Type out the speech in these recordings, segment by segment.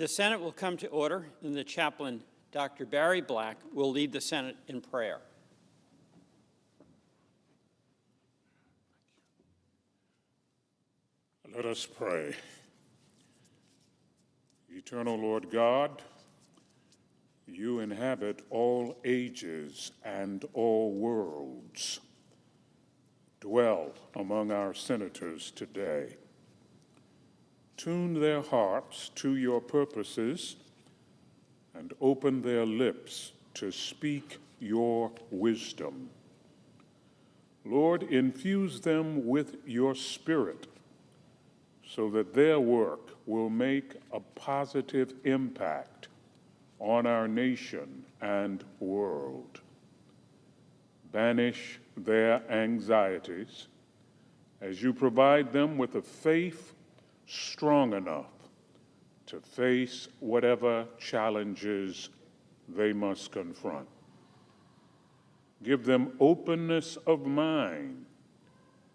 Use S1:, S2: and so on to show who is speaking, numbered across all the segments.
S1: The Senate will come to order, and the chaplain, Dr. Barry Black, will lead the Senate in prayer.
S2: Let us pray. Eternal Lord God, you inhabit all ages and all worlds. Dwell among our senators today. Tune their hearts to your purposes and open their lips to speak your wisdom. Lord, infuse them with your Spirit so that their work will make a positive impact on our nation and world. Banish their anxieties as you provide them with a faith strong enough to face whatever challenges they must confront. Give them openness of mind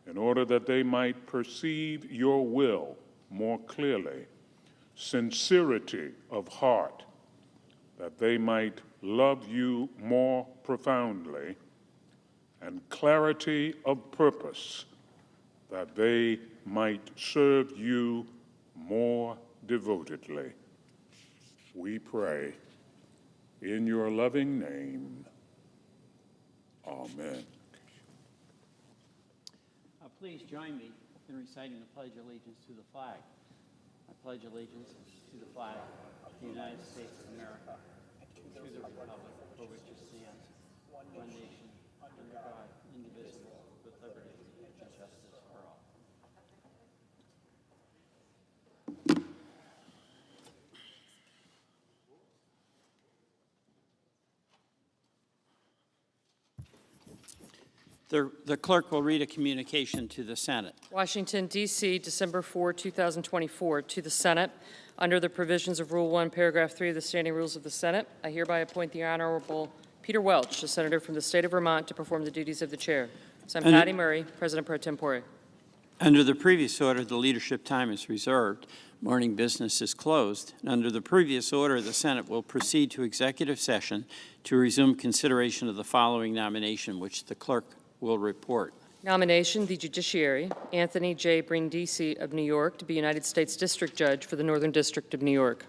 S2: in order that they might perceive your will more clearly, sincerity of heart, that they might love you more profoundly, and clarity of purpose, that they might serve you more devotedly. We pray in your loving name. Amen.
S1: Please join me in reciting the Pledge of Allegiance to the flag. I pledge allegiance to the flag of the United States of America, and to the republic for which it stands, one nation, under God, indivisible, with liberty and justice for all. The clerk will read a communication to the Senate.
S3: Washington, D.C., December 4, 2024. To the Senate, under the provisions of Rule 1, Paragraph 3 of the Standing Rules of the Senate, I hereby appoint the Honorable Peter Welch, a senator from the state of Vermont, to perform the duties of the chair. So I'm Patty Murray, President pro tempore.
S1: Under the previous order, the leadership time is reserved. Morning business is closed. And under the previous order, the Senate will proceed to executive session to resume consideration of the following nomination, which the clerk will report.
S3: Nomination, the Judiciary, Anthony J. Brindisi of New York to be United States District Judge for the Northern District of New York.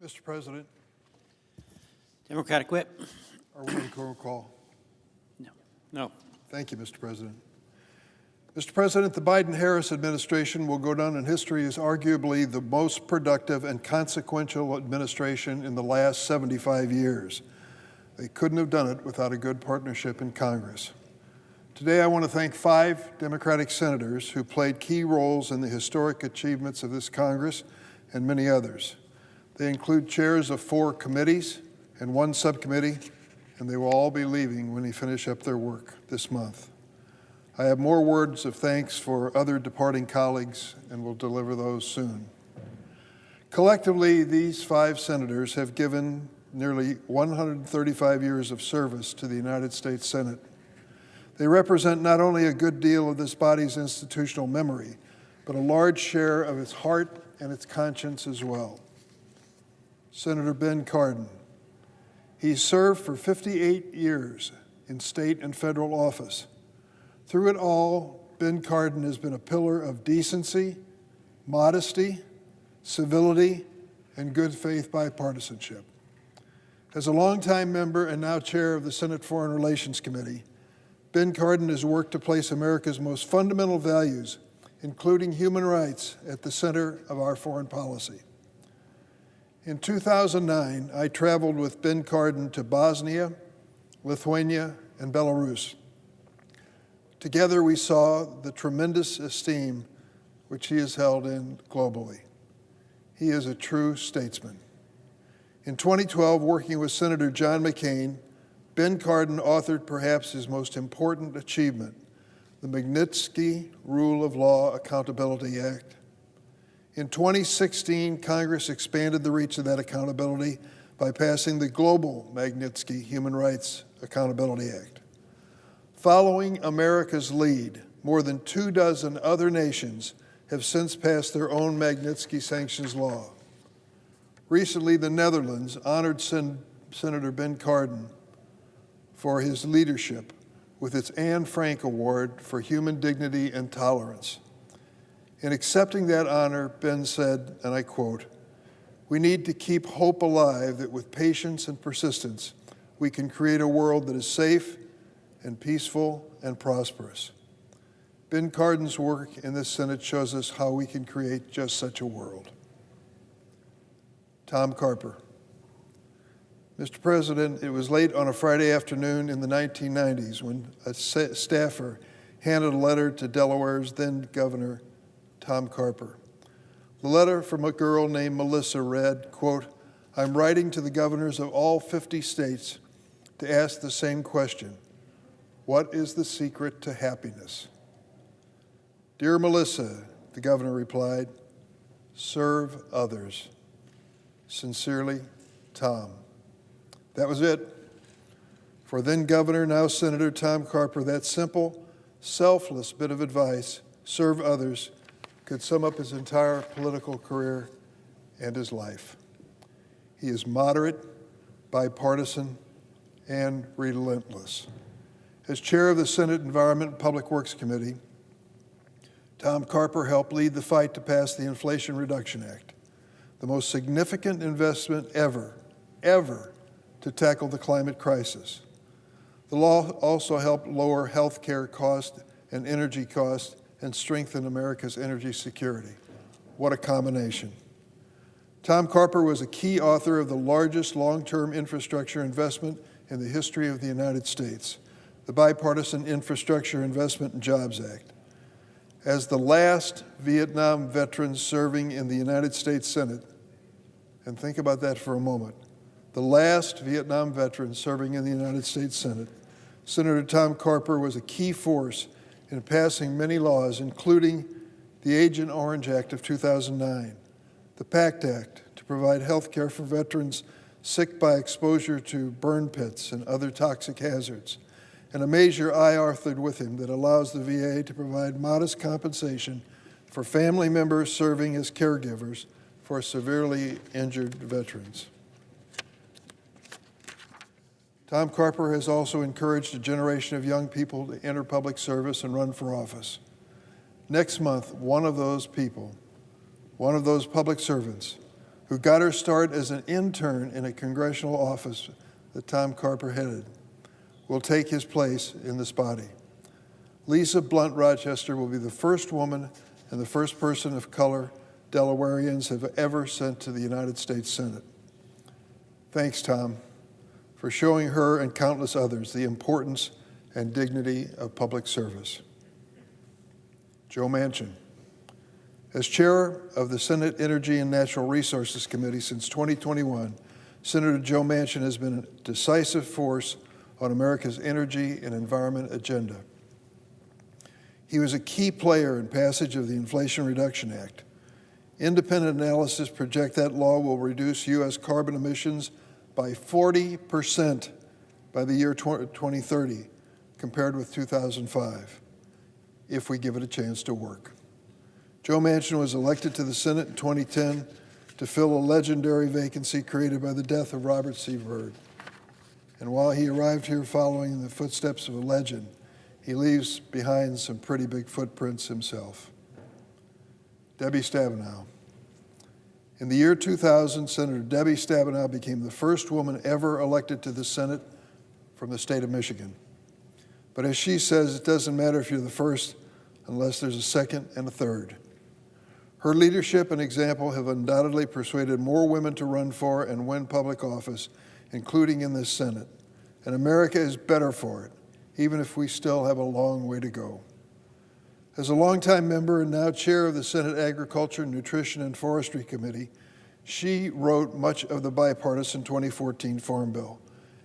S4: Mr. President,
S1: Democratic whip?
S4: are we ready to roll call?
S1: No. No.
S4: Thank you, Mr. President. Mr. President, the Biden-Harris administration will go down in history as arguably the most productive and consequential administration in the last 75 years. They couldn't have done it without a good partnership in Congress. Today, I want to thank 5 Democratic senators who played key roles in the historic achievements of this Congress and many others. They include chairs of 4 committees and 1 subcommittee, and they will all be leaving when they finish up their work this month. I have more words of thanks for other departing colleagues and will deliver those soon. Collectively, these 5 senators have given nearly 135 years of service to the United States Senate. They represent not only a good deal of this body's institutional memory, but a large share of its heart and its conscience as well. Senator Ben Cardin. He served for 58 years in state and federal office. Through it all, Ben Cardin has been a pillar of decency, modesty, civility, and good faith bipartisanship. As a longtime member and now chair of the Senate Foreign Relations Committee, Ben Cardin has worked to place America's most fundamental values, including human rights, at the center of our foreign policy. In 2009, I traveled with Ben Cardin to Bosnia, Lithuania, and Belarus. Together, we saw the tremendous esteem which he is held in globally. He is a true statesman. In 2012, working with Senator John McCain, Ben Cardin authored perhaps his most important achievement, the Magnitsky Rule of Law Accountability Act. In 2016, Congress expanded the reach of that accountability by passing the Global Magnitsky Human Rights Accountability Act. Following America's lead, more than 24 other nations have since passed their own Magnitsky sanctions law. Recently, the Netherlands honored Senator Ben Cardin for his leadership with its Anne Frank Award for Human Dignity and Tolerance. In accepting that honor, Ben said, and I quote, "We need to keep hope alive that with patience and persistence, we can create a world that is safe and peaceful and prosperous." Ben Cardin's work in this Senate shows us how we can create just such a world. Tom Carper. Mr. President, it was late on a Friday afternoon in the 1990s when a staffer handed a letter to Delaware's then Governor Tom Carper. The letter from a girl named Melissa read, quote, "I'm writing to the governors of all 50 states to ask the same question. What is the secret to happiness?" "Dear Melissa," the governor replied, "serve others. Sincerely, Tom." That was it. For then Governor, now Senator Tom Carper, that simple, selfless bit of advice, serve others, could sum up his entire political career and his life. He is moderate, bipartisan, and relentless. As chair of the Senate Environment and Public Works Committee, Tom Carper helped lead the fight to pass the Inflation Reduction Act, the most significant investment ever to tackle the climate crisis. The law also helped lower health care costs and energy costs and strengthen America's energy security. What a combination. Tom Carper was a key author of the largest long-term infrastructure investment in the history of the United States, the Bipartisan Infrastructure Investment and Jobs Act. As the last Vietnam veteran serving in the United States Senate, and think about that for a moment, the last Vietnam veteran serving in the United States Senate, Senator Tom Carper was a key force in passing many laws, including the Agent Orange Act of 2009, the PACT Act to provide health care for veterans sick by exposure to burn pits and other toxic hazards, and a measure I authored with him that allows the VA to provide modest compensation for family members serving as caregivers for severely injured veterans. Tom Carper has also encouraged a generation of young people to enter public service and run for office. Next month, one of those people, one of those public servants, who got her start as an intern in a congressional office that Tom Carper headed, will take his place in this body. Lisa Blunt Rochester will be the first woman and the first person of color Delawareans have ever sent to the United States Senate. Thanks, Tom, for showing her and countless others the importance and dignity of public service. Joe Manchin. As chair of the Senate Energy and Natural Resources Committee since 2021, Senator Joe Manchin has been a decisive force on America's energy and environment agenda. He was a key player in passage of the Inflation Reduction Act. Independent analysis project that law will reduce U.S. carbon emissions by 40% by the year 2030, compared with 2005, if we give it a chance to work. Joe Manchin was elected to the Senate in 2010 to fill a legendary vacancy created by the death of Robert C. Byrd. And while he arrived here following in the footsteps of a legend, he leaves behind some pretty big footprints himself. Debbie Stabenow. In the year 2000, Senator Debbie Stabenow became the first woman ever elected to the Senate from the state of Michigan. But as she says, it doesn't matter if you're the first unless there's a second and a third. Her leadership and example have undoubtedly persuaded more women to run for and win public office, including in this Senate. And America is better for it, even if we still have a long way to go. As a longtime member and now chair of the Senate Agriculture, Nutrition, and Forestry Committee, she wrote much of the bipartisan 2014 Farm Bill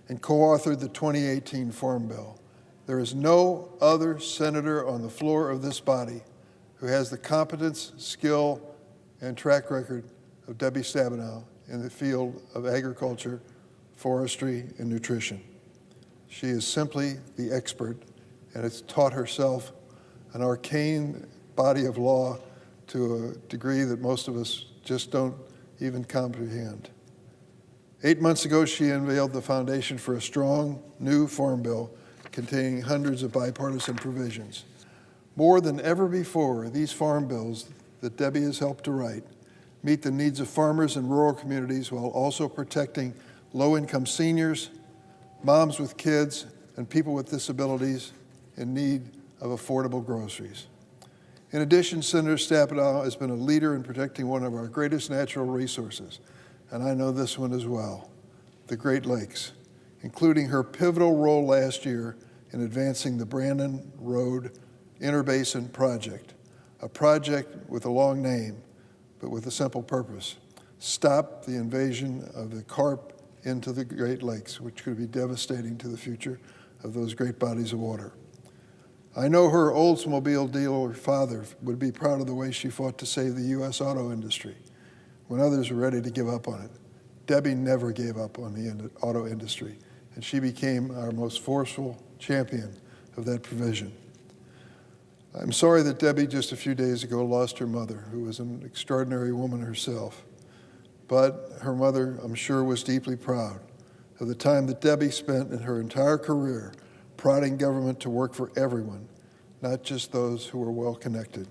S4: and co-authored the 2018 Farm Bill. There is no other senator on the floor of this body who has the competence, skill, and track record of Debbie Stabenow in the field of agriculture, forestry, and nutrition. She is simply the expert and has taught herself an arcane body of law to a degree that most of us just don't even comprehend. 8 months ago, she unveiled the foundation for a strong new farm bill containing hundreds of bipartisan provisions. More than ever before, these farm bills that Debbie has helped to write meet the needs of farmers in rural communities while also protecting low-income seniors, moms with kids, and people with disabilities in need of affordable groceries. In addition, Senator Stabenow has been a leader in protecting one of our greatest natural resources, and I know this one as well, the Great Lakes, including her pivotal role last year in advancing the Brandon Road Interbasin Project, a project with a long name, but with a simple purpose: stop the invasion of the carp into the Great Lakes, which could be devastating to the future of those great bodies of water. I know her Oldsmobile dealer father would be proud of the way she fought to save the U.S. auto industry when others were ready to give up on it. Debbie never gave up on the auto industry, and she became our most forceful champion of that provision. I'm sorry that Debbie just a few days ago lost her mother, who was an extraordinary woman herself. But her mother, I'm sure, was deeply proud of the time that Debbie spent in her entire career prodding government to work for everyone, not just those who were well-connected.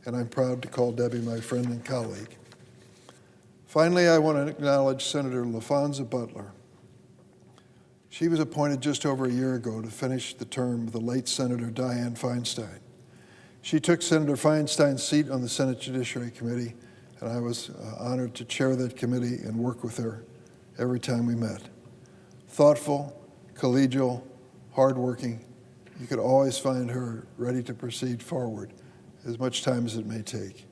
S4: And I'm proud to call Debbie my friend and colleague. Finally, I want to acknowledge Senator LaFonza Butler. She was appointed just over a year ago to finish the term of the late Senator Dianne Feinstein. She took Senator Feinstein's seat on the Senate Judiciary Committee, and I was honored to chair that committee and work with her every time we met. Thoughtful, collegial, hardworking, you could always find her ready to proceed forward, as much time as it may take.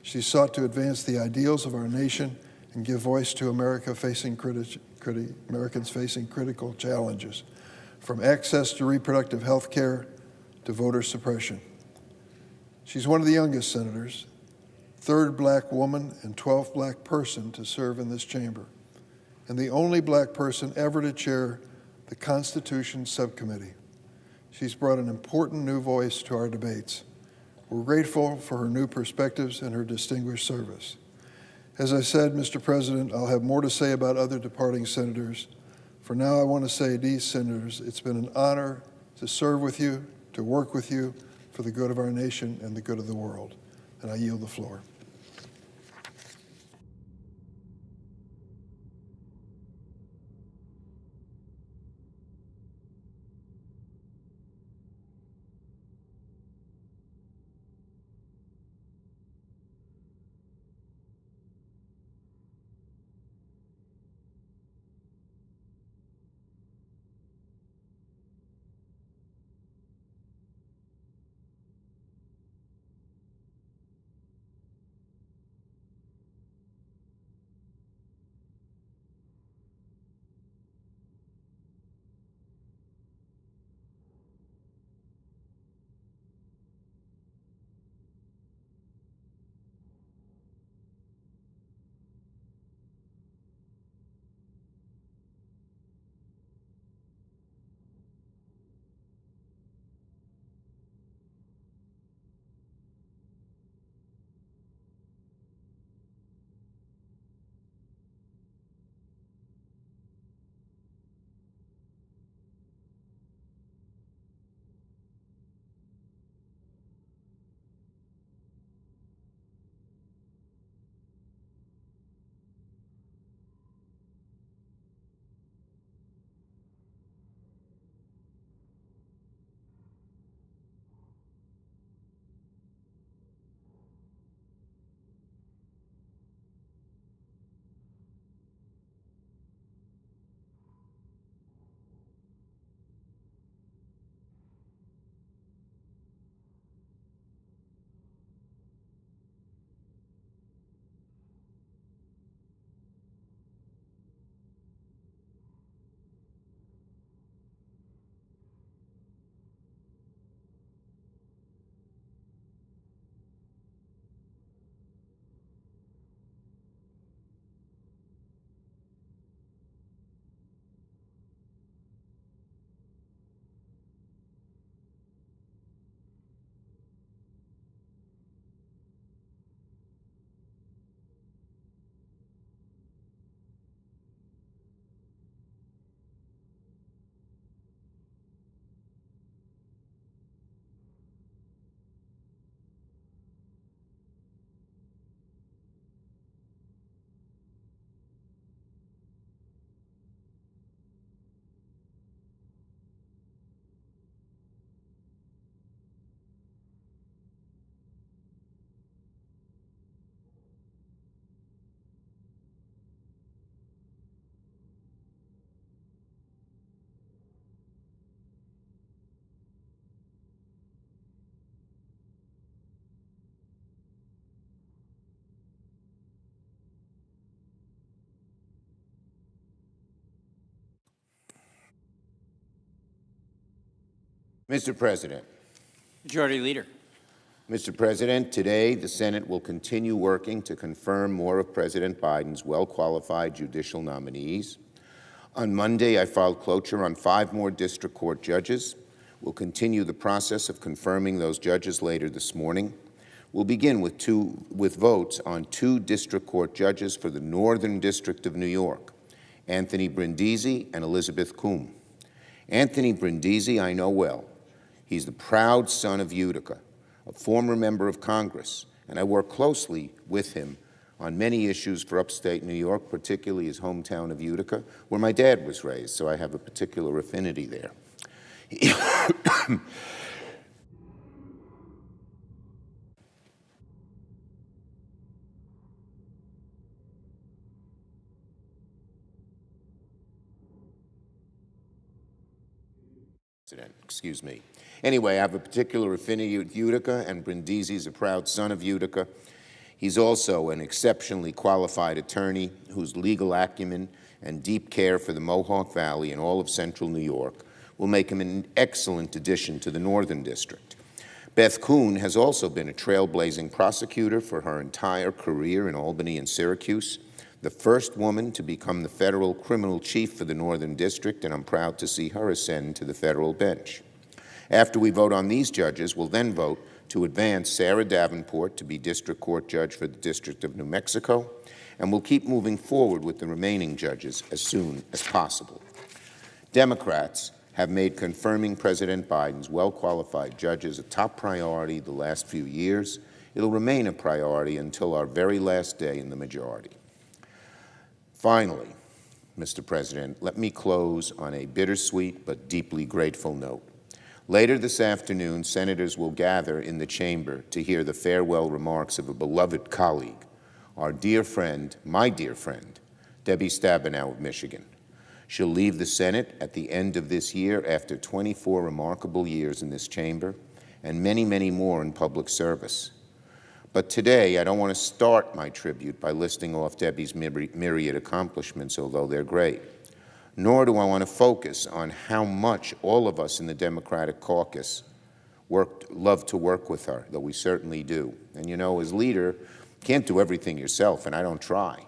S4: She sought to advance the ideals of our nation and give voice to Americans facing critical challenges, from access to reproductive health care to voter suppression. She's one of the youngest senators, third black woman and 12th black person to serve in this chamber, and the only black person ever to chair the Constitution Subcommittee. She's brought an important new voice to our debates. We're grateful for her new perspectives and her distinguished service. As I said, Mr. President, I'll have more to say about other departing senators. For now, I want to say, these senators, it's been an honor to serve with you, to work with you for the good of our nation and the good of the world. And I yield the floor.
S5: Mr. President.
S1: Majority Leader.
S5: Mr. President, today the Senate will continue working to confirm more of President Biden's well-qualified judicial nominees. On Monday, I filed cloture on 5 more district court judges. We'll continue the process of confirming those judges later this morning. We'll begin with votes on 2 district court judges for the Northern District of New York, Anthony Brindisi and Elizabeth Coombe. Anthony Brindisi I know well. He's the proud son of Utica, a former member of Congress, and I work closely with him on many issues for upstate New York, particularly his hometown of Utica, where my dad was raised, so I have a particular affinity there. Excuse me. Anyway, I have a particular affinity with Utica, and Brindisi is a proud son of Utica. He's also an exceptionally qualified attorney whose legal acumen and deep care for the Mohawk Valley and all of central New York will make him an excellent addition to the Northern District. Beth Kuhn has also been a trailblazing prosecutor for her entire career in Albany and Syracuse, the first woman to become the federal criminal chief for the Northern District, and I'm proud to see her ascend to the federal bench. After we vote on these judges, we'll then vote to advance Sarah Davenport to be district court judge for the District of New Mexico, and we'll keep moving forward with the remaining judges as soon as possible. Democrats have made confirming President Biden's well-qualified judges a top priority the last few years. It'll remain a priority until our very last day in the majority. Finally, Mr. President, let me close on a bittersweet but deeply grateful note. Later this afternoon, senators will gather in the chamber to hear the farewell remarks of a beloved colleague, our dear friend, my dear friend, Debbie Stabenow of Michigan. She'll leave the Senate at the end of this year after 24 remarkable years in this chamber and many, many more in public service. But today, I don't want to start my tribute by listing off Debbie's myriad accomplishments, although they're great. Nor do I want to focus on how much all of us in the Democratic caucus love to work with her, though we certainly do. And you know, as leader, you can't do everything yourself, and I don't try.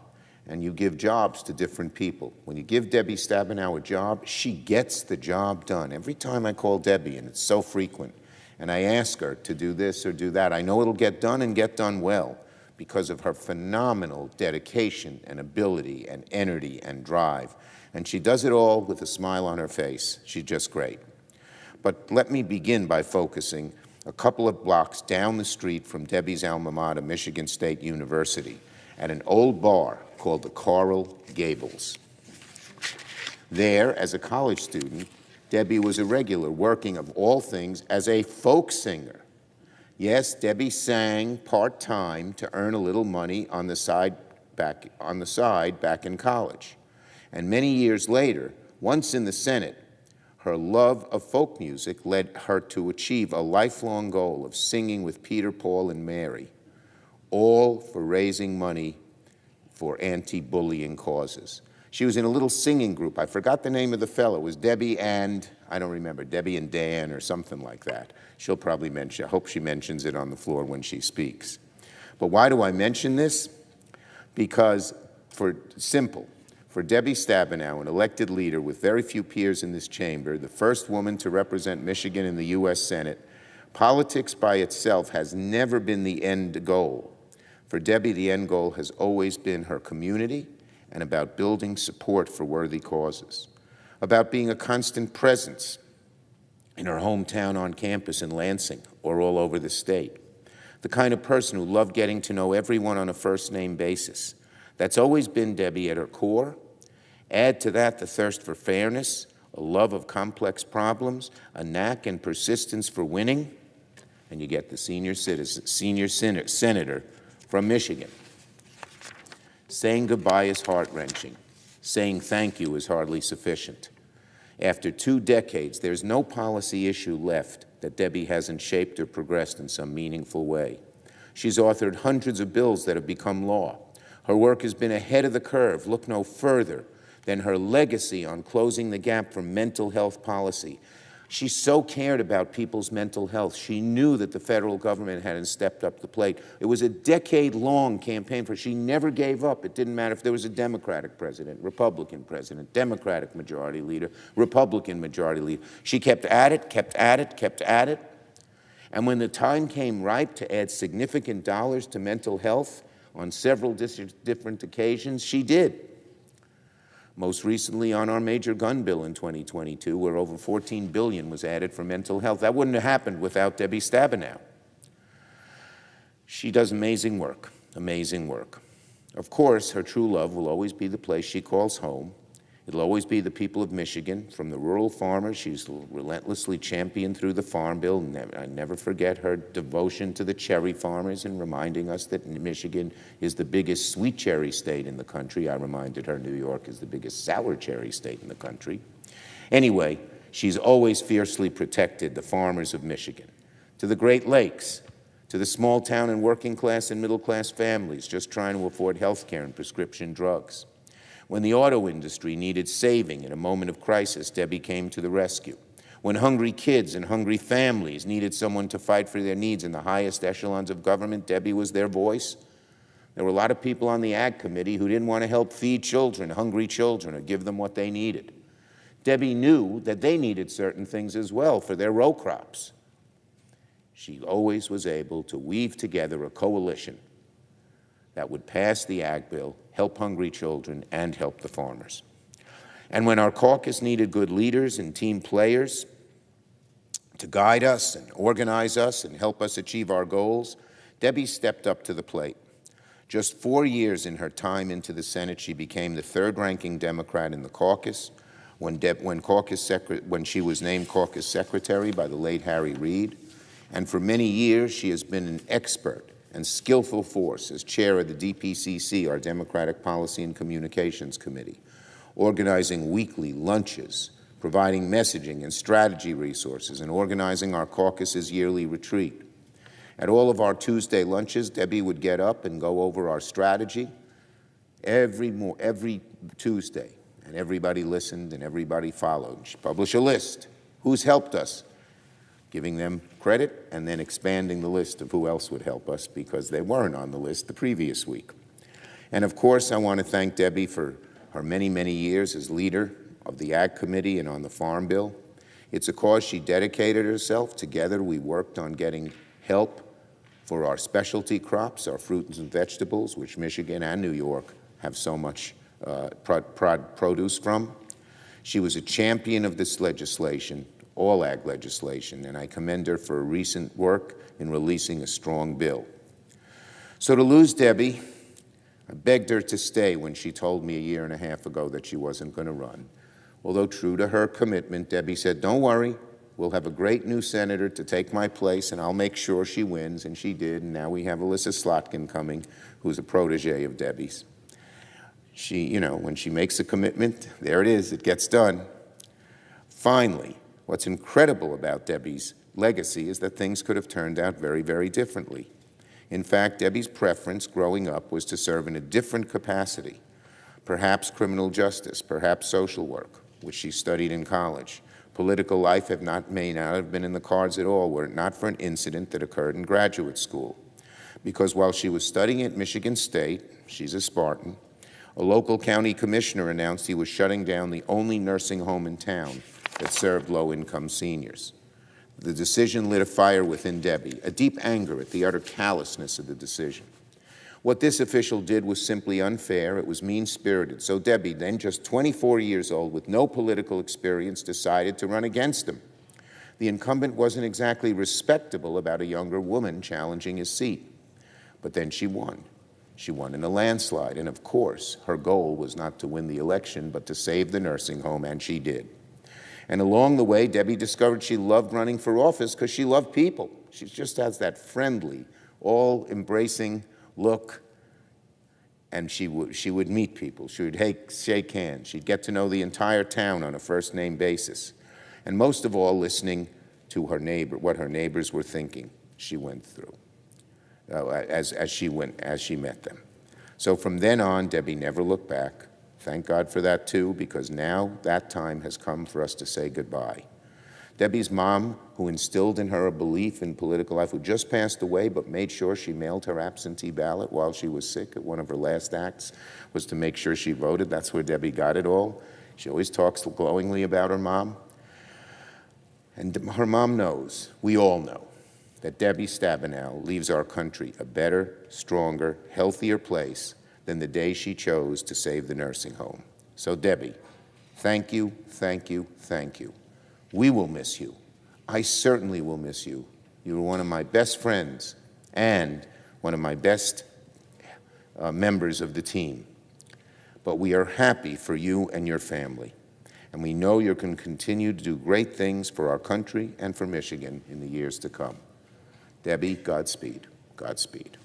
S5: And you give jobs to different people. When you give Debbie Stabenow a job, she gets the job done. Every time I call Debbie, and it's so frequent, and I ask her to do this or do that, I know it'll get done and get done well because of her phenomenal dedication and ability and energy and drive. And she does it all with a smile on her face. She's just great. But let me begin by focusing a couple of blocks down the street from Debbie's alma mater, Michigan State University, at an old bar called the Coral Gables. There, as a college student, Debbie was a regular, working of all things as a folk singer. Yes, Debbie sang part-time to earn a little money on the side back in college. And many years later, once in the Senate, her love of folk music led her to achieve a lifelong goal of singing with Peter, Paul, and Mary, all for raising money for anti-bullying causes. She was in a little singing group. I forgot the name of the fellow. It was Debbie and, I don't remember, Debbie and Dan or something like that. She'll probably mention, I hope she mentions it on the floor when she speaks. But why do I mention this? Because for Debbie Stabenow, an elected leader with very few peers in this chamber, the first woman to represent Michigan in the U.S. Senate, politics by itself has never been the end goal. For Debbie, the end goal has always been her community and about building support for worthy causes, about being a constant presence in her hometown, on campus in Lansing, or all over the state. The kind of person who loved getting to know everyone on a first-name basis. That's always been Debbie at her core. Add to that the thirst for fairness, a love of complex problems, a knack and persistence for winning, and you get the senior senator from Michigan. Saying goodbye is heart-wrenching. Saying thank you is hardly sufficient. After 2 decades, there's no policy issue left that Debbie hasn't shaped or progressed in some meaningful way. She's authored hundreds of bills that have become law. Her work has been ahead of the curve. Look no further than her legacy on closing the gap for mental health policy. She so cared about people's mental health. She knew that the federal government hadn't stepped up the plate. It was a decade-long campaign for her. She never gave up. It didn't matter if there was a Democratic president, Republican president, Democratic majority leader, Republican majority leader. She kept at it, kept at it, kept at it. And when the time came ripe to add significant dollars to mental health on several different occasions, she did. Most recently on our major gun bill in 2022, where over $14 billion was added for mental health. That wouldn't have happened without Debbie Stabenow. She does amazing work, amazing work. Of course, her true love will always be the place she calls home. It'll always be the people of Michigan, from the rural farmers she's relentlessly championed through the Farm Bill. I never forget her devotion to the cherry farmers and reminding us that Michigan is the biggest sweet cherry state in the country. I reminded her New York is the biggest sour cherry state in the country. Anyway, she's always fiercely protected the farmers of Michigan, to the Great Lakes, to the small town and working class and middle class families just trying to afford health care and prescription drugs. When the auto industry needed saving in a moment of crisis, Debbie came to the rescue. When hungry kids and hungry families needed someone to fight for their needs in the highest echelons of government, Debbie was their voice. There were a lot of people on the Ag Committee who didn't want to help feed children, hungry children, or give them what they needed. Debbie knew that they needed certain things as well for their row crops. She always was able to weave together a coalition that would pass the Ag Bill, help hungry children, and help the farmers. And when our caucus needed good leaders and team players to guide us and organize us and help us achieve our goals, Debbie stepped up to the plate. Just 4 years in her time into the Senate, she became the third-ranking Democrat in the caucus. When she was named caucus secretary by the late Harry Reid. And for many years, she has been an expert and skillful force as chair of the DPCC, our Democratic Policy and Communications Committee, organizing weekly lunches, providing messaging and strategy resources, and organizing our caucus's yearly retreat. At all of our Tuesday lunches, Debbie would get up and go over our strategy every Tuesday, and everybody listened and everybody followed. She'd publish a list. Who's helped us? Giving them credit and then expanding the list of who else would help us because they weren't on the list the previous week. And of course, I want to thank Debbie for her many, many years as leader of the Ag Committee and on the Farm Bill. It's a cause she dedicated herself. Together, we worked on getting help for our specialty crops, our fruits and vegetables, which Michigan and New York have so much produce from. She was a champion of this legislation, all ag legislation, and I commend her for recent work in releasing a strong bill. So to lose Debbie, I begged her to stay when she told me a year and a half ago that she wasn't going to run. Although true to her commitment, Debbie said, "Don't worry, we'll have a great new senator to take my place, and I'll make sure she wins," and she did, and now we have Alyssa Slotkin coming, who's a protege of Debbie's. She, when she makes a commitment, there it is, it gets done. Finally, what's incredible about Debbie's legacy is that things could have turned out very, very differently. In fact, Debbie's preference growing up was to serve in a different capacity, perhaps criminal justice, perhaps social work, which she studied in college. Political life may not have been in the cards at all were it not for an incident that occurred in graduate school. Because while she was studying at Michigan State, she's a Spartan, a local county commissioner announced he was shutting down the only nursing home in town that served low-income seniors. The decision lit a fire within Debbie, a deep anger at the utter callousness of the decision. What this official did was simply unfair. It was mean-spirited. So Debbie, then just 24 years old with no political experience, decided to run against him. The incumbent wasn't exactly respectable about a younger woman challenging his seat. But then she won. She won in a landslide. And of course, her goal was not to win the election, but to save the nursing home, and she did. And along the way, Debbie discovered she loved running for office because she loved people. She just has that friendly, all-embracing look, and she would meet people. She would shake hands. She'd get to know the entire town on a first-name basis. And most of all, listening to her neighbor, what her neighbors were thinking she went through as she met them. So from then on, Debbie never looked back. Thank God for that, too, because now that time has come for us to say goodbye. Debbie's mom, who instilled in her a belief in political life, who just passed away but made sure she mailed her absentee ballot while she was sick. One of her last acts was to make sure she voted. That's where Debbie got it all. She always talks glowingly about her mom. And her mom knows, we all know, that Debbie Stabenow leaves our country a better, stronger, healthier place than the day she chose to save the nursing home. So Debbie, thank you, thank you, thank you. We will miss you. I certainly will miss you. You were one of my best friends and one of my best members of the team. But we are happy for you and your family. And we know you're going to continue to do great things for our country and for Michigan in the years to come. Debbie, Godspeed. Godspeed.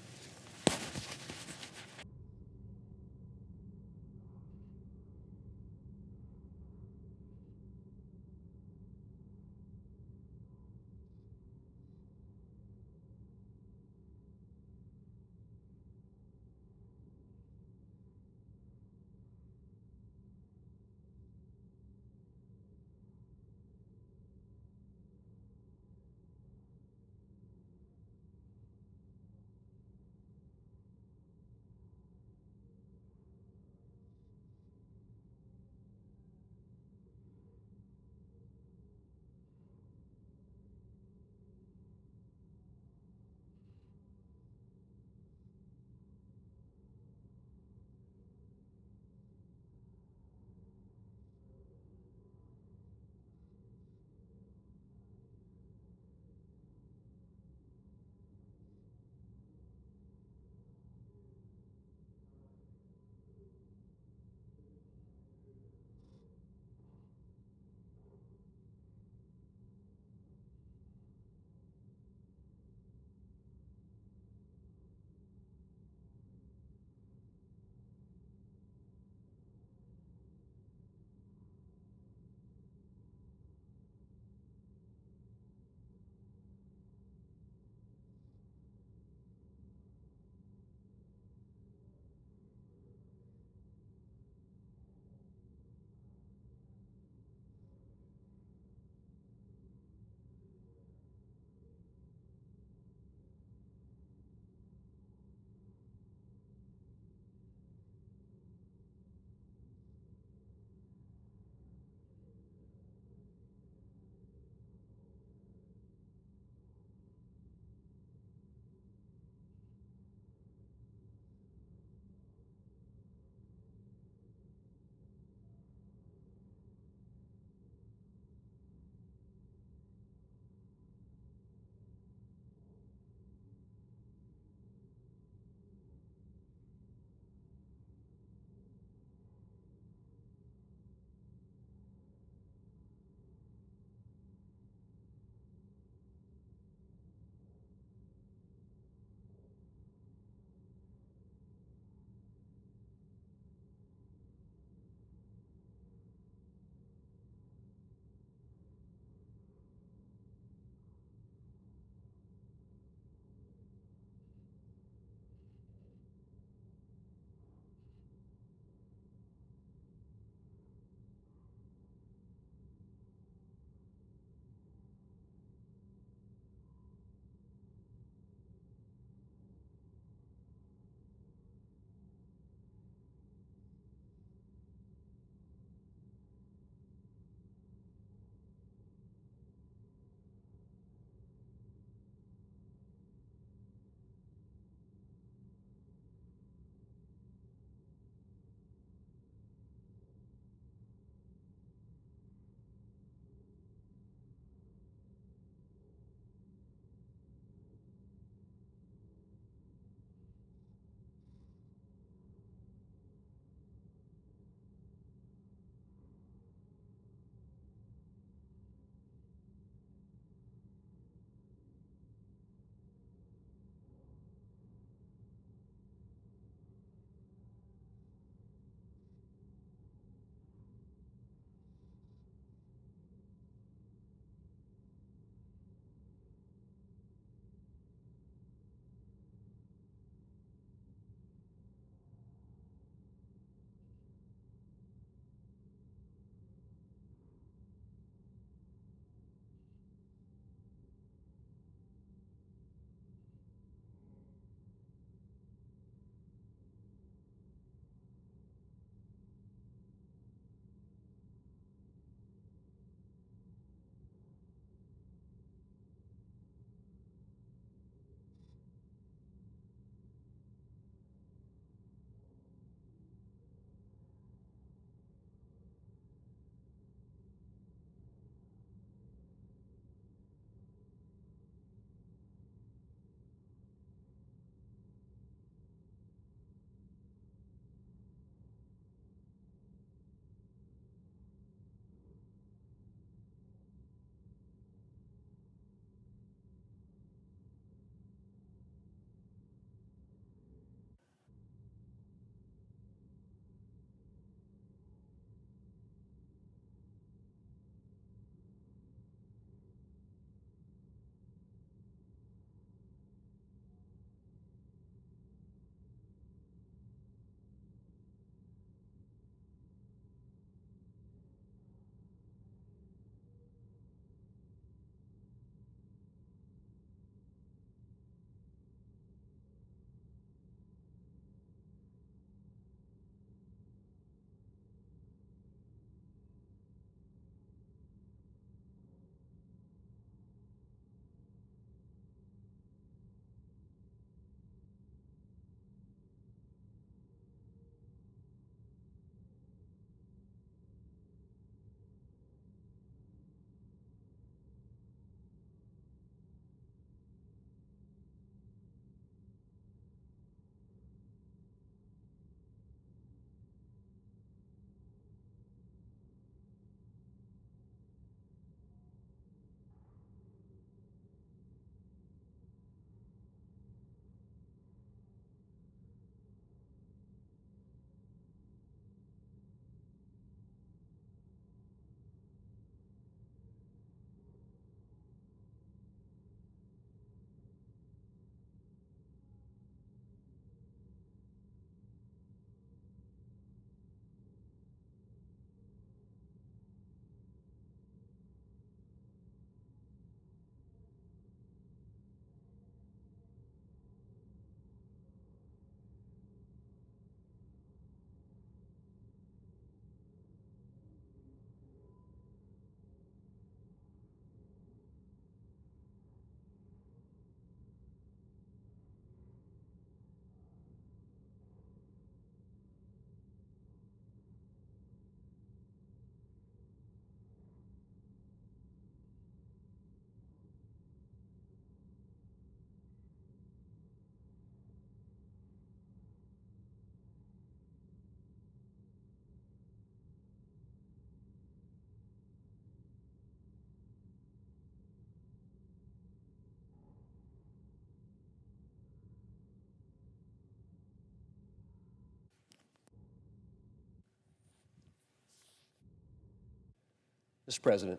S6: Mr. President.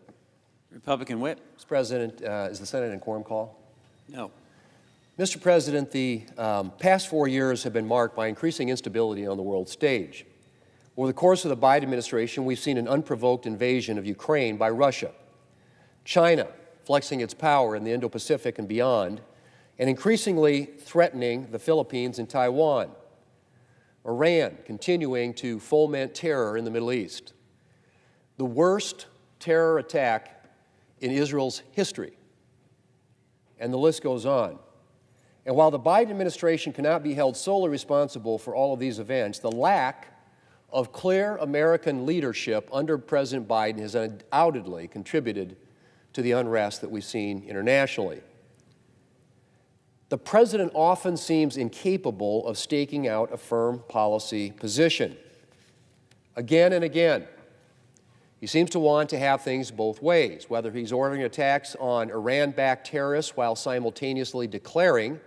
S1: Republican whip?
S6: Mr. President, is the Senate in quorum call?
S1: No.
S6: Mr. President, the past 4 years have been marked by increasing instability on the world stage. Over the course of the Biden administration, we've seen an unprovoked invasion of Ukraine by Russia, China flexing its power in the Indo-Pacific and beyond, and increasingly threatening the Philippines and Taiwan, Iran continuing to foment terror in the Middle East, the worst terror attack in Israel's history, and the list goes on. And while the Biden administration cannot be held solely responsible for all of these events, the lack of clear American leadership under President Biden has undoubtedly contributed to the unrest that we've seen internationally. The president often seems incapable of staking out a firm policy position. Again and again, he seems to want to have things both ways, whether he's ordering attacks on Iran-backed terrorists while simultaneously declaring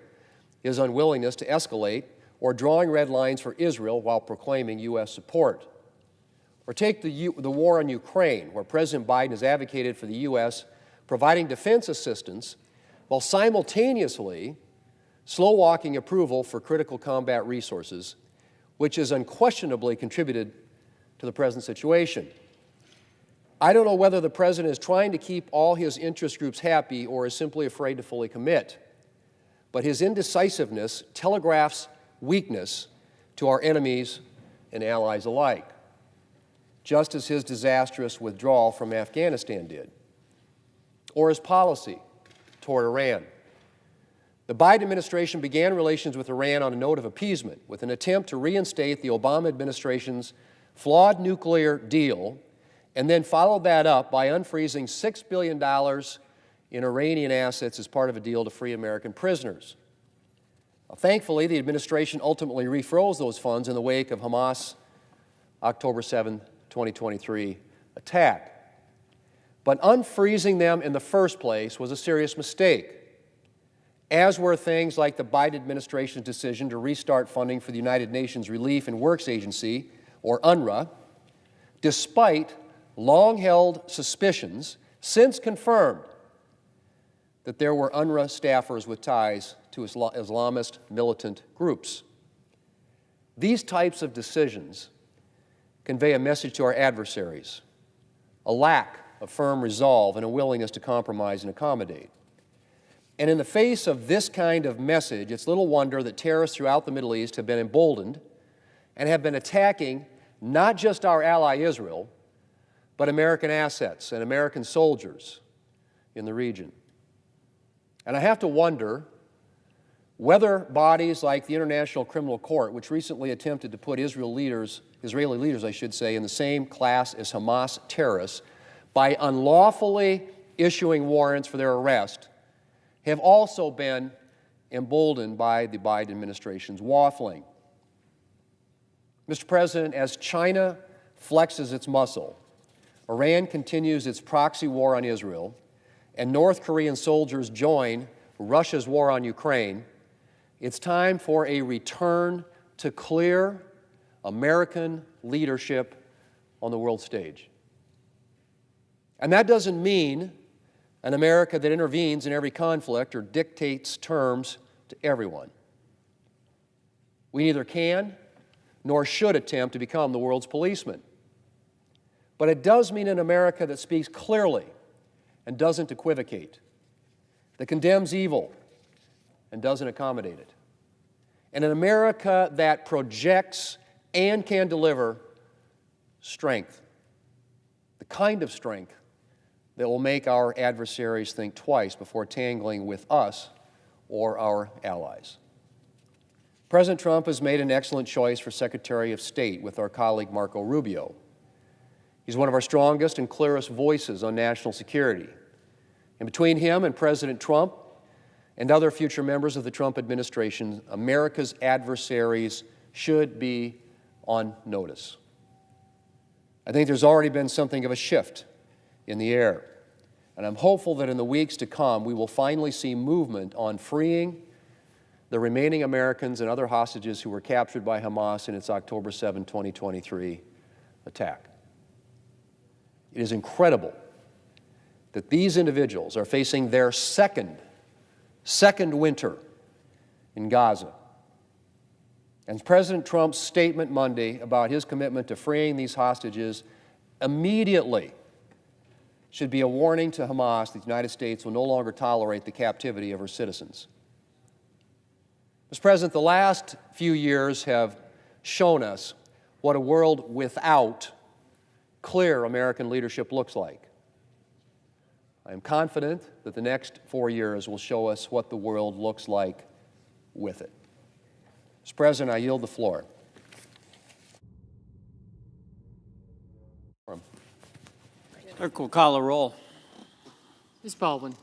S6: his unwillingness to escalate, or drawing red lines for Israel while proclaiming U.S. support. Or take the war in Ukraine, where President Biden has advocated for the U.S. providing defense assistance while simultaneously slow-walking approval for critical combat resources, which has unquestionably contributed to the present situation. I don't know whether the president is trying to keep all his interest groups happy or is simply afraid to fully commit, but his indecisiveness telegraphs weakness to our enemies and allies alike, just as his disastrous withdrawal from Afghanistan did, or his policy toward Iran. The Biden administration began relations with Iran on a note of appeasement, with an attempt to reinstate the Obama administration's flawed nuclear deal, and then followed that up by unfreezing $6 billion in Iranian assets as part of a deal to free American prisoners. Thankfully, the administration ultimately refroze those funds in the wake of Hamas' October 7, 2023 attack. But unfreezing them in the first place was a serious mistake, as were things like the Biden administration's decision to restart funding for the United Nations Relief and Works Agency, or UNRWA, despite long-held suspicions, since confirmed, that there were UNRWA staffers with ties to Islamist militant groups. These types of decisions convey a message to our adversaries, a lack of firm resolve and a willingness to compromise and accommodate. And in the face of this kind of message, it's little wonder that terrorists throughout the Middle East have been emboldened and have been attacking not just our ally Israel, but American assets and American soldiers in the region. And I have to wonder whether bodies like the International Criminal Court, which recently attempted to put Israeli leaders, in the same class as Hamas terrorists by unlawfully issuing warrants for their arrest, have also been emboldened by the Biden administration's waffling. Mr. President, as China flexes its muscle, Iran continues its proxy war on Israel, and North Korean soldiers join Russia's war on Ukraine, it's time for a return to clear American leadership on the world stage. And that doesn't mean an America that intervenes in every conflict or dictates terms to everyone. We neither can nor should attempt to become the world's policeman. But it does mean an America that speaks clearly and doesn't equivocate, that condemns evil and doesn't accommodate it, and an America that projects and can deliver strength, the kind of strength that will make our adversaries think twice before tangling with us or our allies. President Trump has made an excellent choice for Secretary of State with our colleague Marco Rubio. He's one of our strongest and clearest voices on national security. And between him and President Trump and other future members of the Trump administration, America's adversaries should be on notice. I think there's already been something of a shift in the air, and I'm hopeful that in the weeks to come we will finally see movement on freeing the remaining Americans and other hostages who were captured by Hamas in its October 7, 2023 attack. It is incredible that these individuals are facing their second winter in Gaza. And President Trump's statement Monday about his commitment to freeing these hostages immediately should be a warning to Hamas that the United States will no longer tolerate the captivity of her citizens. Mr. President, the last few years have shown us what a world without clear American leadership looks like. I am confident that the next 4 years will show us what the world looks like with it. Mr. President, I yield the floor.
S1: Clerk will call a roll.
S3: Ms. Baldwin.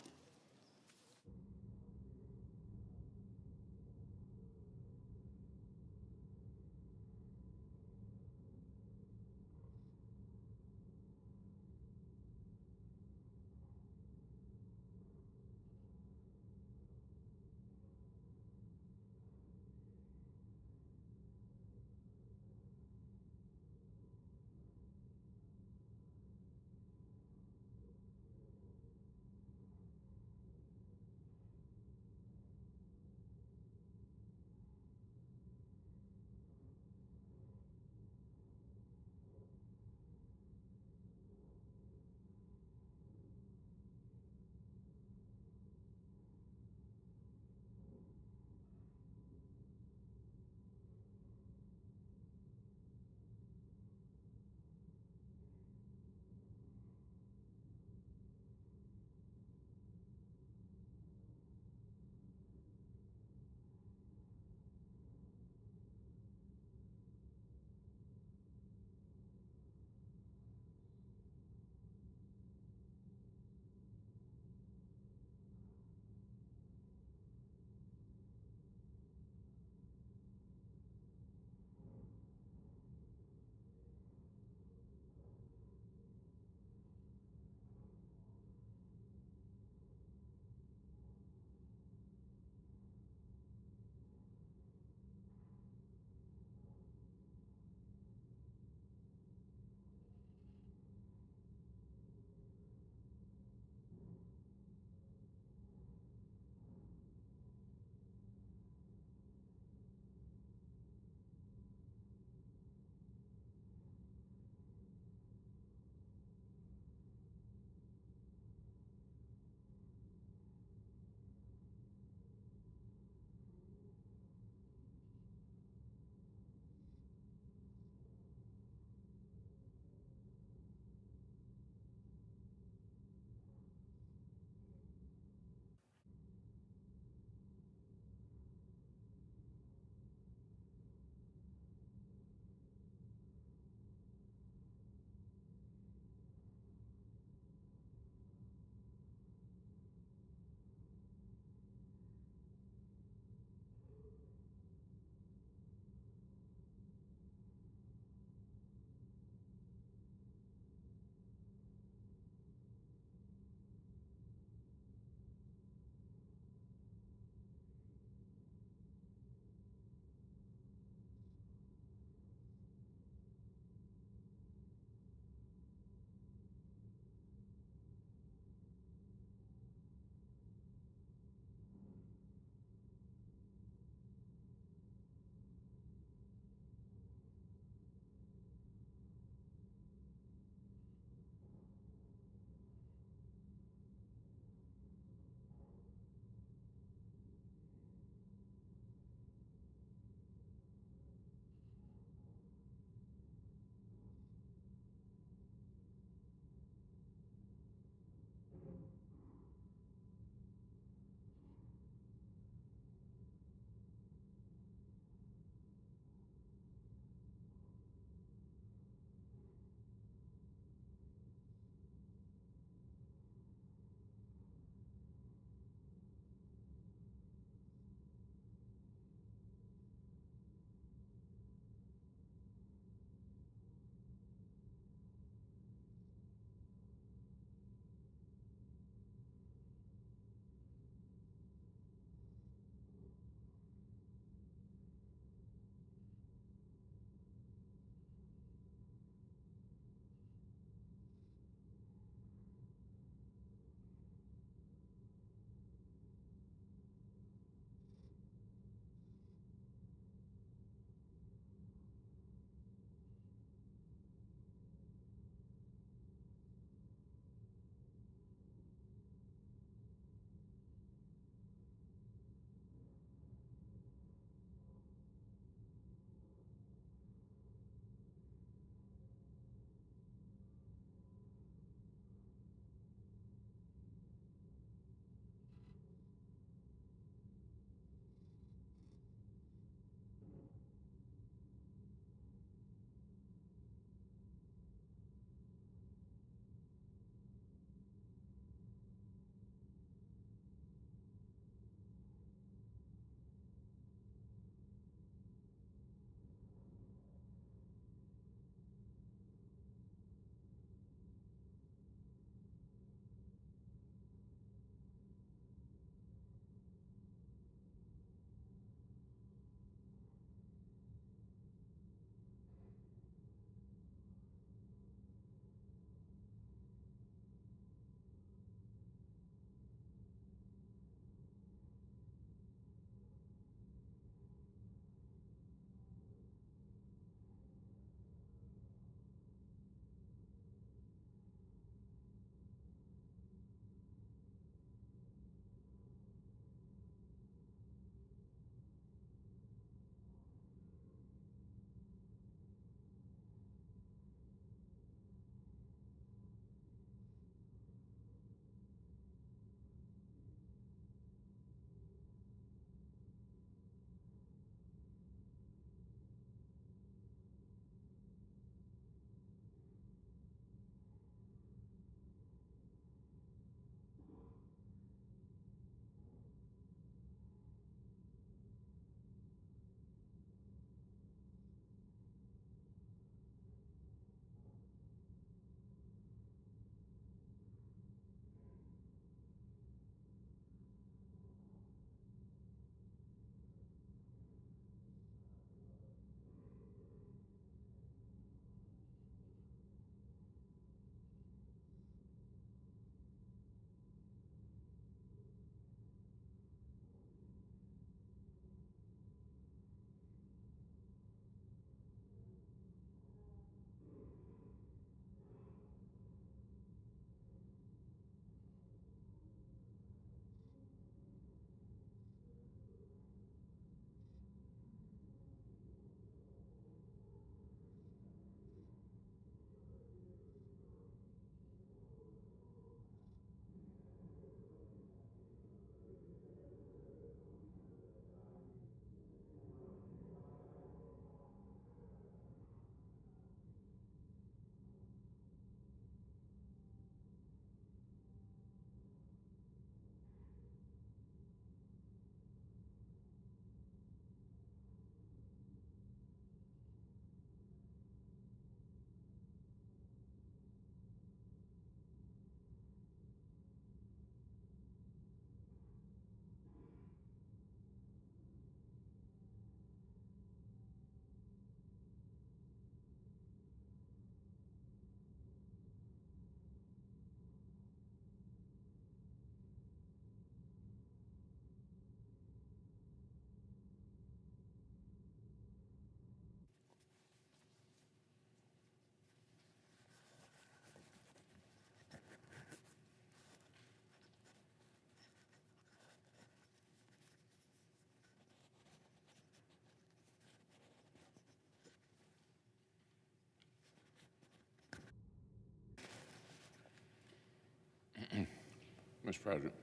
S7: Mr. President,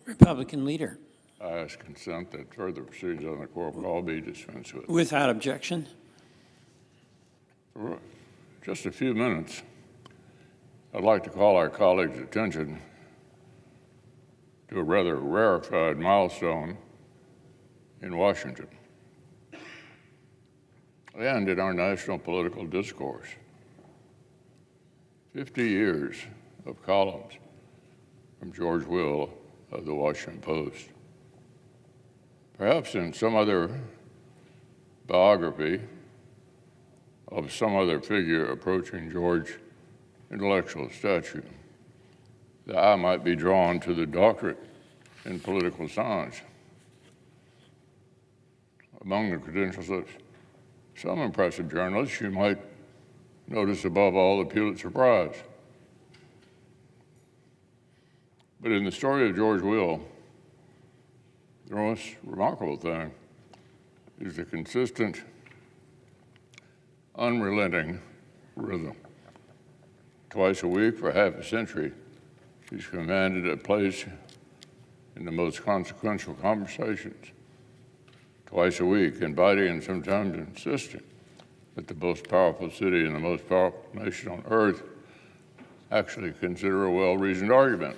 S1: Republican leader.
S7: I ask consent that further proceedings on the core call be dispensed with.
S1: Without objection.
S7: For just a few minutes, I'd like to call our colleagues' attention to a rather rarefied milestone in Washington and in our national political discourse. 50 years of columns from George Will of the Washington Post. Perhaps in some other biography of some other figure approaching George's intellectual stature, the eye might be drawn to the doctorate in political science. Among the credentials of some impressive journalists, you might notice above all the Pulitzer Prize. But in the story of George Will, the most remarkable thing is the consistent, unrelenting rhythm. Twice a week for half a century, he's commanded a place in the most consequential conversations. Twice a week, inviting and sometimes insisting that the most powerful city and the most powerful nation on earth actually consider a well-reasoned argument.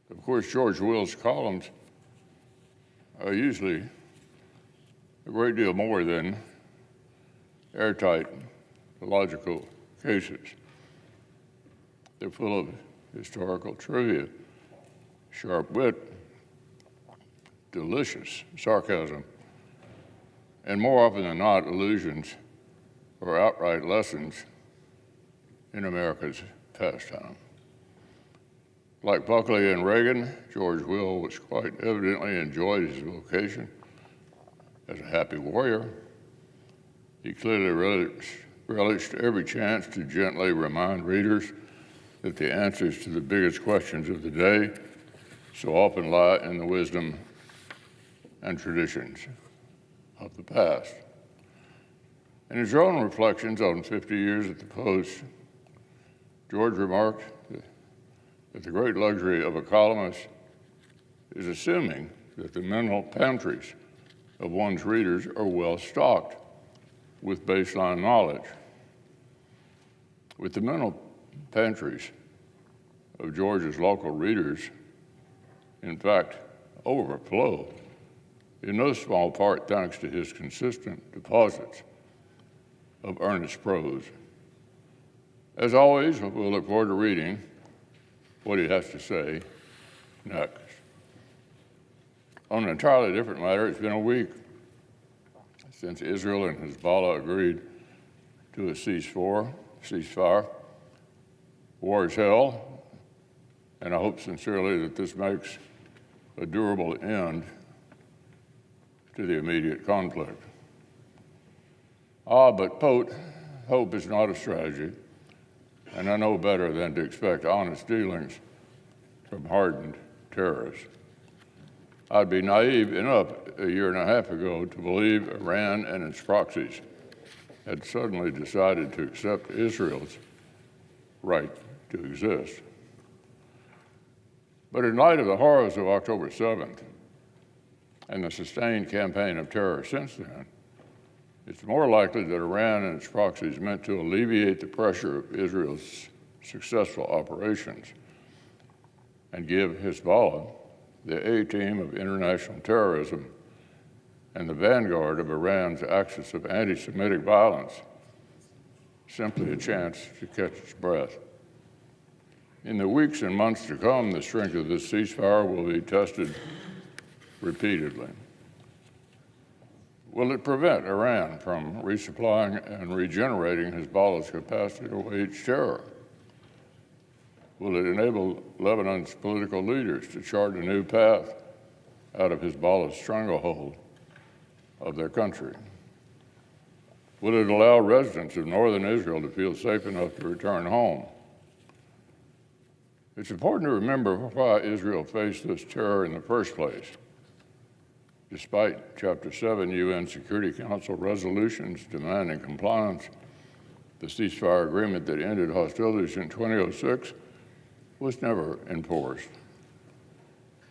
S7: Of course, George Will's columns are usually a great deal more than airtight, logical cases. They're full of historical trivia, sharp wit, delicious sarcasm, and more often than not, allusions or outright lessons in America's pastime. Like Buckley and Reagan, George Will was quite evidently enjoyed his vocation as a happy warrior. He clearly relished every chance to gently remind readers that the answers to the biggest questions of the day so often lie in the wisdom and traditions of the past. In his own reflections on 50 years at the Post, George remarked that the great luxury of a columnist is assuming that the mental pantries of one's readers are well stocked with baseline knowledge. With the mental pantries of George's local readers, in fact, overflow, in no small part thanks to his consistent deposits of earnest prose. As always, we'll look forward to reading what he has to say next. On an entirely different matter, it's been a week since Israel and Hezbollah agreed to a ceasefire. War is hell, and I hope sincerely that this makes a durable end to the immediate conflict. But hope is not a strategy, and I know better than to expect honest dealings from hardened terrorists. I'd be naive enough a year and a half ago to believe Iran and its proxies had suddenly decided to accept Israel's right to exist. But in light of the horrors of October 7th and the sustained campaign of terror since then, it's more likely that Iran and its proxies meant to alleviate the pressure of Israel's successful operations and give Hezbollah, the A-team of international terrorism and the vanguard of Iran's axis of anti-Semitic violence, simply a chance to catch its breath. In the weeks and months to come, the strength of this ceasefire will be tested repeatedly. Will it prevent Iran from resupplying and regenerating Hezbollah's capacity to wage terror? Will it enable Lebanon's political leaders to chart a new path out of Hezbollah's stranglehold of their country? Will it allow residents of northern Israel to feel safe enough to return home? It's important to remember why Israel faced this terror in the first place. Despite Chapter 7 UN Security Council resolutions demanding compliance, The ceasefire agreement that ended hostilities in 2006 was never enforced.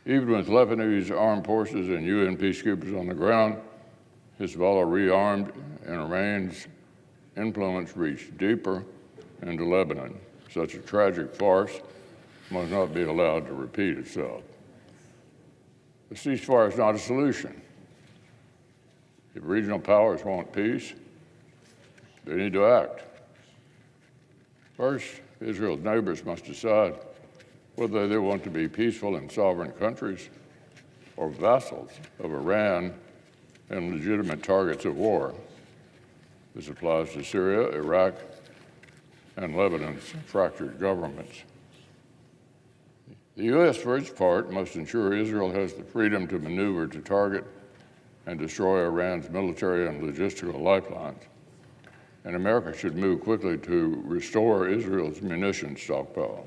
S7: Even with Lebanese armed forces and UN peacekeepers on the ground, Hezbollah rearmed and Iran's influence reached deeper into Lebanon. Such a tragic farce must not be allowed to repeat itself. The ceasefire is not a solution. If regional powers want peace, they need to act. First, Israel's neighbors must decide whether they want to be peaceful and sovereign countries or vassals of Iran and legitimate targets of war. This applies to Syria, Iraq, and Lebanon's fractured governments. The U.S., for its part, must ensure Israel has the freedom to maneuver to target and destroy Iran's military and logistical lifelines. And America should move quickly to restore Israel's munitions stockpile.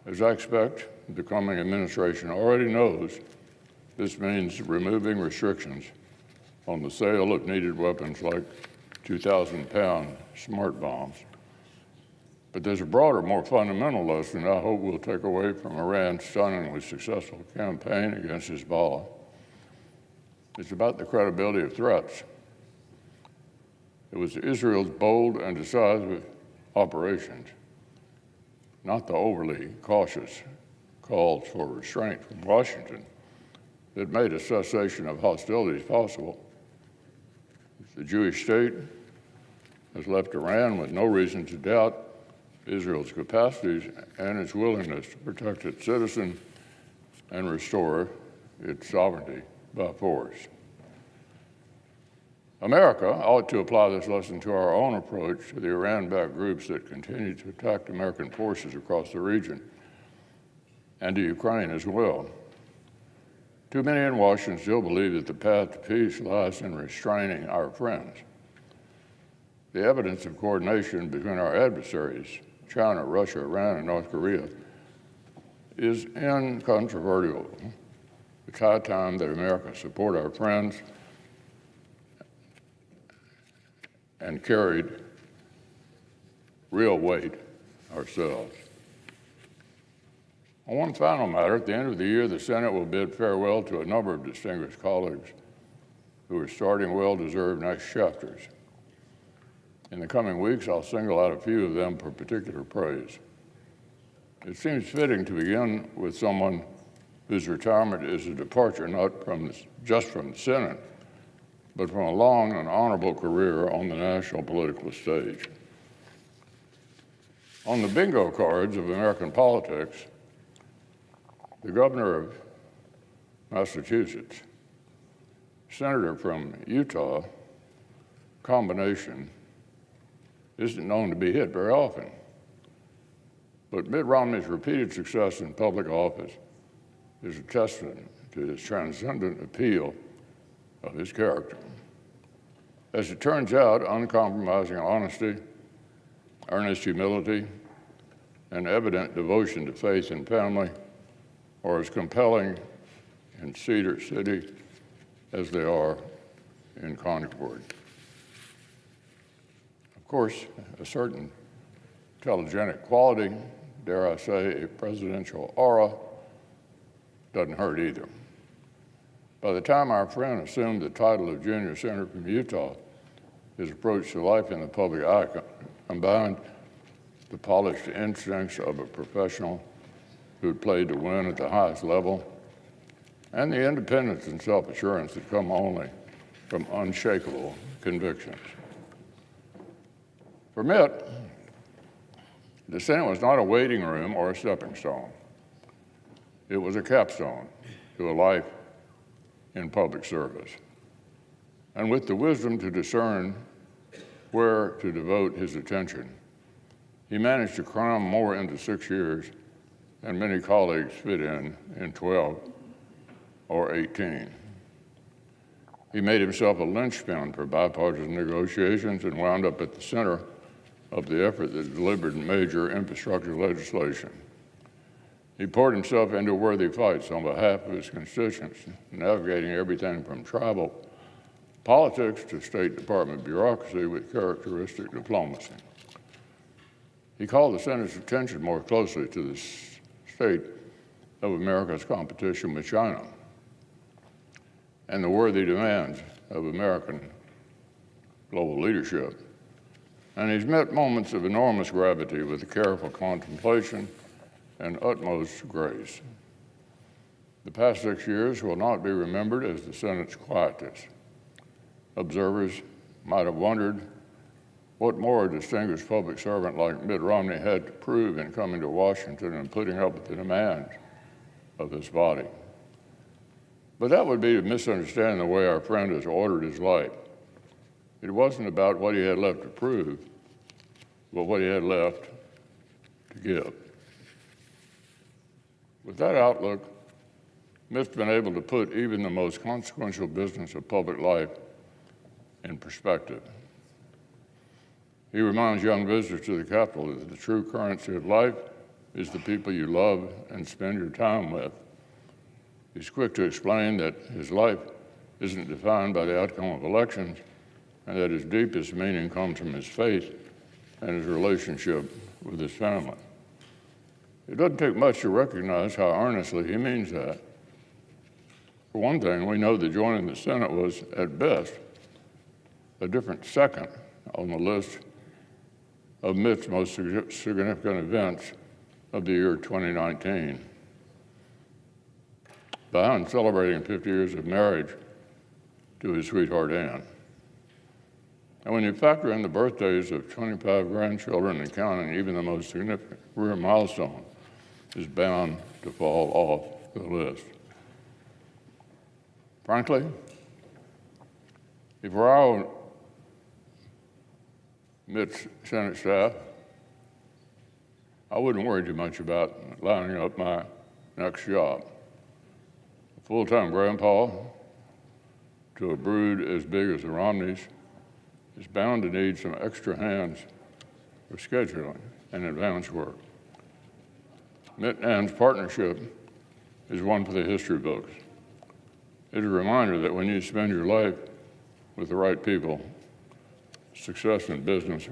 S7: As I expect, the coming administration already knows this means removing restrictions on the sale of needed weapons like 2,000-pound smart bombs. But there's a broader, more fundamental lesson I hope we'll take away from Iran's stunningly successful campaign against Hezbollah. It's about the credibility of threats. It was Israel's bold and decisive operations, not the overly cautious calls for restraint from Washington, that made a cessation of hostilities possible. The Jewish state has left Iran with no reason to doubt Israel's capacities and its willingness to protect its citizens and restore its sovereignty by force. America ought to apply this lesson to our own approach to the Iran-backed groups that continue to attack American forces across the region and to Ukraine as well. Too many in Washington still believe that the path to peace lies in restraining our friends. The evidence of coordination between our adversaries, China, Russia, Iran, and North Korea, is incontrovertible. It's high time that America support our friends and carried real weight ourselves. On one final matter, at the end of the year, the Senate will bid farewell to a number of distinguished colleagues who are starting well-deserved next chapters. In the coming weeks, I'll single out a few of them for particular praise. It seems fitting to begin with someone whose retirement is a departure not just from the Senate, but from a long and honorable career on the national political stage. On the bingo cards of American politics, the governor of Massachusetts, senator from Utah, combination isn't known to be hit very often. But Mitt Romney's repeated success in public office is a testament to his transcendent appeal of his character. As it turns out, uncompromising honesty, earnest humility, and evident devotion to faith and family are as compelling in Cedar City as they are in Concord. Of course, a certain telegenic quality, dare I say, a presidential aura, doesn't hurt either. By the time our friend assumed the title of junior senator from Utah, his approach to life in the public eye combined the polished instincts of a professional who had played to win at the highest level and the independence and self-assurance that come only from unshakable convictions. For Mitt, the Senate was not a waiting room or a stepping stone. It was a capstone to a life in public service. And with the wisdom to discern where to devote his attention, he managed to cram more into 6 years than many colleagues fit in 12 or 18. He made himself a linchpin for bipartisan negotiations and wound up at the center of the effort that delivered major infrastructure legislation. He poured himself into worthy fights on behalf of his constituents, navigating everything from tribal politics to State Department bureaucracy with characteristic diplomacy. He called the Senate's attention more closely to the state of America's competition with China and the worthy demands of American global leadership. And he's met moments of enormous gravity with careful contemplation and utmost grace. The past 6 years will not be remembered as the Senate's quietest. Observers might have wondered what more a distinguished public servant like Mitt Romney had to prove in coming to Washington and putting up with the demands of this body. But that would be to misunderstand the way our friend has ordered his life. It wasn't about what he had left to prove, but what he had left to give. With that outlook, Mitt's been able to put even the most consequential business of public life in perspective. He reminds young visitors to the Capitol that the true currency of life is the people you love and spend your time with. He's quick to explain that his life isn't defined by the outcome of elections, and that his deepest meaning comes from his faith and his relationship with his family. It doesn't take much to recognize how earnestly he means that. For one thing, we know that joining the Senate was, at best, a different second on the list of Mitt's most significant events of the year 2019. Behind celebrating 50 years of marriage to his sweetheart Ann. And when you factor in the birthdays of 25 grandchildren and counting, even the most significant career milestone is bound to fall off the list. Frankly, if we're our Mitt's Senate staff, I wouldn't worry too much about lining up my next job. A full-time grandpa to a brood as big as the Romneys is bound to need some extra hands for scheduling and advance work. Mitt and Ann's partnership is one for the history books. It's a reminder that when you spend your life with the right people, success in business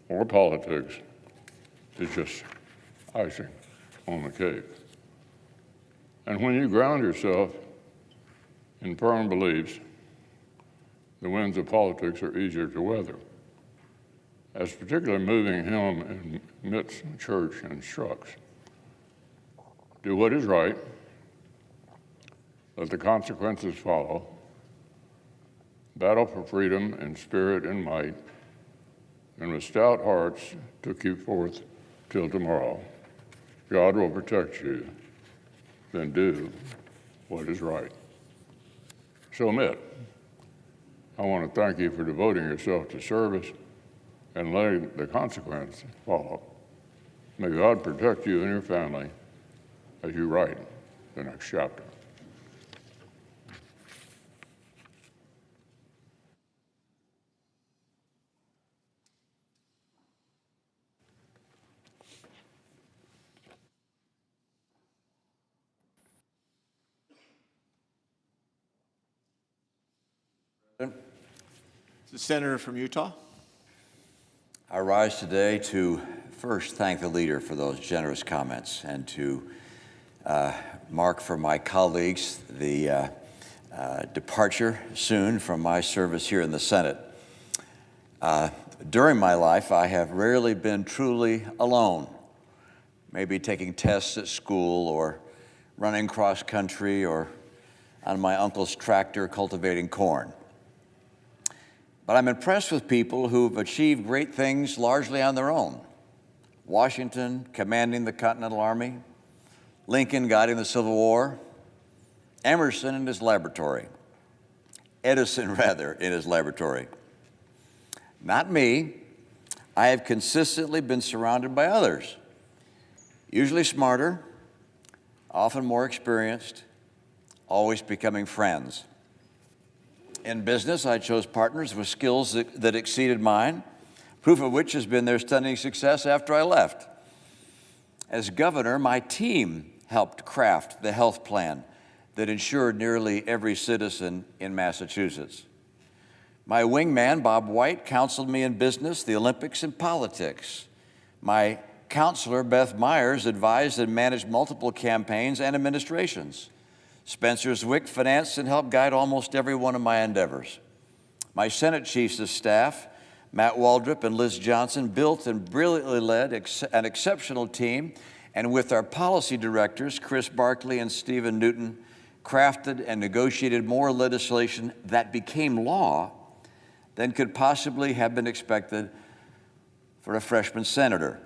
S7: or politics is just icing on the cake. And when you ground yourself in firm beliefs, the winds of politics are easier to weather. As particularly moving him and Mitt's church instructs. Do what is right, let the consequences follow, battle for freedom in spirit and might, and with stout hearts to keep forth till tomorrow. God will protect you, then do what is right. So, Mitt, I want to thank you for devoting yourself to service and letting the consequence follow. May God protect you and your family as you write the next chapter.
S8: The senator from Utah.
S9: I rise today to first thank the leader for those generous comments and to mark for my colleagues the departure soon from my service here in the Senate. During my life, I have rarely been truly alone, maybe taking tests at school or running cross country or on my uncle's tractor cultivating corn. But I'm impressed with people who've achieved great things largely on their own. Washington commanding the Continental Army, Lincoln guiding the Civil War, Emerson in his laboratory, Edison rather in his laboratory. Not me. I have consistently been surrounded by others, usually smarter, often more experienced, always becoming friends. In business, I chose partners with skills that exceeded mine, proof of which has been their stunning success after I left. As governor, my team helped craft the health plan that insured nearly every citizen in Massachusetts. My wingman, Bob White, counseled me in business, the Olympics, and politics. My counselor, Beth Myers, advised and managed multiple campaigns and administrations. Spencer Zwick financed and helped guide almost every one of my endeavors. My Senate chiefs of staff, Matt Waldrop and Liz Johnson, built and brilliantly led an exceptional team, and with our policy directors, Chris Barkley and Stephen Newton, crafted and negotiated more legislation that became law than could possibly have been expected for a freshman senator.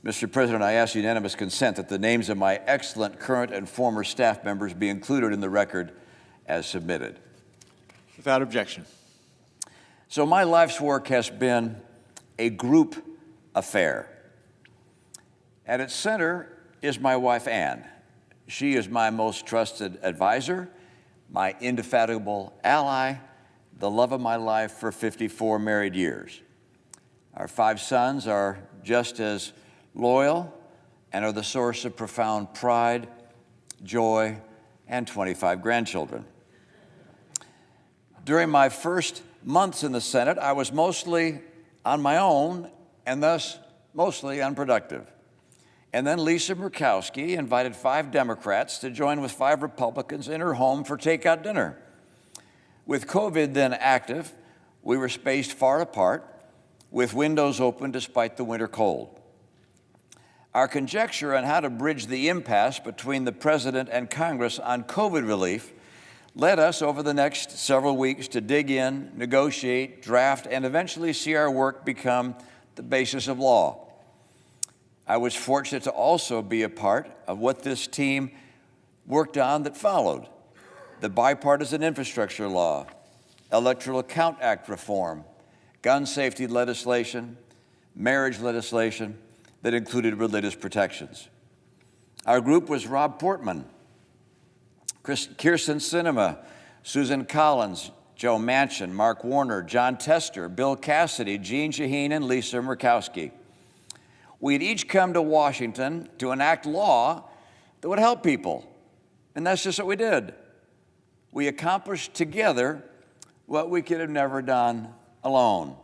S9: Mr. President, I ask unanimous consent that the names of my excellent current and former staff members be included in the record as submitted.
S8: Without objection.
S9: So my life's work has been a group affair. At its center is my wife, Ann. She is my most trusted advisor, my indefatigable ally, the love of my life for 54 married years. Our 5 sons are just as loyal and are the source of profound pride, joy, and 25 grandchildren. During my first months in the Senate, I was mostly on my own and thus mostly unproductive. And then Lisa Murkowski invited 5 Democrats to join with 5 Republicans in her home for takeout dinner. With COVID then active, we were spaced far apart, with windows open despite the winter cold. Our conjecture on how to bridge the impasse between the President and Congress on COVID relief led us over the next several weeks to dig in, negotiate, draft, and eventually see our work become the basis of law. I was fortunate to also be a part of what this team worked on that followed: the bipartisan infrastructure law, Electoral Count Act reform, gun safety legislation, marriage legislation that included religious protections. Our group was Rob Portman, Kirsten Sinema, Susan Collins, Joe Manchin, Mark Warner, John Tester, Bill Cassidy, Jeanne Shaheen, and Lisa Murkowski. We'd each come to Washington to enact law that would help people, and that's just what we did. We accomplished together what we could have never done alone.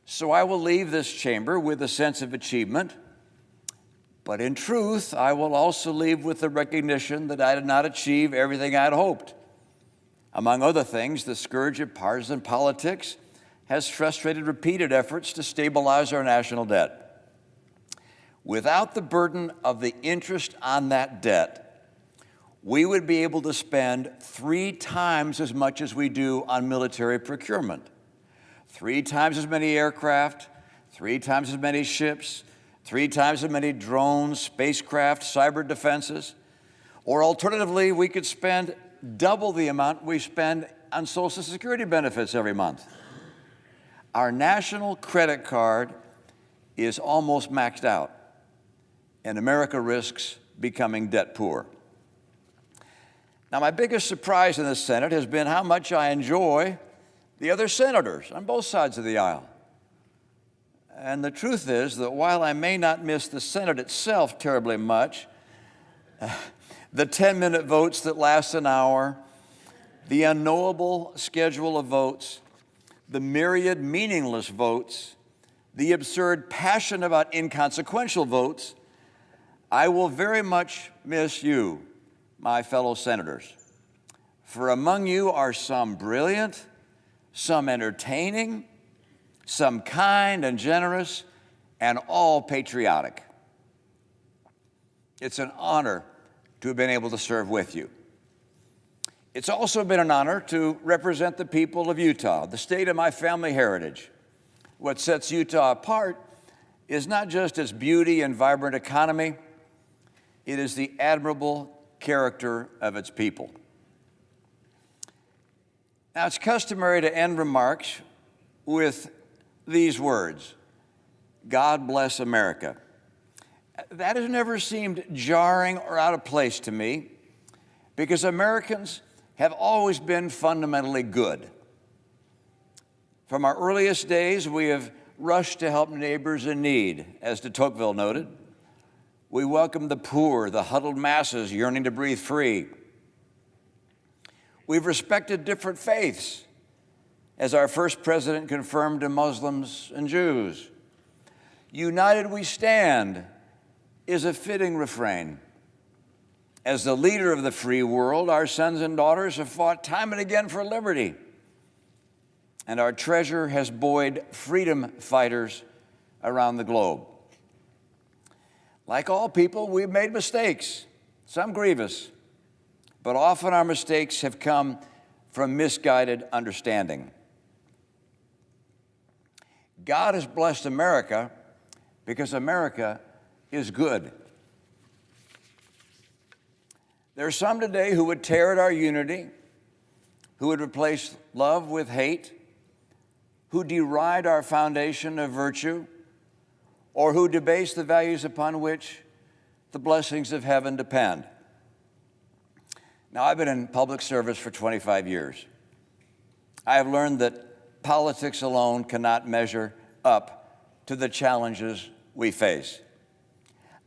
S9: So I will leave this chamber with a sense of achievement, but in truth, I will also leave with the recognition that I did not achieve everything I had hoped. Among other things, the scourge of partisan politics has frustrated repeated efforts to stabilize our national debt. Without the burden of the interest on that debt, we would be able to spend 3 times as much as we do on military procurement, 3 times as many aircraft, 3 times as many ships, 3 times as many drones, spacecraft, cyber defenses, or alternatively, we could spend double the amount we spend on Social Security benefits every month. Our national credit card is almost maxed out, and America risks becoming debt poor. Now, my biggest surprise in the Senate has been how much I enjoy the other senators on both sides of the aisle. And the truth is that while I may not miss the Senate itself terribly much, the 10-minute votes that last an hour, the unknowable schedule of votes, the myriad meaningless votes, the absurd passion about inconsequential votes, I will very much miss you, my fellow senators. For among you are some brilliant, some entertaining, some kind and generous, and all patriotic. It's an honor to have been able to serve with you. It's also been an honor to represent the people of Utah, the state of my family heritage. What sets Utah apart is not just its beauty and vibrant economy, it is the admirable character of its people. Now, it's customary to end remarks with these words: God bless America. That has never seemed jarring or out of place to me, because Americans have always been fundamentally good. From our earliest days, we have rushed to help neighbors in need, as de Tocqueville noted. We welcome the poor, the huddled masses yearning to breathe free. We've respected different faiths as our first president confirmed to Muslims and Jews. United we stand is a fitting refrain. As the leader of the free world, our sons and daughters have fought time and again for liberty, and our treasure has buoyed freedom fighters around the globe. Like all people, we've made mistakes, some grievous, but often our mistakes have come from misguided understanding. God has blessed America because America is good. There are some today who would tear at our unity, who would replace love with hate, who deride our foundation of virtue, or who debase the values upon which the blessings of heaven depend. Now, I've been in public service for 25 years. I have learned that politics alone cannot measure up to the challenges we face.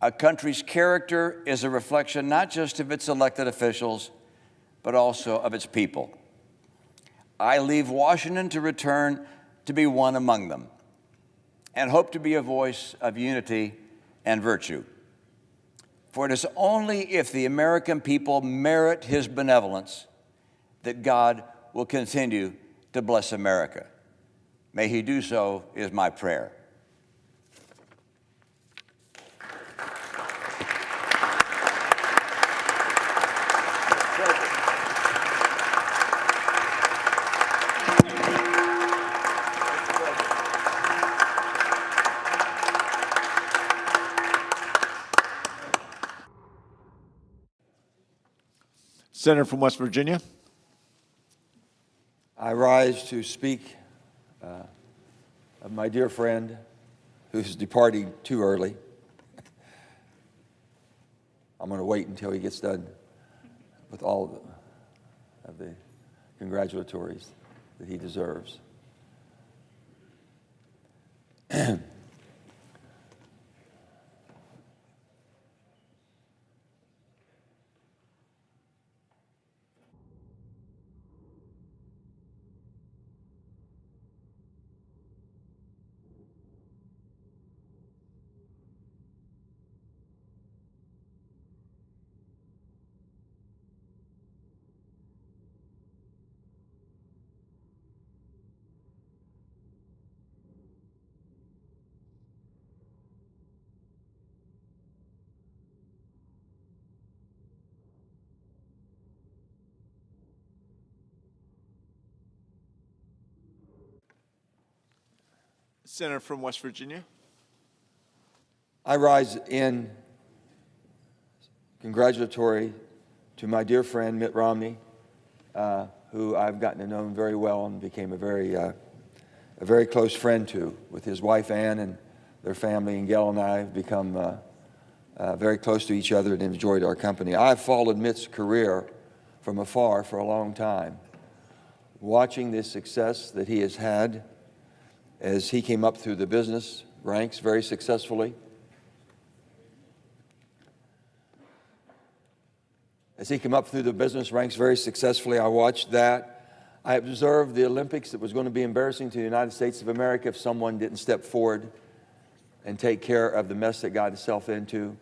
S9: A country's character is a reflection not just of its elected officials, but also of its people. I leave Washington to return to be one among them, and hope to be a voice of unity and virtue. For it is only if the American people merit his benevolence that God will continue to bless America. May he do so, is my prayer.
S8: Senator from West Virginia.
S10: I rise to speak of my dear friend who's departing too early. I'm going to wait until he gets done with all of the congratulatories that he deserves.
S8: Senator from West Virginia.
S10: I rise in congratulatory to my dear friend Mitt Romney, who I've gotten to know very well and became a very close friend to. With his wife Ann and their family, and Gail and I have become very close to each other and enjoyed our company. I've followed Mitt's career from afar for a long time, watching the success that he has had as he came up through the business ranks very successfully. As he came up through the business ranks very successfully, I watched that. I observed the Olympics. That was going to be embarrassing to the United States of America if someone didn't step forward and take care of the mess that got himself into.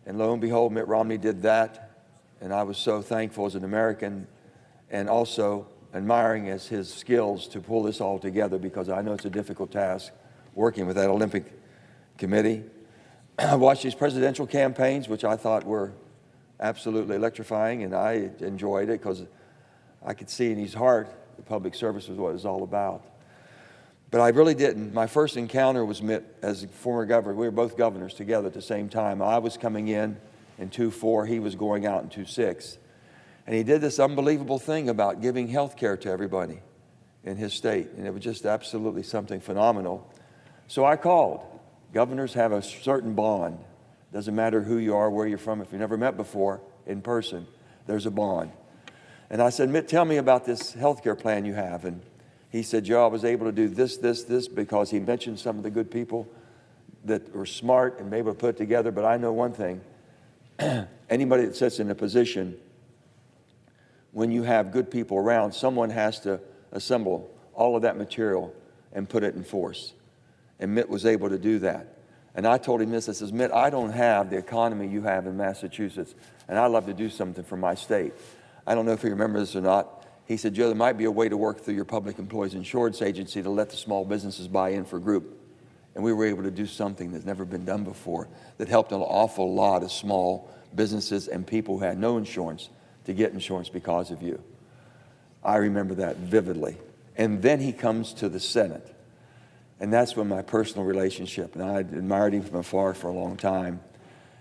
S10: And lo and behold, Mitt Romney did that. And I was so thankful as an American, and also admiring as his skills to pull this all together, because I know it's a difficult task working with that Olympic committee. I watched his presidential campaigns, which I thought were absolutely electrifying, and I enjoyed it because I could see in his heart the public service was what it was all about. But I really didn't. My first encounter was Mitt as a former governor. We were both governors together at the same time. I was coming in 2004. He was going out in 2006. And he did this unbelievable thing about giving health care to everybody in his state. And it was just absolutely something phenomenal. So I called. Governors have a certain bond. Doesn't matter who you are, where you're from. If you've never met before in person, there's a bond. And I said, Mitt, tell me about this health care plan you have. And he said, Joe, I was able to do this, because he mentioned some of the good people that were smart and able to put it together. But I know one thing. Anybody that sits in a position, when you have good people around, someone has to assemble all of that material and put it in force. And Mitt was able to do that. And I told him this, I says, Mitt, I don't have the economy you have in Massachusetts, and I'd love to do something for my state. I don't know if you remember this or not. He said, Joe, there might be a way to work through your Public Employees Insurance Agency to let the small businesses buy in for group. And we were able to do something that's never been done before that helped an awful lot of small businesses and people who had no insurance to get insurance because of you. I remember that vividly. And then he comes to the Senate. And that's when my personal relationship, and I admired him from afar for a long time.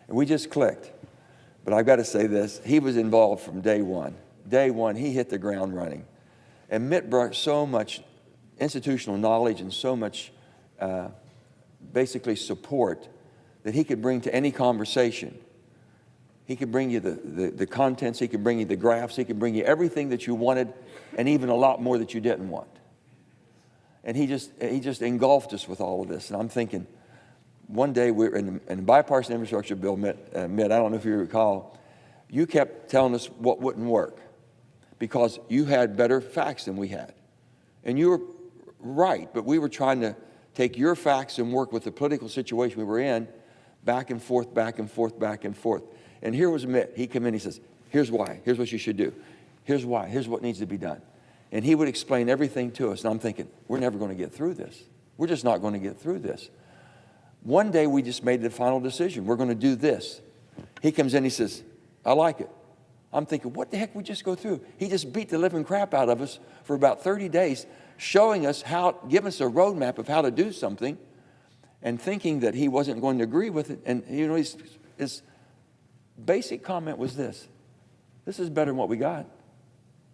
S10: And we just clicked. But I've got to say this, he was involved from day one. Day one, he hit the ground running. And Mitt brought so much institutional knowledge and so much basically support that he could bring to any conversation. He could bring you the contents, he could bring you the graphs, he could bring you everything that you wanted and even a lot more that you didn't want. And he just engulfed us with all of this. And I'm thinking, one day we're in the bipartisan infrastructure bill, Mitt, I don't know if you recall, you kept telling us what wouldn't work because you had better facts than we had. And you were right, but we were trying to take your facts and work with the political situation we were in, back and forth, back and forth, back and forth. And here was Mitt. He came in, he says, here's why, here's what you should do. Here's why, here's what needs to be done. And he would explain everything to us. And I'm thinking, we're never going to get through this. We're just not going to get through this. One day we just made the final decision. We're going to do this. He comes in, he says, I like it. I'm thinking, what the heck we just go through? He just beat the living crap out of us for about 30 days, showing us how, giving us a roadmap of how to do something, and thinking that he wasn't going to agree with it. And, you know, his basic comment was this is better than what we got.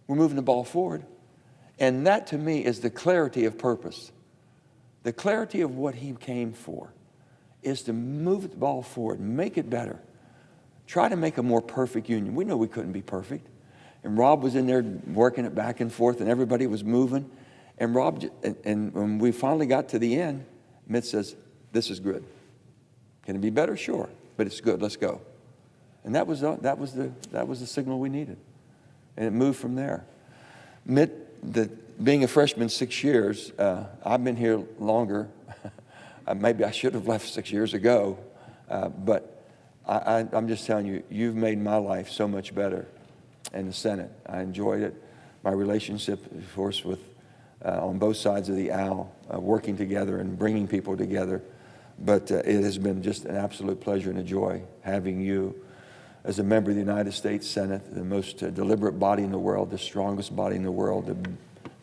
S10: We're moving the ball forward. And that, to me, is the clarity of purpose. The clarity of what he came for is to move the ball forward, make it better. Try to make a more perfect union. We know we couldn't be perfect. And Rob was in there working it back and forth, and everybody was moving. And and when we finally got to the end, Mitt says, this is good. Can it be better? Sure. But it's good. Let's go. And that was the signal we needed. And it moved from there. Mitt, being a freshman 6 years, I've been here longer. Maybe I should have left 6 years ago. But I'm just telling you, you've made my life so much better in the Senate. I enjoyed it. My relationship, of course, with on both sides of the aisle, working together and bringing people together. But it has been just an absolute pleasure and a joy having you as a member of the United States Senate, the most deliberate body in the world, the strongest body in the world,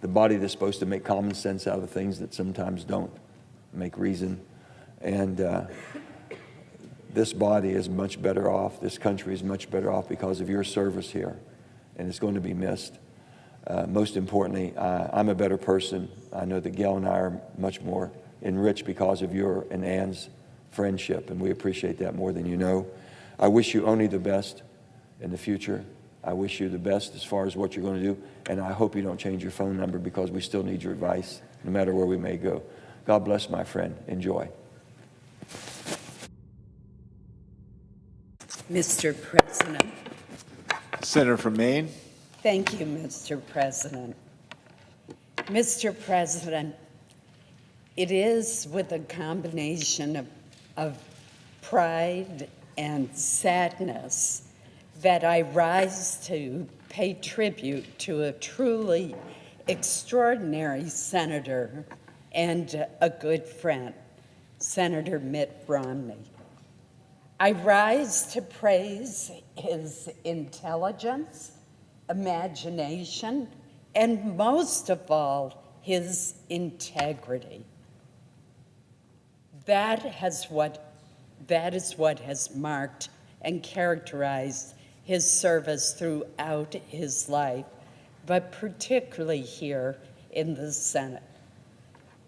S10: the body that's supposed to make common sense out of things that sometimes don't make reason. And this body is much better off, this country is much better off because of your service here, and it's going to be missed. Most importantly, I'm a better person. I know that Gail and I are much more enriched because of your and Ann's friendship, and we appreciate that more than you know. I wish you only the best in the future. I wish you the best as far as what you're going to do, and I hope you don't change your phone number because we still need your advice no matter where we may go. God bless, my friend. Enjoy.
S11: Mr. President.
S8: Senator from Maine.
S11: Thank you, Mr. President. Mr. President, it is with a combination of pride and sadness that I rise to pay tribute to a truly extraordinary senator and a good friend, Senator Mitt Romney. I rise to praise his intelligence, imagination, and most of all, his integrity. That is what has marked and characterized his service throughout his life, but particularly here in the Senate.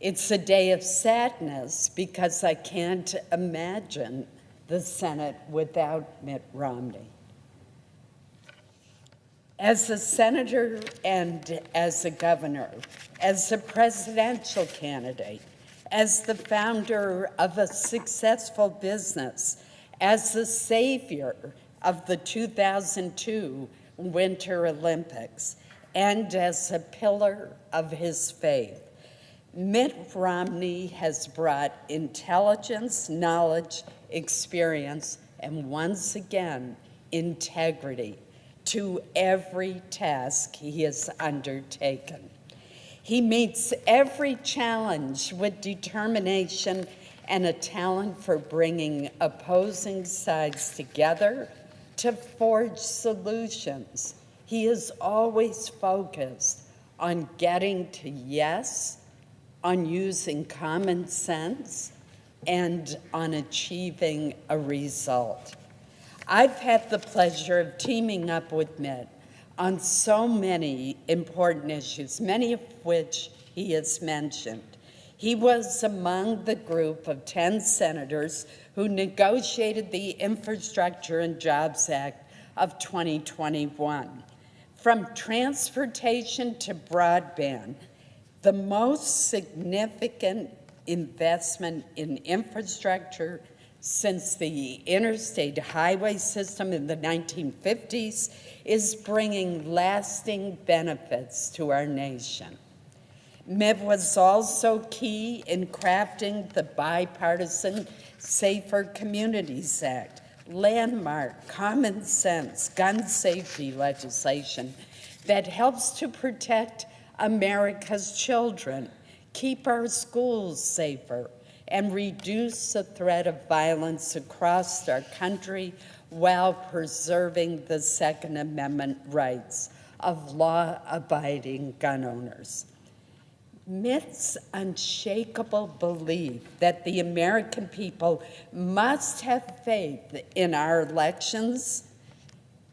S11: It's a day of sadness because I can't imagine the Senate without Mitt Romney. As a senator and as a governor, as a presidential candidate, as the founder of a successful business, as the savior of the 2002 Winter Olympics, and as a pillar of his faith. Mitt Romney has brought intelligence, knowledge, experience, and once again, integrity to every task he has undertaken. He meets every challenge with determination and a talent for bringing opposing sides together to forge solutions. He is always focused on getting to yes, on using common sense, and on achieving a result. I've had the pleasure of teaming up with Mitt on so many important issues, many of which he has mentioned. He was among the group of 10 senators who negotiated the Infrastructure and Jobs Act of 2021. From transportation to broadband, the most significant investment in infrastructure since the interstate highway system in the 1950s is bringing lasting benefits to our nation. Mitt was also key in crafting the bipartisan Safer Communities Act, landmark, common sense gun safety legislation that helps to protect America's children, keep our schools safer, and reduce the threat of violence across our country while preserving the Second Amendment rights of law-abiding gun owners. Mitt's unshakable belief that the American people must have faith in our elections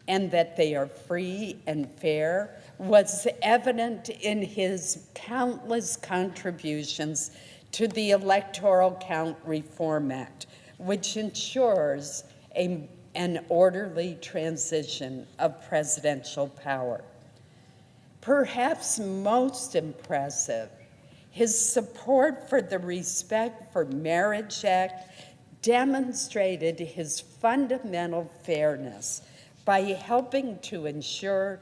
S11: and that they are free and fair was evident in his countless contributions to the Electoral Count Reform Act, which ensures an orderly transition of presidential power. Perhaps most impressive, his support for the Respect for Marriage Act demonstrated his fundamental fairness by helping to ensure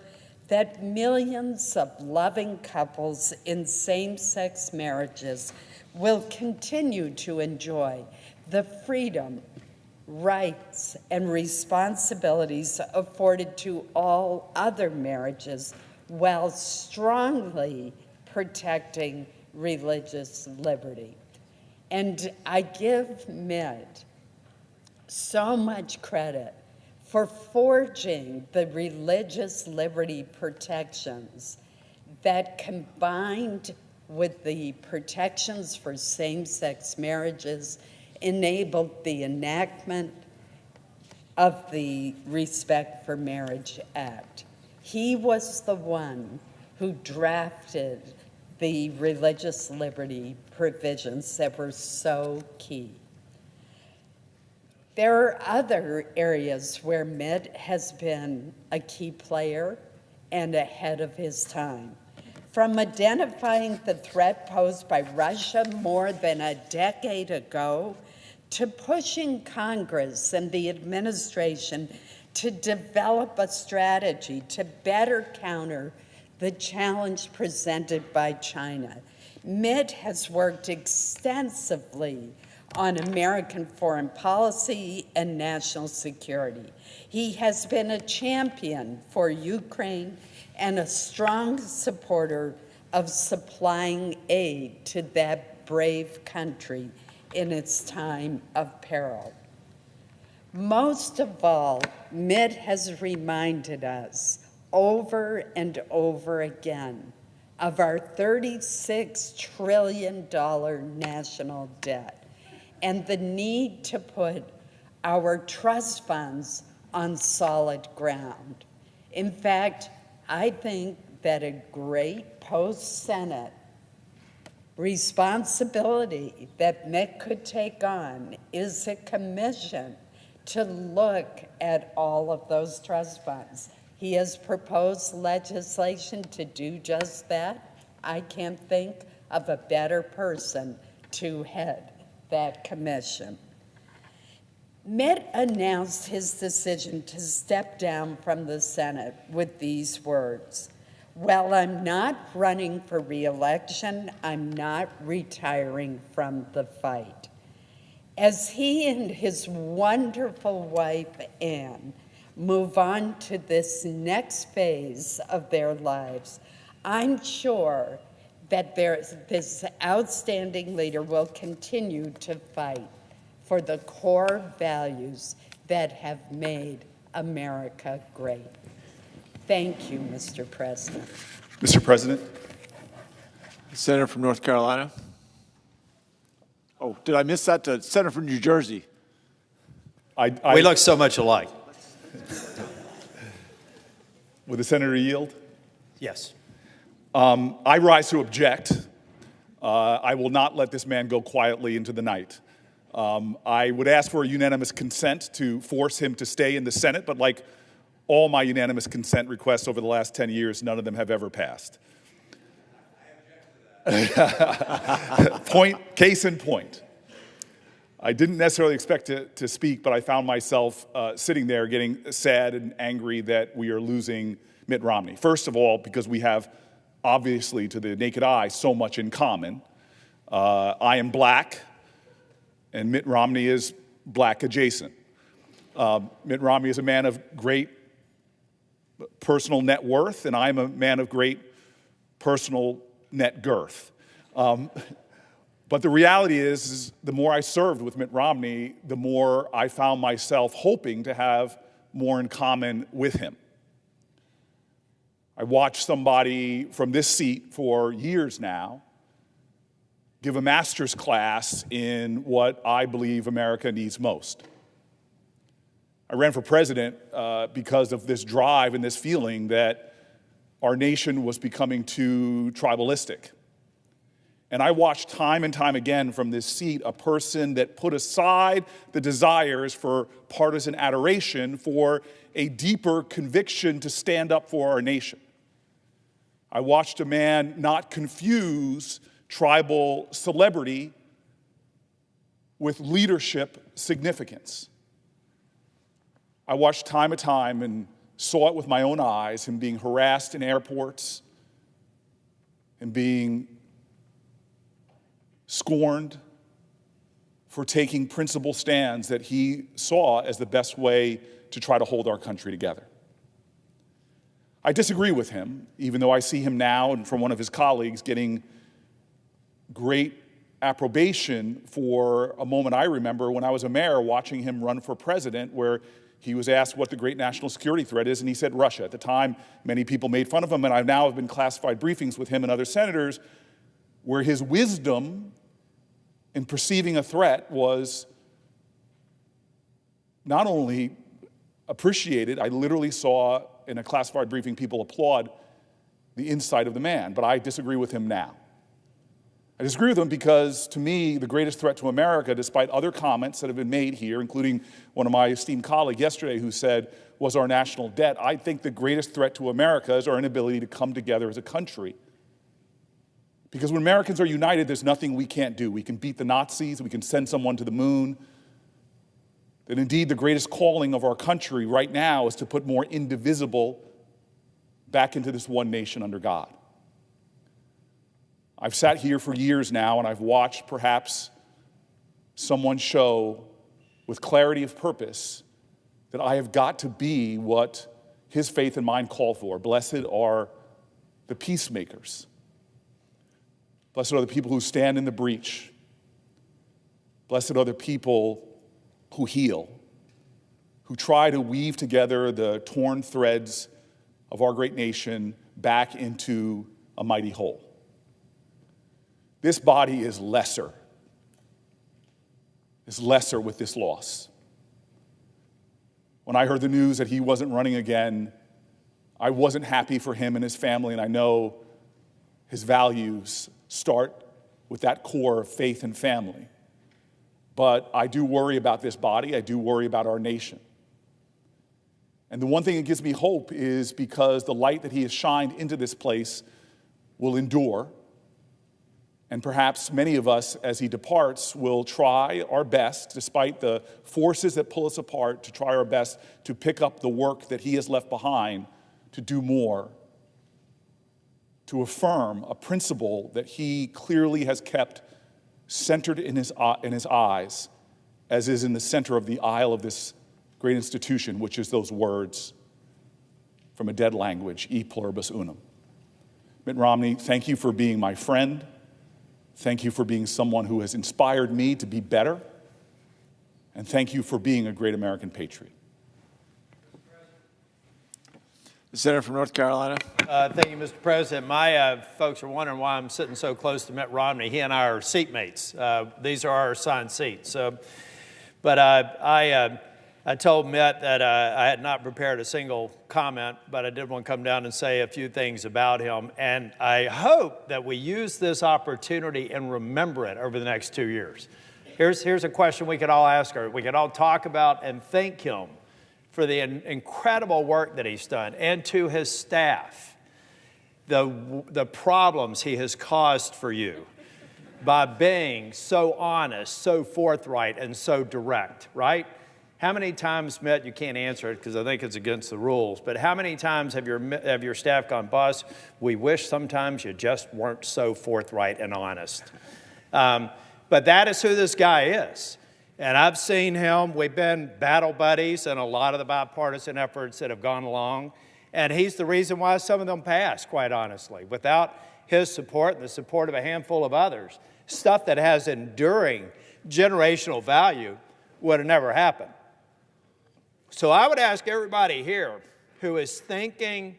S11: that millions of loving couples in same-sex marriages will continue to enjoy the freedom, rights, and responsibilities afforded to all other marriages while strongly protecting religious liberty. And I give Mitt so much credit for forging the religious liberty protections that, combined with the protections for same-sex marriages, enabled the enactment of the Respect for Marriage Act. He was the one who drafted the religious liberty provisions that were so key. There are other areas where Mitt has been a key player and ahead of his time. From identifying the threat posed by Russia more than a decade ago, to pushing Congress and the administration to develop a strategy to better counter the challenge presented by China. Mitt has worked extensively on American foreign policy and national security. He has been a champion for Ukraine and a strong supporter of supplying aid to that brave country in its time of peril. Most of all, Mitt has reminded us over and over again of our $36 trillion national debt and the need to put our trust funds on solid ground. In fact, I think that a great post-Senate responsibility that Mitt could take on is a commission to look at all of those trust funds. He has proposed legislation to do just that. I can't think of a better person to head that commission. Mitt announced his decision to step down from the Senate with these words: While I'm not running for re-election, I'm not retiring from the fight. As he and his wonderful wife, Anne, move on to this next phase of their lives, I'm sure that this outstanding leader will continue to fight for the core values that have made America great. Thank you, Mr. President.
S8: Mr. President. Senator from North Carolina. Oh, did I miss that? Senator from New Jersey.
S12: We look so much alike.
S13: Will the senator yield?
S12: Yes.
S13: I rise to object. I will not let this man go quietly into the night. I would ask for a unanimous consent to force him to stay in the Senate, but like all my unanimous consent requests over the last 10 years, none of them have ever passed. Case in point. I didn't necessarily expect to speak, but I found myself sitting there getting sad and angry that we are losing Mitt Romney. First of all, because we have, obviously, to the naked eye, so much in common. I am black, and Mitt Romney is black adjacent. Mitt Romney is a man of great personal net worth, and I'm a man of great personal net girth. But the reality is the more I served with Mitt Romney, the more I found myself hoping to have more in common with him. I watched somebody from this seat for years now give a master's class in what I believe America needs most. I ran for president because of this drive and this feeling that our nation was becoming too tribalistic. And I watched time and time again from this seat a person that put aside the desires for partisan adoration for a deeper conviction to stand up for our nation. I watched a man not confuse tribal celebrity with leadership significance. I watched time and time and saw it with my own eyes, him being harassed in airports and being scorned for taking principled stands that he saw as the best way to try to hold our country together. I disagree with him, even though I see him now and from one of his colleagues getting great approbation for a moment I remember when I was a mayor watching him run for president, where he was asked what the great national security threat is, and he said Russia. At the time, many people made fun of him, and I now have been classified briefings with him and other senators where his wisdom in perceiving a threat was not only appreciated, I literally saw in a classified briefing people applaud the insight of the man, but I disagree with him now. I disagree with him because, to me, the greatest threat to America, despite other comments that have been made here, including one of my esteemed colleagues yesterday who said, was our national debt. I think the greatest threat to America is our inability to come together as a country. Because when Americans are united, there's nothing we can't do. We can beat the Nazis, we can send someone to the moon. And indeed, the greatest calling of our country right now is to put more indivisible back into this one nation under God. I've sat here for years now and I've watched perhaps someone show with clarity of purpose that I have got to be what his faith and mine call for. Blessed are the peacemakers. Blessed are the people who stand in the breach. Blessed are the people who heal, who try to weave together the torn threads of our great nation back into a mighty whole. This body is lesser with this loss. When I heard the news that he wasn't running again, I wasn't happy for him and his family, and I know his values start with that core of faith and family. But I do worry about this body. I do worry about our nation. And the one thing that gives me hope is because the light that he has shined into this place will endure. And perhaps many of us, as he departs, will try our best, despite the forces that pull us apart, to try our best to pick up the work that he has left behind to do more to affirm a principle that he clearly has kept centered in his eyes, as is in the center of the aisle of this great institution, which is those words from a dead language, e pluribus unum. Mitt Romney, thank you for being my friend. Thank you for being someone who has inspired me to be better. And thank you for being a great American patriot.
S8: The senator from North Carolina.
S12: Thank you, Mr. President. My folks are wondering why I'm sitting so close to Mitt Romney. He and I are seatmates. These are our assigned seats. But I told Mitt that I had not prepared a single comment, but I did want to come down and say a few things about him. And I hope that we use this opportunity and remember it over the next 2 years. Here's a question we could all ask her. We could all talk about and thank him for the incredible work that he's done, and to his staff, the problems he has caused for you by being so honest, so forthright, and so direct, right? How many times, Mitt, you can't answer it because I think it's against the rules, but how many times have your staff gone, boss, we wish sometimes you just weren't so forthright and honest. But that is who this guy is. And I've seen him. We've been battle buddies in a lot of the bipartisan efforts that have gone along. And he's the reason why some of them passed, quite honestly. Without his support and the support of a handful of others, stuff that has enduring generational value would have never happened. So I would ask everybody here who is thanking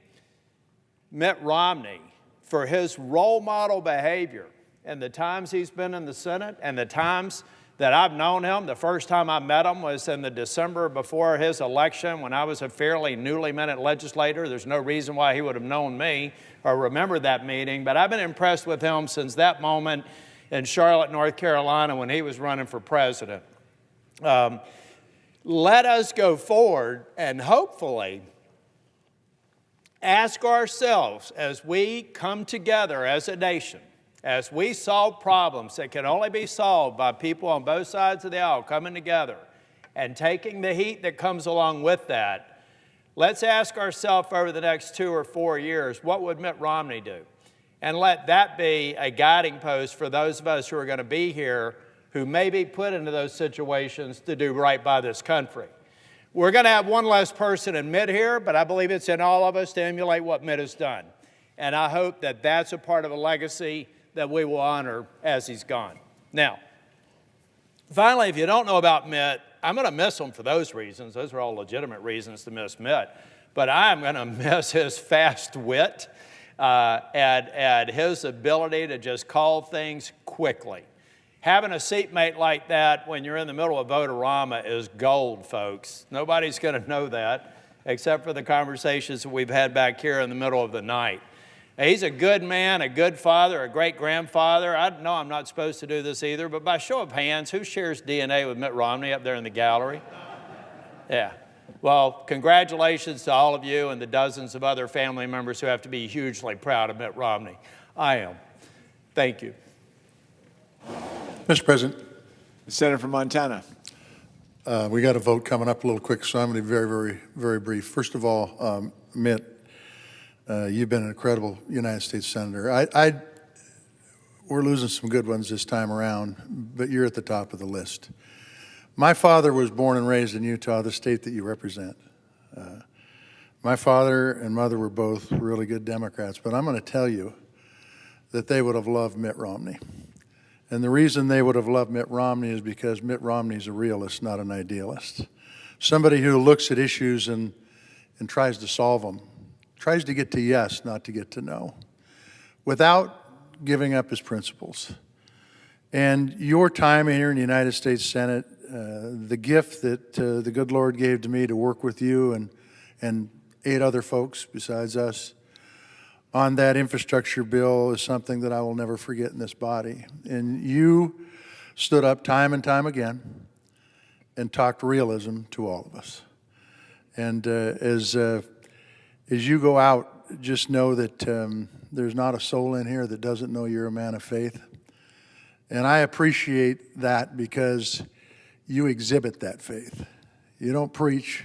S12: Mitt Romney for his role model behavior and the times he's been in the Senate and the times that I've known him. The first time I met him was in the December before his election when I was a fairly newly minted legislator. There's no reason why he would have known me or remembered that meeting, but I've been impressed with him since that moment in Charlotte, North Carolina when he was running for president. Let us go forward and hopefully ask ourselves as we come together as a nation, as we solve problems that can only be solved by people on both sides of the aisle coming together and taking the heat that comes along with that, let's ask ourselves over the next 2 or 4 years, what would Mitt Romney do? And let that be a guiding post for those of us who are going to be here who may be put into those situations to do right by this country. We're going to have one less person in Mitt here, but I believe it's in all of us to emulate what Mitt has done. And I hope that that's a part of a legacy that we will honor as he's gone. Now, finally, if you don't know about Mitt, I'm going to miss him for those reasons. Those are all legitimate reasons to miss Mitt. But I'm going to miss his fast wit and his ability to just call things quickly. Having a seatmate like that when you're in the middle of Vote-A-Rama is gold, folks. Nobody's going to know that except for the conversations that we've had back here in the middle of the night. He's a good man, a good father, a great grandfather. I know I'm not supposed to do this either, but by show of hands, who shares DNA with Mitt Romney up there in the gallery? Yeah. Well, congratulations to all of you and the dozens of other family members who have to be hugely proud of Mitt Romney. I am. Thank you.
S4: Mr. President.
S8: The senator from Montana.
S4: We got a vote coming up a little quick, so I'm going to be very, very, very brief. First of all, Mitt, you've been an incredible United States Senator. We're losing some good ones this time around, but you're at the top of the list. My father was born and raised in Utah, the state that you represent. My father and mother were both really good Democrats, but I'm going to tell you that they would have loved Mitt Romney. And the reason they would have loved Mitt Romney is because Mitt Romney is a realist, not an idealist. Somebody who looks at issues and tries to solve them. Tries to get to yes, not to get to no, without giving up his principles. And your time here in the United States Senate, the gift that the good Lord gave to me to work with you and 8 other folks besides us on that infrastructure bill is something that I will never forget in this body. And you stood up time and time again and talked realism to all of us. And as you go out, just know that there's not a soul in here that doesn't know you're a man of faith. And I appreciate that because you exhibit that faith. You don't preach,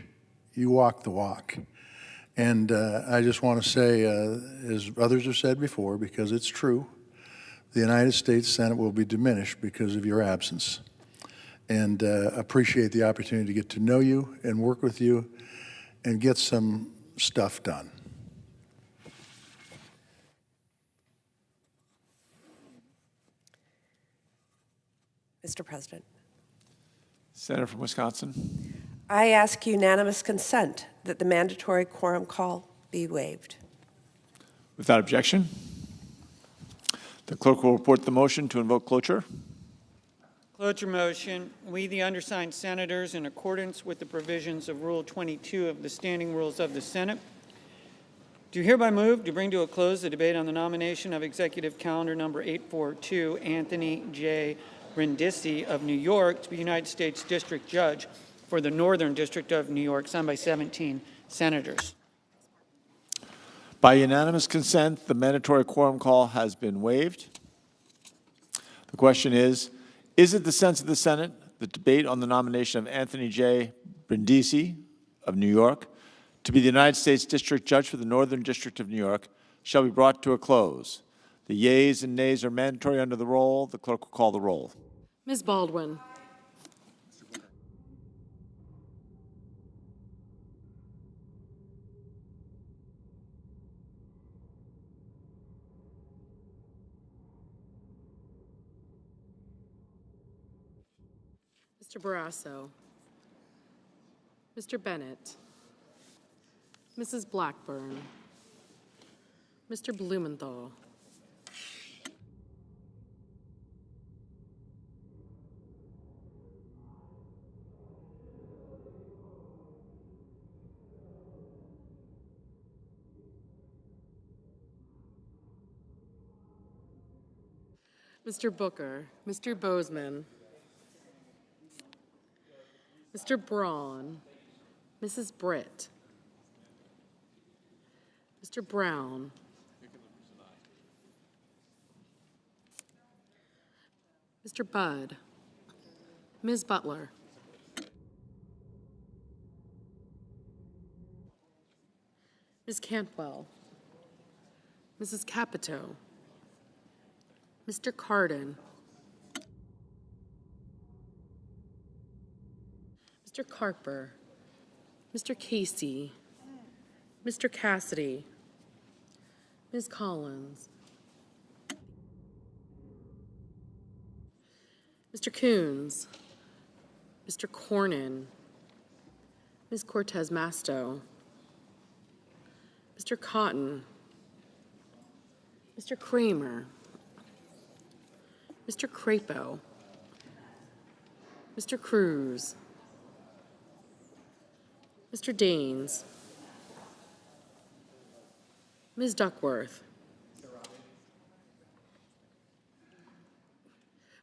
S4: you walk the walk. And I just want to say, as others have said before, because it's true, the United States Senate will be diminished because of your absence. And appreciate the opportunity to get to know you and work with you and get some stuff done.
S14: Mr. President,
S8: Senator from Wisconsin.
S14: I ask unanimous consent that the mandatory quorum call be waived.
S8: Without objection, the clerk will report the motion to invoke cloture.
S1: Cloture motion. We, the undersigned senators, in accordance with the provisions of Rule 22 of the Standing Rules of the Senate, do hereby move to bring to a close the debate on the nomination of Executive Calendar Number 842, Anthony J. Brindisi of New York, to be United States District Judge for the Northern District of New York, signed by 17 senators.
S8: By unanimous consent, the mandatory quorum call has been waived. The question is it the sense of the Senate that debate on the nomination of Anthony J. Brindisi of New York to be the United States District Judge for the Northern District of New York shall be brought to a close? The yeas and nays are mandatory under the roll. The clerk will call the roll.
S3: Ms. Baldwin. Mr. Barrasso. Mr. Bennett. Mrs. Blackburn. Mr. Blumenthal. Mr. Booker, Mr. Bozeman, Mr. Braun, Mrs. Britt, Mr. Brown, Mr. Budd, Ms. Butler, Ms. Cantwell, Mrs. Capito, Mr. Cardin, Mr. Carper, Mr. Casey, Mr. Cassidy, Ms. Collins, Mr. Coons, Mr. Cornyn, Ms. Cortez Masto, Mr. Cotton, Mr. Kramer, Mr. Crapo, Mr. Cruz, Mr. Daines, Ms. Duckworth,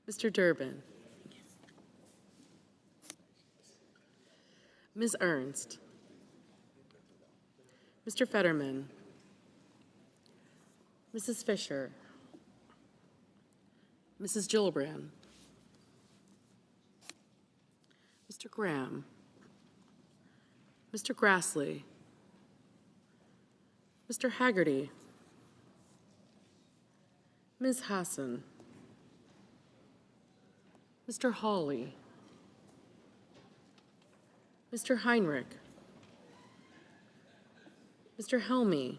S3: Mr. Durbin, Ms. Ernst, Mr. Fetterman, Mrs. Fisher, Mrs. Gillibrand, Mr. Graham, Mr. Grassley, Mr. Haggerty, Ms. Hassan, Mr. Hawley, Mr. Heinrich, Mr. Helmy,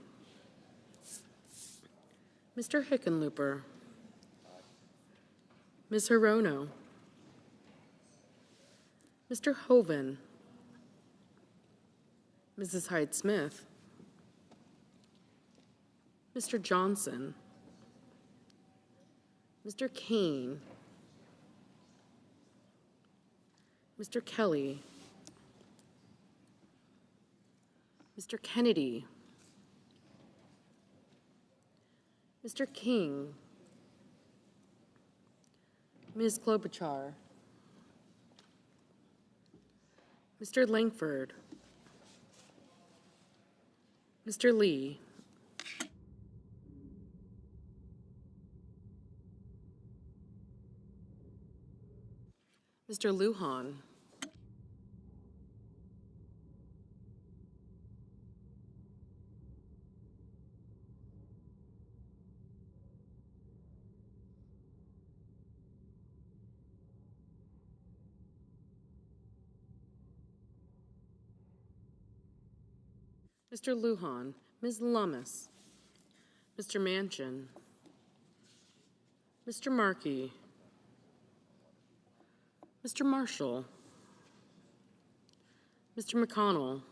S3: Mr. Hickenlooper, Ms. Hirono, Mr. Hoven, Mrs. Hyde-Smith, Mr. Johnson, Mr. Kane, Mr. Kelly, Mr. Kennedy, Mr. King, Ms. Klobuchar, Mr. Langford, Mr. Lee, Mr. Lujan, Mr. Lujan, Ms. Lummis, Mr. Manchin, Mr. Markey, Mr. Marshall, Mr. McConnell,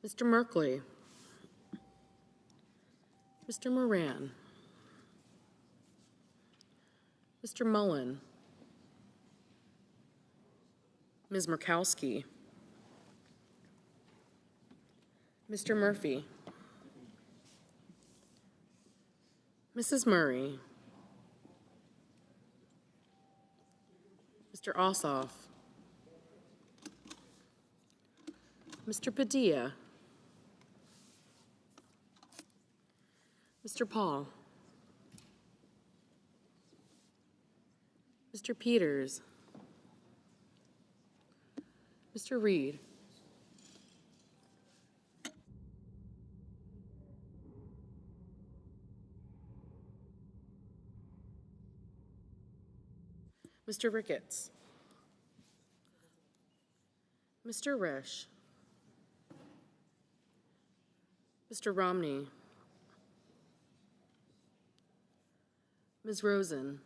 S3: Mr. Merkley, Mr. Moran, Mr. Mullen, Ms. Murkowski, Mr. Murphy, Mrs. Murray, Mr. Ossoff, Mr. Padilla, Mr. Paul, Mr. Peters, Mr. Reed, Mr. Ricketts, Mr. Risch, Mr. Romney, Ms. Rosen,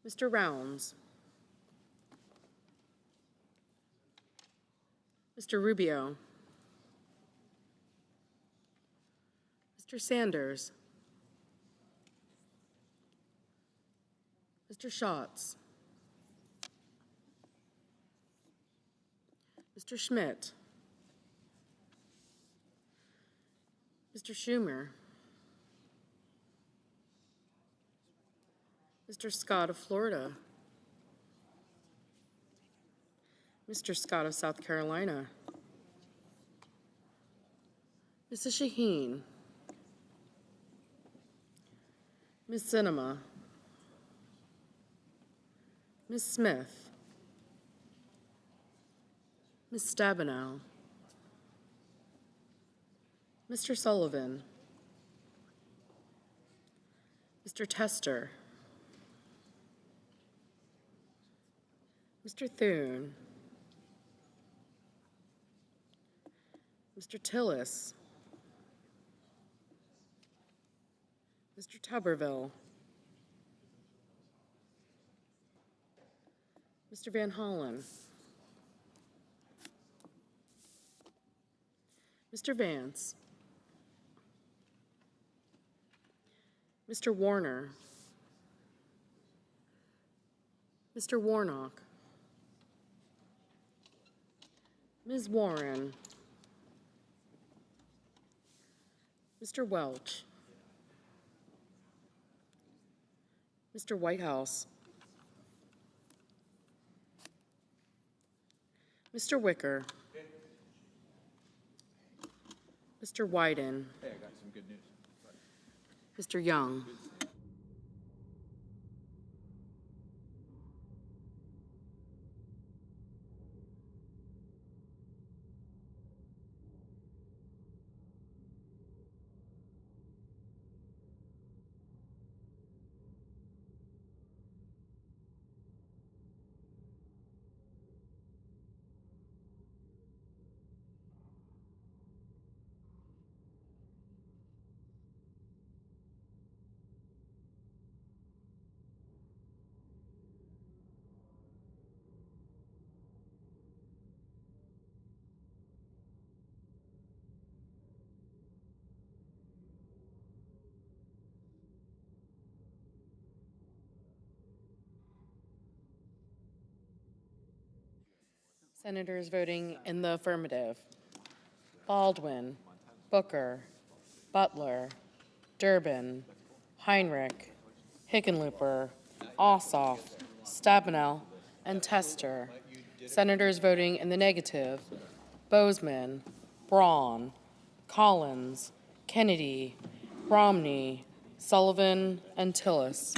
S3: Mr. Rounds, Mr. Rubio, Mr. Sanders, Mr. Schatz, Mr. Schmidt, Mr. Schumer, Mr. Scott of Florida, Mr. Scott of South Carolina, Mrs. Shaheen, Ms. Sinema, Ms. Smith, Ms. Stabenow, Mr. Sullivan, Mr. Tester, Mr. Thune, Mr. Tillis, Mr. Tuberville, Mr. Van Hollen, Mr. Vance, Mr. Warner, Mr. Warnock, Ms. Warren, Mr. Welch, Mr. Whitehouse, Mr. Wicker, Mr. Wyden,
S8: Hey, I got some good news.
S3: Mr. Young, Senators voting in the affirmative: Baldwin, Booker, Butler, Durbin, Heinrich, Hickenlooper, Ossoff, Stabenow, and Tester. Senators voting in the negative: Bozeman, Braun, Collins, Kennedy, Romney, Sullivan, and Tillis.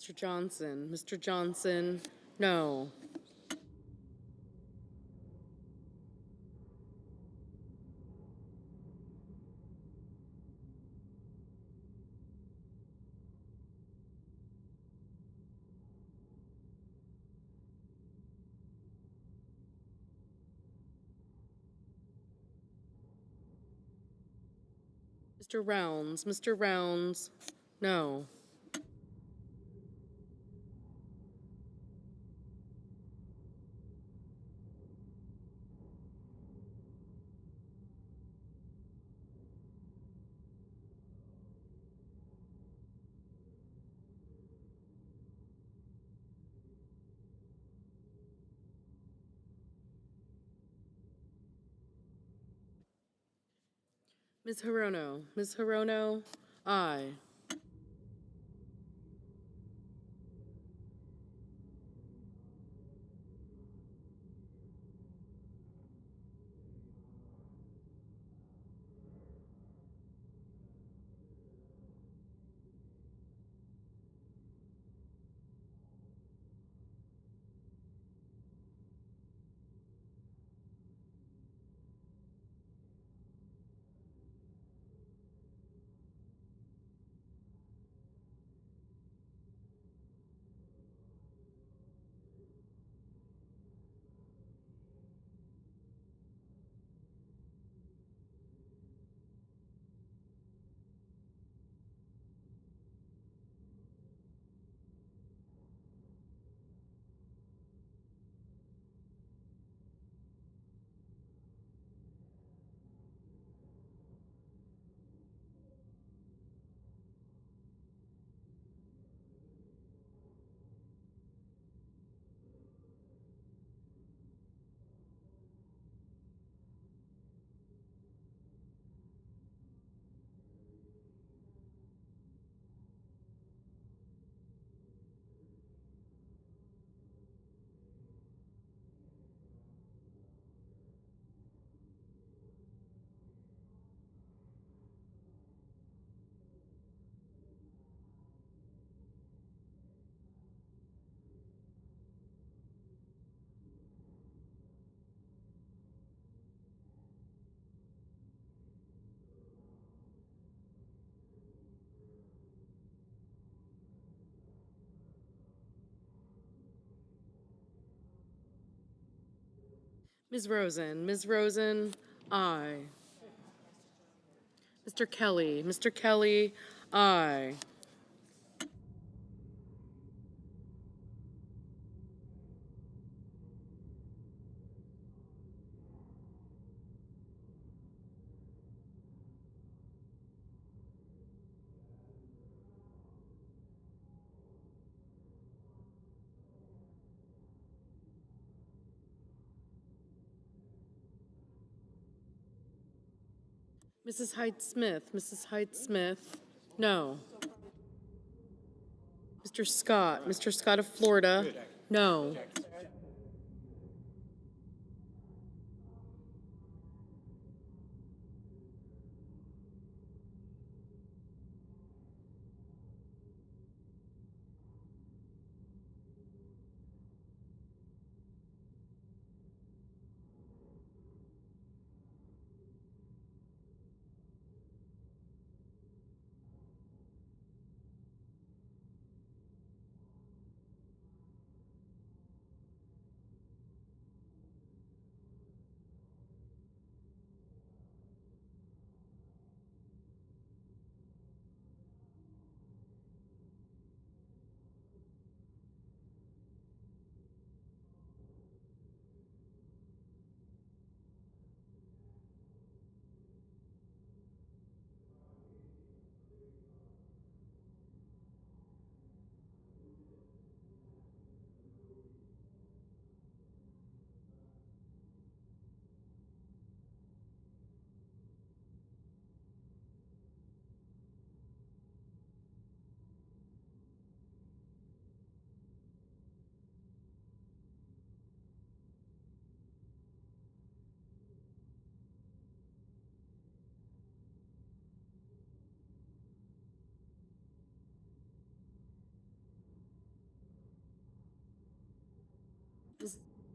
S3: Mr. Johnson. Mr. Johnson, no. Mr. Rounds. Mr. Rounds, no. Ms. Hirono. Ms. Hirono, aye. Ms. Rosen. Ms. Rosen, aye. Mr. Kelly. Mr. Kelly, aye. Mrs. Hyde-Smith. Mrs. Hyde-Smith, no. Mr. Scott. Mr. Scott of Florida, no.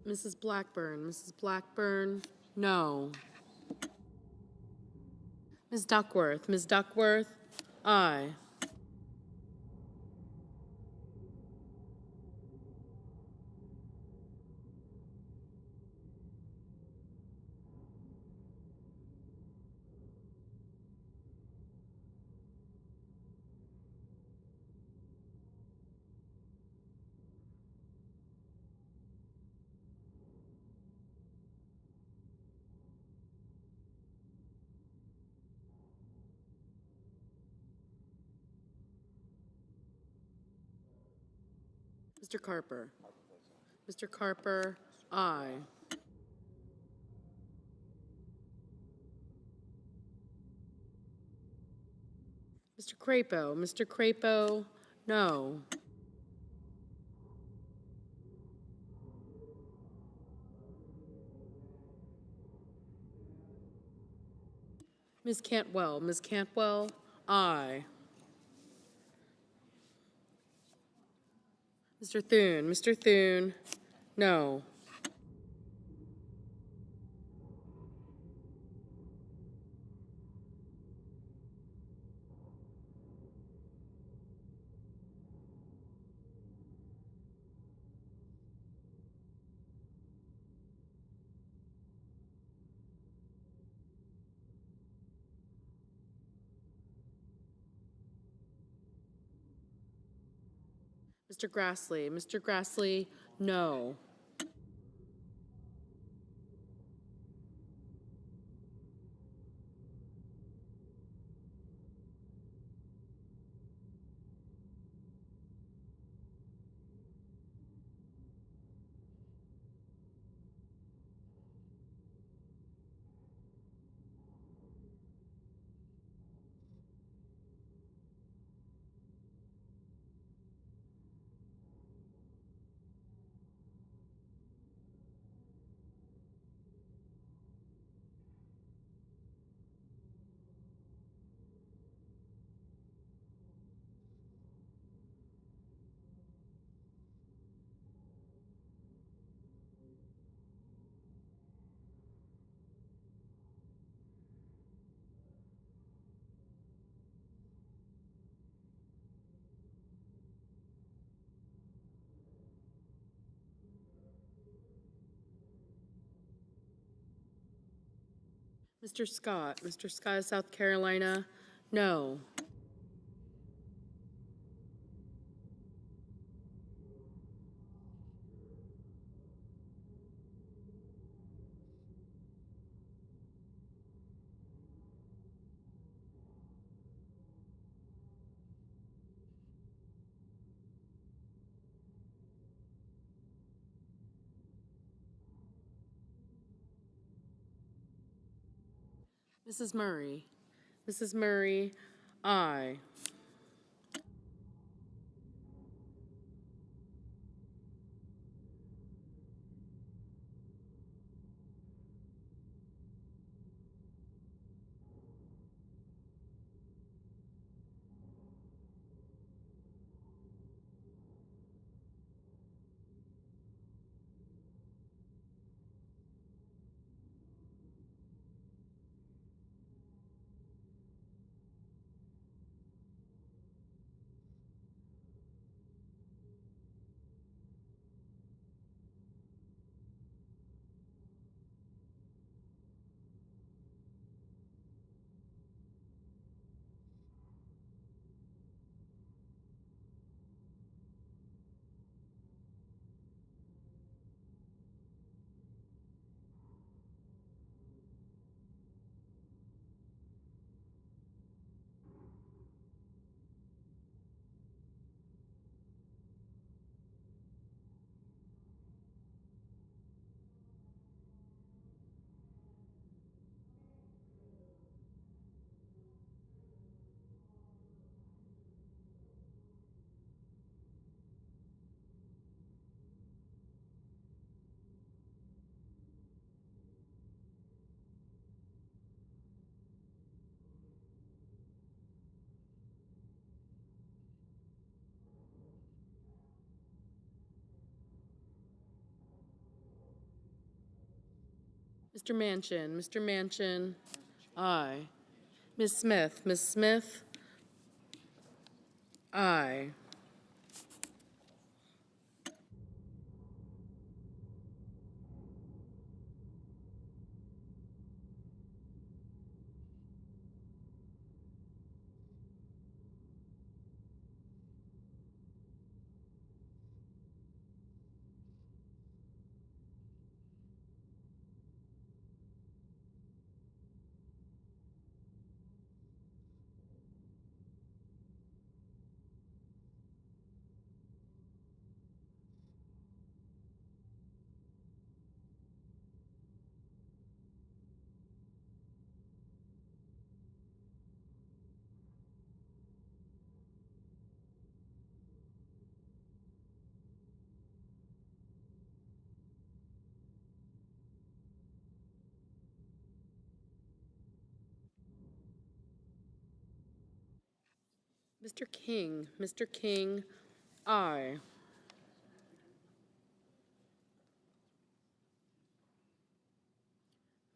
S3: Mrs. Blackburn. Mrs. Blackburn, no. Ms. Duckworth. Ms. Duckworth, aye. Mr. Carper. Mr. Carper, aye. Mr. Crapo. Mr. Crapo, no. Ms. Cantwell. Ms. Cantwell, aye. Mr. Thune. Mr. Thune, no. Mr. Grassley. Mr. Grassley, no. Mr. Scott. Mr. Scott of South Carolina, no. Mrs. Murray. Mrs. Murray, aye. Mr. Manchin, aye. Ms. Smith, aye. Mr. King, aye.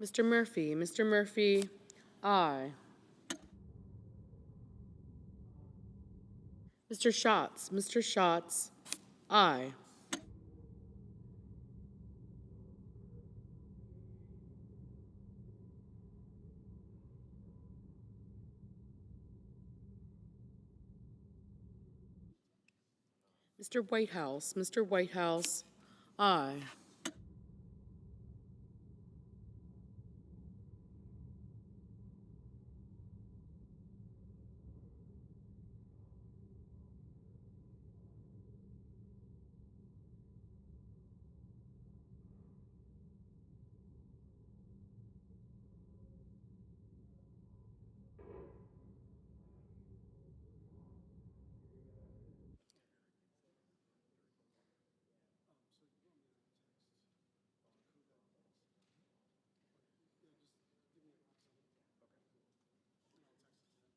S3: Mr. Murphy, aye. Mr. Schatz, aye. Mr. Whitehouse, aye.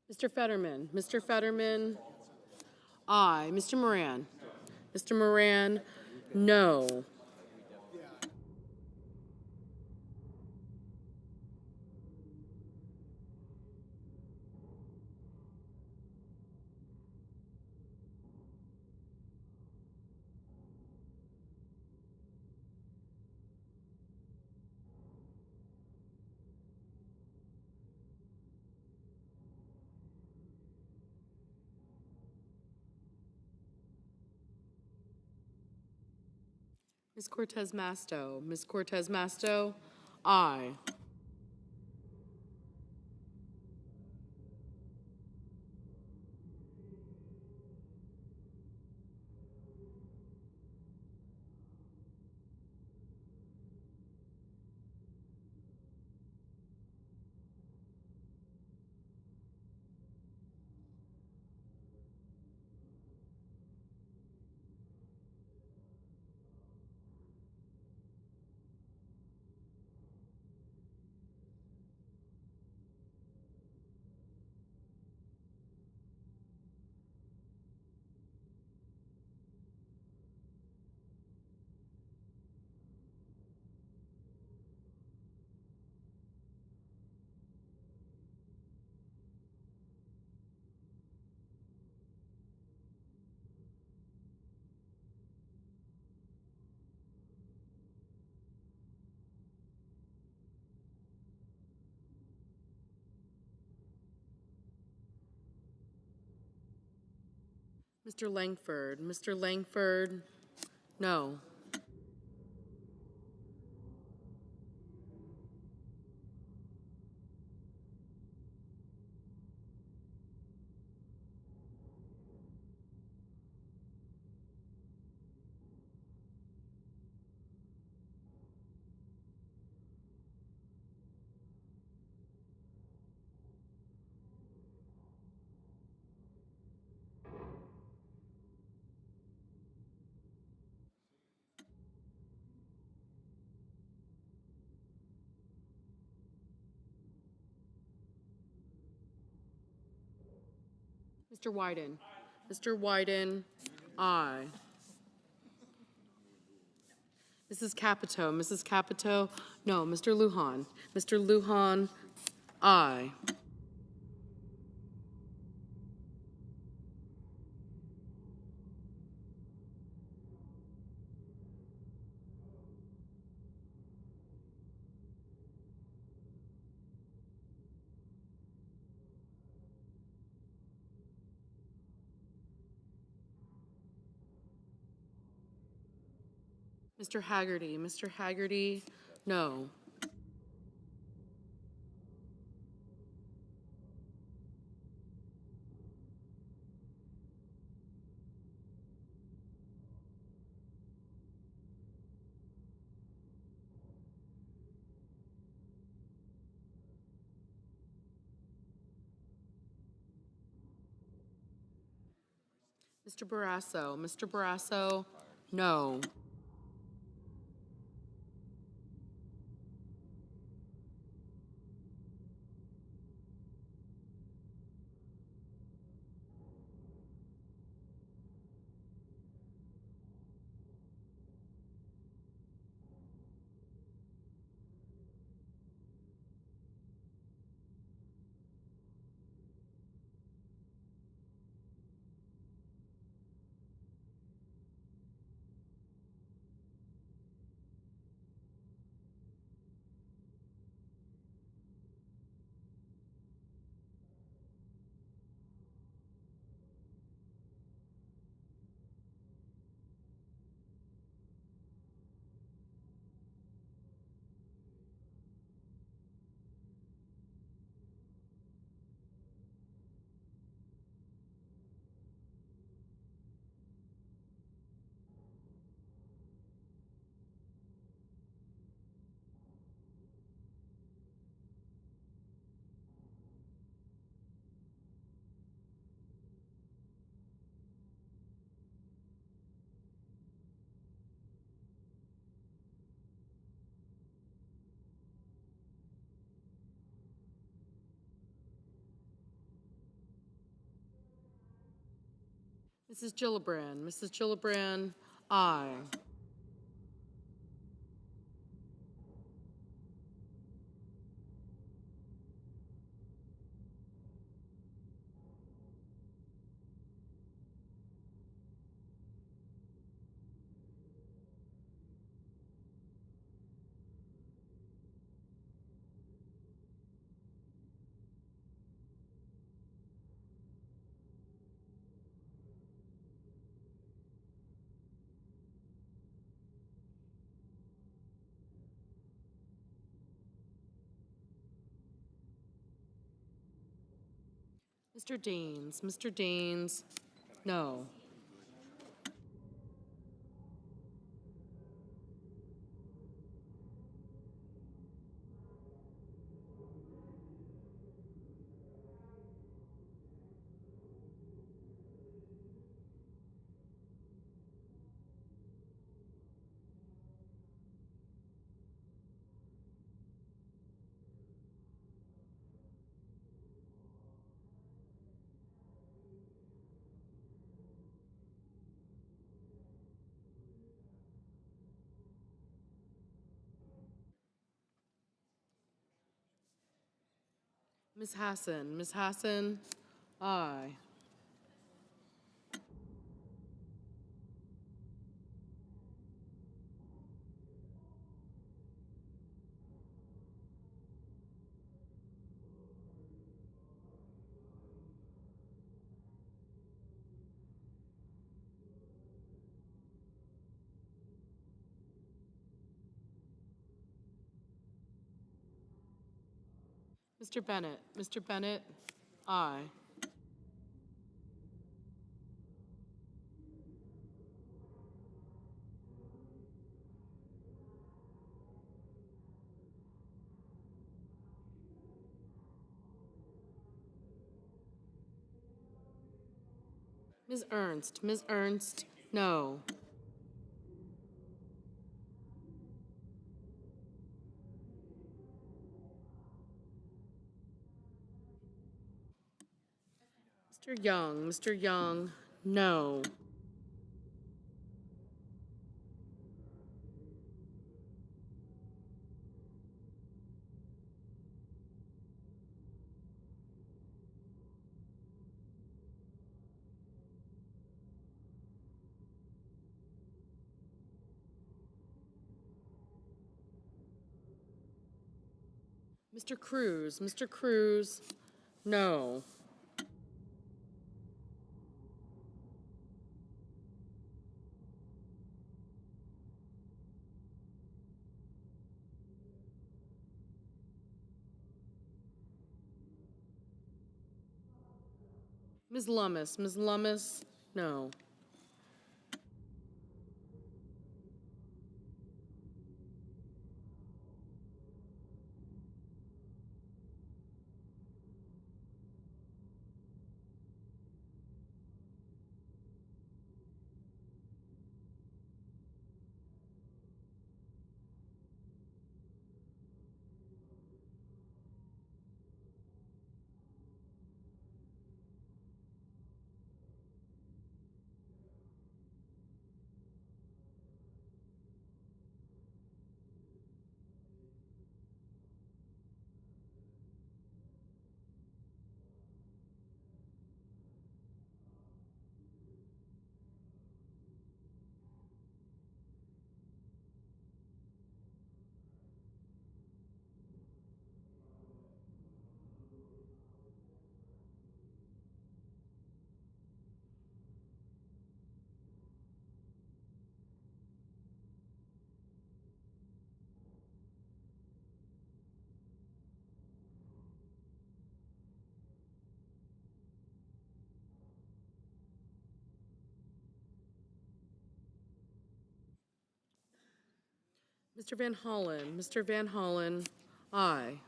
S3: Mr. Fetterman, aye. Mr. Moran, no. Ms. Cortez Masto, aye. Mr. Langford, no. Mr. Wyden, aye. Mrs. Capito. Mrs. Capito, no. Mr. Lujan. Mr. Lujan, aye. Mr. Haggerty. Mr. Haggerty, no. Mr. Barrasso. Mr. Barrasso, no. Mrs. Gillibrand. Mrs. Gillibrand, aye. Mr. Deans. Mr. Deans, no. Ms. Hassan. Ms. Hassan, aye. Mr. Bennett. Mr. Bennett, aye. Ms. Ernst. Ms. Ernst, no. Mr. Young. Mr. Young, no. Mr. Cruz. Mr. Cruz, no. Ms. Lummis. Ms. Lummis, no. Mr. Van Hollen. Mr. Van Hollen, aye.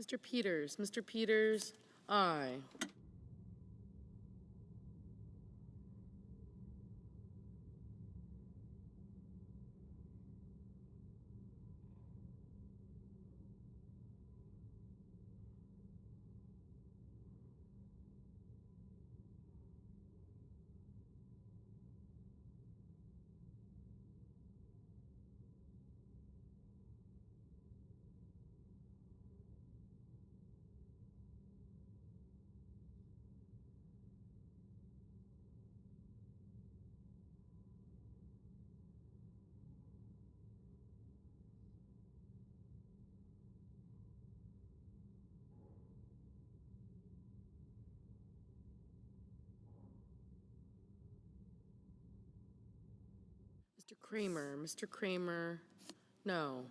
S3: Mr. Peters. Mr. Peters, aye. Mr. Kramer. Mr. Kramer, no.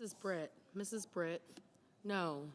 S3: Mrs. Britt, no.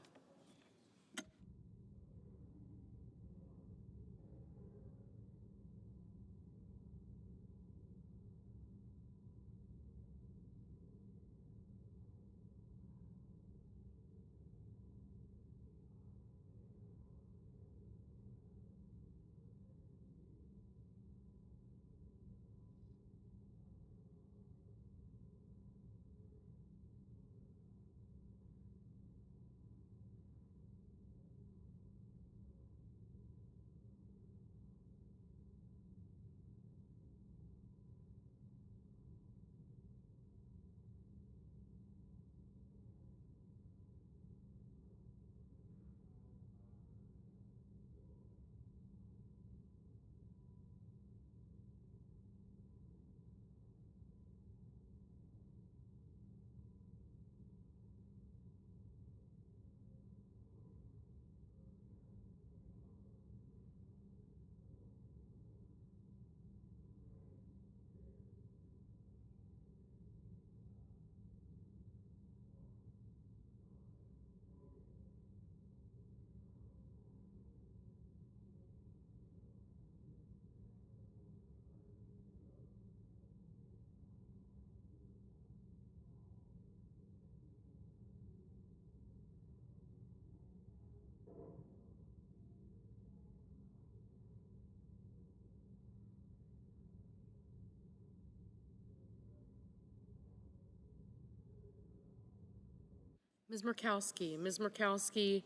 S3: Ms. Murkowski,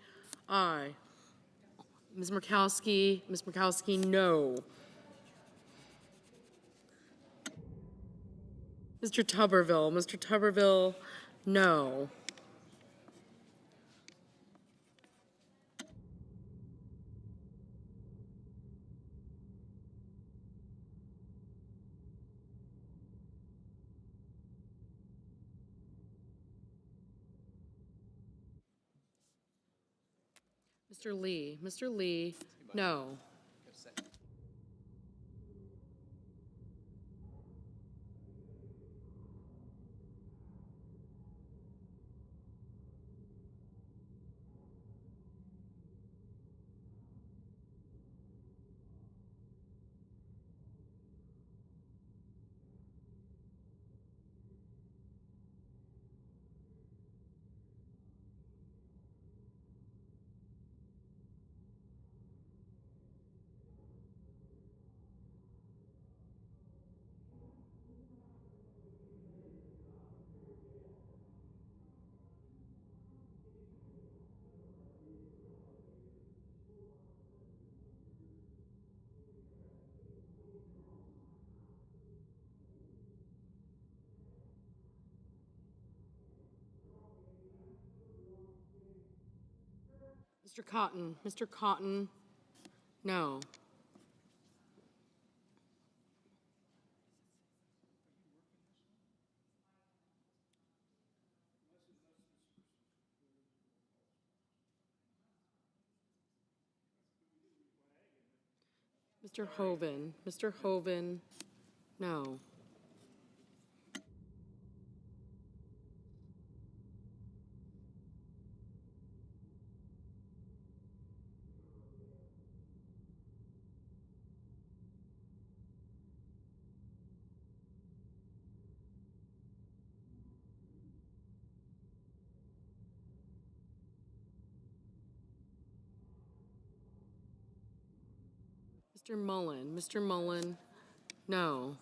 S3: aye. Ms. Murkowski, no. Mr. Tuberville, no. Mr. Lee, no. Mr. Cotton, no. Mr. Hoven, no. Mr. Mullen, no.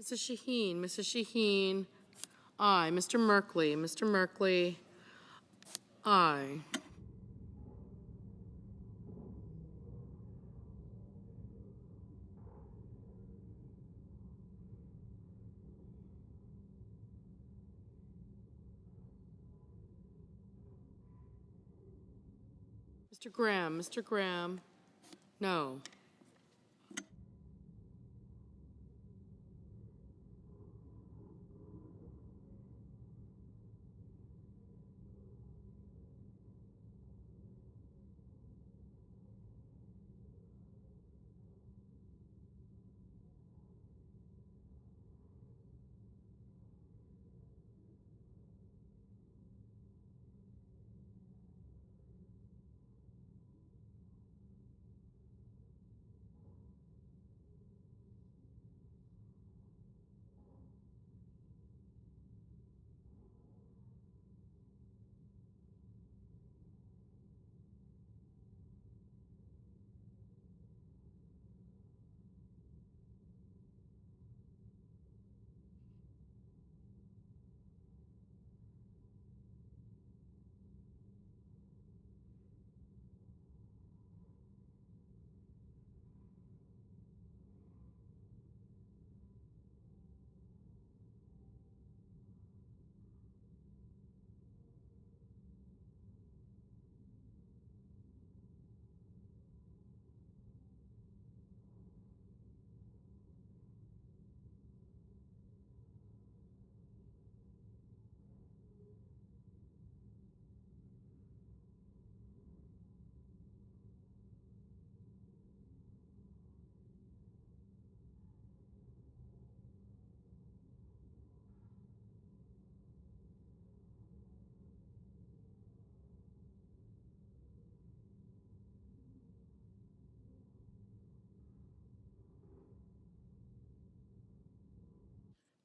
S3: Mrs. Shaheen, Aye. Mr. Merkley. Mr. Merkley. Aye. Mr. Graham. Mr. Graham. No.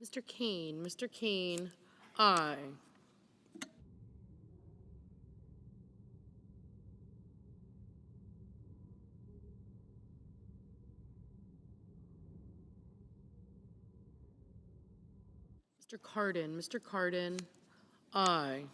S3: Mr. Kane. Mr. Kane. Aye. Mr. Cardin. Mr. Cardin. Aye.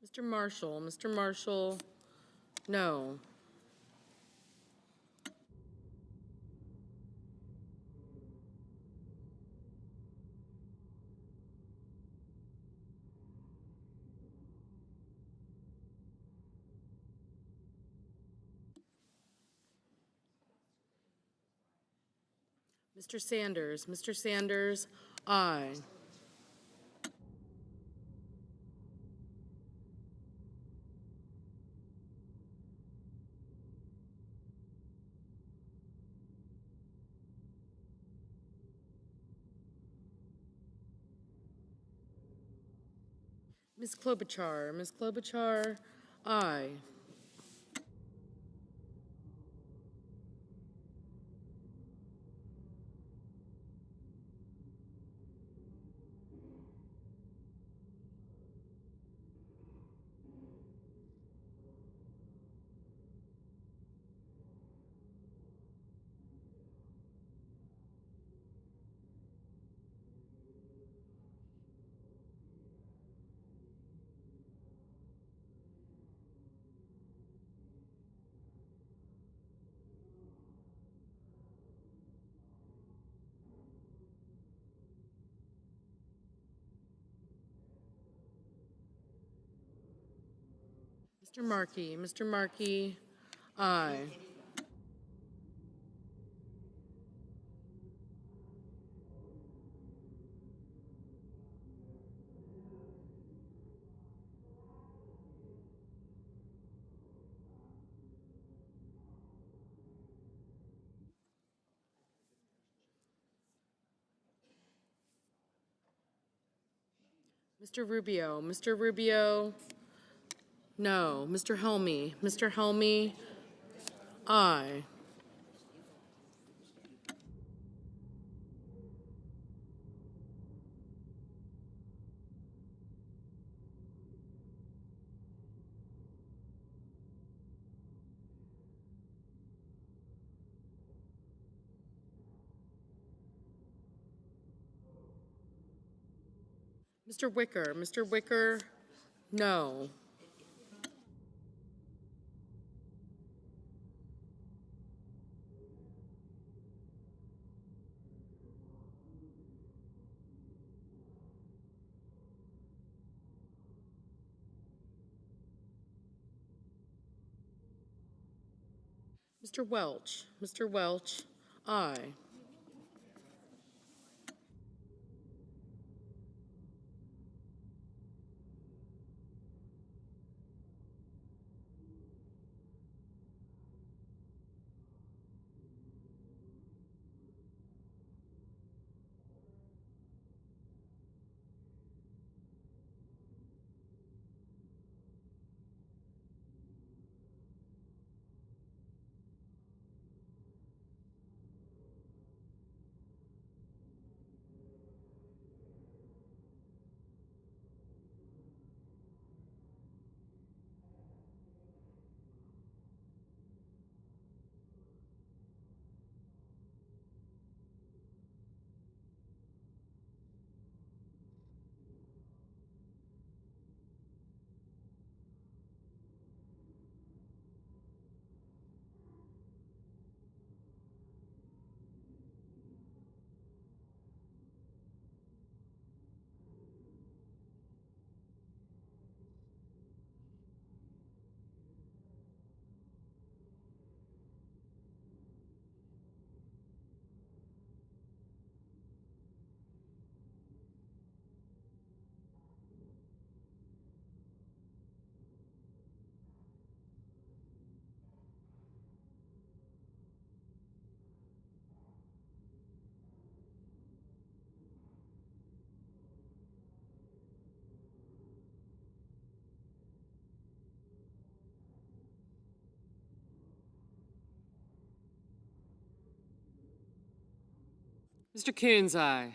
S3: Mr. Marshall. Mr. Marshall. No. Mr. Sanders. Mr. Sanders. Aye. Ms. Klobuchar. Ms. Klobuchar. Aye. Mr. Markey. Mr. Markey. Aye. Mr. Rubio. Mr. Rubio. No. Mr. Helmy? Mr. Helmy? Aye. Mr. Wicker? Mr. Wicker? No. Mr. Welch? Mr. Welch? Aye. Mr. Coons, aye.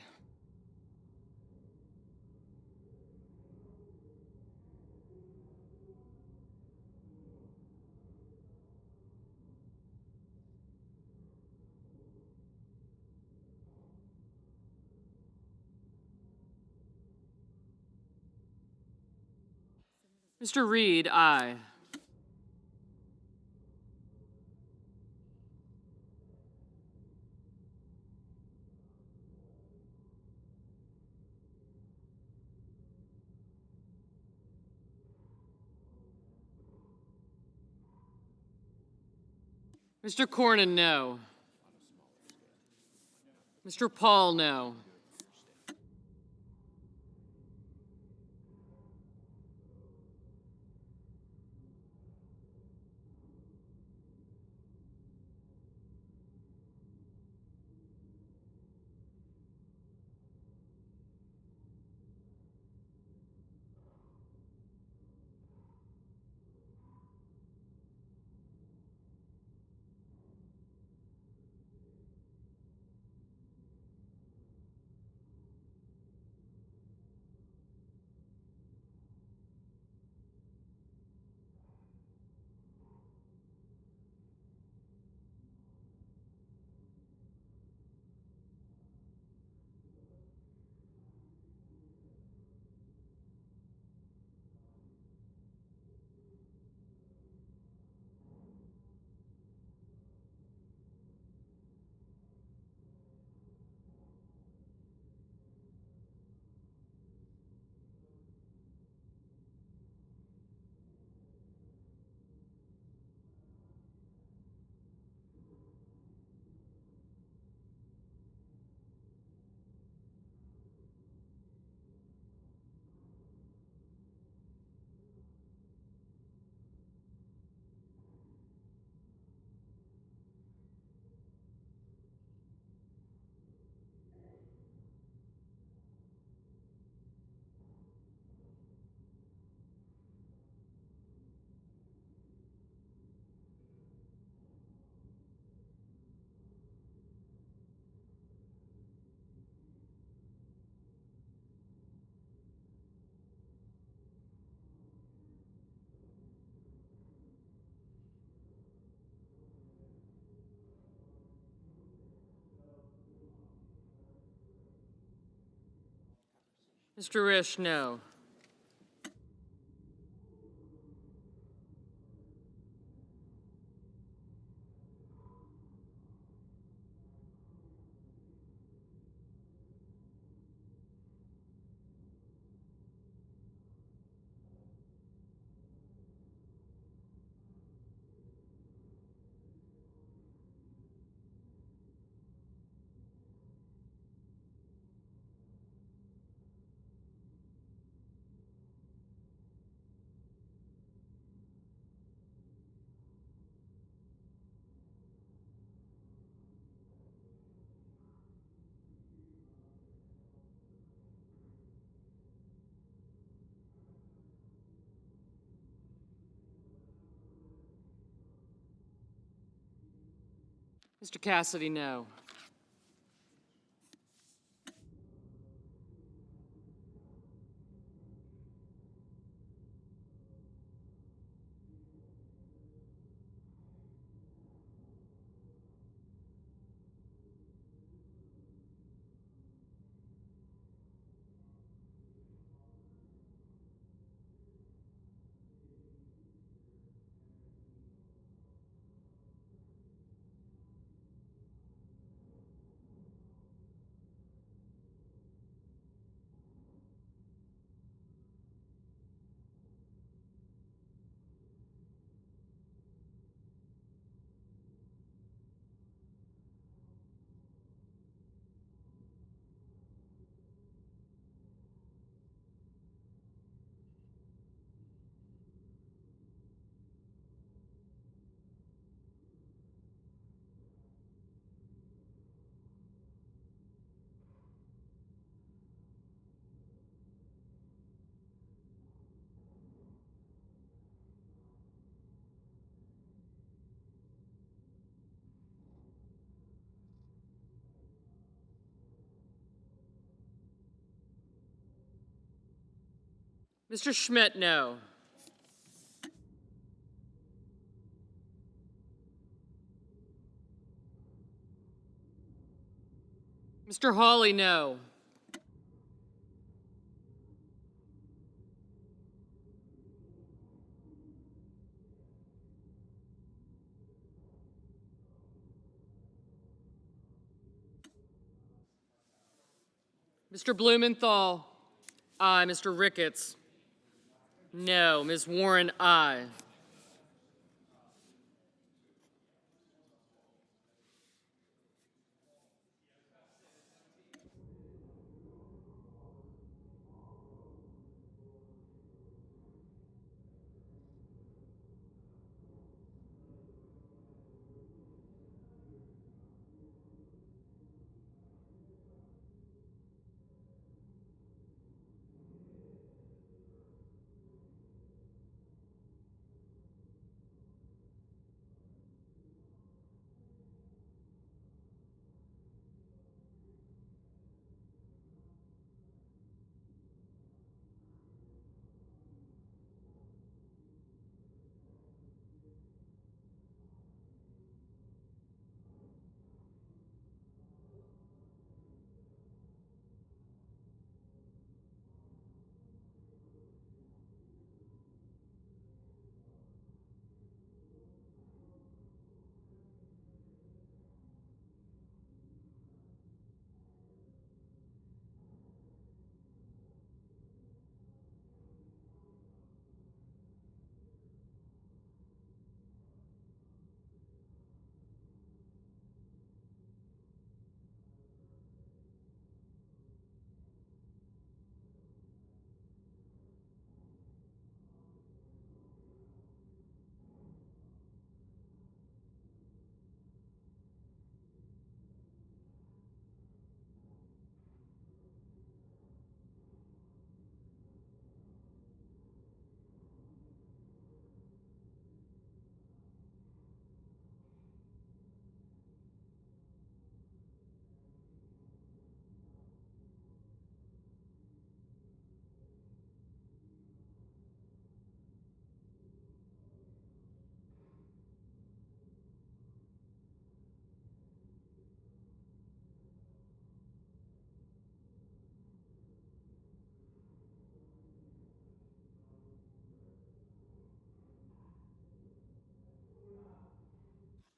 S3: Mr. Reed, aye. Mr. Cornyn, no. Mr. Paul, no. Mr. Risch, no. Mr. Cassidy, no. Mr. Schmidt, no. Mr. Hawley, no. Mr. Blumenthal, aye. Mr. Ricketts, no. Ms. Warren, aye.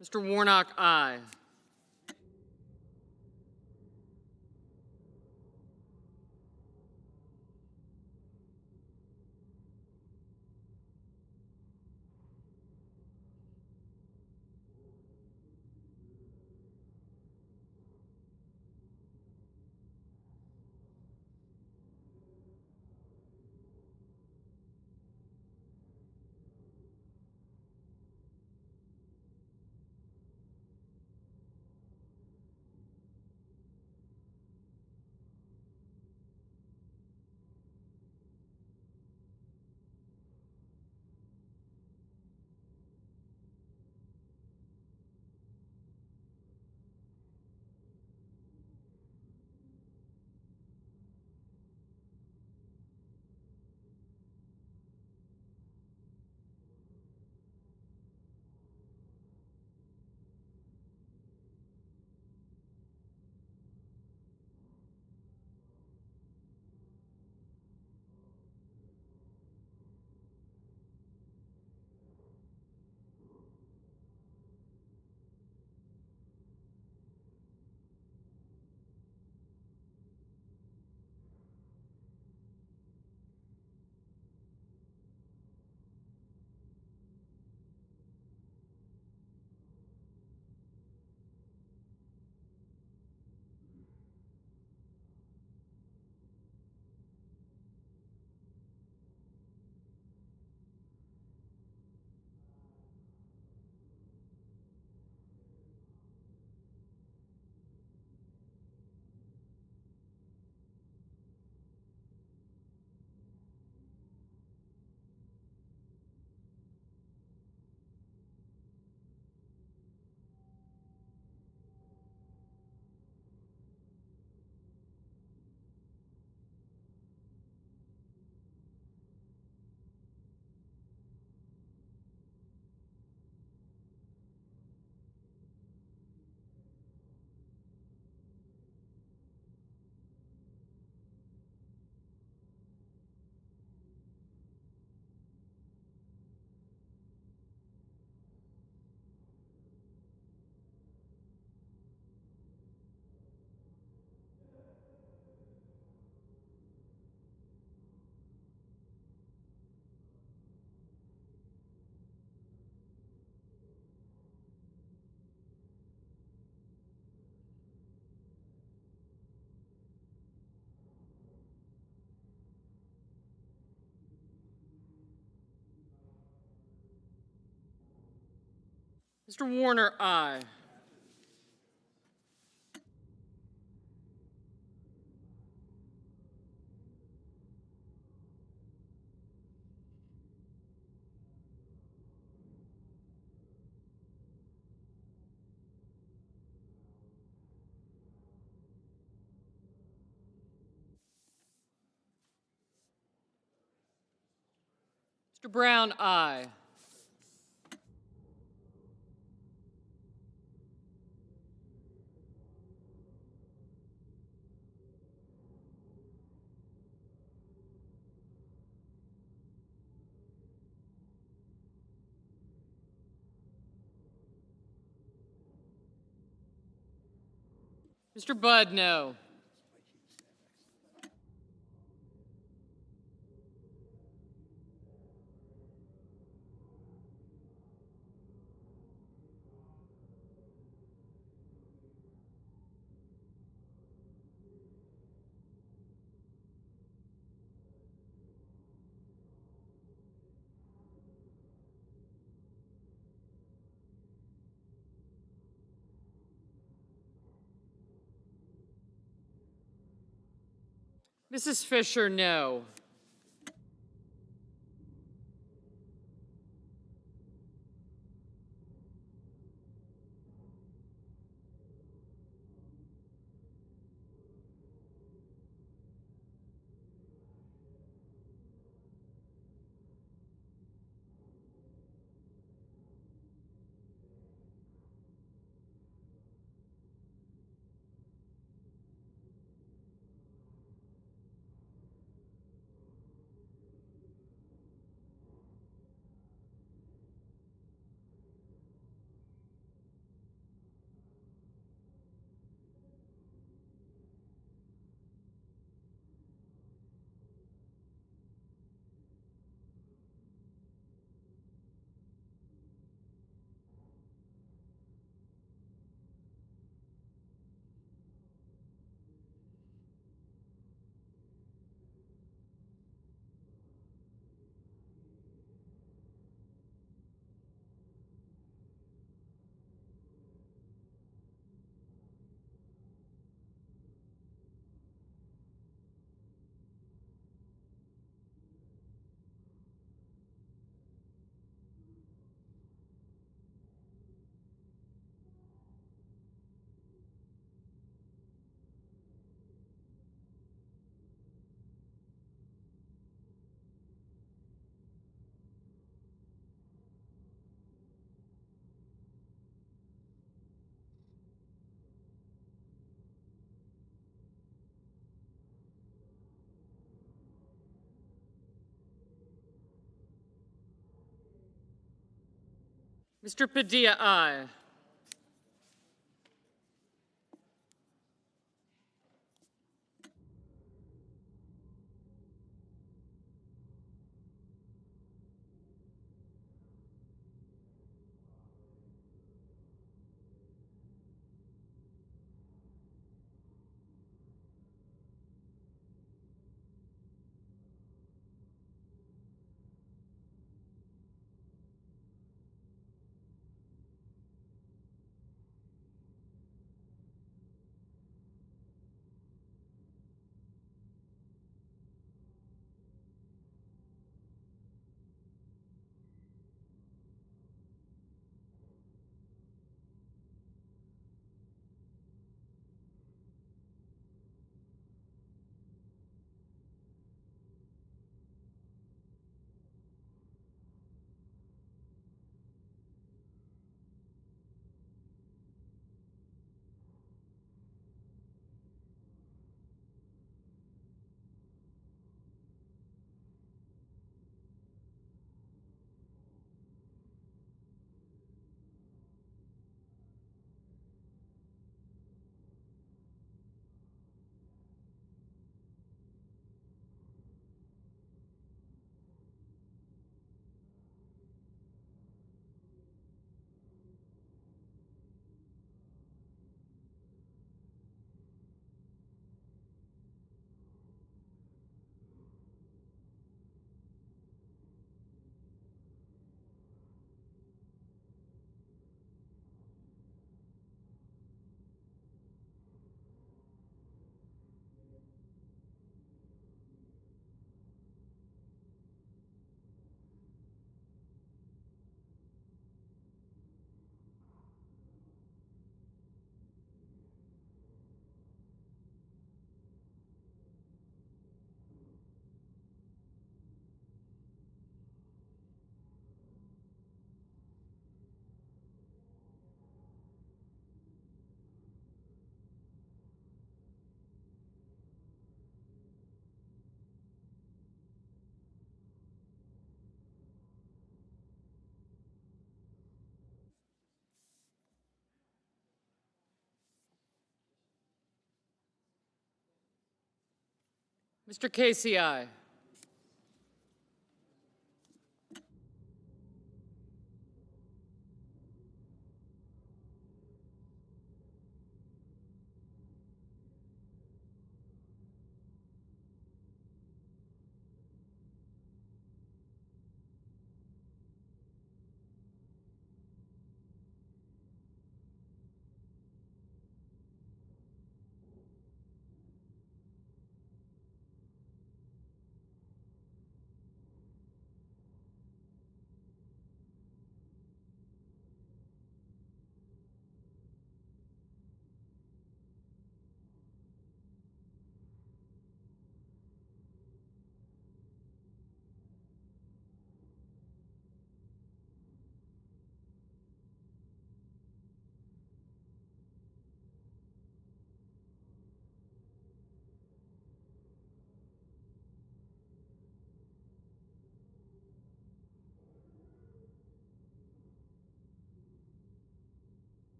S3: Mr. Warnock, aye. Mr. Warner, aye. Mr. Brown, aye. Mr. Budd, no. Mrs. Fisher, no. Mr. Padilla, aye. Mr. Casey, aye.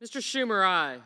S3: Mr. Schumer, aye.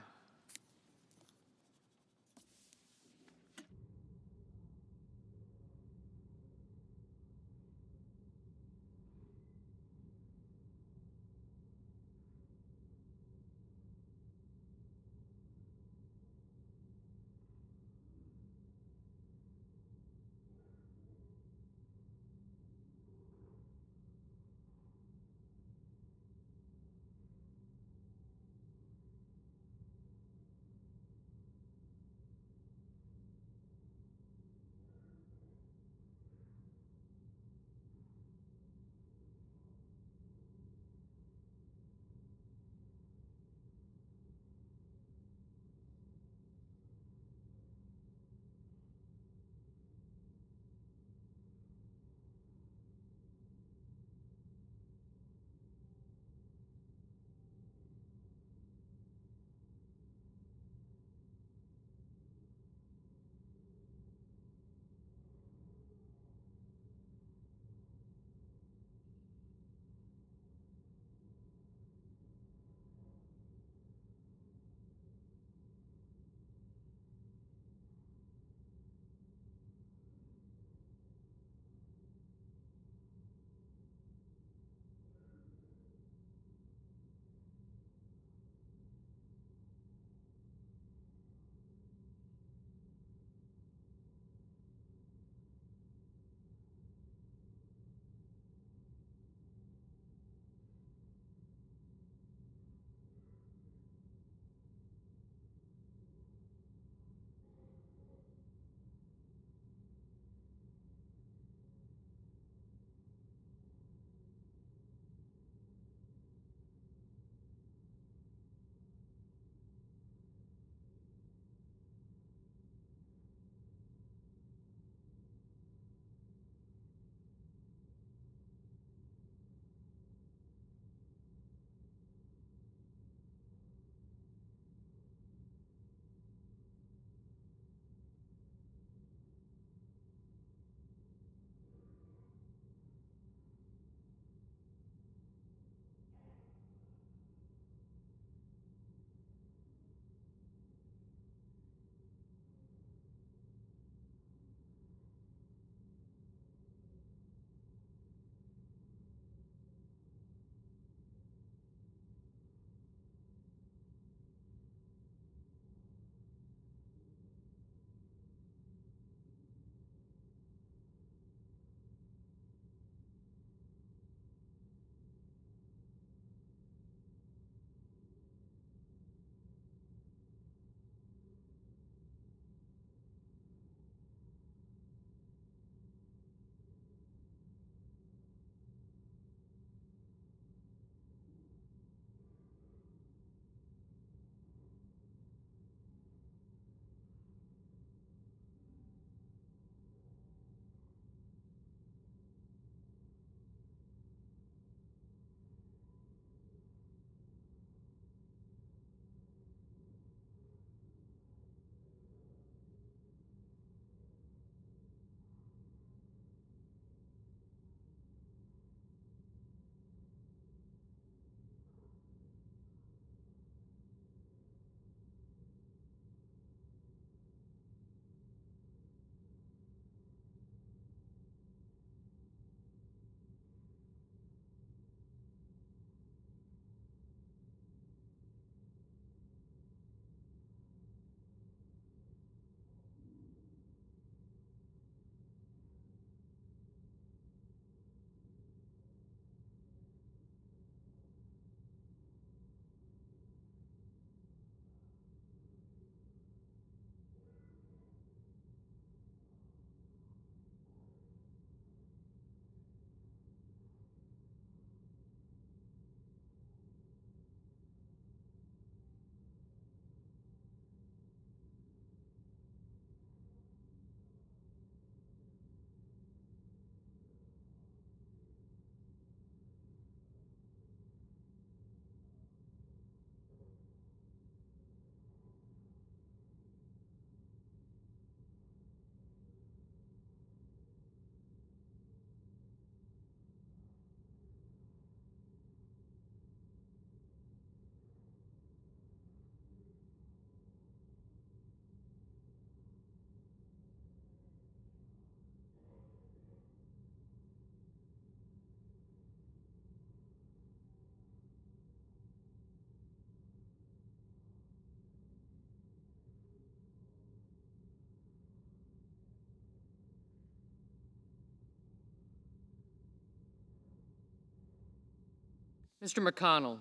S3: Mr. McConnell?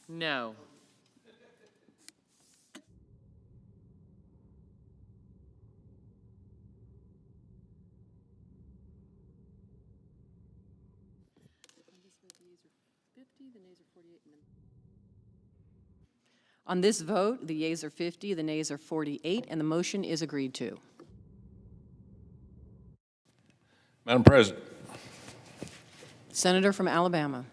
S3: No.
S15: On this vote, the yeas are 50, the nays are 48, and the motion is agreed to.
S16: Madam President.
S15: Senator from Alabama.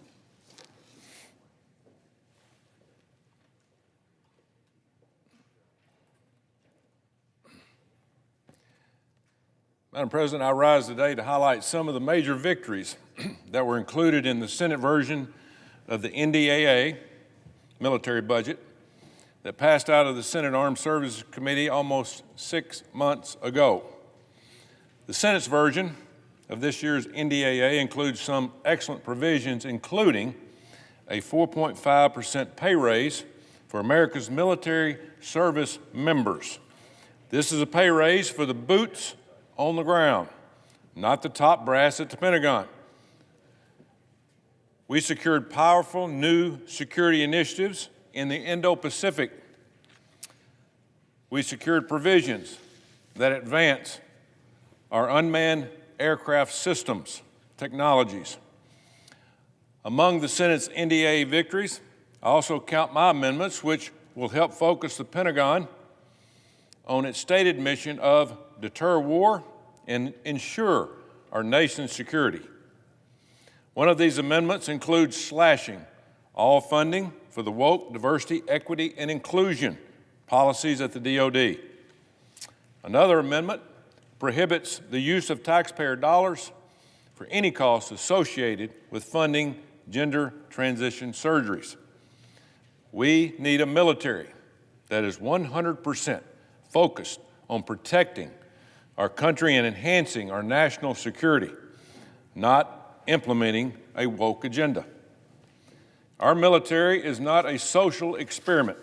S16: Madam President, I rise today to highlight some of the major victories that were included in the Senate version of the NDAA military budget that passed out of the Senate Armed Services Committee almost 6 months ago. The Senate's version of this year's NDAA includes some excellent provisions, including a 4.5% pay raise for America's military service members. This is a pay raise for the boots on the ground, not the top brass at the Pentagon. We secured powerful new security initiatives in the Indo-Pacific. We secured provisions that advance our unmanned aircraft systems technologies. Among the Senate's NDAA victories, I also count my amendments, which will help focus the Pentagon on its stated mission of deter war and ensure our nation's security. One of these amendments includes slashing all funding for the woke, diversity, equity, and inclusion policies at the DoD. Another amendment prohibits the use of taxpayer dollars for any costs associated with funding gender transition surgeries. We need a military that is 100% focused on protecting our country and enhancing our national security, not implementing a woke agenda. Our military is not a social experiment.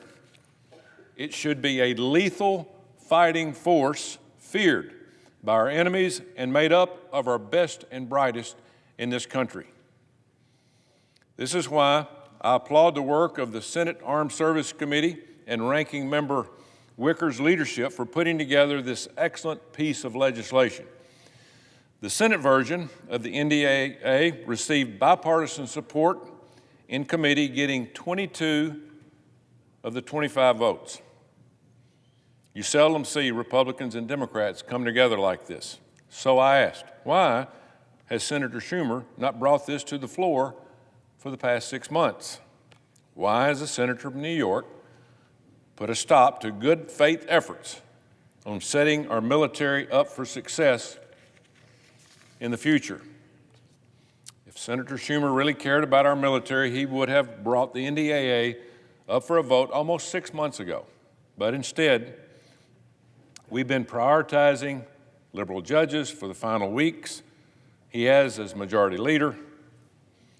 S16: It should be a lethal fighting force feared by our enemies and made up of our best and brightest in this country. This is why I applaud the work of the Senate Armed Services Committee and Ranking Member Wicker's leadership for putting together this excellent piece of legislation. The Senate version of the NDAA received bipartisan support in committee, getting 22 of the 25 votes. You seldom see Republicans and Democrats come together like this. So I asked, why has Senator Schumer not brought this to the floor for the past 6 months? Why has the senator from New York put a stop to good faith efforts on setting our military up for success in the future? If Senator Schumer really cared about our military, he would have brought the NDAA up for a vote almost 6 months ago. But instead, we've been prioritizing liberal judges for the final weeks he has as majority leader.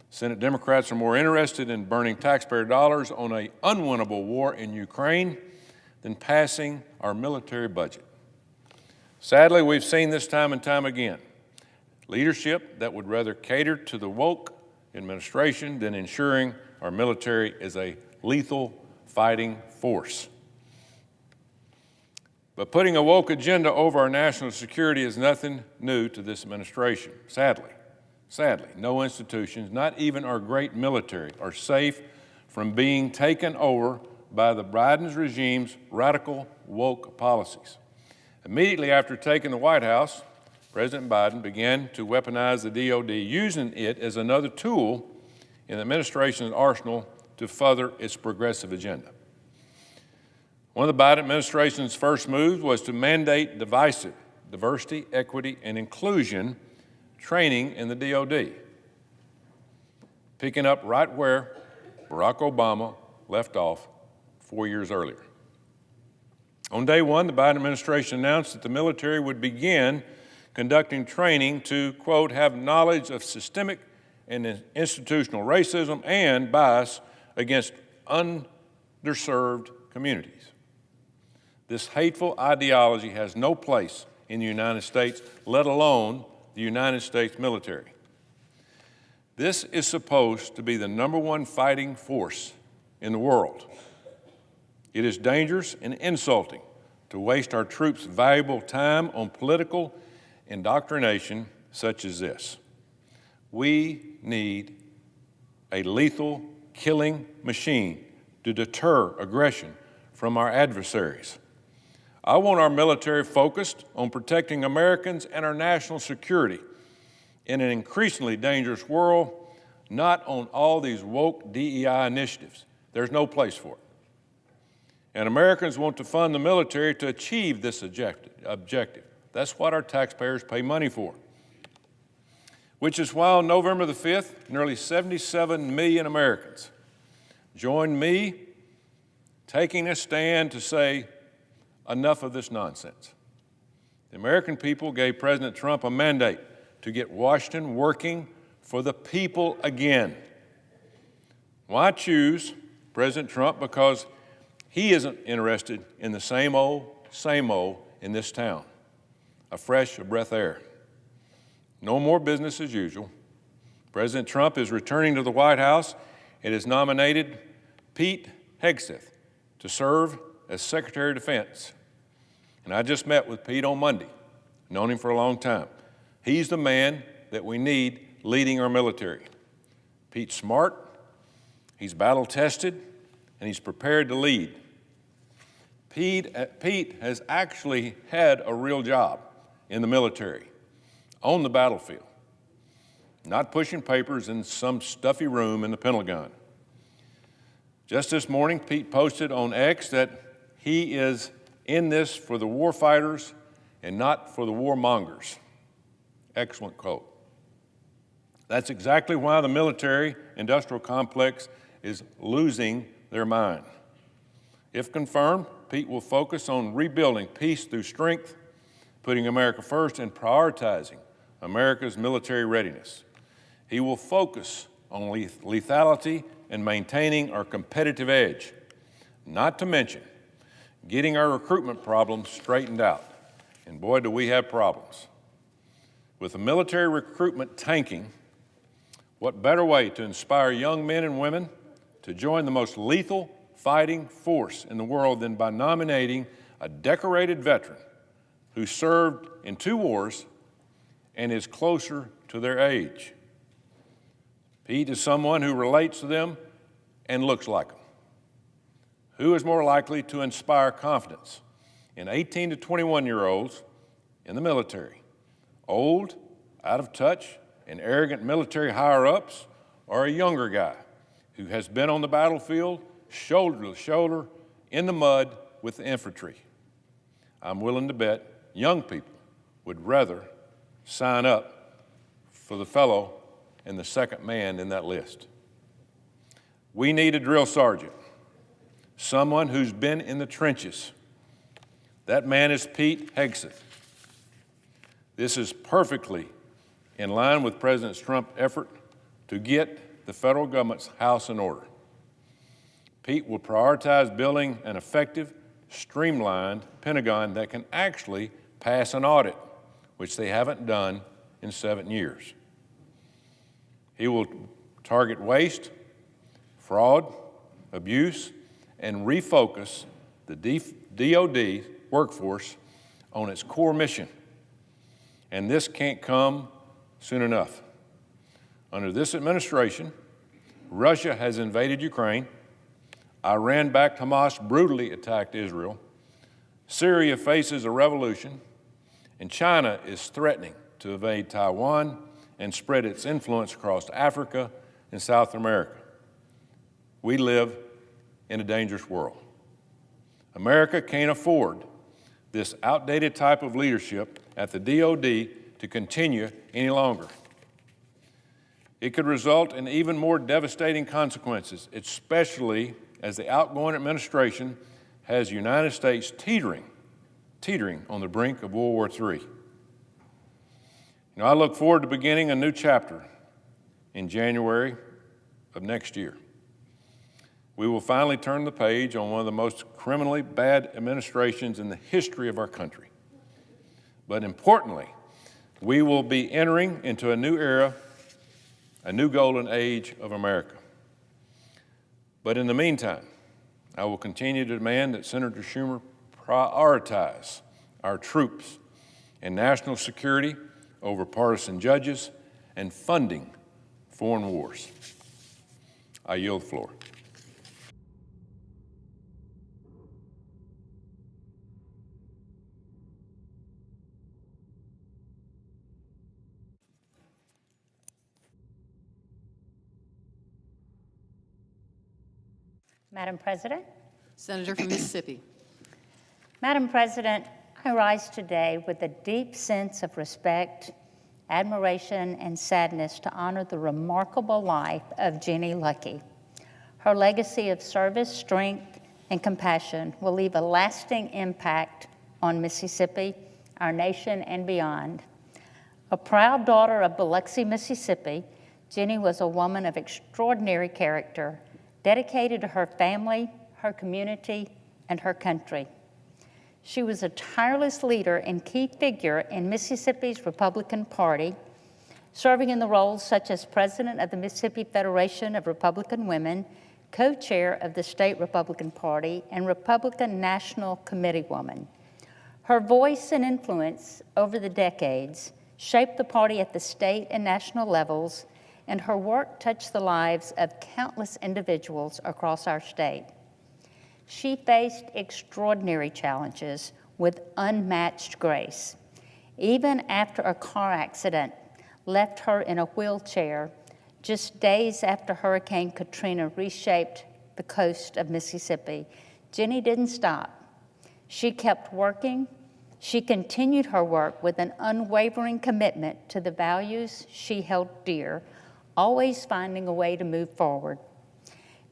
S16: Senate Democrats are more interested in burning taxpayer dollars on an unwinnable war in Ukraine than passing our military budget. Sadly, we've seen this time and time again. Leadership that would rather cater to the woke administration than ensuring our military is a lethal fighting force. But putting a woke agenda over our national security is nothing new to this administration. Sadly, no institutions, not even our great military, are safe from being taken over by the Biden regime's radical woke policies. Immediately after taking the White House, President Biden began to weaponize the DoD, using it as another tool in the administration's arsenal to further its progressive agenda. One of the Biden administration's first moves was to mandate divisive diversity, equity, and inclusion training in the DoD, picking up right where Barack Obama left off 4 years earlier. On day one, the Biden administration announced that the military would begin conducting training to, quote, have knowledge of systemic and institutional racism and bias against underserved communities. This hateful ideology has no place in the United States, let alone the United States military. This is supposed to be the #1 fighting force in the world. It is dangerous and insulting to waste our troops' valuable time on political indoctrination such as this. We need a lethal killing machine to deter aggression from our adversaries. I want our military focused on protecting Americans and our national security in an increasingly dangerous world, not on all these woke DEI initiatives. There's no place for it. And Americans want to fund the military to achieve this objective. That's what our taxpayers pay money for. Which is why on November the 5th, nearly 77 million Americans joined me taking a stand to say, enough of this nonsense. The American people gave President Trump a mandate to get Washington working for the people again. Why choose President Trump? Because he isn't interested in the same old in this town, a breath of air. No more business as usual. President Trump is returning to the White House and has nominated Pete Hegseth to serve as Secretary of Defense. And I just met with Pete on Monday, known him for a long time. He's the man that we need leading our military. Pete's smart, he's battle-tested, and he's prepared to lead. Pete has actually had a real job in the military, on the battlefield, not pushing papers in some stuffy room in the Pentagon. Just this morning, Pete posted on X that he is in this for the war fighters and not for the warmongers. Excellent quote. That's exactly why the military-industrial complex is losing their mind. If confirmed, Pete will focus on rebuilding peace through strength, putting America first, and prioritizing America's military readiness. He will focus on lethality and maintaining our competitive edge, not to mention getting our recruitment problems straightened out. And boy, do we have problems. With the military recruitment tanking, what better way to inspire young men and women to join the most lethal fighting force in the world than by nominating a decorated veteran who served in 2 wars and is closer to their age. Pete is someone who relates to them and looks like them. Who is more likely to inspire confidence in 18 to 21-year-olds in the military? Old, out of touch, and arrogant military higher-ups, or a younger guy who has been on the battlefield shoulder to shoulder in the mud with the infantry? I'm willing to bet young people would rather sign up for the fellow and the second man in that list. We need a drill sergeant, someone who's been in the trenches. That man is Pete Hegseth. This is perfectly in line with President Trump's effort to get the federal government's house in order. Pete will prioritize building an effective, streamlined Pentagon that can actually pass an audit, which they haven't done in 7 years. He will target waste, fraud, abuse, and refocus the DOD workforce on its core mission. And this can't come soon enough. Under this administration, Russia has invaded Ukraine, Iran-backed Hamas brutally attacked Israel, Syria faces a revolution, and China is threatening to invade Taiwan and spread its influence across Africa and South America. We live in a dangerous world. America can't afford this outdated type of leadership at the DOD to continue any longer. It could result in even more devastating consequences, especially as the outgoing administration has the United States teetering on the brink of World War III. I look forward to beginning a new chapter in January of next year. We will finally turn the page on one of the most criminally bad administrations in the history of our country. But importantly, we will be entering into a new era a new golden age of America. But in the meantime, I will continue to demand that Senator Schumer prioritize our troops and national security over partisan judges and funding foreign wars. I yield the floor.
S17: Madam President.
S15: Senator from Mississippi.
S17: Madam President, I rise today with a deep sense of respect, admiration, and sadness to honor the remarkable life of Jenny Luckey. Her legacy of service, strength, and compassion will leave a lasting impact on Mississippi, our nation, and beyond. A proud daughter of Biloxi, Mississippi, Jenny was a woman of extraordinary character, dedicated to her family, her community, and her country. She was a tireless leader and key figure in Mississippi's Republican Party, serving in the roles such as president of the Mississippi Federation of Republican Women, co-chair of the state Republican Party, and Republican National Committee woman. Her voice and influence over the decades shaped the party at the state and national levels, and her work touched the lives of countless individuals across our state. She faced extraordinary challenges with unmatched grace. Even after a car accident left her in a wheelchair just days after Hurricane Katrina reshaped the coast of Mississippi, Jenny didn't stop. She kept working. She continued her work with an unwavering commitment to the values she held dear, always finding a way to move forward.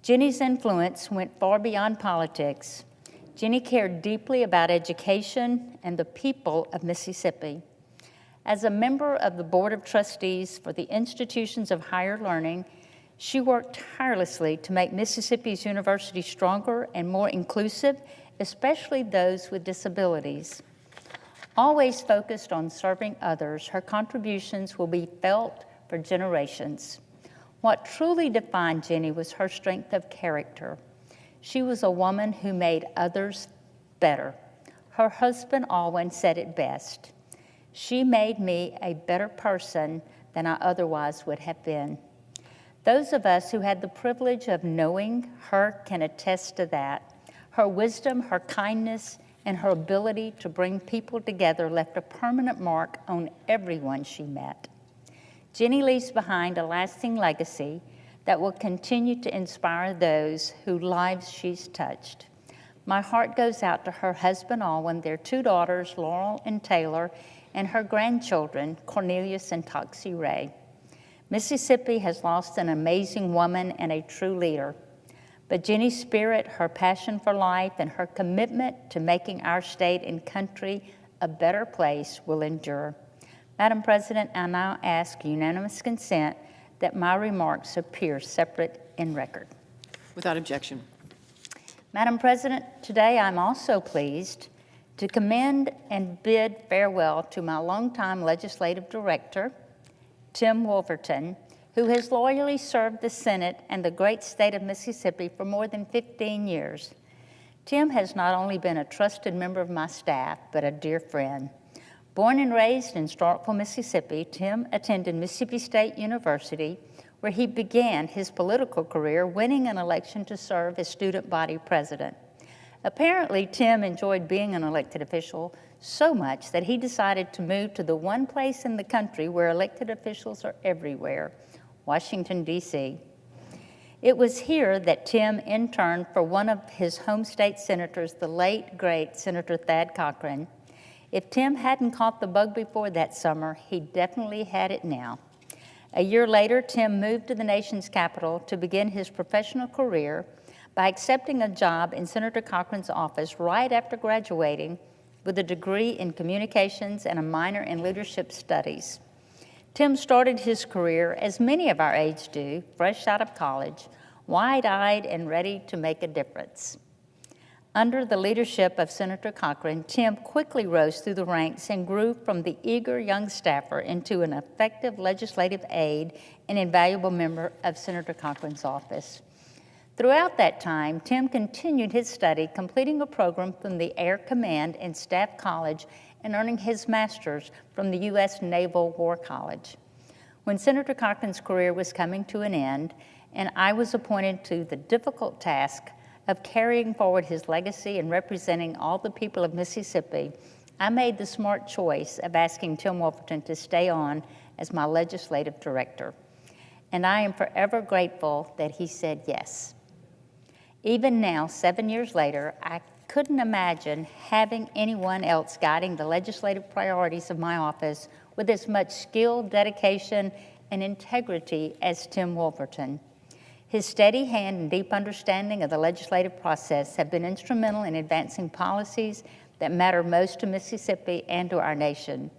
S17: Jenny's influence went far beyond politics. Jenny cared deeply about education and the people of Mississippi. As a member of the Board of Trustees for the Institutions of Higher Learning, she worked tirelessly to make Mississippi's universities stronger and more inclusive, especially those with disabilities. Always focused on serving others, her contributions will be felt for generations. What truly defined Jenny was her strength of character. She was a woman who made others better. Her husband, Alwyn, said it best. She made me a better person than I otherwise would have been. Those of us who had the privilege of knowing her can attest to that. Her wisdom, her kindness, and her ability to bring people together left a permanent mark on everyone she met. Jenny leaves behind a lasting legacy that will continue to inspire those whose lives she's touched. My heart goes out to her husband, Alwyn, their two daughters, Laurel and Taylor, and her grandchildren, Cornelius and Toxie Ray. Mississippi has lost an amazing woman and a true leader. But Jenny's spirit, her passion for life, and her commitment to making our state and country a better place will endure. Madam President, I now ask unanimous consent that my remarks appear separate in record.
S15: Without objection.
S17: Madam President, today I'm also pleased to commend and bid farewell to my longtime legislative director, Tim Wolverton, who has loyally served the Senate and the great state of Mississippi for more than 15 years. Tim has not only been a trusted member of my staff, but a dear friend. Born and raised in Starkville, Mississippi, Tim attended Mississippi State University, where he began his political career, winning an election to serve as student body president. Apparently, Tim enjoyed being an elected official so much that he decided to move to the one place in the country where elected officials are everywhere, Washington, D.C. It was here that Tim interned for one of his home state senators, the late, great Senator Thad Cochran. If Tim hadn't caught the bug before that summer, he definitely had it now. A year later, Tim moved to the nation's capital to begin his professional career by accepting a job in Senator Cochran's office right after graduating with a degree in communications and a minor in leadership studies. Tim started his career, as many of our age do, fresh out of college, wide-eyed and ready to make a difference. Under the leadership of Senator Cochran, Tim quickly rose through the ranks and grew from the eager young staffer into an effective legislative aide and invaluable member of Senator Cochran's office. Throughout that time, Tim continued his study, completing a program from the Air Command and Staff College and earning his master's from the U.S. Naval War College. When Senator Cochran's career was coming to an end, and I was appointed to the difficult task of carrying forward his legacy and representing all the people of Mississippi, I made the smart choice of asking Tim Wolverton to stay on as my legislative director. And I am forever grateful that he said yes. Even now, 7 years later, I couldn't imagine having anyone else guiding the legislative priorities of my office with as much skill, dedication, and integrity as Tim Wolverton. His steady hand and deep understanding of the legislative process have been instrumental in advancing policies that matter most to Mississippi and to our nation.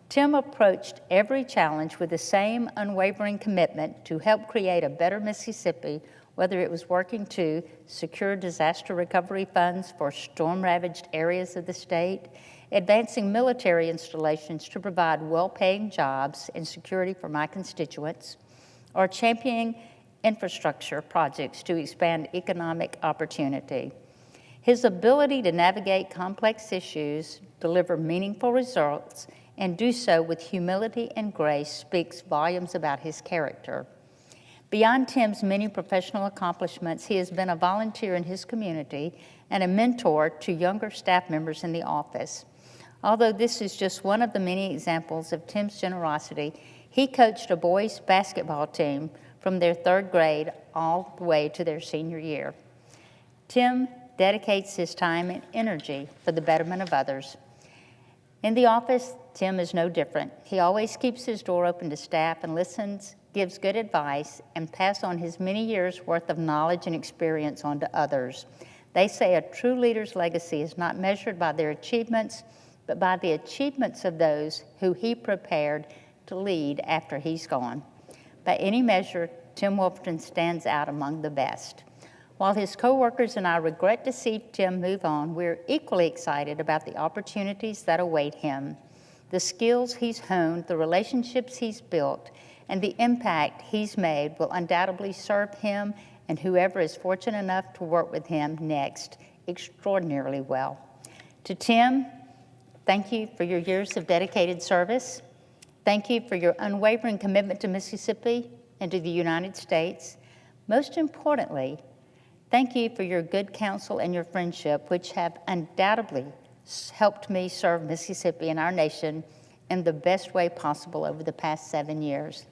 S17: Tim approached every challenge with the same unwavering commitment to help create a better Mississippi, whether it was working to secure disaster recovery funds for storm-ravaged areas of the state, advancing military installations to provide well-paying jobs and security for my constituents, or championing infrastructure projects to expand economic opportunity. His ability to navigate complex issues, deliver meaningful results, and do so with humility and grace speaks volumes about his character. Beyond Tim's many professional accomplishments, he has been a volunteer in his community and a mentor to younger staff members in the office. Although this is just one of the many examples of Tim's generosity, he coached a boys' basketball team from their third grade all the way to their senior year. Tim dedicates his time and energy for the betterment of others. In the office, Tim is no different. He always keeps his door open to staff and listens, gives good advice, and passes on his many years' worth of knowledge and experience on to others. They say a true leader's legacy is not measured by their achievements, but by the achievements of those who he prepared to lead after he's gone. By any measure, Tim Wolverton stands out among the best. While his coworkers and I regret to see Tim move on, we're equally excited about the opportunities that await him. The skills he's honed, the relationships he's built, and the impact he's made will undoubtedly serve him and whoever is fortunate enough to work with him next extraordinarily well. To Tim, thank you for your years of dedicated service. Thank you for your unwavering commitment to Mississippi and to the United States. Most importantly, thank you for your good counsel and your friendship, which have undoubtedly helped me serve Mississippi and our nation in the best way possible over the past 7 years.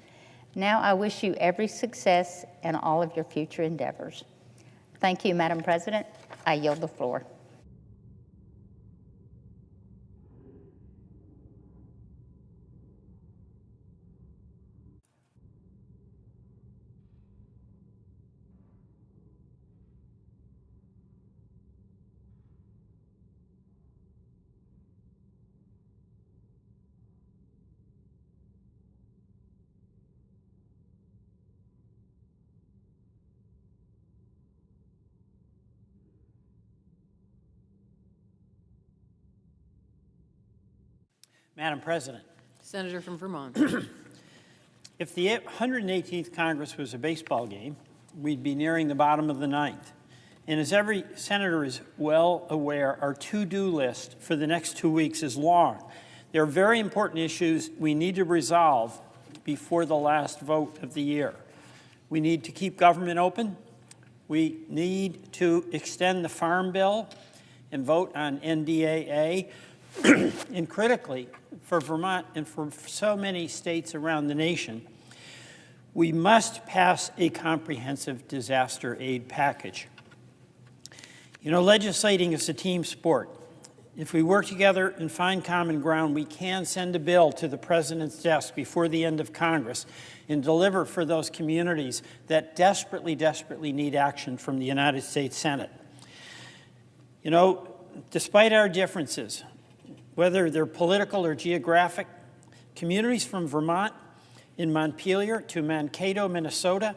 S17: Now I wish you every success in all of your future endeavors. Thank you, Madam President. I yield the floor.
S1: Madam President.
S15: Senator from Vermont.
S1: If the 118th Congress was a baseball game, we'd be nearing the bottom of the ninth. And as every senator is well aware, our to-do list for the next 2 weeks is long. There are very important issues we need to resolve before the last vote of the year. We need to keep government open. We need to extend the Farm Bill and vote on NDAA. And critically, for Vermont and for so many states around the nation, we must pass a comprehensive disaster aid package. You know, legislating is a team sport. If we work together and find common ground, we can send a bill to the President's desk before the end of Congress and deliver for those communities that desperately, desperately need action from the United States Senate. You know, despite our differences, whether they're political or geographic, communities from Vermont in Montpelier to Mankato, Minnesota,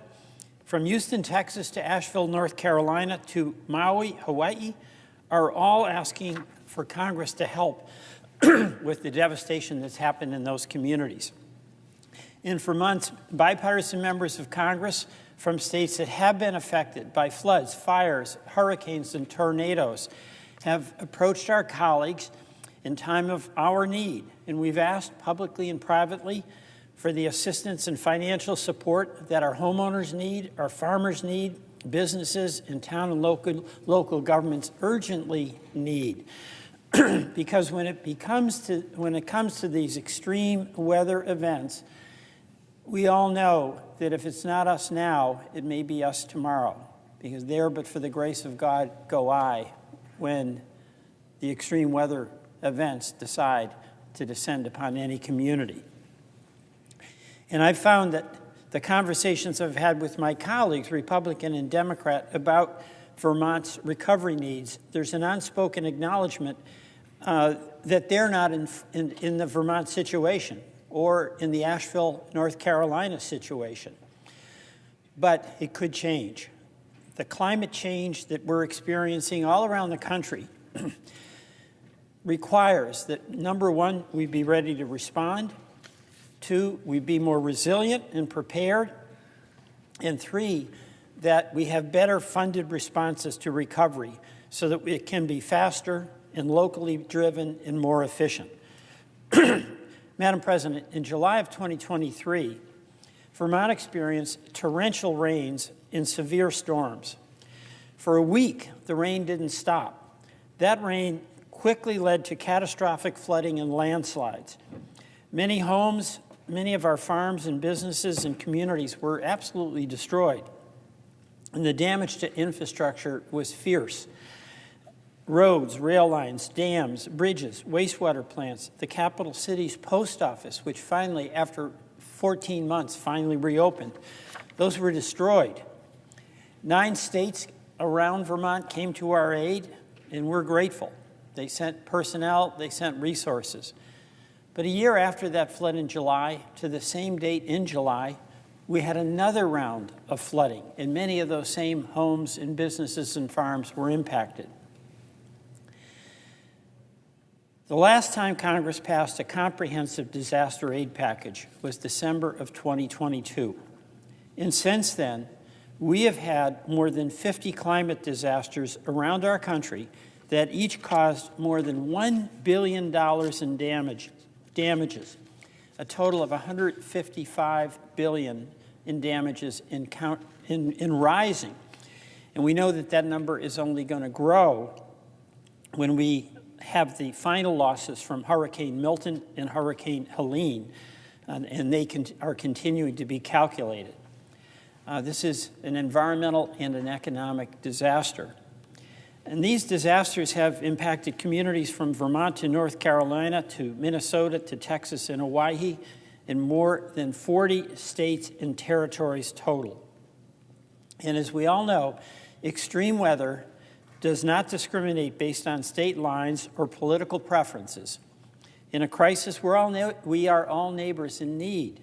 S1: from Houston, Texas to Asheville, North Carolina to Maui, Hawaii, are all asking for Congress to help with the devastation that's happened in those communities. And for months, bipartisan members of Congress from states that have been affected by floods, fires, hurricanes, and tornadoes have approached our colleagues in time of our need. And we've asked publicly and privately for the assistance and financial support that our homeowners need, our farmers need, businesses and town and local governments urgently need. Because when it comes to these extreme weather events, we all know that if it's not us now, it may be us tomorrow. Because there, but for the grace of God, go I, when the extreme weather events decide to descend upon any community. And I've found that the conversations I've had with my colleagues, Republican and Democrat, about Vermont's recovery needs, there's an unspoken acknowledgement that they're not in the Vermont situation or in the Asheville, North Carolina situation. But it could change. The climate change that we're experiencing all around the country requires that, number one, we be ready to respond. 2, we be more resilient and prepared. And 3, that we have better funded responses to recovery so that it can be faster and locally driven and more efficient. Madam President, in July of 2023, Vermont experienced torrential rains and severe storms. For a week, the rain didn't stop. That rain quickly led to catastrophic flooding and landslides. Many homes, many of our farms and businesses and communities were absolutely destroyed. And the damage to infrastructure was fierce. Roads, rail lines, dams, bridges, wastewater plants, the capital city's post office, which finally, after 14 months, finally reopened, those were destroyed. 9 states around Vermont came to our aid, and we're grateful. They sent personnel, they sent resources. But a year after that flood in July, to the same date in July, we had another round of flooding, and many of those same homes and businesses and farms were impacted. The last time Congress passed a comprehensive disaster aid package was December of 2022. And since then, we have had more than 50 climate disasters around our country that each caused more than $1 billion in damages, a total of $155 billion in damages in rising. And we know that that number is only going to grow when we have the final losses from Hurricane Milton and Hurricane Helene, and they are continuing to be calculated. This is an environmental and an economic disaster. And these disasters have impacted communities from Vermont to North Carolina to Minnesota to Texas and Hawaii in more than 40 states and territories total. And as we all know, extreme weather does not discriminate based on state lines or political preferences. In a crisis, we are all neighbors in need.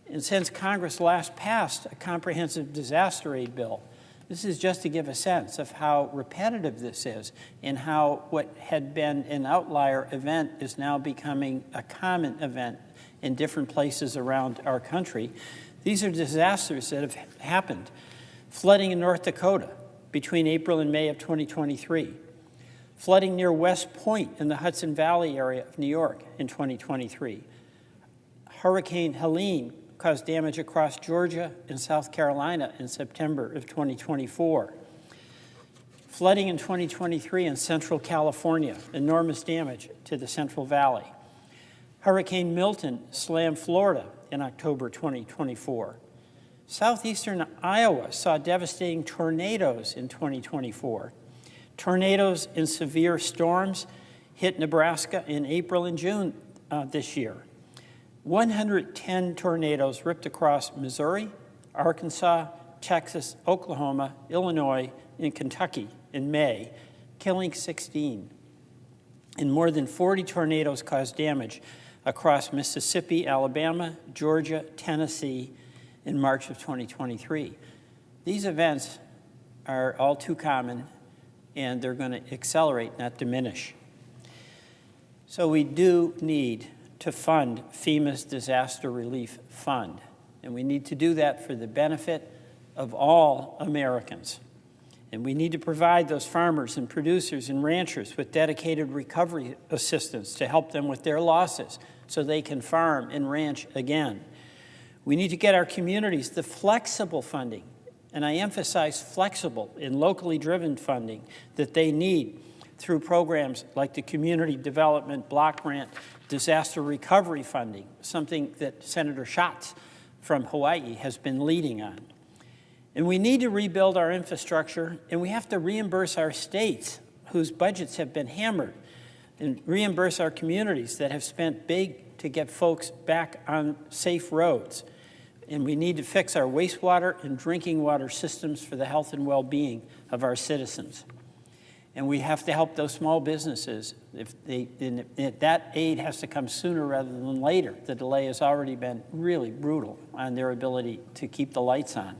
S1: And since Congress last passed a comprehensive disaster aid bill, this is just to give a sense of how repetitive this is and how what had been an outlier event is now becoming a common event in different places around our country. These are disasters that have happened. Flooding in North Dakota between April and May of 2023. Flooding near West Point in the Hudson Valley area of New York in 2023. Hurricane Helene caused damage across Georgia and South Carolina in September of 2024. Flooding in 2023 in Central California, enormous damage to the Central Valley. Hurricane Milton slammed Florida in October 2024. Southeastern Iowa saw devastating tornadoes in 2024. Tornadoes and severe storms hit Nebraska in April and June this year. 110 tornadoes ripped across Missouri, Arkansas, Texas, Oklahoma, Illinois, and Kentucky in May, killing 16. And more than 40 tornadoes caused damage across Mississippi, Alabama, Georgia, Tennessee, in March of 2023. These events are all too common, and they're going to accelerate, not diminish. So we do need to fund FEMA's Disaster Relief Fund, and we need to do that for the benefit of all Americans. And we need to provide those farmers and producers and ranchers with dedicated recovery assistance to help them with their losses so they can farm and ranch again. We need to get our communities the flexible funding, and I emphasize flexible and locally driven funding that they need through programs like the Community Development Block Grant Disaster Recovery Funding, something that Senator Schatz from Hawaii has been leading on. And we need to rebuild our infrastructure, and we have to reimburse our states whose budgets have been hammered, and reimburse our communities that have spent big to get folks back on safe roads. And we need to fix our wastewater and drinking water systems for the health and well-being of our citizens. And we have to help those small businesses. If that aid has to come sooner rather than later. The delay has already been really brutal on their ability to keep the lights on.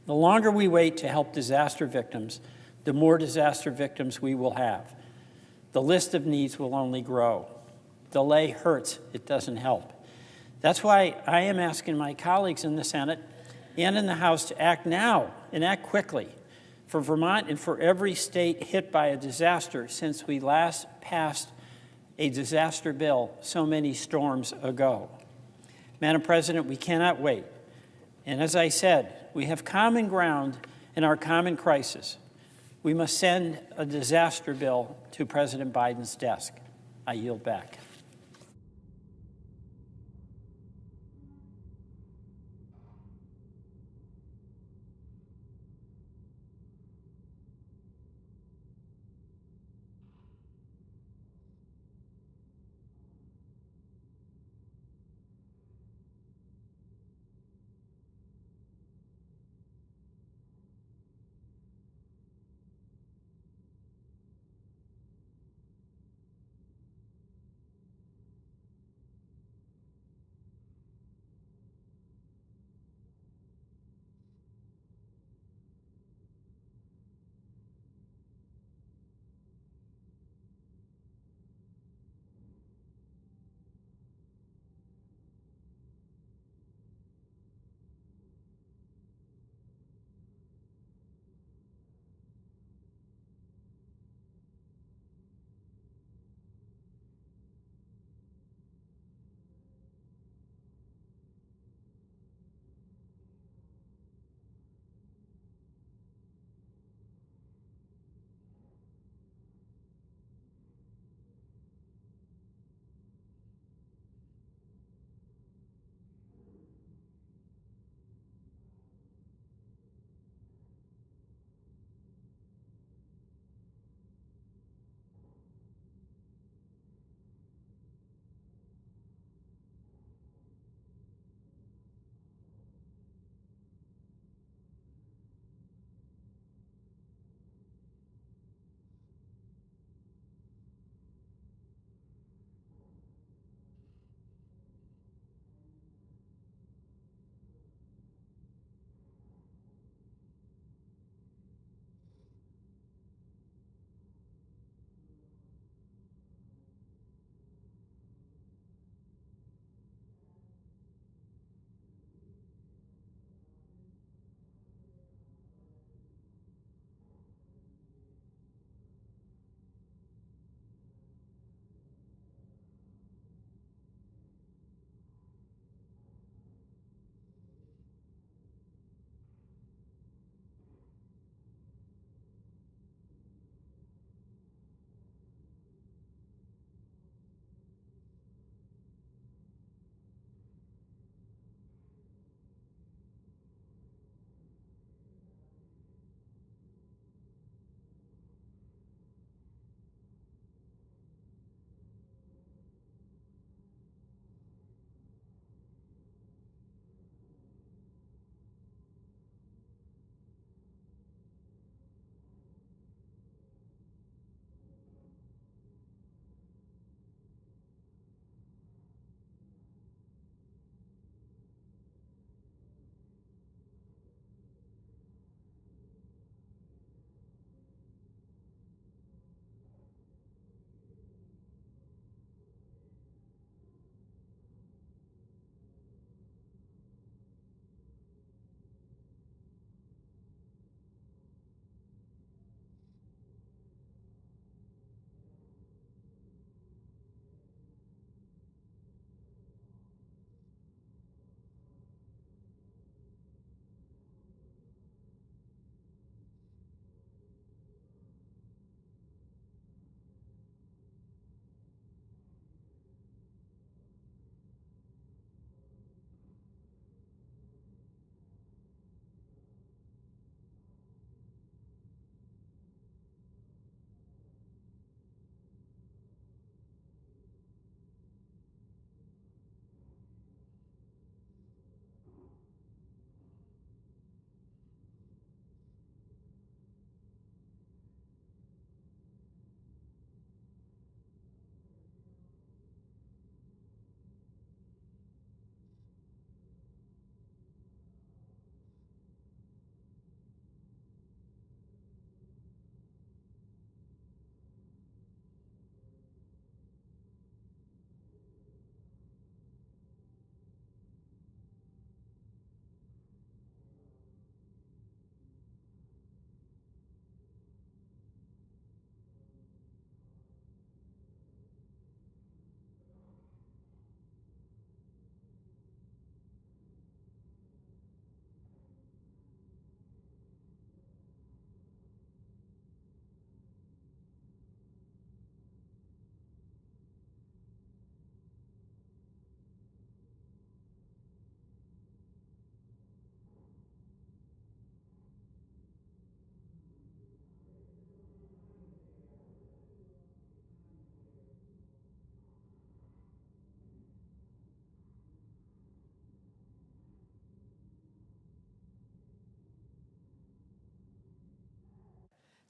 S1: The longer we wait to help disaster victims, the more disaster victims we will have. The list of needs will only grow. Delay hurts, it doesn't help. That's why I am asking my colleagues in the Senate and in the House to act now and act quickly for Vermont and for every state hit by a disaster since we last passed a disaster bill so many storms ago. Madam President, we cannot wait. And as I said, we have common ground in our common crisis. We must send a disaster bill to President Biden's desk. I yield back.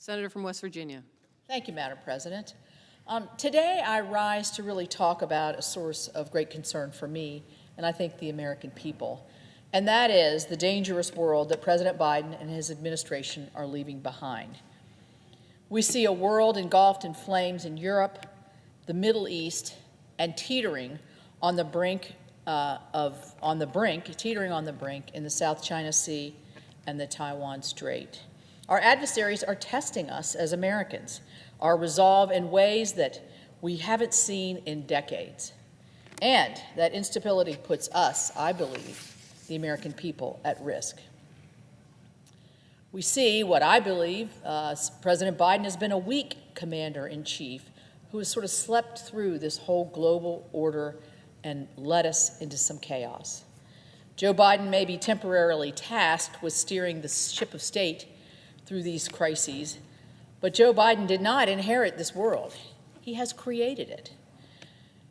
S15: Senator from West Virginia.
S18: Thank you, Madam President. Today, I rise to really talk about a source of great concern for me, and I think the American people, and that is the dangerous world that President Biden and his administration are leaving behind. We see a world engulfed in flames in Europe, the Middle East, and teetering on the brink in the South China Sea and the Taiwan Strait. Our adversaries are testing us as Americans, our resolve in ways that we haven't seen in decades. And that instability puts us, I believe, the American people, at risk. We see what I believe President Biden has been a weak commander-in-chief who has sort of slept through this whole global order and led us into some chaos. Joe Biden may be temporarily tasked with steering the ship of state through these crises, but Joe Biden did not inherit this world. He has created it.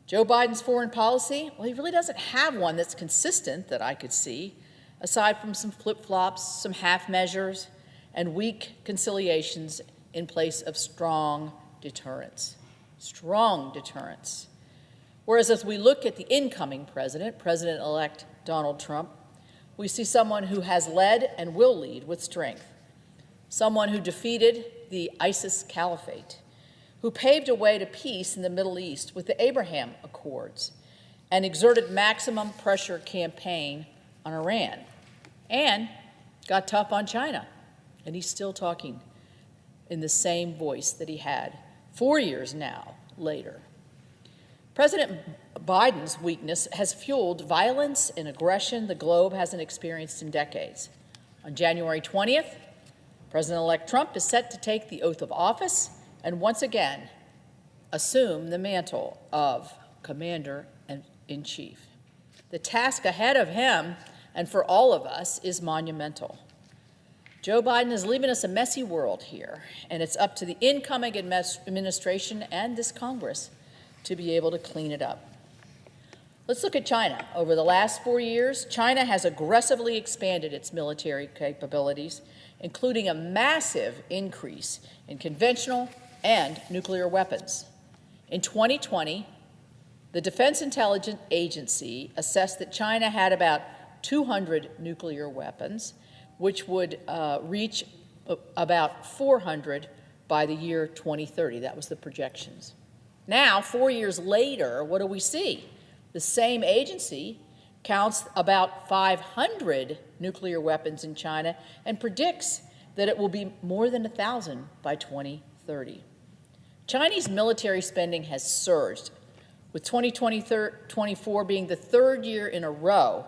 S18: Joe Biden's foreign policy, well, he really doesn't have one that's consistent that I could see, aside from some flip-flops, some half measures, and weak conciliations in place of strong deterrence. Strong deterrence. Whereas as we look at the incoming president, President-elect Donald Trump, we see someone who has led and will lead with strength, someone who defeated the ISIS caliphate, who paved a way to peace in the Middle East with the Abraham Accords and exerted maximum pressure campaign on Iran, and got tough on China. And he's still talking in the same voice that he had 4 years now later. President Biden's weakness has fueled violence and aggression the globe hasn't experienced in decades. On January 20th, President-elect Trump is set to take the oath of office and once again assume the mantle of Commander-in-Chief. The task ahead of him and for all of us is monumental. Joe Biden is leaving us a messy world here, and it's up to the incoming administration and this Congress to be able to clean it up. Let's look at China. Over the last 4 years, China has aggressively expanded its military capabilities, including a massive increase in conventional and nuclear weapons. In 2020, the Defense Intelligence Agency assessed that China had about 200 nuclear weapons, which would reach about 400 by the year 2030. That was the projections. Now, 4 years later, what do we see? The same agency counts about 500 nuclear weapons in China and predicts that it will be more than 1,000 by 2030. Chinese military spending has surged, with 2024 being the third year in a row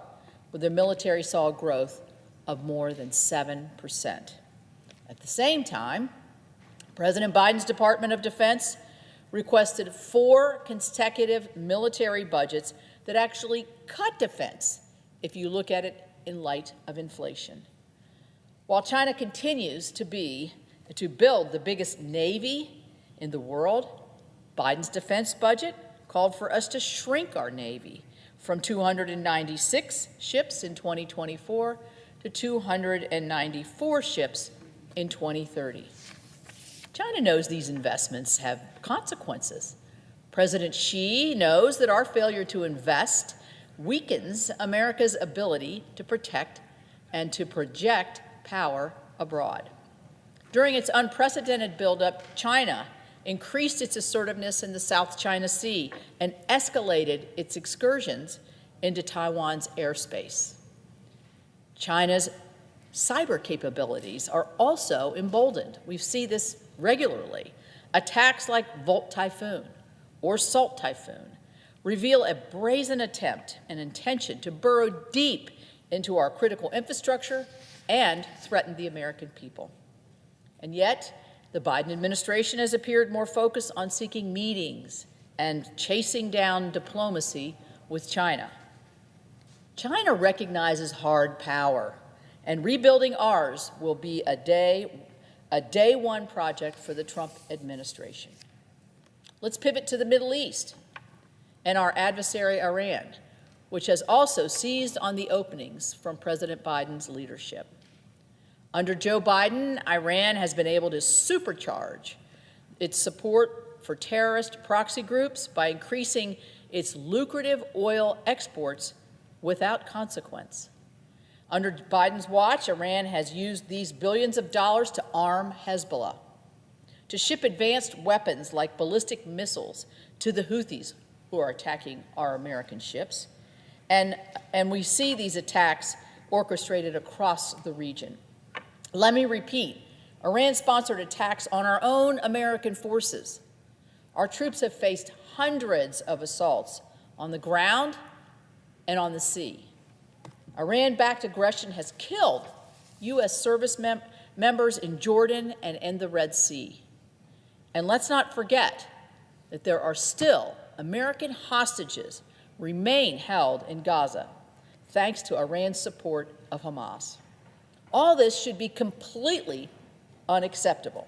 S18: where the military saw growth of more than 7%. At the same time, President Biden's Department of Defense requested 4 consecutive military budgets that actually cut defense, if you look at it in light of inflation. While China continues to build the biggest Navy in the world, Biden's defense budget called for us to shrink our Navy from 296 ships in 2024 to 294 ships in 2030. China knows these investments have consequences. President Xi knows that our failure to invest weakens America's ability to protect and to project power abroad. During its unprecedented buildup, China increased its assertiveness in the South China Sea and escalated its excursions into Taiwan's airspace. China's cyber capabilities are also emboldened. We see this regularly. Attacks like Volt Typhoon or Salt Typhoon reveal a brazen attempt and intention to burrow deep into our critical infrastructure and threaten the American people. And yet, the Biden administration has appeared more focused on seeking meetings and chasing down diplomacy with China. China recognizes hard power, and rebuilding ours will be a day one project for the Trump administration. Let's pivot to the Middle East and our adversary Iran, which has also seized on the openings from President Biden's leadership. Under Joe Biden, Iran has been able to supercharge its support for terrorist proxy groups by increasing its lucrative oil exports without consequence. Under Biden's watch, Iran has used these billions of dollars to arm Hezbollah, to ship advanced weapons like ballistic missiles to the Houthis who are attacking our American ships. And we see these attacks orchestrated across the region. Let me repeat, Iran-sponsored attacks on our own American forces. Our troops have faced hundreds of assaults on the ground and on the sea. Iran-backed aggression has killed U.S. service members in Jordan and in the Red Sea. And let's not forget that there are still American hostages remain held in Gaza, thanks to Iran's support of Hamas. All this should be completely unacceptable.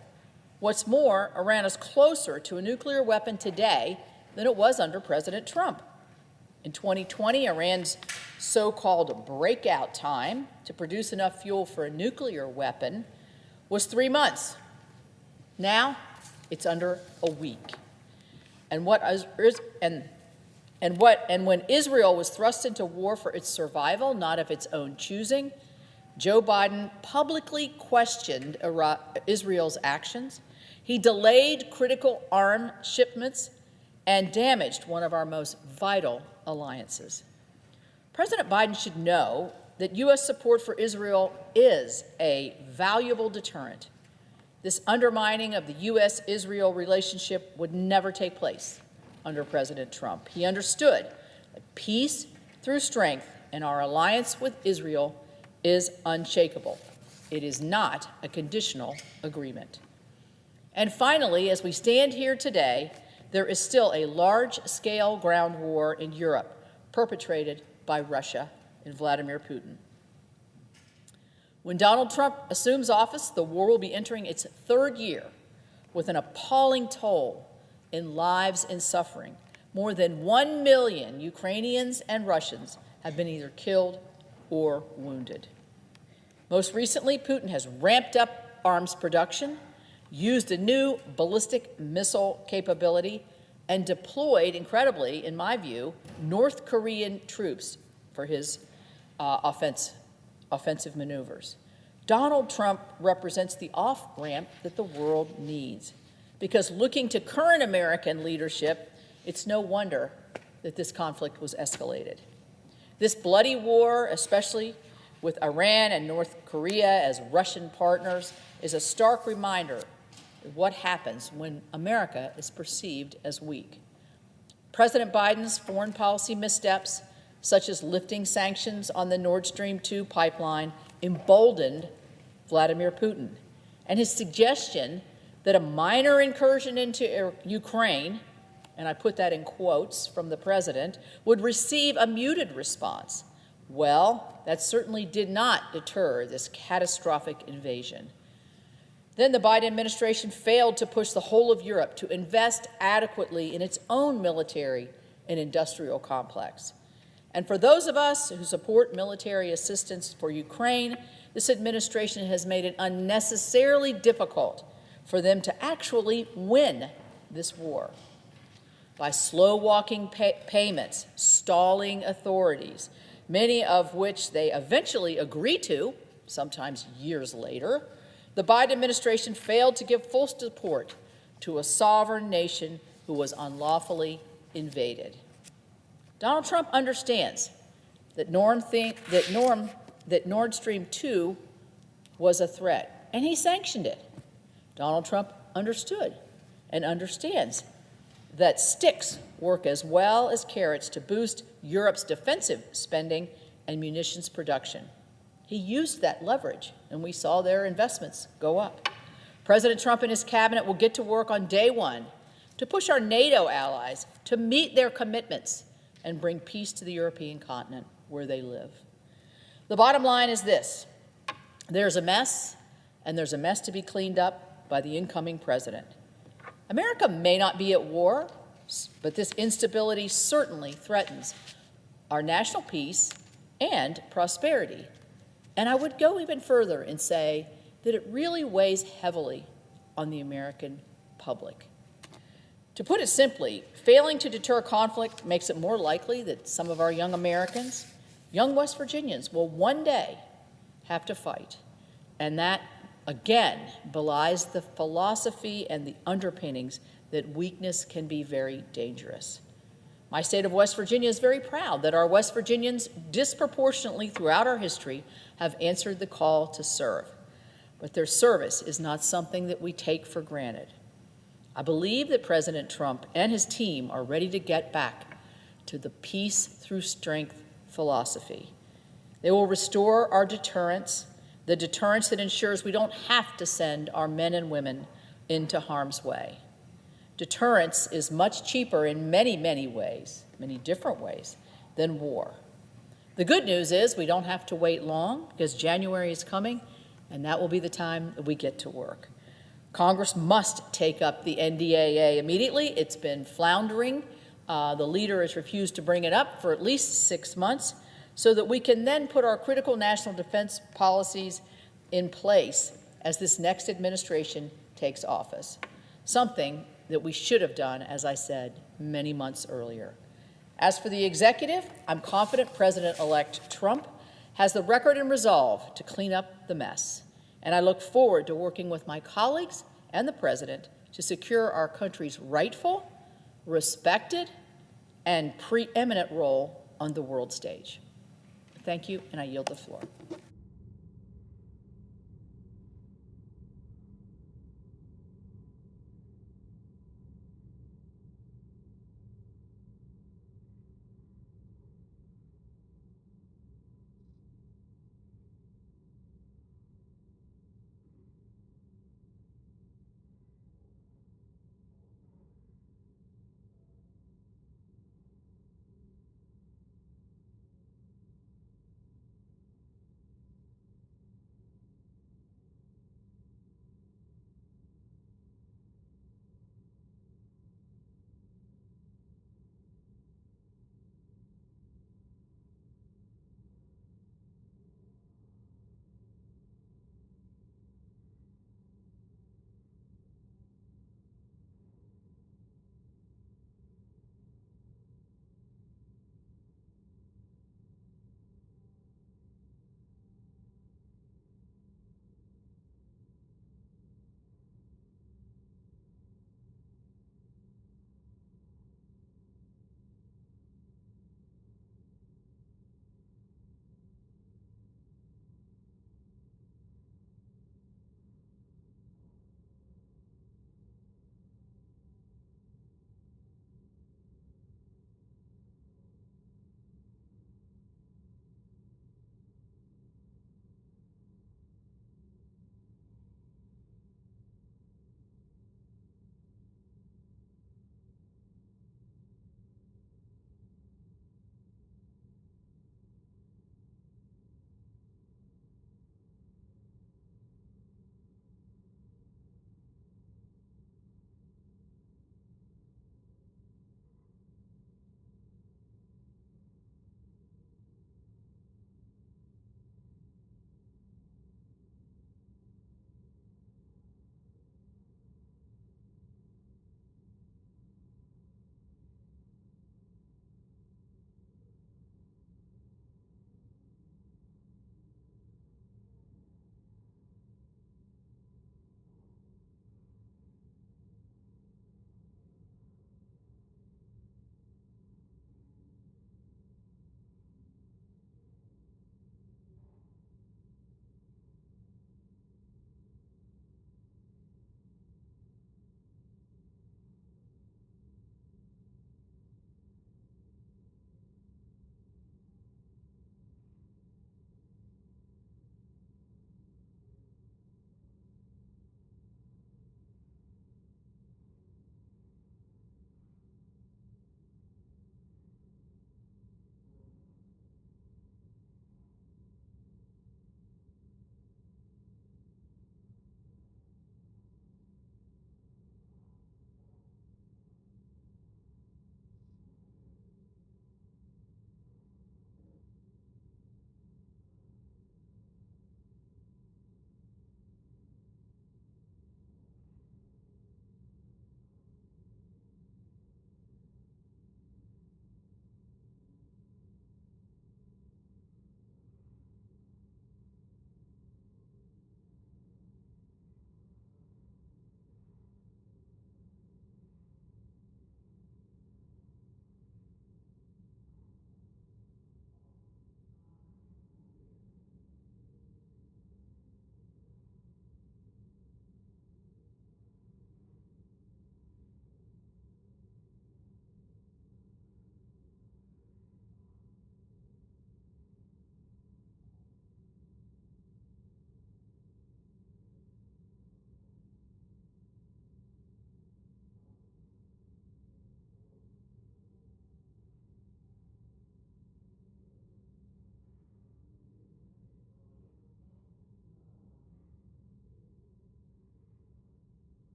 S18: What's more, Iran is closer to a nuclear weapon today than it was under President Trump. In 2020, Iran's so-called breakout time to produce enough fuel for a nuclear weapon was 3 months. Now, it's under a week. And when Israel was thrust into war for its survival, not of its own choosing, Joe Biden publicly questioned Israel's actions. He delayed critical arms shipments and damaged one of our most vital alliances. President Biden should know that U.S. support for Israel is a valuable deterrent. This undermining of the U.S.-Israel relationship would never take place under President Trump. He understood that peace through strength and our alliance with Israel is unshakable. It is not a conditional agreement. And finally, as we stand here today, there is still a large-scale ground war in Europe perpetrated by Russia and Vladimir Putin. When Donald Trump assumes office, the war will be entering its third year with an appalling toll in lives and suffering. More than 1 million Ukrainians and Russians have been either killed or wounded. Most recently, Putin has ramped up arms production, used a new ballistic missile capability, and deployed, incredibly, in my view, North Korean troops for his offensive maneuvers. Donald Trump represents the off-ramp that the world needs, because looking to current American leadership, it's no wonder that this conflict was escalated. This bloody war, especially with Iran and North Korea as Russian partners, is a stark reminder of what happens when America is perceived as weak. President Biden's foreign policy missteps, such as lifting sanctions on the Nord Stream 2 pipeline, emboldened Vladimir Putin, and his suggestion that a minor incursion into Ukraine, and I put that in quotes from the president, would receive a muted response. Well, that certainly did not deter this catastrophic invasion. Then the Biden administration failed to push the whole of Europe to invest adequately in its own military and industrial complex. And for those of us who support military assistance for Ukraine, this administration has made it unnecessarily difficult for them to actually win this war. By slow-walking payments, stalling authorities, many of which they eventually agree to, sometimes years later, the Biden administration failed to give full support to a sovereign nation who was unlawfully invaded. Donald Trump understands that Nord Stream 2 was a threat, and he sanctioned it. Donald Trump understood and understands that sticks work as well as carrots to boost Europe's defensive spending and munitions production. He used that leverage, and we saw their investments go up. President Trump and his cabinet will get to work on day one to push our NATO allies to meet their commitments and bring peace to the European continent where they live. The bottom line is this: there's a mess, and there's a mess to be cleaned up by the incoming president. America may not be at war, but this instability certainly threatens our national peace and prosperity. And I would go even further and say that it really weighs heavily on the American public. To put it simply, failing to deter conflict makes it more likely that some of our young Americans, young West Virginians, will one day have to fight. And that, again, belies the philosophy and the underpinnings that weakness can be very dangerous. My state of West Virginia is very proud that our West Virginians disproportionately throughout our history have answered the call to serve. But their service is not something that we take for granted. I believe that President Trump and his team are ready to get back to the peace through strength philosophy. They will restore our deterrence, the deterrence that ensures we don't have to send our men and women into harm's way. Deterrence is much cheaper in many, many ways, many different ways, than war. The good news is we don't have to wait long because January is coming, and that will be the time that we get to work. Congress must take up the NDAA immediately. It's been floundering. The leader has refused to bring it up for at least 6 months so that we can then put our critical national defense policies in place as this next administration takes office, something that we should have done, as I said, many months earlier. As for the executive, I'm confident President-elect Trump has the record and resolve to clean up the mess. And I look forward to working with my colleagues and the President to secure our country's rightful, respected, and preeminent role on the world stage. Thank you, and I yield the floor.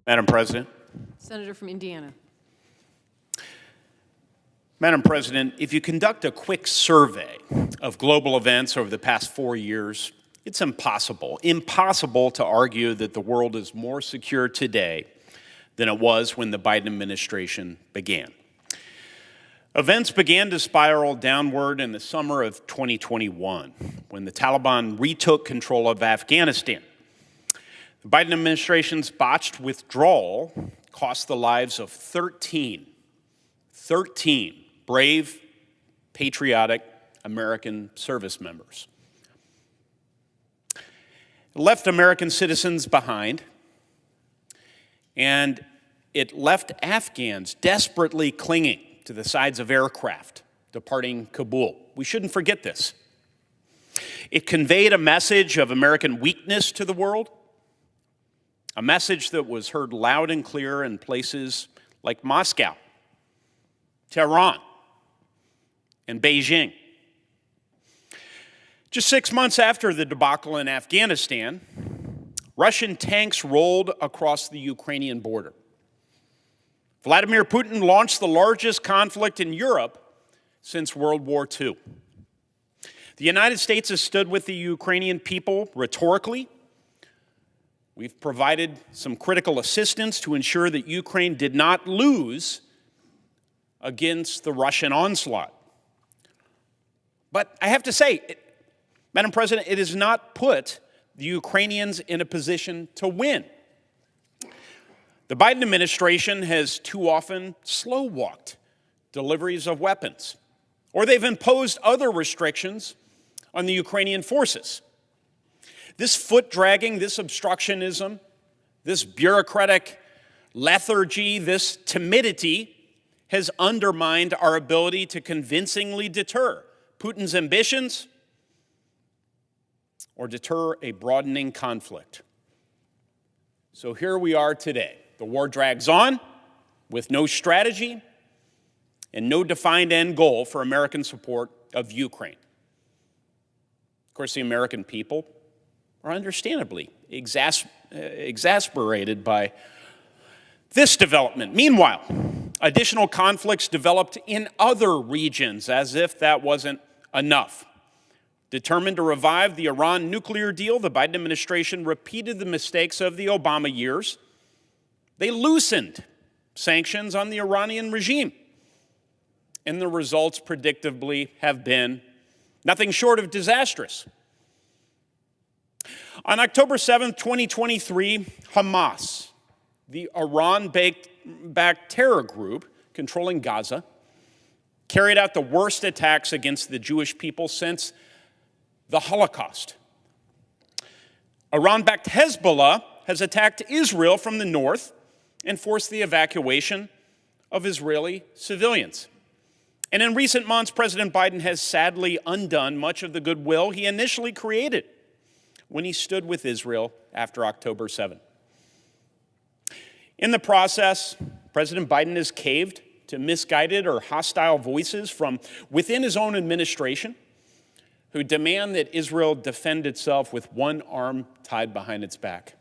S19: Madam President.
S15: Senator from Indiana.
S19: Madam President, if you conduct a quick survey of global events over the past 4 years, it's impossible to argue that the world is more secure today than it was when the Biden administration began. Events began to spiral downward in the summer of 2021 when the Taliban retook control of Afghanistan. The Biden administration's botched withdrawal cost the lives of 13 brave, patriotic American service members. It left American citizens behind, and it left Afghans desperately clinging to the sides of aircraft departing Kabul. We shouldn't forget this. It conveyed a message of American weakness to the world, a message that was heard loud and clear in places like Moscow, Tehran, and Beijing. Just 6 months after the debacle in Afghanistan, Russian tanks rolled across the Ukrainian border. Vladimir Putin launched the largest conflict in Europe since World War II. The United States has stood with the Ukrainian people rhetorically. We've provided some critical assistance to ensure that Ukraine did not lose against the Russian onslaught. But I have to say, Madam President, it has not put the Ukrainians in a position to win. The Biden administration has too often slow-walked deliveries of weapons, or they've imposed other restrictions on the Ukrainian forces. This foot-dragging, this obstructionism, this bureaucratic lethargy, this timidity has undermined our ability to convincingly deter Putin's ambitions or deter a broadening conflict. So here we are today. The war drags on with no strategy and no defined end goal for American support of Ukraine. Of course, the American people are understandably exasperated by this development. Meanwhile, additional conflicts developed in other regions as if that wasn't enough. Determined to revive the Iran nuclear deal, the Biden administration repeated the mistakes of the Obama years. They loosened sanctions on the Iranian regime. And the results, predictably, have been nothing short of disastrous. On October 7th, 2023, Hamas, the Iran-backed terror group controlling Gaza, carried out the worst attacks against the Jewish people since the Holocaust. Iran-backed Hezbollah has attacked Israel from the north and forced the evacuation of Israeli civilians. And in recent months, President Biden has sadly undone much of the goodwill he initially created when he stood with Israel after October 7. In the process, President Biden has caved to misguided or hostile voices from within his own administration who demand that Israel defend itself with one arm tied behind its back.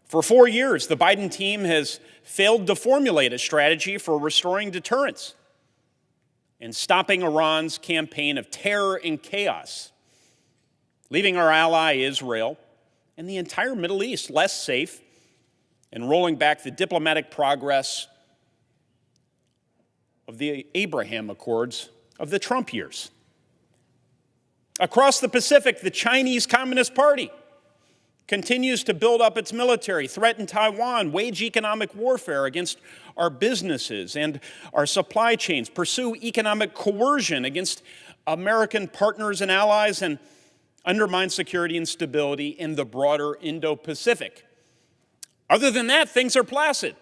S19: For 4 years, the Biden team has failed to formulate a strategy for restoring deterrence and stopping Iran's campaign of terror and chaos, leaving our ally Israel and the entire Middle East less safe and rolling back the diplomatic progress of the Abraham Accords of the Trump years. Across the Pacific, the Chinese Communist Party continues to build up its military, threaten Taiwan, wage economic warfare against our businesses and our supply chains, pursue economic coercion against American partners and allies, and undermine security and stability in the broader Indo-Pacific. Other than that, things are placid.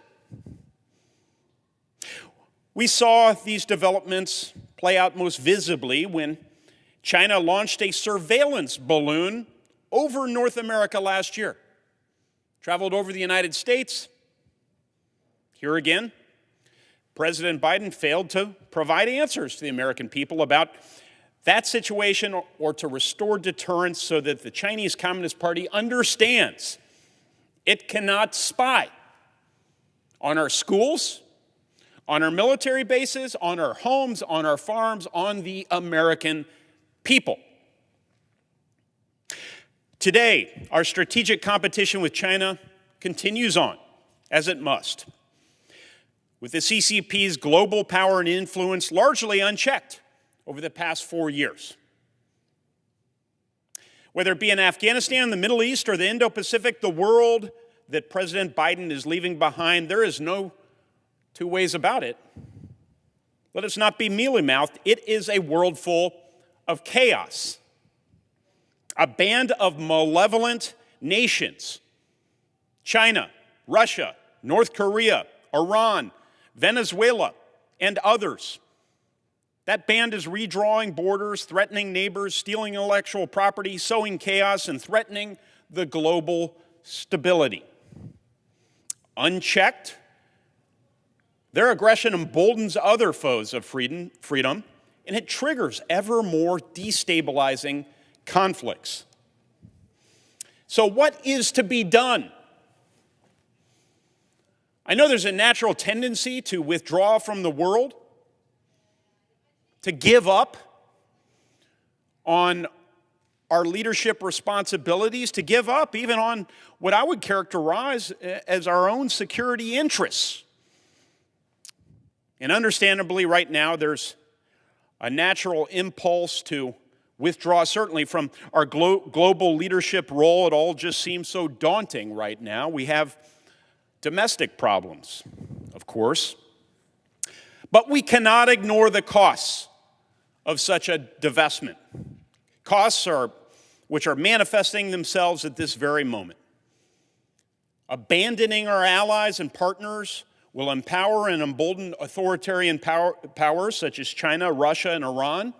S19: We saw these developments play out most visibly when China launched a surveillance balloon over North America last year. Traveled over the United States. Here again, President Biden failed to provide answers to the American people about that situation or to restore deterrence so that the Chinese Communist Party understands it cannot spy on our schools, on our military bases, on our homes, on our farms, on the American people. Today, our strategic competition with China continues on, as it must, with the CCP's global power and influence largely unchecked over the past 4 years. Whether it be in Afghanistan, the Middle East, or the Indo-Pacific, the world that President Biden is leaving behind, there is no two ways about it. Let us not be mealy-mouthed. It is a world full of chaos. A band of malevolent nations, China, Russia, North Korea, Iran, Venezuela, and others. That band is redrawing borders, threatening neighbors, stealing intellectual property, sowing chaos, and threatening the global stability. Unchecked, their aggression emboldens other foes of freedom, and it triggers ever more destabilizing conflicts. So what is to be done? I know there's a natural tendency to withdraw from the world, to give up on our leadership responsibilities, to give up even on what I would characterize as our own security interests. And understandably, right now, there's a natural impulse to withdraw, certainly from our global leadership role. It all just seems so daunting right now. We have domestic problems, of course, but we cannot ignore the costs of such a divestment. Costs which are manifesting themselves at this very moment. Abandoning our allies and partners will empower and embolden authoritarian powers such as China, Russia, and Iran,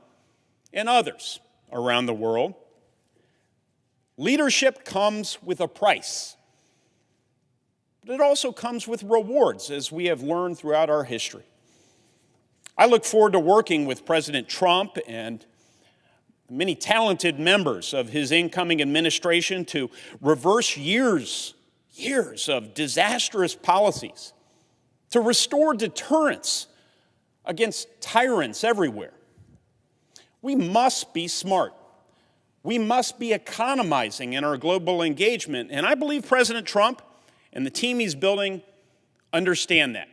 S19: and others around the world. Leadership comes with a price, but it also comes with rewards, as we have learned throughout our history. I look forward to working with President Trump and many talented members of his incoming administration to reverse years of disastrous policies, to restore deterrence against tyrants everywhere. We must be smart. We must be economizing in our global engagement, and I believe President Trump and the team he's building understand that.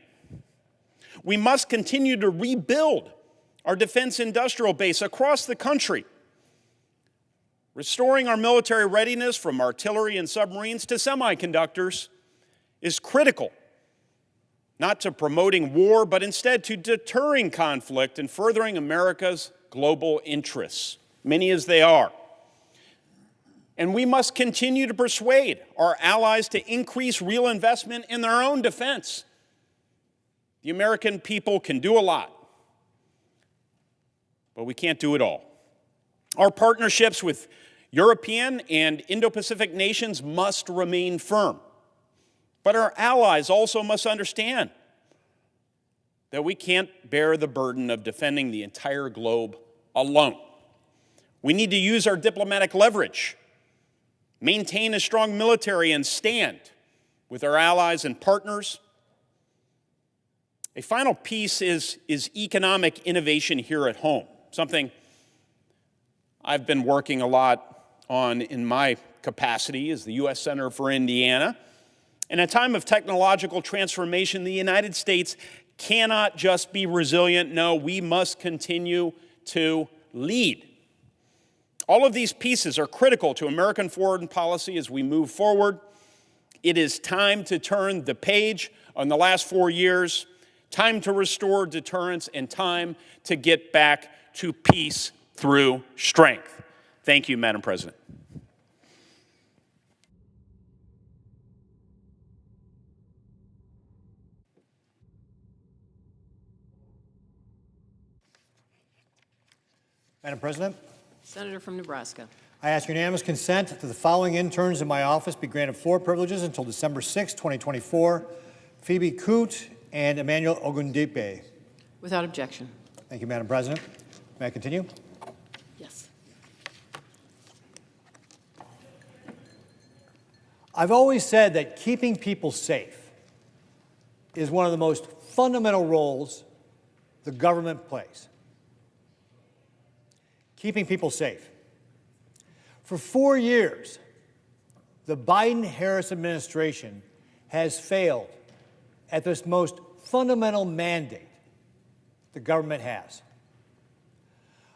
S19: We must continue to rebuild our defense industrial base across the country, restoring our military readiness from artillery and submarines to semiconductors is critical, not to promoting war, but instead to deterring conflict and furthering America's global interests, many as they are. And we must continue to persuade our allies to increase real investment in their own defense. The American people can do a lot, but we can't do it all. Our partnerships with European and Indo-Pacific nations must remain firm. But our allies also must understand that we can't bear the burden of defending the entire globe alone. We need to use our diplomatic leverage, maintain a strong military, and stand with our allies and partners. A final piece is economic innovation here at home, something I've been working a lot on in my capacity as the U.S. Senator for Indiana. In a time of technological transformation, the United States cannot just be resilient. No, we must continue to lead. All of these pieces are critical to American foreign policy as we move forward. It is time to turn the page on the last 4 years, time to restore deterrence, and time to get back to peace through strength. Thank you, Madam President.
S20: Madam President,
S15: Senator from Nebraska.
S20: I ask unanimous consent that the following interns in my office be granted floor privileges until December 6, 2024. Phoebe Coote and Emmanuel Ogundipe.
S15: Without objection.
S20: Thank you, Madam President. May I continue?
S15: Yes.
S20: I've always said that keeping people safe is one of the most fundamental roles the government plays: keeping people safe. For 4 years, the Biden-Harris administration has failed at this most fundamental mandate the government has.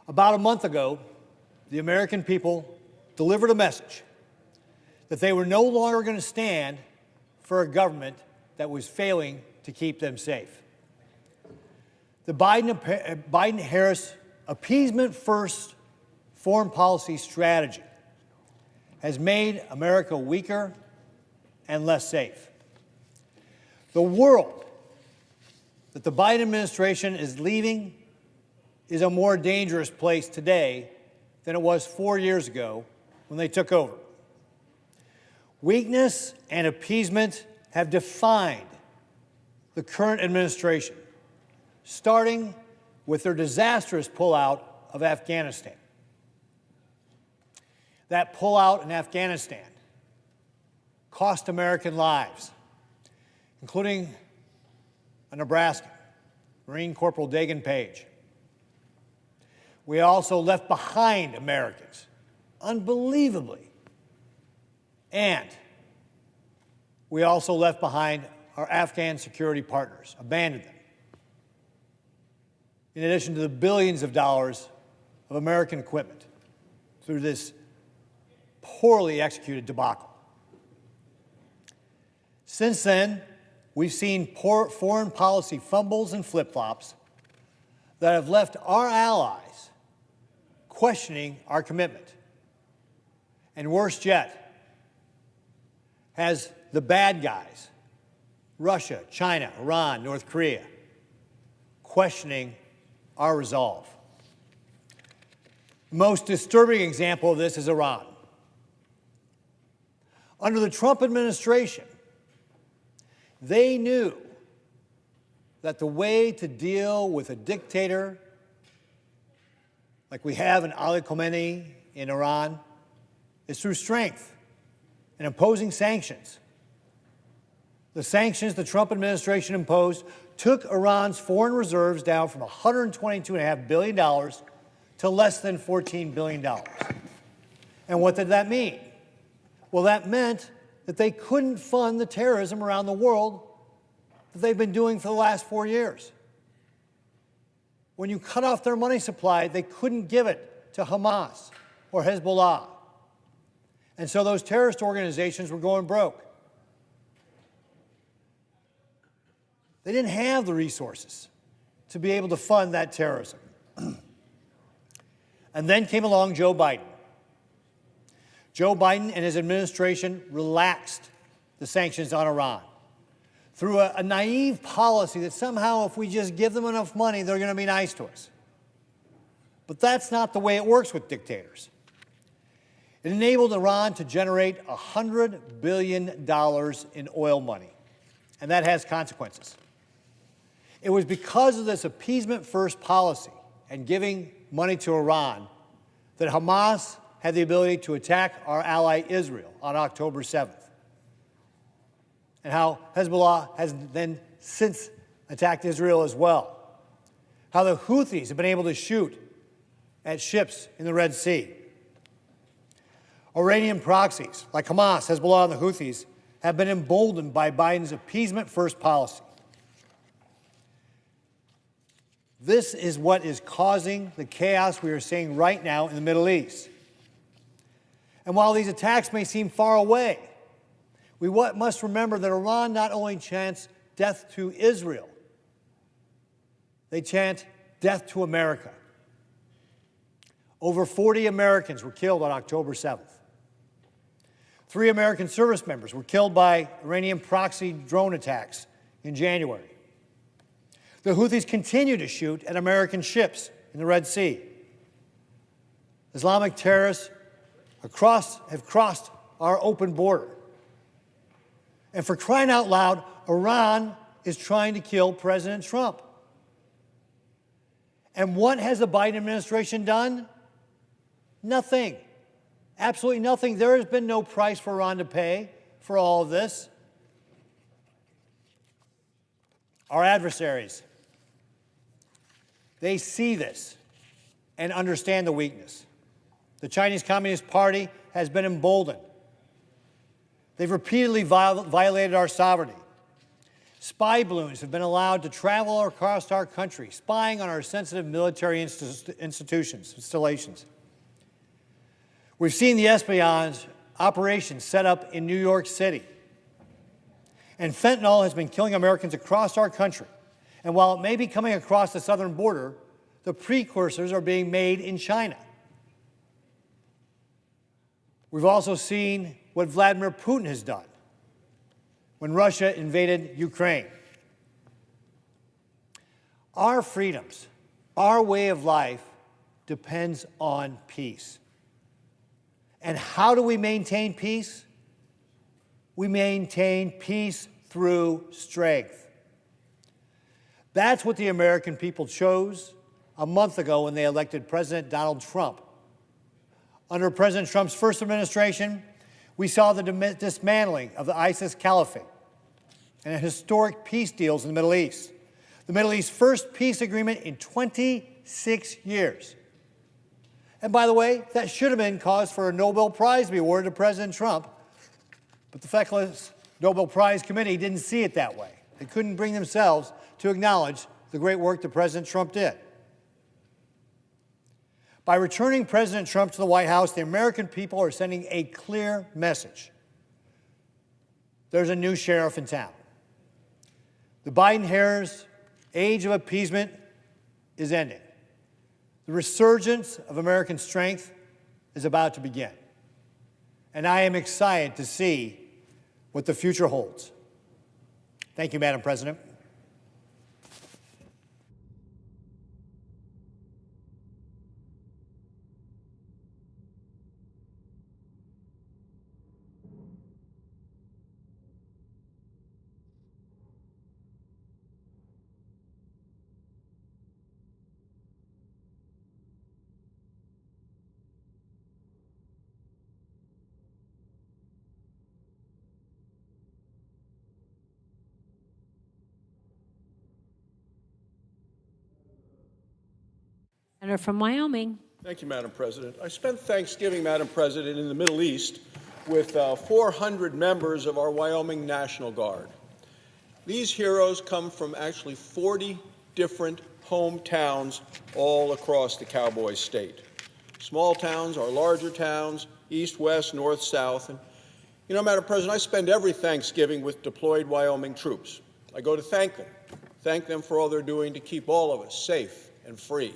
S20: About a month ago, the American people delivered a message that they were no longer going to stand for a government that was failing to keep them safe. The Biden-Harris appeasement-first foreign policy strategy has made America weaker and less safe. The world that the Biden administration is leaving is a more dangerous place today than it was 4 years ago when they took over. Weakness and appeasement have defined the current administration, starting with their disastrous pullout of Afghanistan. That pullout in Afghanistan cost American lives, including a Nebraskan, Marine Corporal Dagan Page. We also left behind Americans, unbelievably. And we also left behind our Afghan security partners, abandoned them. In addition to the billions of dollars of American equipment through this poorly executed debacle. Since then, we've seen poor foreign policy fumbles and flip-flops that have left our allies questioning our commitment. And worse yet, has the bad guys, Russia, China, Iran, North Korea, questioning our resolve. The most disturbing example of this is Iran. Under the Trump administration, they knew that the way to deal with a dictator like we have in Ali Khamenei in Iran is through strength and imposing sanctions. The sanctions the Trump administration imposed took Iran's foreign reserves down from $122.5 billion to less than $14 billion. And what did that mean? Well, that meant that they couldn't fund the terrorism around the world that they've been doing for the last 4 years. When you cut off their money supply, they couldn't give it to Hamas or Hezbollah. And so those terrorist organizations were going broke. They didn't have the resources to be able to fund that terrorism. And then came along Joe Biden. Joe Biden and his administration relaxed the sanctions on Iran through a naive policy that somehow if we just give them enough money, they're going to be nice to us. But that's not the way it works with dictators. It enabled Iran to generate $100 billion in oil money, and that has consequences. It was because of this appeasement-first policy and giving money to Iran that Hamas had the ability to attack our ally Israel on October 7th. And how Hezbollah has then since attacked Israel as well. How the Houthis have been able to shoot at ships in the Red Sea. Iranian proxies like Hamas, Hezbollah, and the Houthis have been emboldened by Biden's appeasement-first policy. This is what is causing the chaos we are seeing right now in the Middle East. And while these attacks may seem far away, we must remember that Iran not only chants death to Israel, they chant death to America. Over 40 Americans were killed on October 7th. 3 American service members were killed by Iranian proxy drone attacks in January. The Houthis continue to shoot at American ships in the Red Sea. Islamic terrorists have crossed our open border. And for crying out loud, Iran is trying to kill President Trump. And what has the Biden administration done? Nothing. Absolutely nothing. There has been no price for Iran to pay for all of this. Our adversaries, they see this and understand the weakness. The Chinese Communist Party has been emboldened. They've repeatedly violated our sovereignty. Spy balloons have been allowed to travel across our country, spying on our sensitive military installations. We've seen the espionage operations set up in New York City. And fentanyl has been killing Americans across our country. And while it may be coming across the southern border, the precursors are being made in China. We've also seen what Vladimir Putin has done when Russia invaded Ukraine. Our freedoms, our way of life depends on peace. And how do we maintain peace? We maintain peace through strength. That's what the American people chose a month ago when they elected President Donald Trump. Under President Trump's first administration, we saw the dismantling of the ISIS caliphate and historic peace deals in the Middle East. The Middle East's first peace agreement in 26 years. And by the way, that should have been cause for a Nobel Prize to be awarded to President Trump, but the feckless Nobel Prize Committee didn't see it that way. They couldn't bring themselves to acknowledge the great work that President Trump did. By returning President Trump to the White House, the American people are sending a clear message. There's a new sheriff in town. The Biden-Harris age of appeasement is ending. The resurgence of American strength is about to begin. And I am excited to see what the future holds. Thank you, Madam President.
S21: Senator from Wyoming.
S22: Thank you, Madam President. I spent Thanksgiving, Madam President, in the Middle East with 400 members of our Wyoming National Guard. These heroes come from actually 40 different hometowns all across the Cowboy State. Small towns or larger towns, east, west, north, south. And, you know, Madam President, I spend every Thanksgiving with deployed Wyoming troops. I go to thank them for all they're doing to keep all of us safe and free.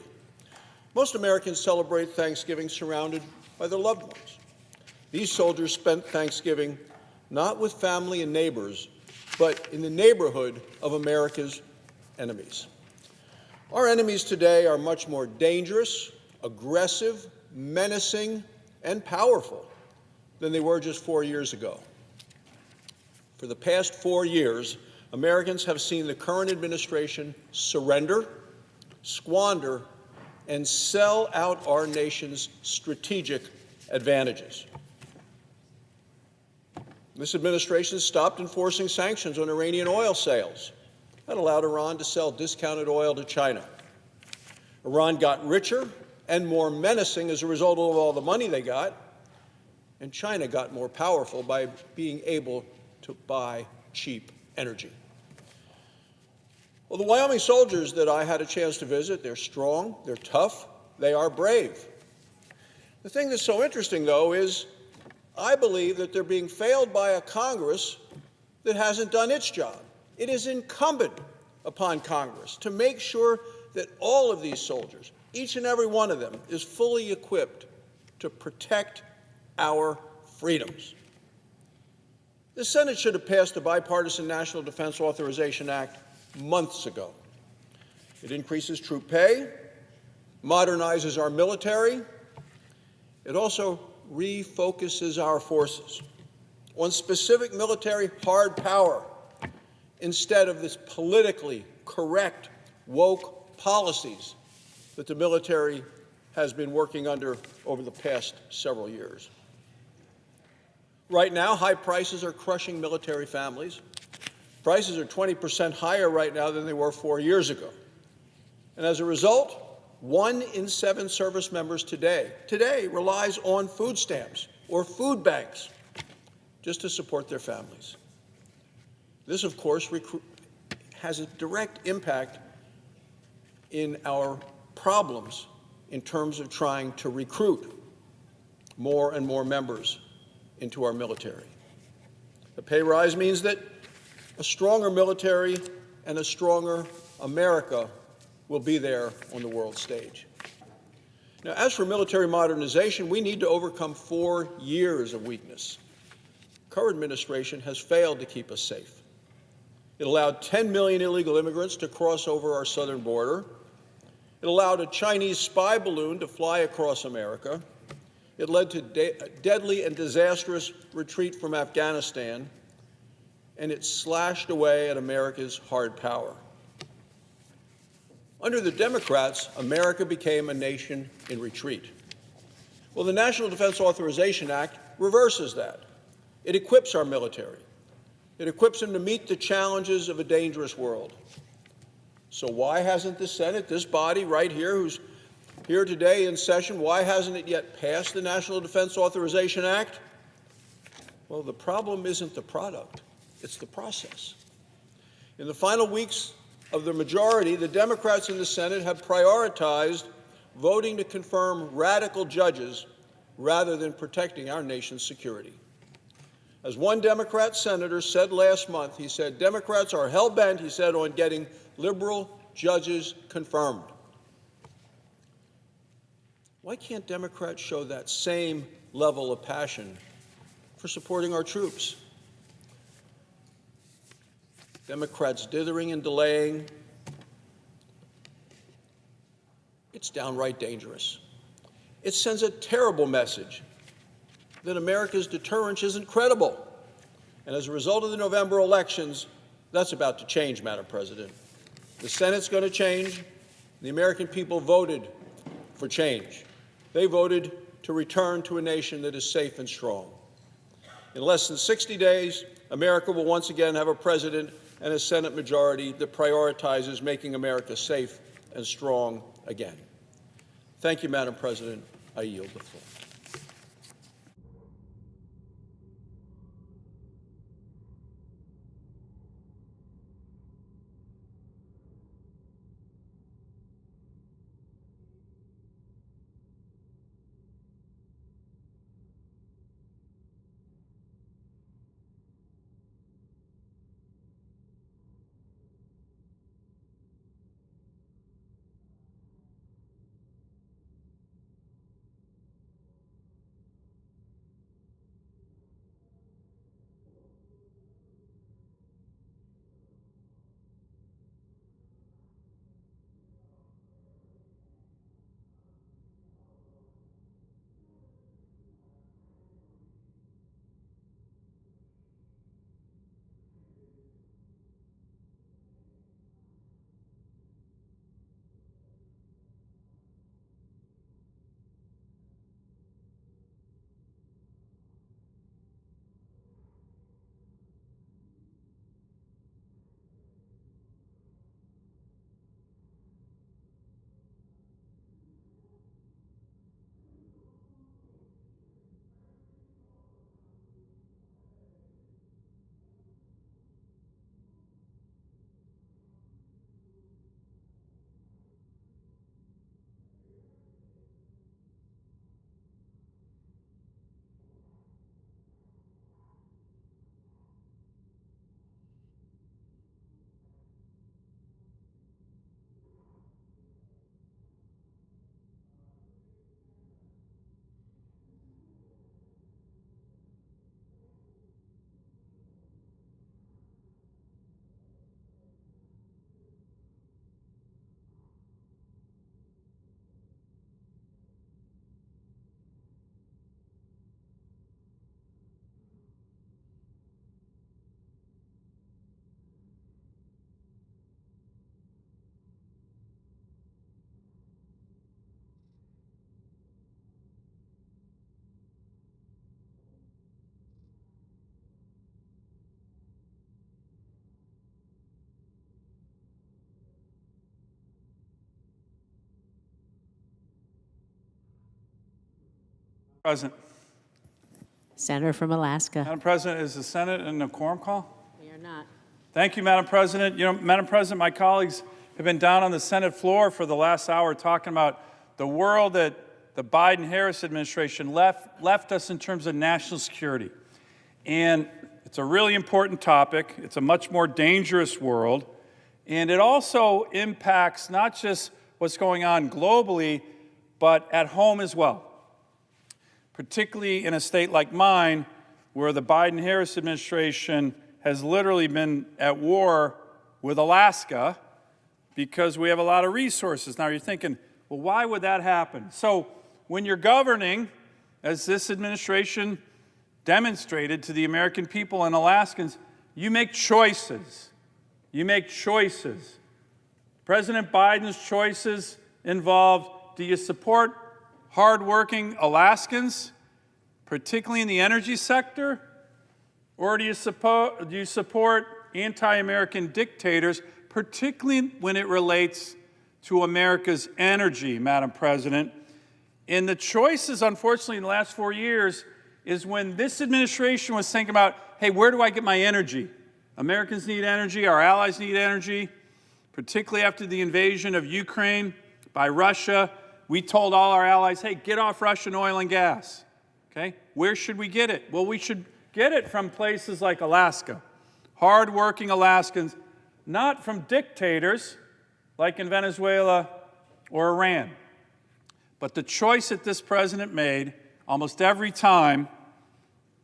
S22: Most Americans celebrate Thanksgiving surrounded by their loved ones. These soldiers spent Thanksgiving not with family and neighbors, but in the neighborhood of America's enemies. Our enemies today are much more dangerous, aggressive, menacing, and powerful than they were just 4 years ago. For the past 4 years, Americans have seen the current administration surrender, squander, and sell out our nation's strategic advantages. This administration stopped enforcing sanctions on Iranian oil sales. That allowed Iran to sell discounted oil to China. Iran got richer and more menacing as a result of all the money they got, and China got more powerful by being able to buy cheap energy. Well, the Wyoming soldiers that I had a chance to visit, they're strong, they're tough, they are brave. The thing that's so interesting, though, is I believe that they're being failed by a Congress that hasn't done its job. It is incumbent upon Congress to make sure that all of these soldiers, each and every one of them, is fully equipped to protect our freedoms. The Senate should have passed the Bipartisan National Defense Authorization Act months ago. It increases troop pay, modernizes our military. It also refocuses our forces on specific military hard power instead of this politically correct, woke policies that the military has been working under over the past several years. Right now, high prices are crushing military families. Prices are 20% higher right now than they were 4 years ago. And as a result, 1 in 7 service members today relies on food stamps or food banks just to support their families. This, of course, has a direct impact in our problems in terms of trying to recruit more and more members into our military. The pay rise means that a stronger military and a stronger America will be there on the world stage. Now, as for military modernization, we need to overcome 4 years of weakness. The current administration has failed to keep us safe. It allowed 10 million illegal immigrants to cross over our southern border. It allowed a Chinese spy balloon to fly across America. It led to deadly and disastrous retreat from Afghanistan, and it slashed away at America's hard power. Under the Democrats, America became a nation in retreat. Well, the National Defense Authorization Act reverses that. It equips our military. It equips them to meet the challenges of a dangerous world. So why hasn't the Senate, this body right here, who's here today in session, why hasn't it yet passed the National Defense Authorization Act? Well, the problem isn't the product, it's the process. In the final weeks of the majority, the Democrats in the Senate have prioritized voting to confirm radical judges rather than protecting our nation's security. As one Democrat senator said last month, he said, Democrats are hell-bent, he said, on getting liberal judges confirmed. Why can't Democrats show that same level of passion for supporting our troops? Democrats dithering and delaying, it's downright dangerous. It sends a terrible message that America's deterrence isn't credible. And as a result of the November elections, that's about to change, Madam President. The Senate's going to change. The American people voted for change. They voted to return to a nation that is safe and strong. In less than 60 days, America will once again have a president and a Senate majority that prioritizes making America safe and strong again. Thank you, Madam President. I yield the floor.
S2: Present.
S21: Senator from Alaska.
S2: Madam President, is the Senate in a quorum call?
S21: We are not.
S2: Thank you, Madam President. You know, Madam President, my colleagues have been down on the Senate floor for the last hour talking about the world that the Biden-Harris administration left us in terms of national security. And it's a really important topic. It's a much more dangerous world. And it also impacts not just what's going on globally, but at home as well. Particularly in a state like mine, where the Biden-Harris administration has literally been at war with Alaska because we have a lot of resources. Now you're thinking, well, why would that happen? So when you're governing, as this administration demonstrated to the American people and Alaskans, you make choices. You make choices. President Biden's choices involved, do you support hardworking Alaskans, particularly in the energy sector, or do you support anti-American dictators, particularly when it relates to America's energy, Madam President? And the choices, unfortunately, in the last 4 years is when this administration was thinking about, hey, where do I get my energy? Americans need energy, our allies need energy, particularly after the invasion of Ukraine by Russia. We told all our allies, hey, get off Russian oil and gas. Okay? Where should we get it? Well, we should get it from places like Alaska. Hard-working Alaskans, not from dictators like in Venezuela or Iran. But the choice that this president made almost every time,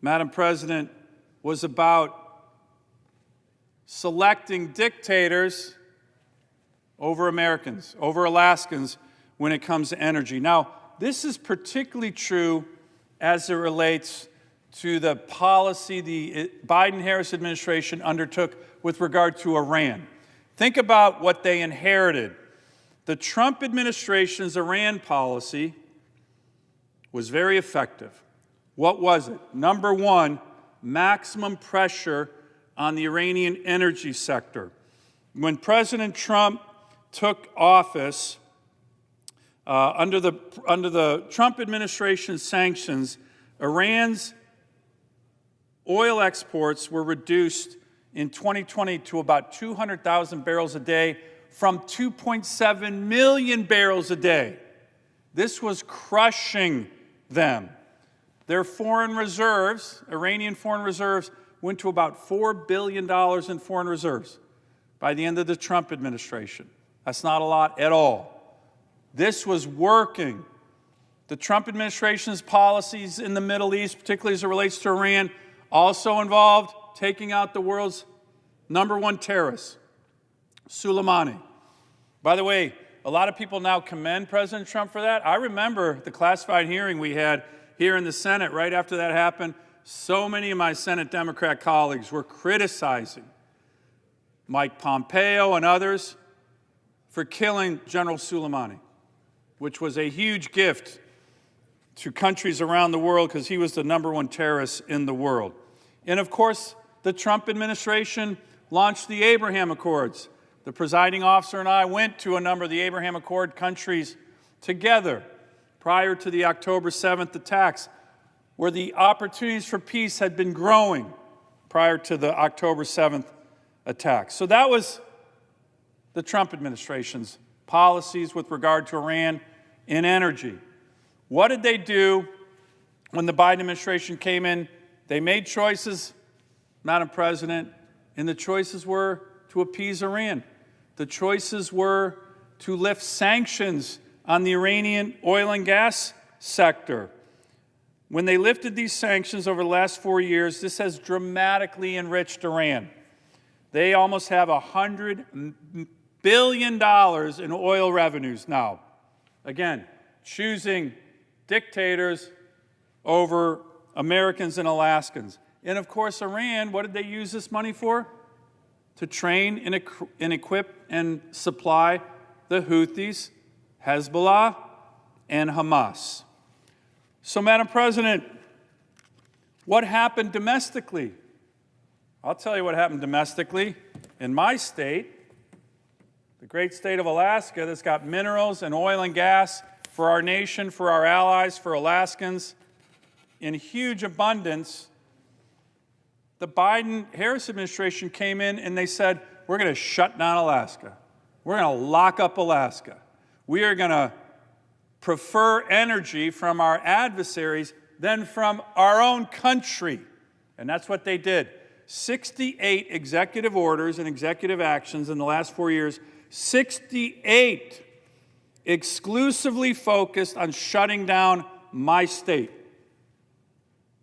S2: Madam President, was about selecting dictators over Americans, over Alaskans, when it comes to energy. Now, this is particularly true as it relates to the policy the Biden-Harris administration undertook with regard to Iran. Think about what they inherited. The Trump administration's Iran policy was very effective. What was it? Number one, maximum pressure on the Iranian energy sector. When President Trump took office, under the Trump administration's sanctions, Iran's oil exports were reduced in 2020 to about 200,000 barrels a day from 2.7 million barrels a day. This was crushing them. Their foreign reserves, Iranian foreign reserves, went to about $4 billion in foreign reserves by the end of the Trump administration. That's not a lot at all. This was working. The Trump administration's policies in the Middle East, particularly as it relates to Iran, also involved taking out the world's #1 terrorist, Soleimani. By the way, a lot of people now commend President Trump for that. I remember the classified hearing we had here in the Senate right after that happened. So many of my Senate Democrat colleagues were criticizing Mike Pompeo and others for killing General Soleimani, which was a huge gift to countries around the world because he was the #1 terrorist in the world. And of course, the Trump administration launched the Abraham Accords. The presiding officer and I went to a number of the Abraham Accord countries together prior to the October 7th attacks, where the opportunities for peace had been growing prior to the October 7th attacks. So that was the Trump administration's policies with regard to Iran and energy. What did they do when the Biden administration came in? They made choices, Madam President, and the choices were to appease Iran. The choices were to lift sanctions on the Iranian oil and gas sector. When they lifted these sanctions over the last 4 years, this has dramatically enriched Iran. They almost have $100 billion in oil revenues now. Again, choosing dictators over Americans and Alaskans. And of course, Iran, what did they use this money for? To train and equip and supply the Houthis, Hezbollah, and Hamas. So, Madam President, what happened domestically? I'll tell you what happened domestically. In my state, the great state of Alaska, that's got minerals and oil and gas for our nation, for our allies, for Alaskans, in huge abundance, the Biden-Harris administration came in and they said, we're going to shut down Alaska. We're going to lock up Alaska. We are going to prefer energy from our adversaries than from our own country. And that's what they did. 68 executive orders and executive actions in the last 4 years, 68 exclusively focused on shutting down my state.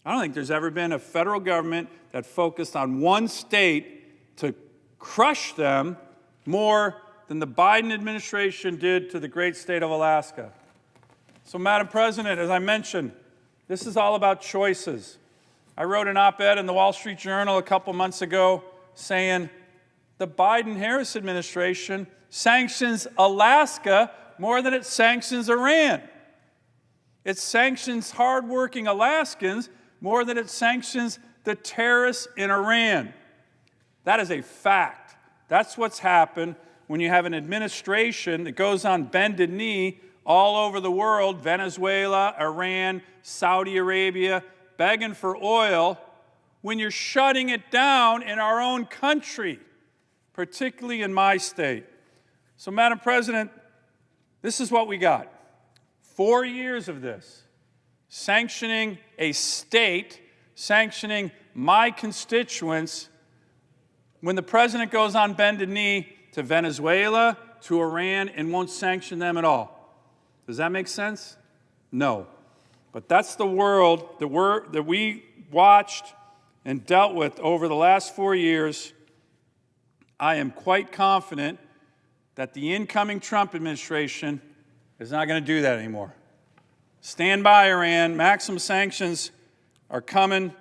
S2: I don't think there's ever been a federal government that focused on one state to crush them more than the Biden administration did to the great state of Alaska. So, Madam President, as I mentioned, this is all about choices. I wrote an op-ed in the Wall Street Journal a couple months ago saying the Biden-Harris administration sanctions Alaska more than it sanctions Iran. It sanctions hardworking Alaskans more than it sanctions the terrorists in Iran. That is a fact. That's what's happened when you have an administration that goes on bended knee all over the world, Venezuela, Iran, Saudi Arabia, begging for oil, when you're shutting it down in our own country, particularly in my state. So, Madam President, this is what we got. 4 years of this, sanctioning a state, sanctioning my constituents, when the president goes on bended knee to Venezuela, to Iran, and won't sanction them at all. Does that make sense? No. But that's the world that we watched and dealt with over the last 4 years. I am quite confident that the incoming Trump administration is not going to do that anymore. Stand by, Iran. Maximum sanctions are coming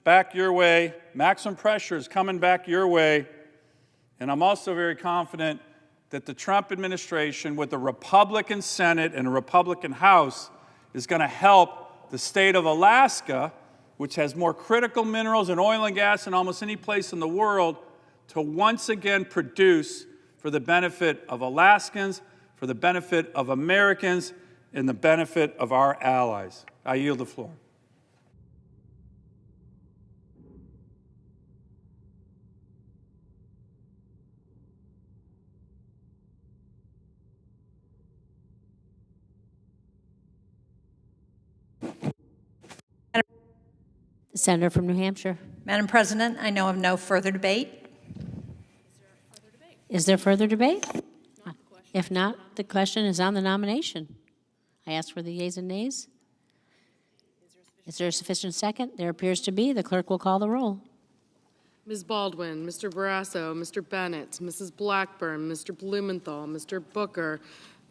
S2: back your way. Maximum pressure is coming back your way. And I'm also very confident that the Trump administration, with a Republican Senate and a Republican House, is going to help the state of Alaska, which has more critical minerals and oil and gas than almost any place in the world, to once again produce for the benefit of Alaskans, for the benefit of Americans, and the benefit of our allies. I yield the floor.
S21: The Senator from New Hampshire.
S5: Madam President, I know of no further debate.
S21: Is there further debate? If not, the question is on the nomination. I ask for the yeas and nays. Is there a sufficient second? There appears to be. The clerk will call the roll.
S3: Ms. Baldwin, Mr. Barrasso, Mr. Bennett, Mrs. Blackburn, Mr. Blumenthal, Mr. Booker,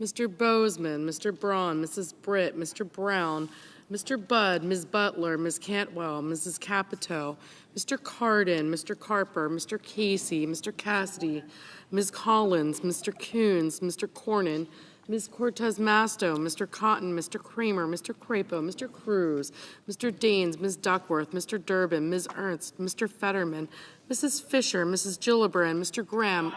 S3: Mr. Bozeman, Mr. Braun, Mrs. Britt, Mr. Brown, Mr. Budd, Ms. Butler, Ms. Cantwell, Mrs. Capito, Mr. Cardin, Mr. Carper, Mr. Casey, Mr. Cassidy, Ms. Collins, Mr. Coons, Mr. Cornyn, Ms. Cortez Masto, Mr. Cotton, Mr. Kramer, Mr. Crapo, Mr. Cruz, Mr. Daines, Ms. Duckworth, Mr. Durbin, Ms. Ernst, Mr. Fetterman, Mrs. Fisher, Mrs. Gillibrand, Mr. Graham,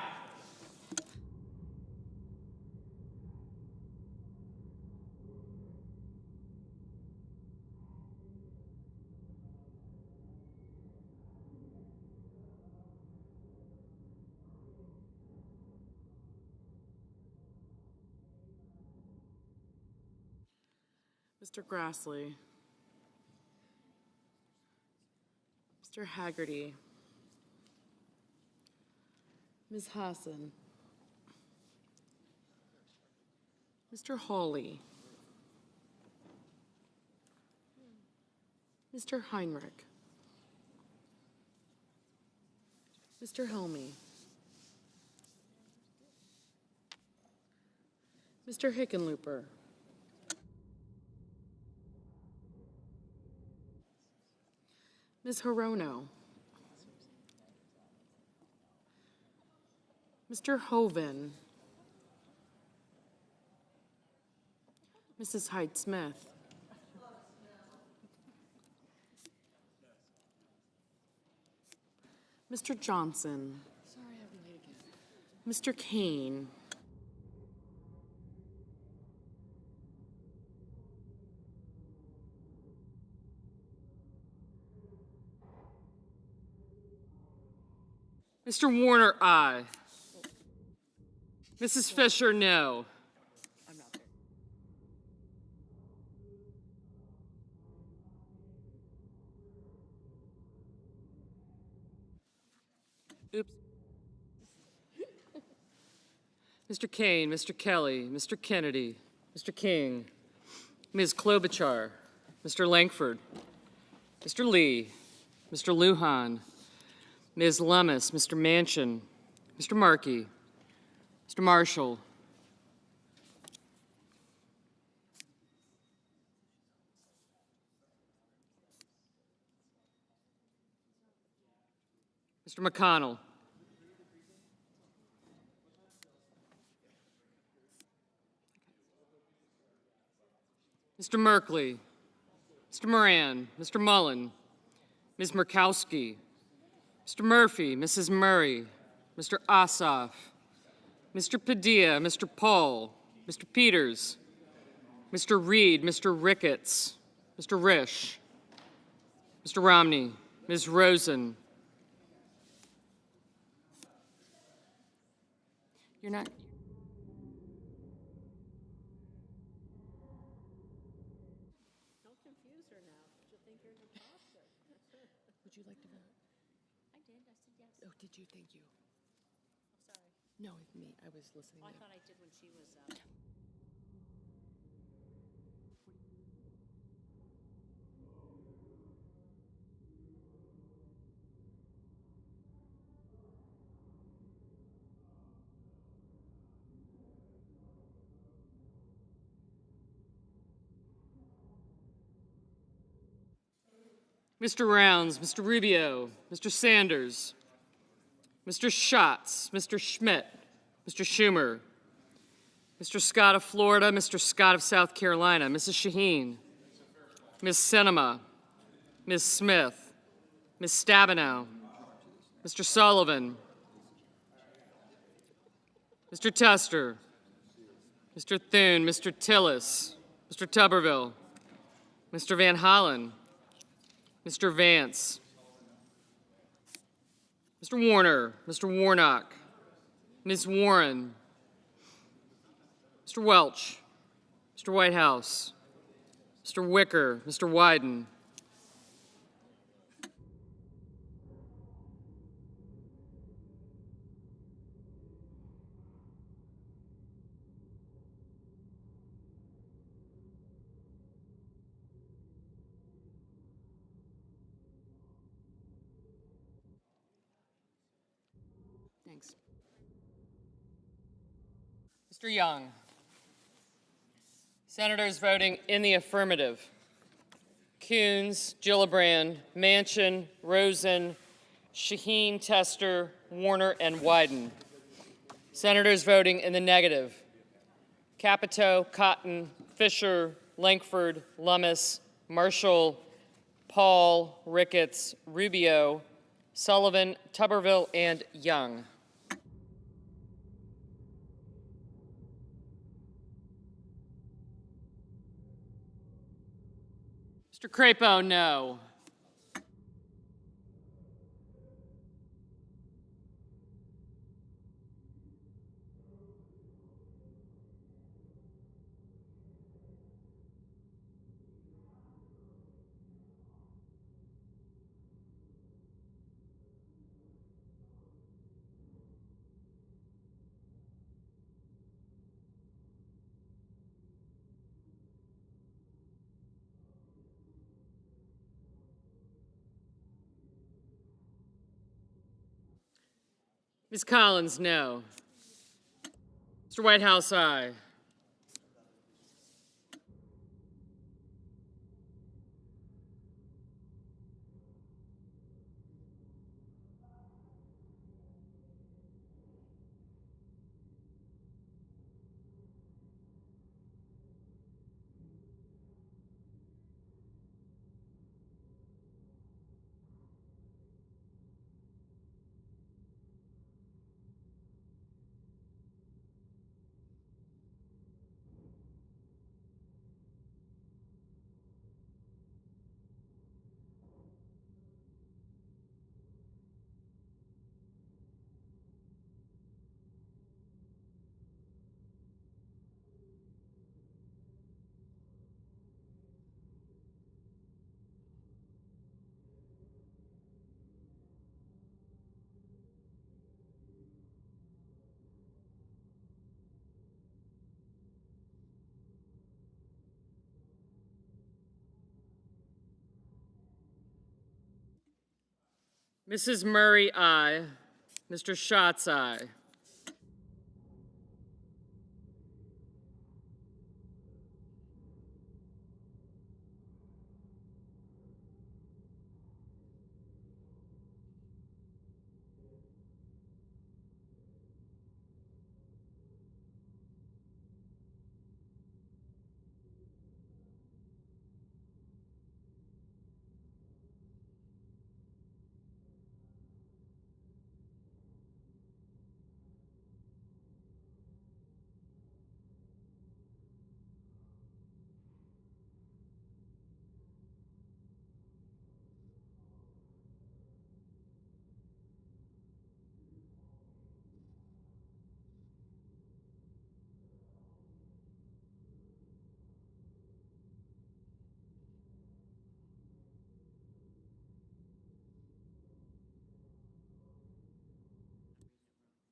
S3: Mr. Grassley, Mr. Haggerty, Ms. Hassan, Mr. Hawley, Mr. Heinrich, Mr. Helmy, Mr. Hickenlooper, Ms. Hirono, Mr. Hoven, Mrs. Hyde-Smith, Mr. Johnson, Mr. Kane, Mr. Warner, aye. Mrs. Fisher, no. Oops. Mr. Kane, Mr. Kelly, Mr. Kennedy, Mr. King, Ms. Klobuchar, Mr. Langford, Mr. Lee, Mr. Lujan, Ms. Lummis, Mr. Manchin, Mr. Markey, Mr. Marshall, Mr. McConnell, Mr. Merkley, Mr. Moran, Mr. Mullen, Ms. Murkowski, Mr. Murphy, Mrs. Murray, Mr. Ossoff, Mr. Padilla, Mr. Paul, Mr. Peters, Mr. Reed, Mr. Ricketts, Mr. Risch, Mr. Romney, Ms. Rosen. You're not.
S15: Don't confuse her now. She'll think you're an imposter.
S3: Would you like to vote?
S15: I did. I said yes.
S3: Oh, did you? Thank you.
S15: I'm sorry.
S3: No, me. I was listening.
S15: Oh, I thought I did when she was.
S3: Mr. Rounds, Mr. Rubio, Mr. Sanders, Mr. Schatz, Mr. Schmidt, Mr. Schumer, Mr. Scott of Florida, Mr. Scott of South Carolina, Mrs. Shaheen, Ms. Sinema, Ms. Smith, Ms. Stabenow, Mr. Sullivan, Mr. Tester, Mr. Thune, Mr. Tillis, Mr. Tuberville, Mr. Van Hollen, Mr. Vance, Mr. Warner, Mr. Warnock, Ms. Warren, Mr. Welch, Mr. Whitehouse, Mr. Wicker, Mr. Wyden, Thanks. Mr. Young. Senators voting in the affirmative: Coons, Gillibrand, Manchin, Rosen, Shaheen, Tester, Warner, and Wyden. Senators voting in the negative: Capito, Cotton, Fisher, Lankford, Lummis, Marshall, Paul, Ricketts, Rubio, Sullivan, Tuberville, and Young. Mr. Crapo, no. Ms. Collins, no. Mr. Whitehouse, aye. Mrs. Murray, aye. Mr. Schatz, aye.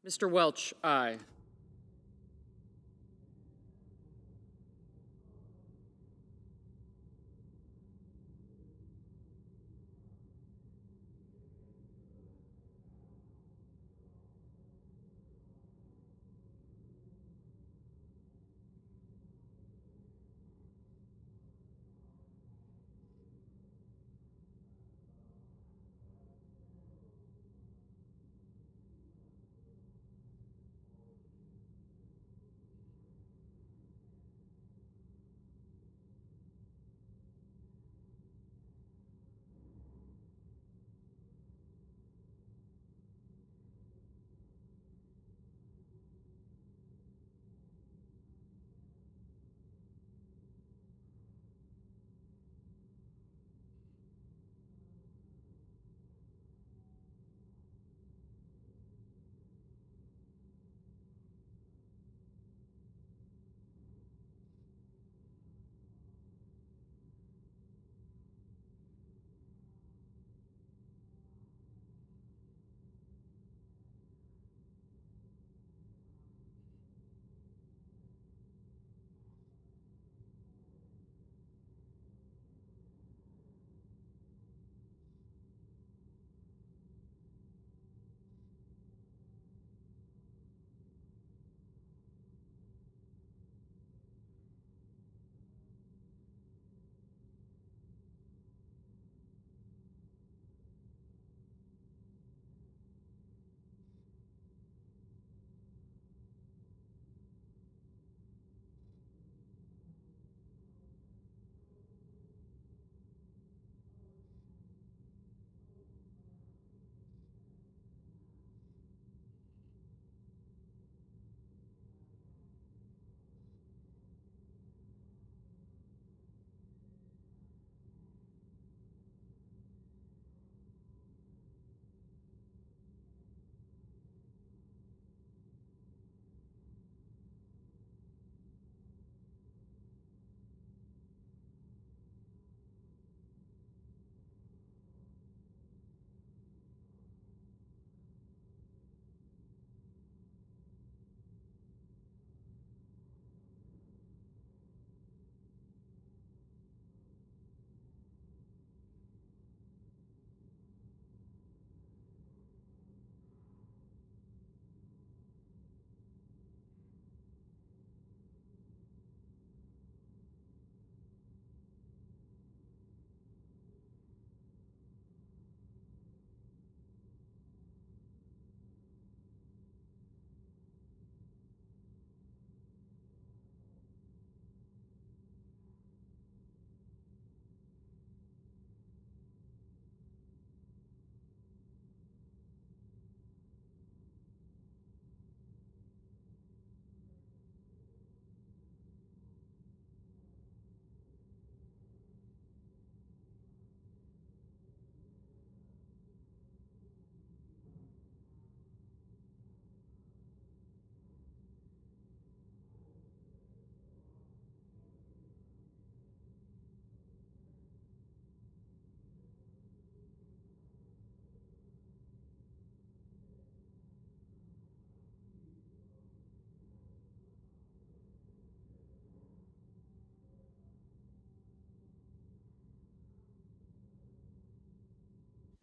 S3: Mr. Welch, aye.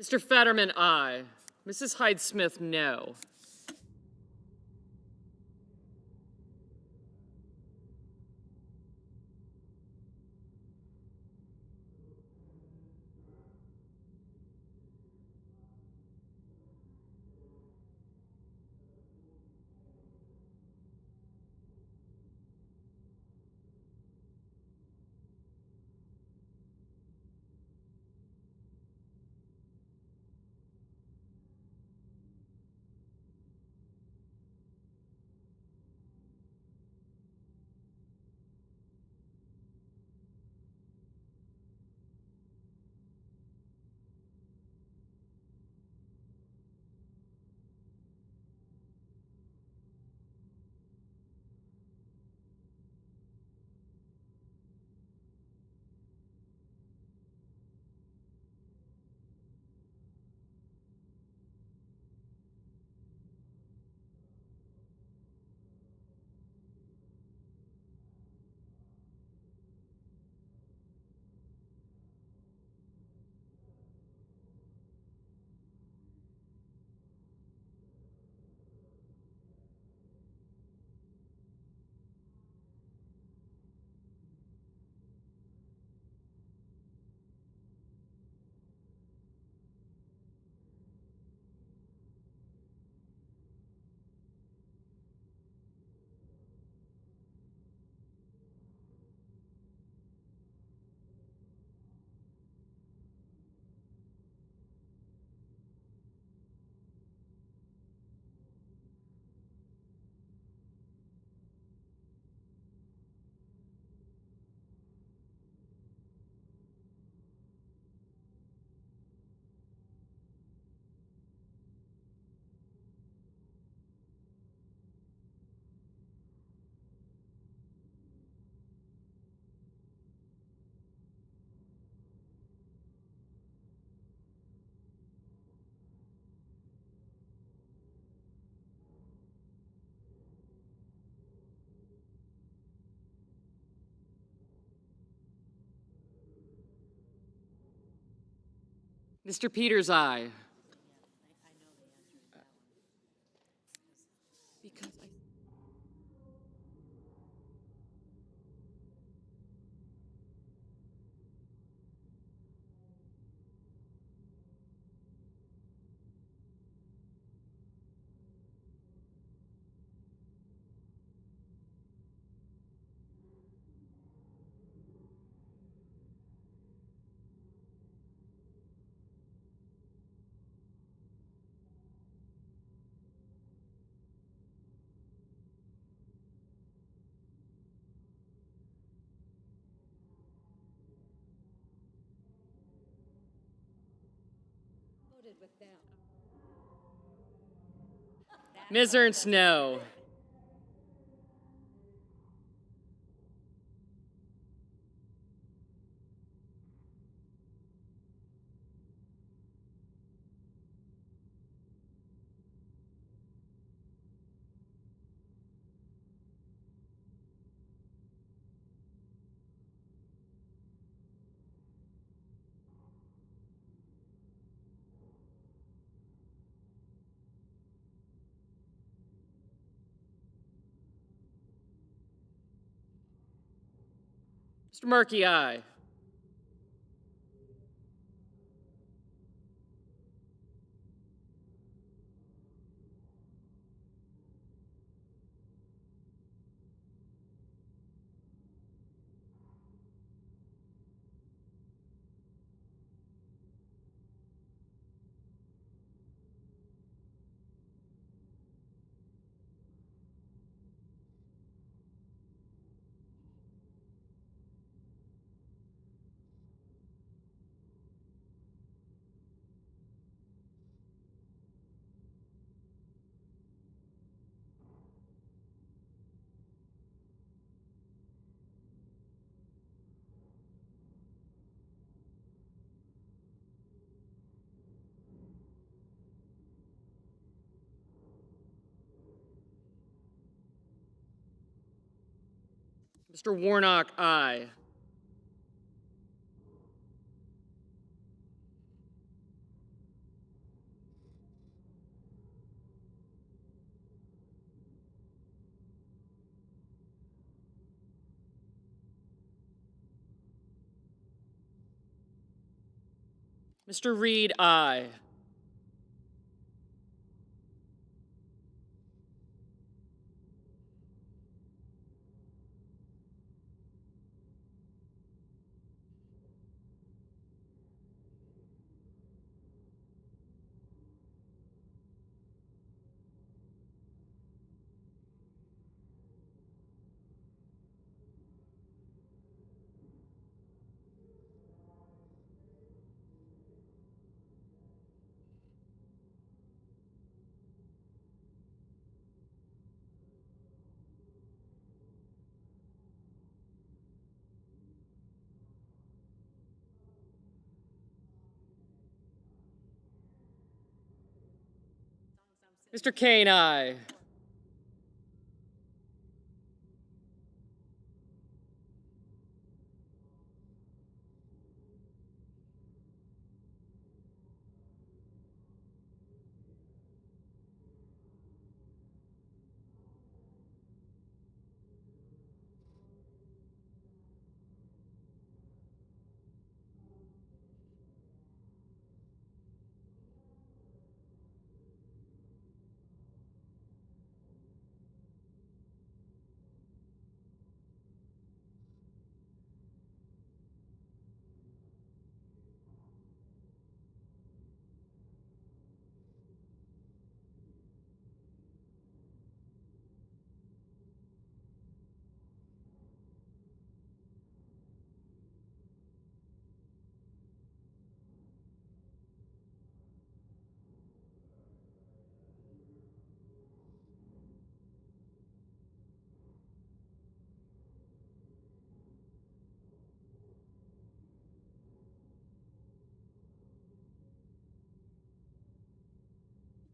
S3: Mr. Fetterman, aye. Mrs. Hyde-Smith, no. Mr. Peters, aye. Ms. Ernst, no. Mr. Markey, aye. Mr. Warnock, aye. Mr. Reed, aye. Mr. Kane, aye.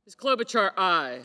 S3: Ms. Klobuchar, aye.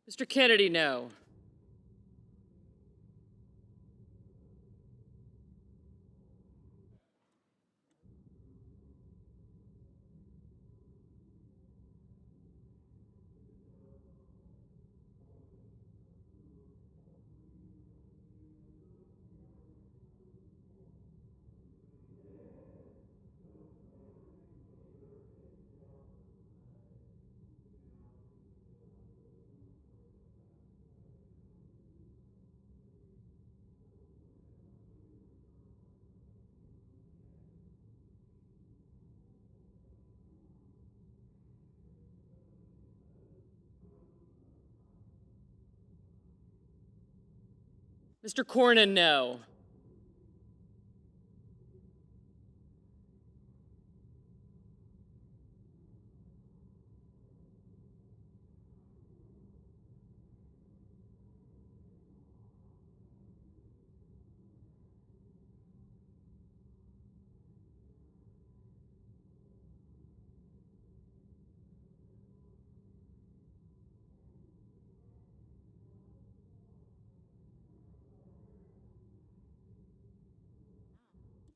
S3: Mr. Kennedy, no. Mr. Cornyn, no.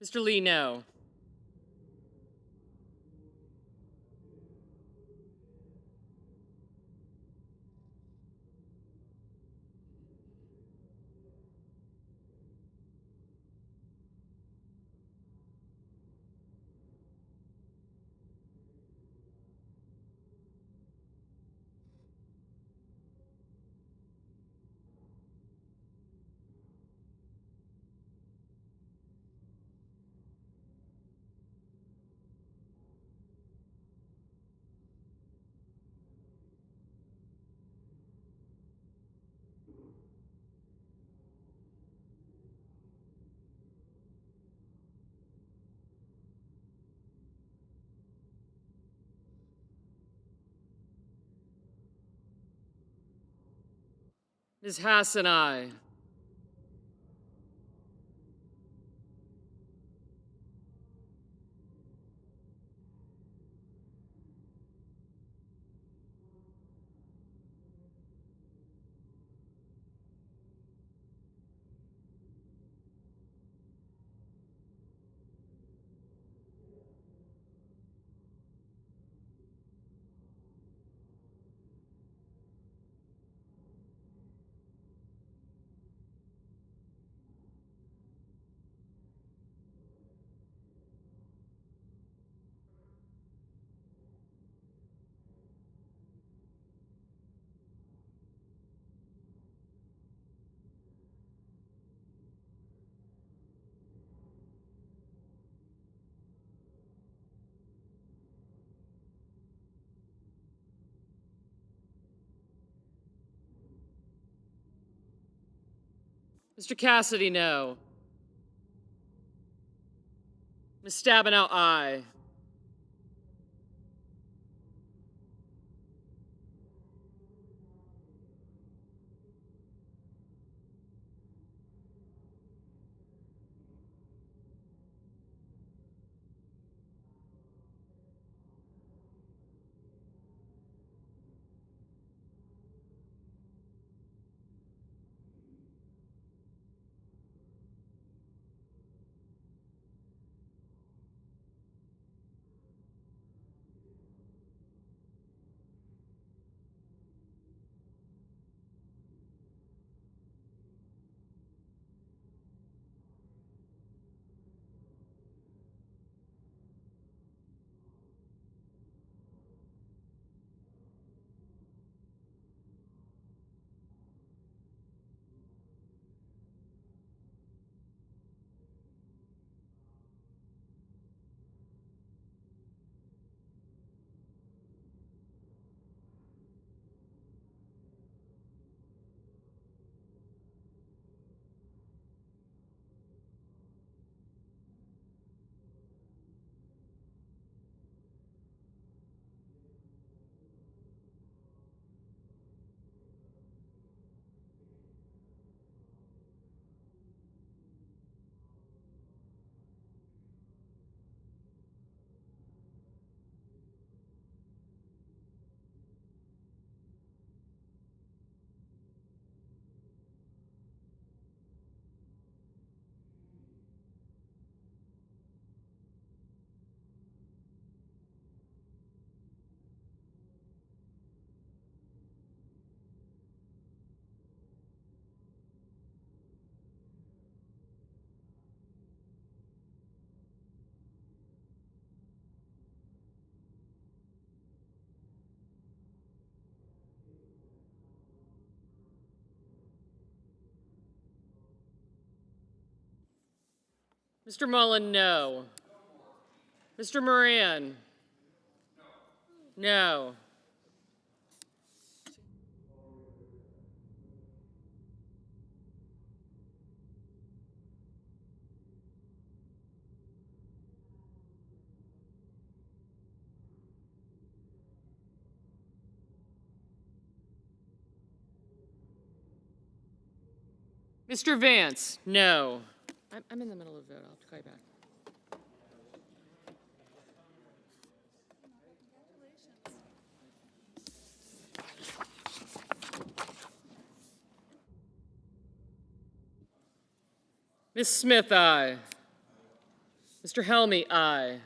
S3: Mr. Lee, no. Ms. Hassan, aye. Mr. Cassidy, no. Ms. Stabenow, aye. Mr. Mullen, no. Mr. Moran? No. Mr. Vance? No. I'm in the middle of a vote. I'll have to call you back. Ms. Smith, aye. Mr. Helmy, aye.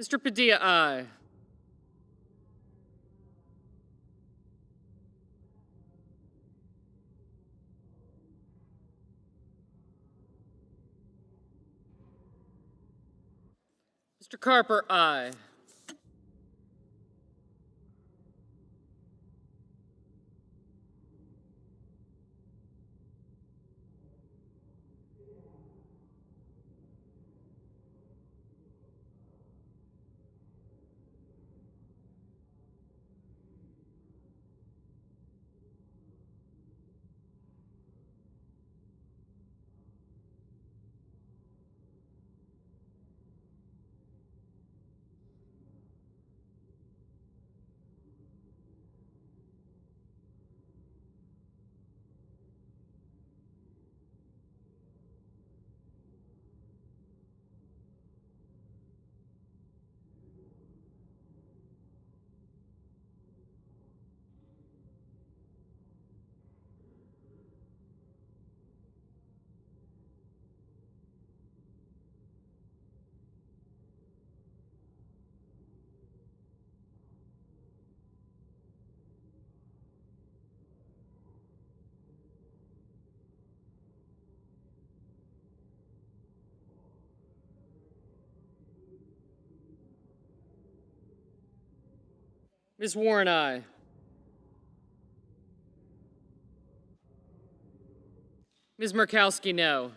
S3: Mr. Padilla, aye. Mr. Carper, aye. Ms. Warren, aye. Ms. Murkowski, no.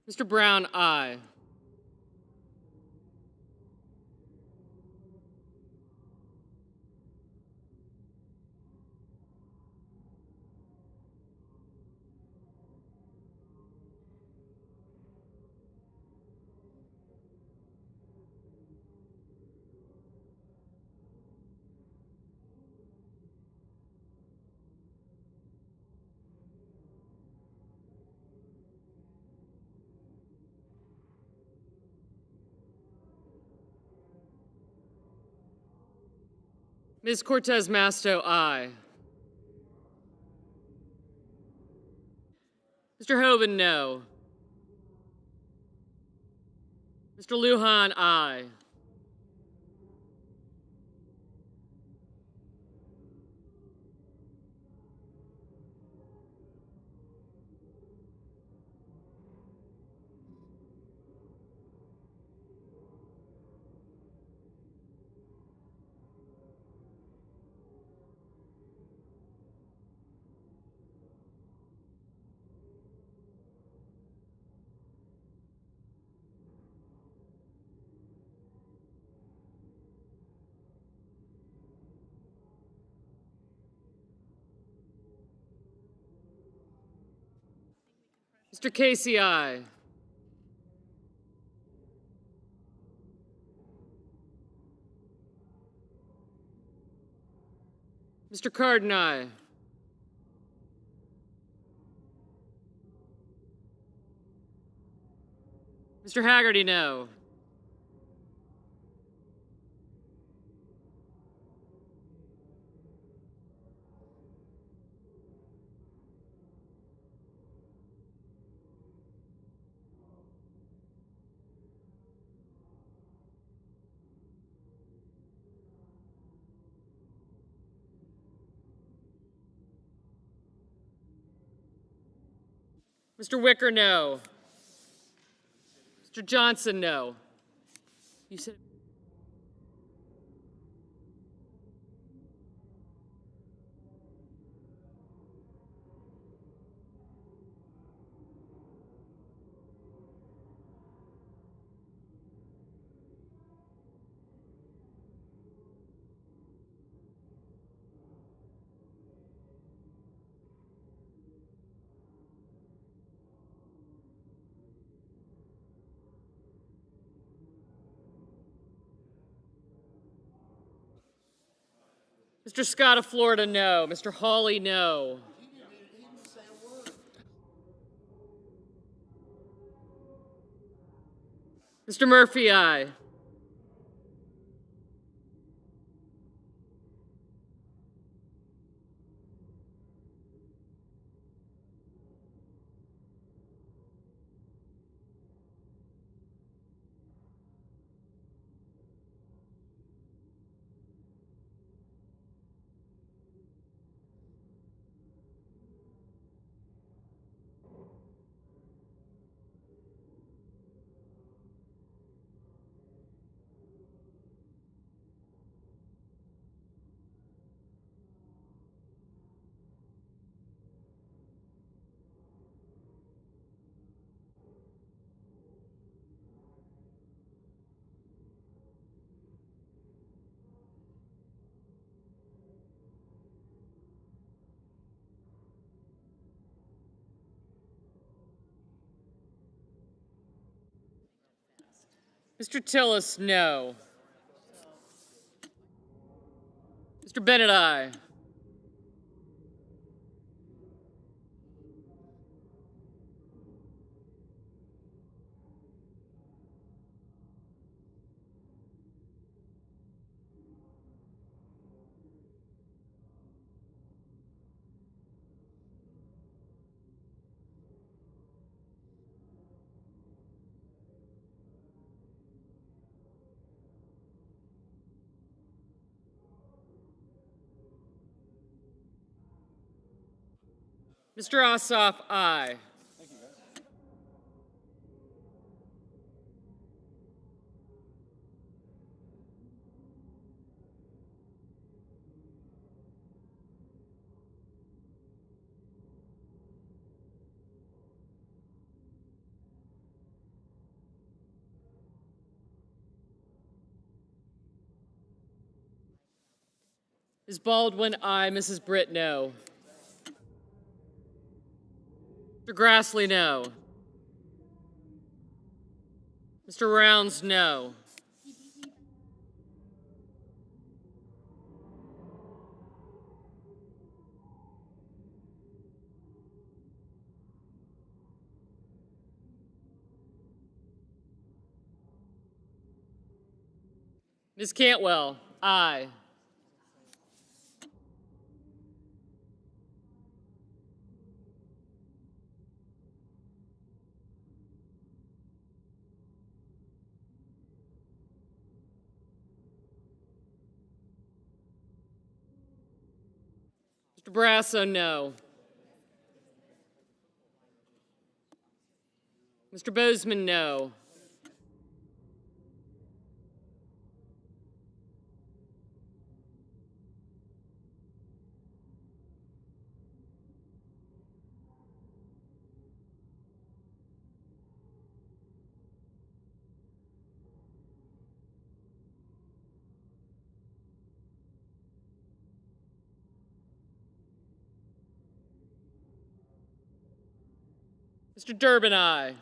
S3: Mr. Brown, aye. Ms. Cortez Masto, aye. Mr. Hoven, no. Mr. Lujan, aye. Mr. Casey, aye. Mr. Cardin, aye. Mr. Haggerty, no. Mr. Wicker, no. Mr. Johnson, no. You said. Mr. Scott of Florida, no. Mr. Hawley, no. Mr. Murphy, aye. Mr. Tillis, no. Mr. Bennett, aye. Mr. Ossoff, aye. Ms. Baldwin, aye. Mrs. Britt, no. Mr. Grassley, no. Mr. Rounds, no. Ms. Cantwell, aye. Mr. Brasso, no. Mr. Bozeman, no. Mr. Durbin, aye.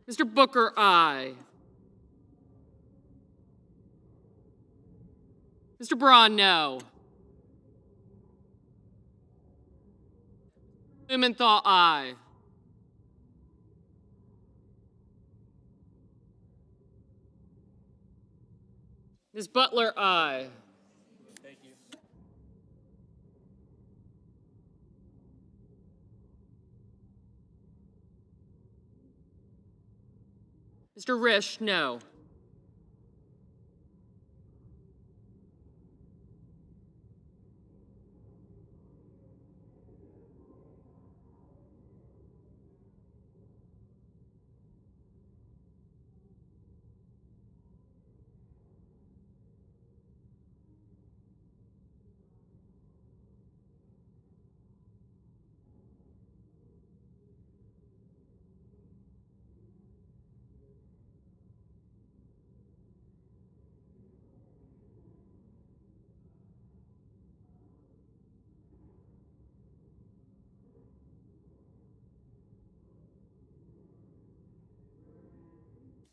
S3: Mr. Booker, aye. Mr. Braun, no. Blumenthal, aye. Ms. Butler, aye.
S12: Thank you.
S3: Mr. Risch, no.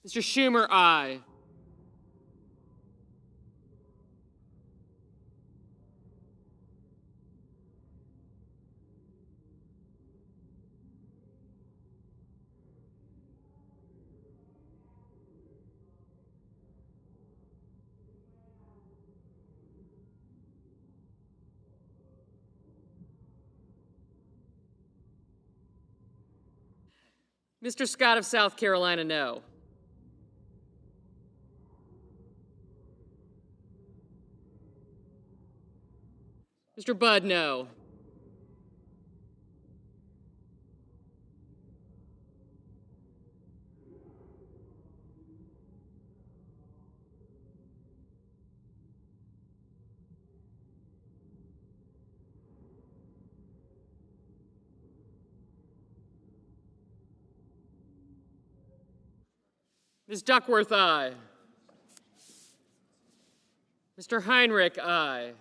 S3: Mr. Schumer, aye. Mr. Scott of South Carolina, no. Mr. Budd, no. Ms. Duckworth, aye. Mr. Heinrich, aye.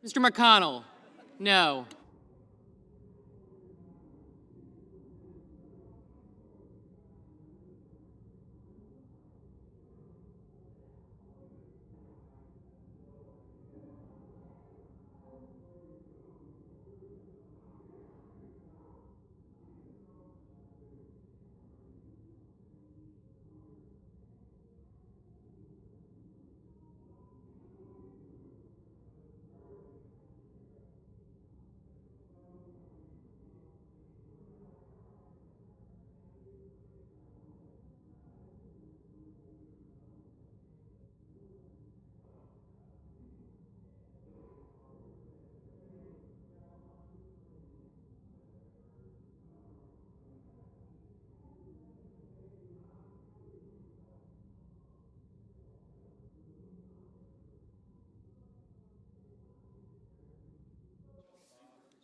S3: Mr. McConnell, no.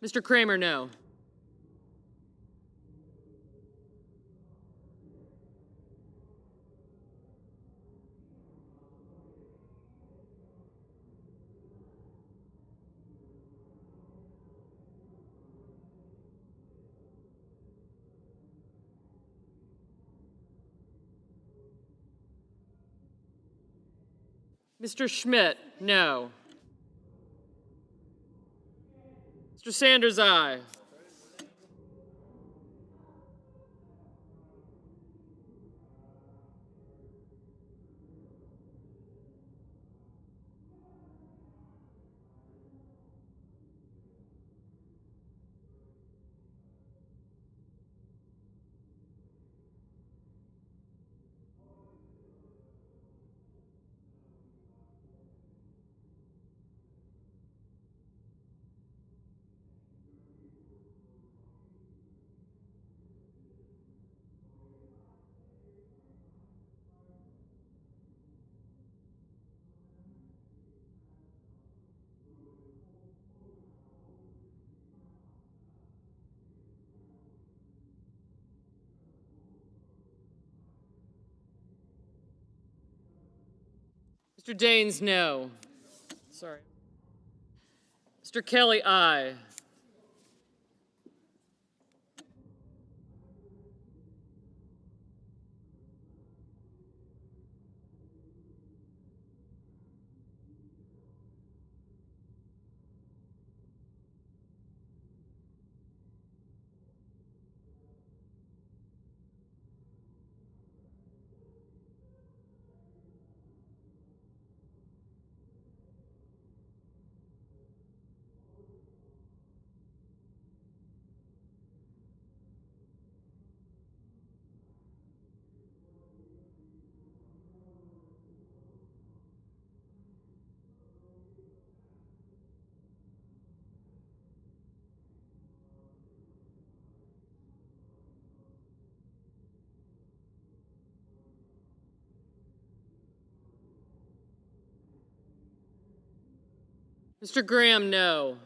S3: Mr. Kramer, no. Mr. Schmidt, no. Mr. Sanders, aye. Mr. Daines, no. Sorry. Mr. Kelly, aye. Mr. Graham, no.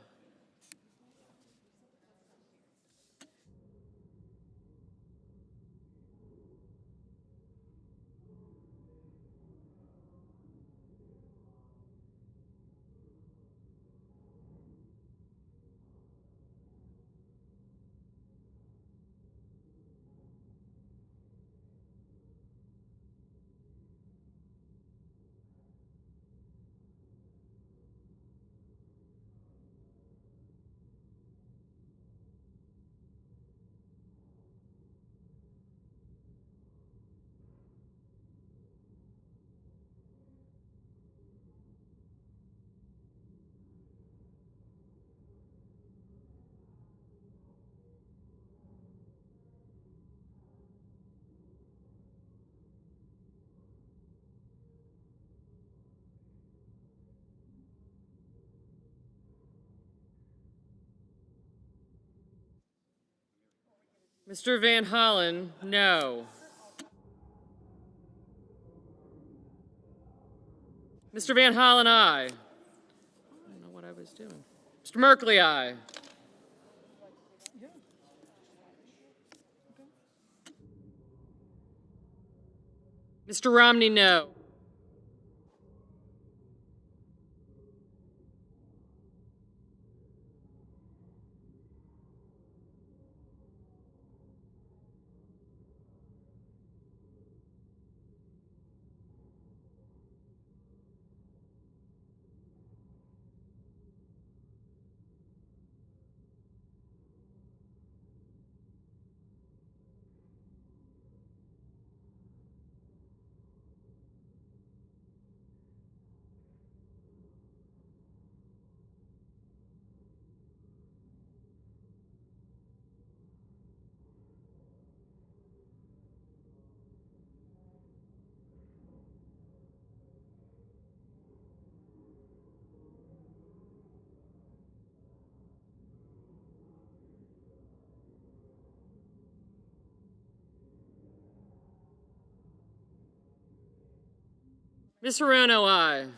S3: Mr. Van Hollen, no. Mr. Van Hollen, aye. I don't know what I was doing. Mr. Merkley, aye. Mr. Romney, no. Ms. Hirono, aye.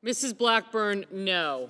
S3: Mrs. Blackburn, no.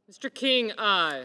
S3: Mr. King, aye.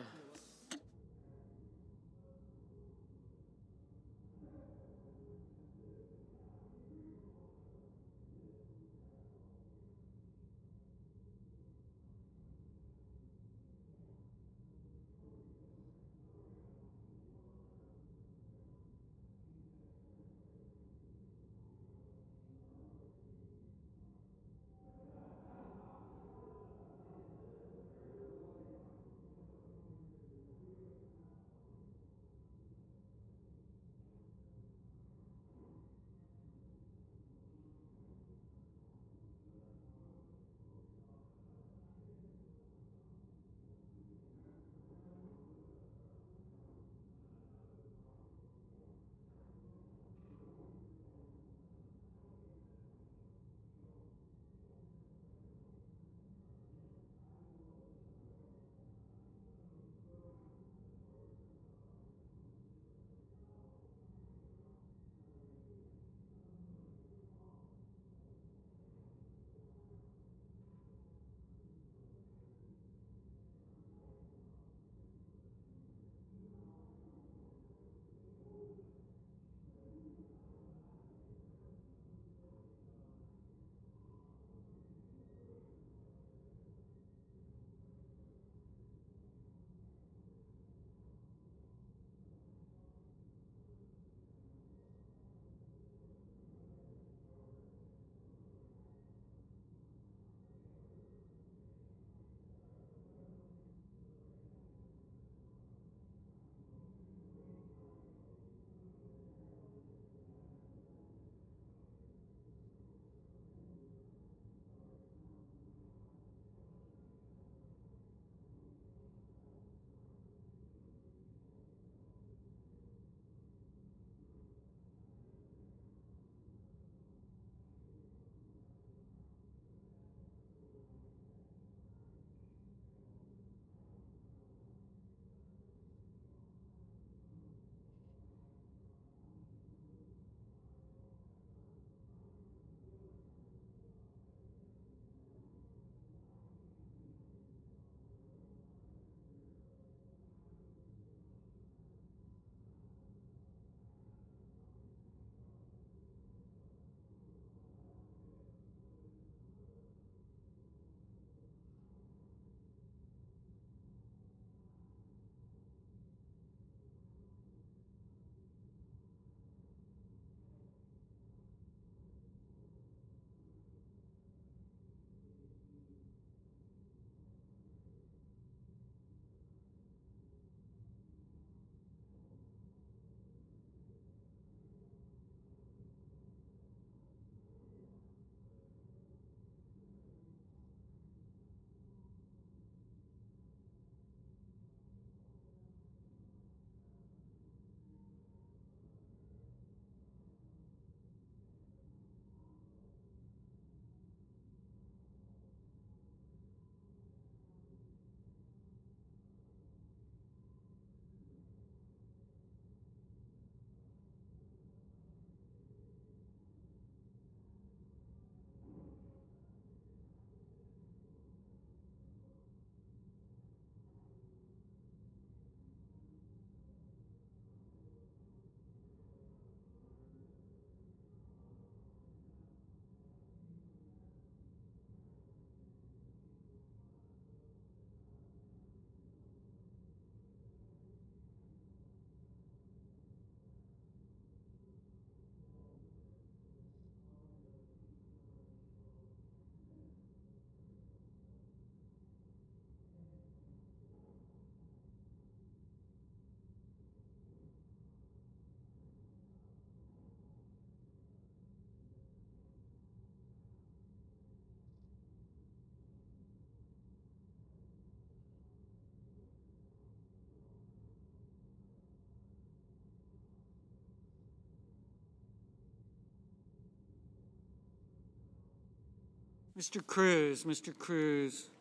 S1: Mr. Cruz, Mr. Cruz.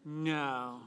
S1: No.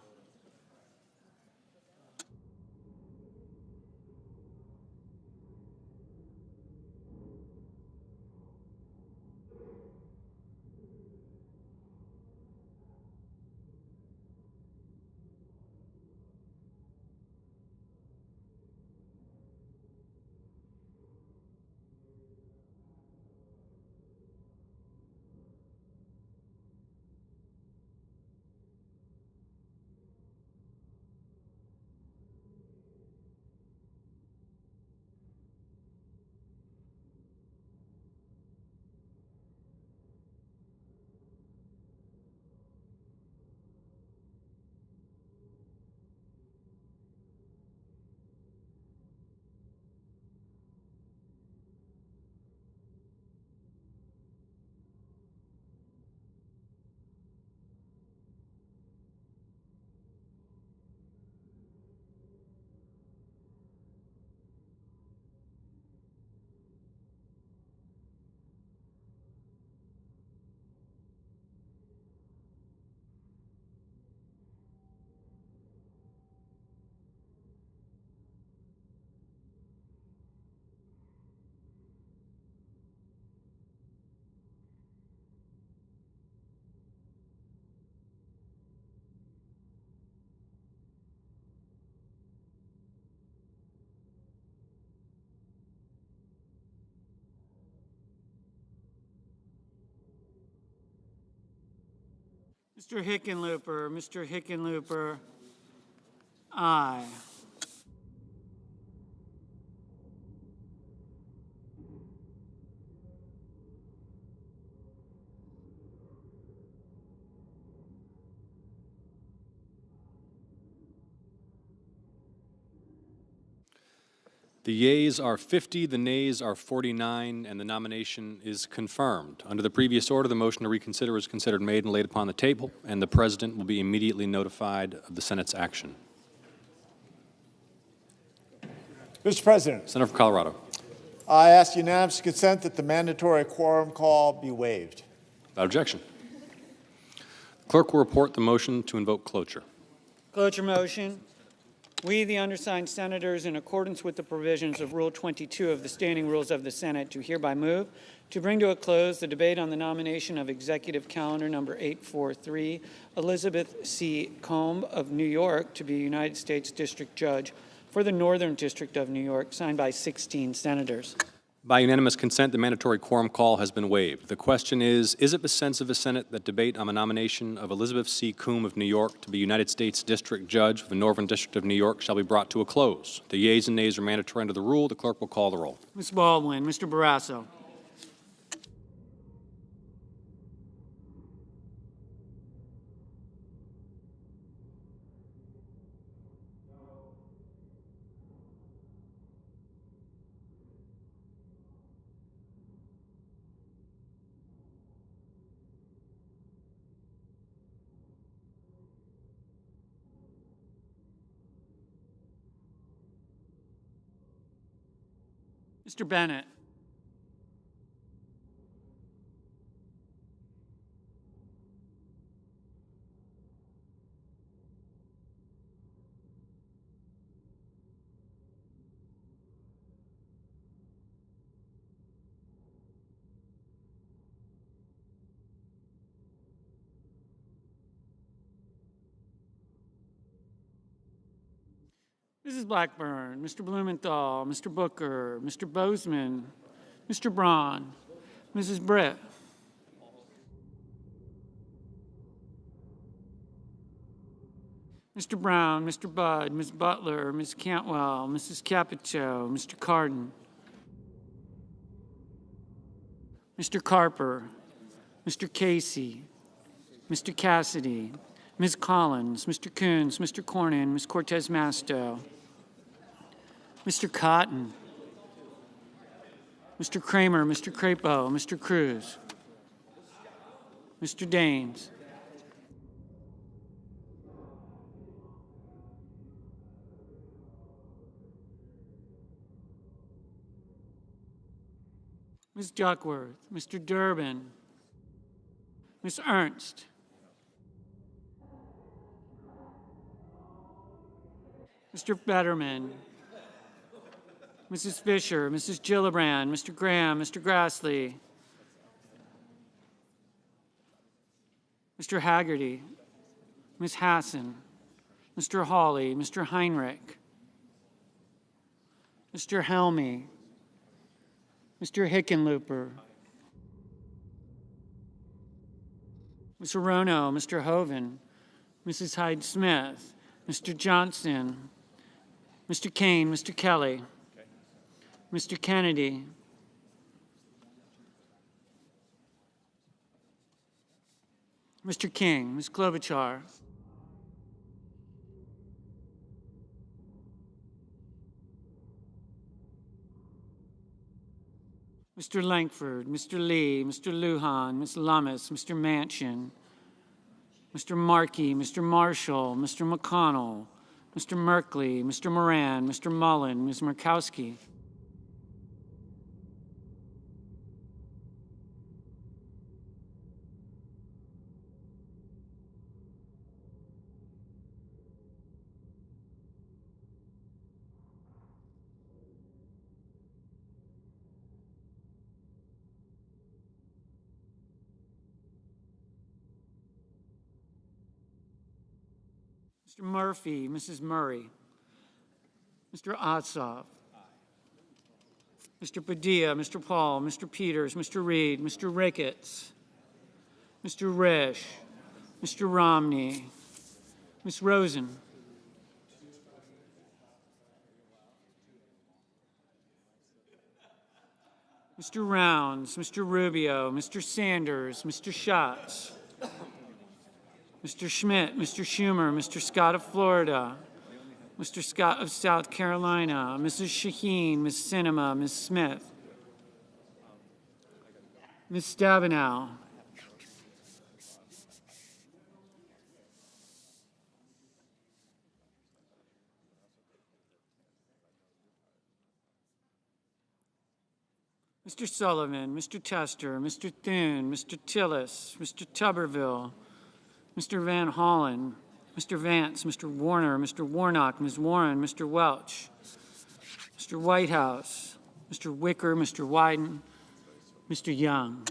S1: Mr. Hickenlooper, Mr. Hickenlooper, aye.
S6: The yeas are 50, the nays are 49, and the nomination is confirmed. Under the previous order, the motion to reconsider is considered made and laid upon the table, and the President will be immediately notified of the Senate's action.
S8: Mr. President,
S6: Senator from Colorado.
S8: I ask unanimous consent that the mandatory quorum call be waived.
S6: Without objection. The clerk will report the motion to invoke cloture.
S1: Cloture motion. We, the undersigned senators, in accordance with the provisions of Rule 22 of the Standing Rules of the Senate, do hereby move to bring to a close the debate on the nomination of Executive Calendar Number 843, Elizabeth C. Combe of New York, to be United States District Judge for the Northern District of New York, signed by 16 senators.
S6: By unanimous consent, the mandatory quorum call has been waived. The question is it the sense of the Senate that debate on the nomination of Elizabeth C. Combe of New York to be United States District Judge for the Northern District of New York shall be brought to a close? The yeas and nays are mandatory under the rule. The clerk will call the roll.
S1: Ms. Baldwin, Mr. Barrasso. Mr. Bennett. Mrs. Blackburn, Mr. Blumenthal, Mr. Booker, Mr. Bozeman, Mr. Braun, Mrs. Britt. Mr. Brown, Mr. Budd, Ms. Butler, Ms. Cantwell, Mrs. Capito, Mr. Cardin, Mr. Carper, Mr. Casey, Mr. Cassidy, Ms. Collins, Mr. Coons, Mr. Cornyn, Ms. Cortez Masto, Mr. Cotton, Mr. Kramer, Mr. Crapo, Mr. Cruz, Mr. Daines, Ms. Duckworth, Mr. Durbin,
S2: Ms. Ernst. Mr. Fetterman. Mrs. Fisher, Mrs. Gillibrand, Mr. Graham, Mr. Grassley, Mr. Haggerty, Ms. Hassan, Mr. Hawley, Mr. Heinrich, Mr. Helmy, Mr. Hickenlooper, Ms. Rono, Mr. Hoven, Mrs. Hyde-Smith, Mr. Johnson, Mr. Kane, Mr. Kelly, Mr. Kennedy, Mr. King, Ms. Klobuchar, Mr. Lankford, Mr. Lee, Mr. Lujan, Ms. Lummis, Mr. Manchin, Mr. Markey, Mr. Marshall, Mr. McConnell, Mr. Merkley, Mr. Moran, Mr. Mullen, Ms. Murkowski, Mr. Murphy, Mrs. Murray, Mr. Ossoff, Mr. Padilla, Mr. Paul, Mr. Peters, Mr. Reed, Mr. Ricketts, Mr. Risch, Mr. Romney, Ms. Rosen, Mr. Rounds, Mr. Rubio, Mr. Sanders, Mr. Schatz, Mr. Schmidt, Mr. Schumer, Mr. Scott of Florida, Mr. Scott of South Carolina, Mrs. Shaheen, Ms. Sinema, Ms. Smith, Ms. Stabenow, Mr. Sullivan, Mr. Tester, Mr. Thune, Mr. Tillis, Mr. Tuberville, Mr. Van Hollen, Mr. Vance, Mr. Warner, Mr. Warnock, Ms. Warren, Mr. Welch, Mr. Whitehouse, Mr. Wicker, Mr. Wyden, Mr. Young.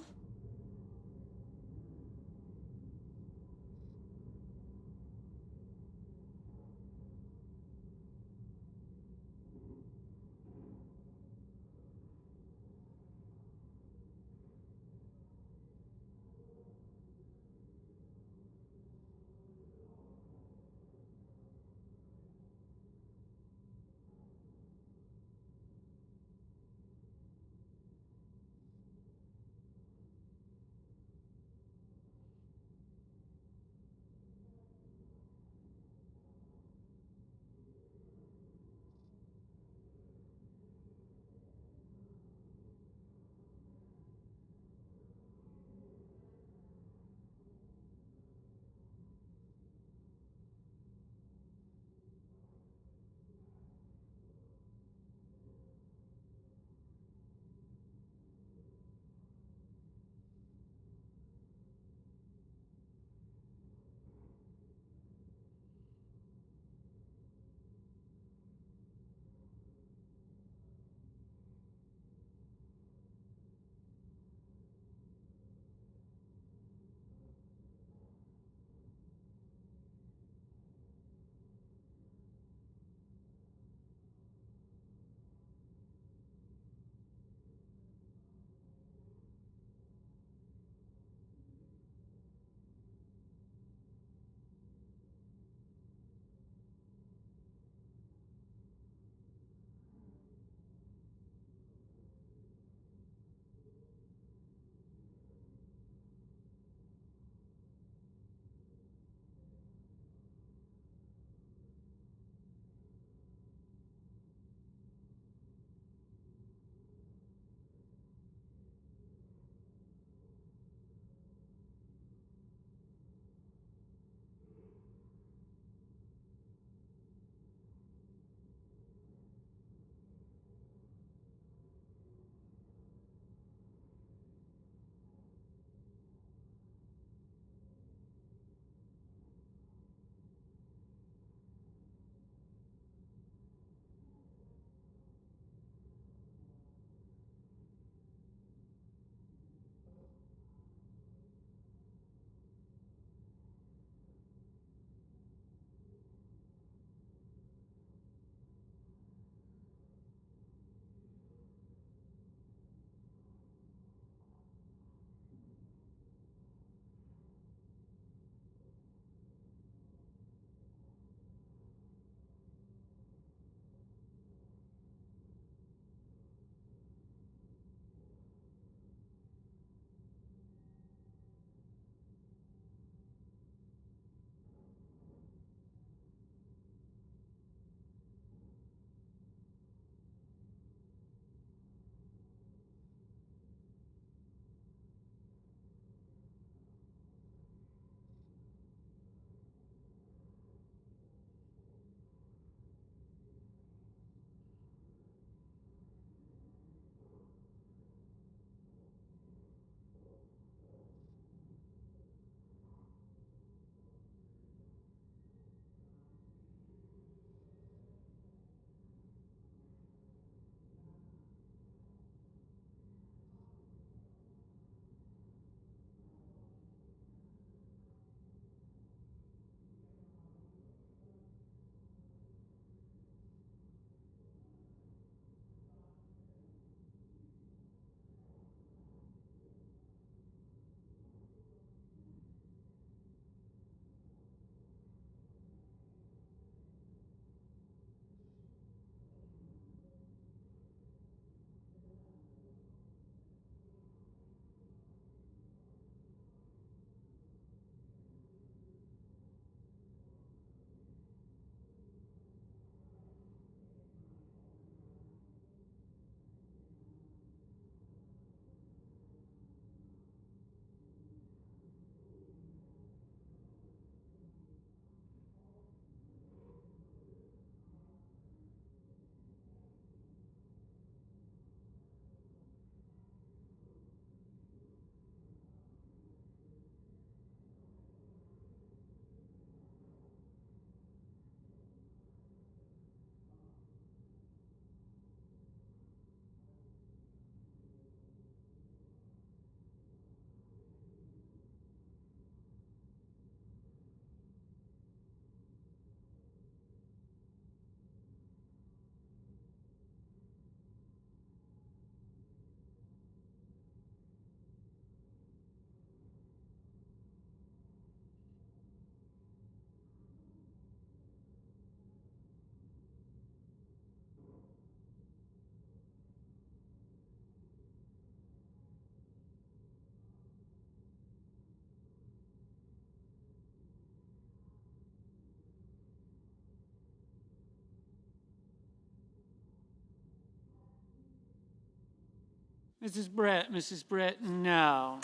S1: Mrs. Brett, no.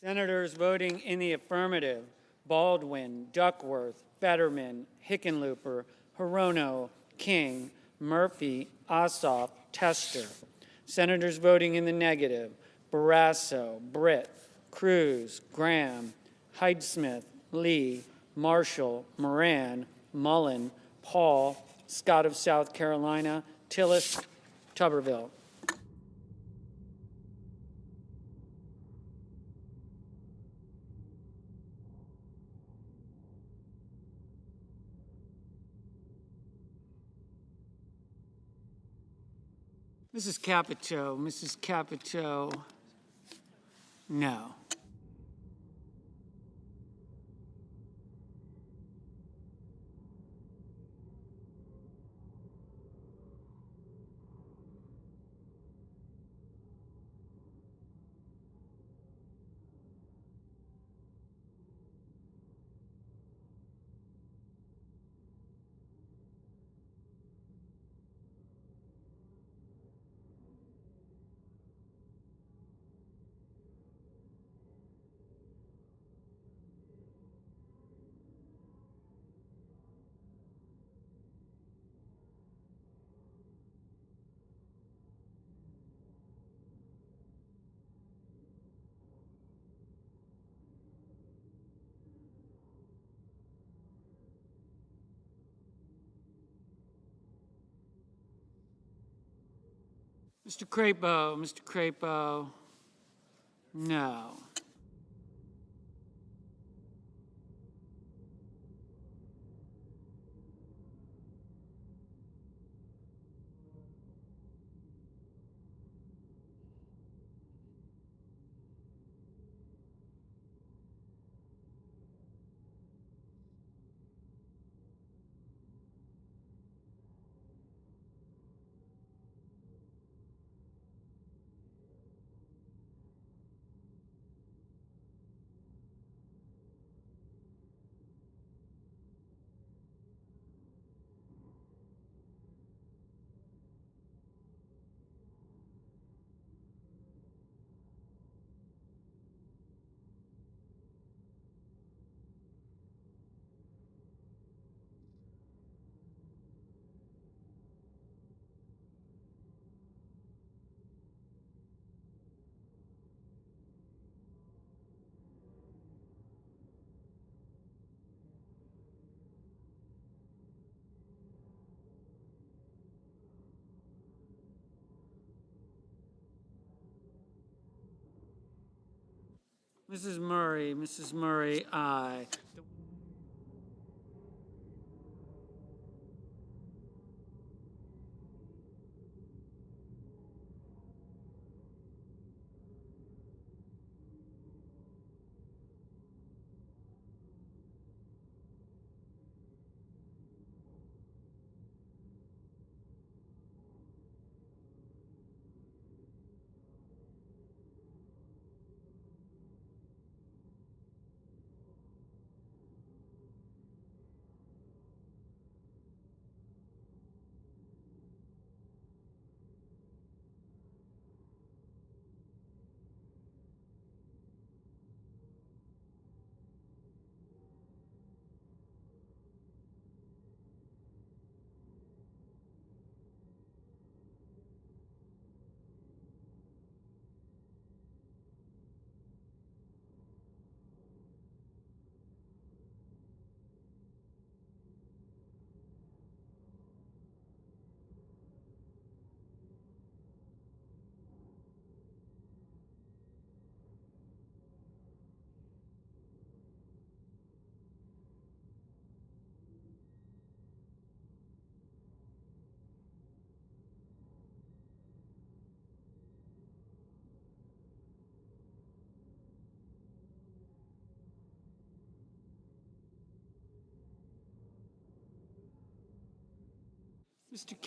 S1: Senators voting in the affirmative: Baldwin, Duckworth, Fetterman, Hickenlooper, Hirono, King, Murphy, Ossoff, Tester. Senators voting in the negative: Barrasso, Britt, Cruz, Graham, Hyde-Smith, Lee, Marshall, Moran, Mullen, Paul, Scott of South Carolina, Tillis, Tuberville. Mrs. Capito, no. Mr. Crapo, no. Mrs. Murray, aye. Mr.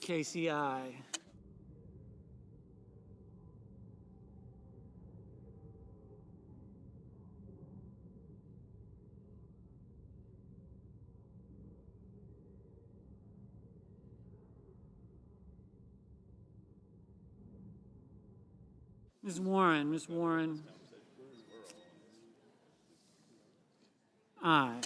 S1: Casey, aye. Ms. Warren, Aye.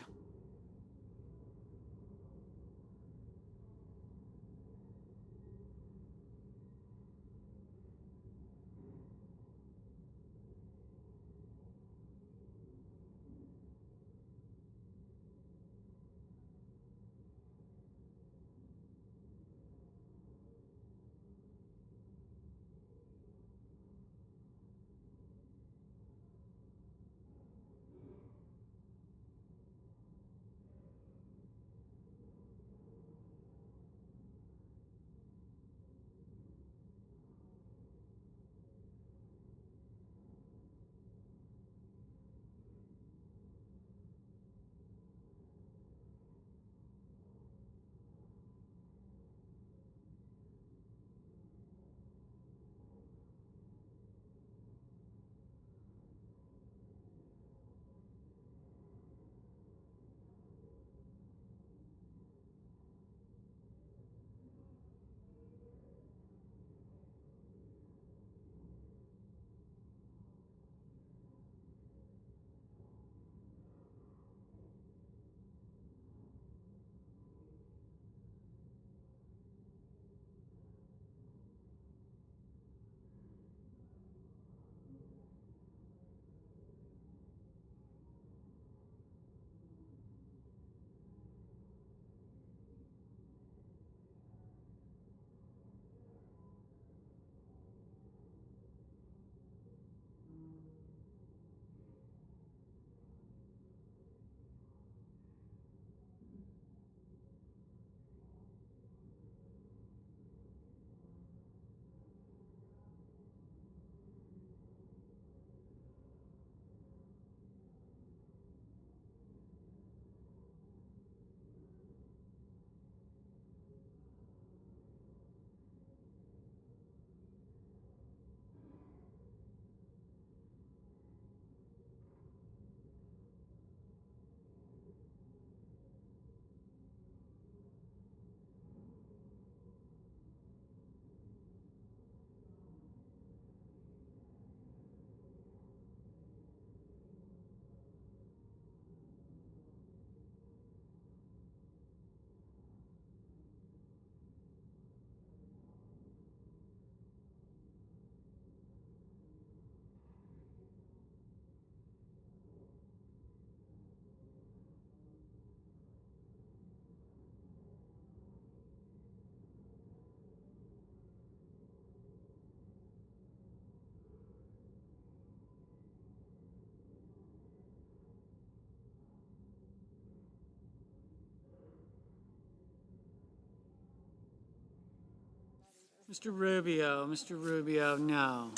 S1: Mr. Rubio, no.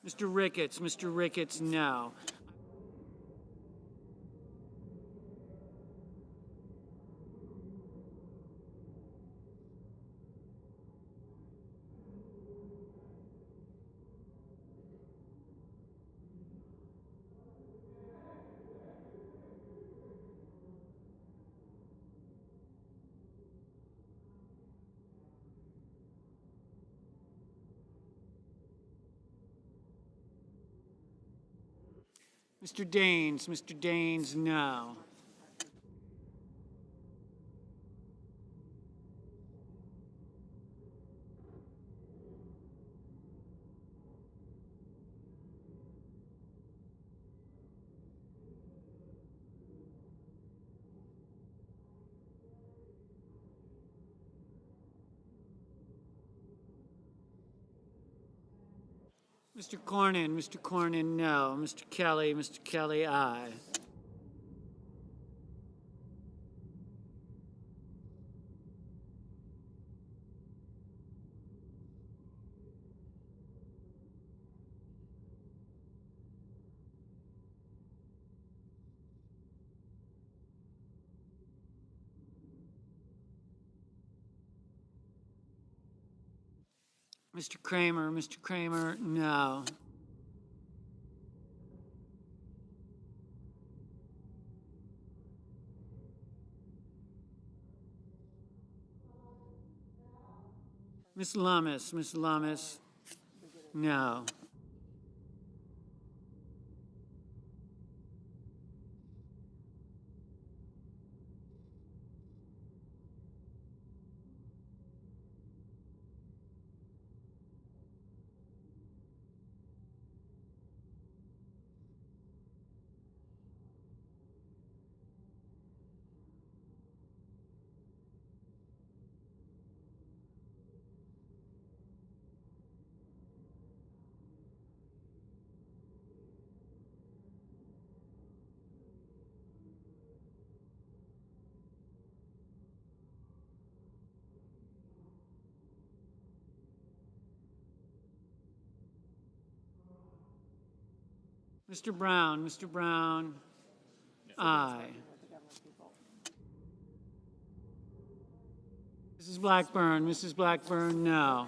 S1: Mr. Ricketts, no. Mr. Daines, no.
S7: Mr. Cornyn, no. Mr. Kelly, aye. Mr. Kramer, no. Ms. Lummis, no. Mr. Brown, aye. Mrs. Blackburn, no.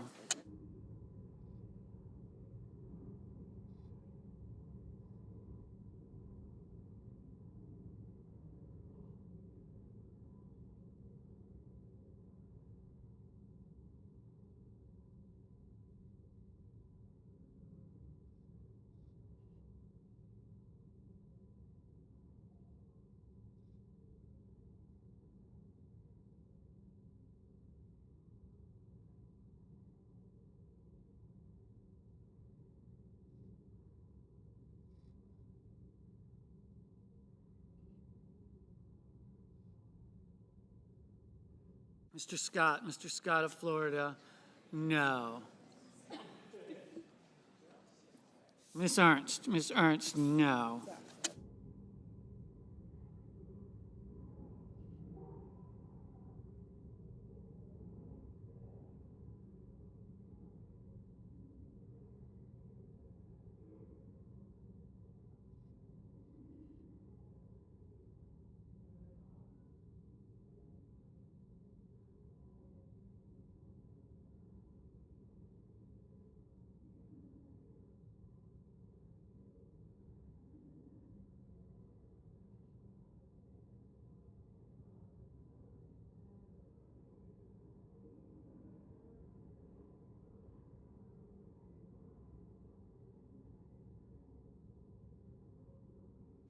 S7: Mr. Scott of Florida, no. Ms. Ernst, no.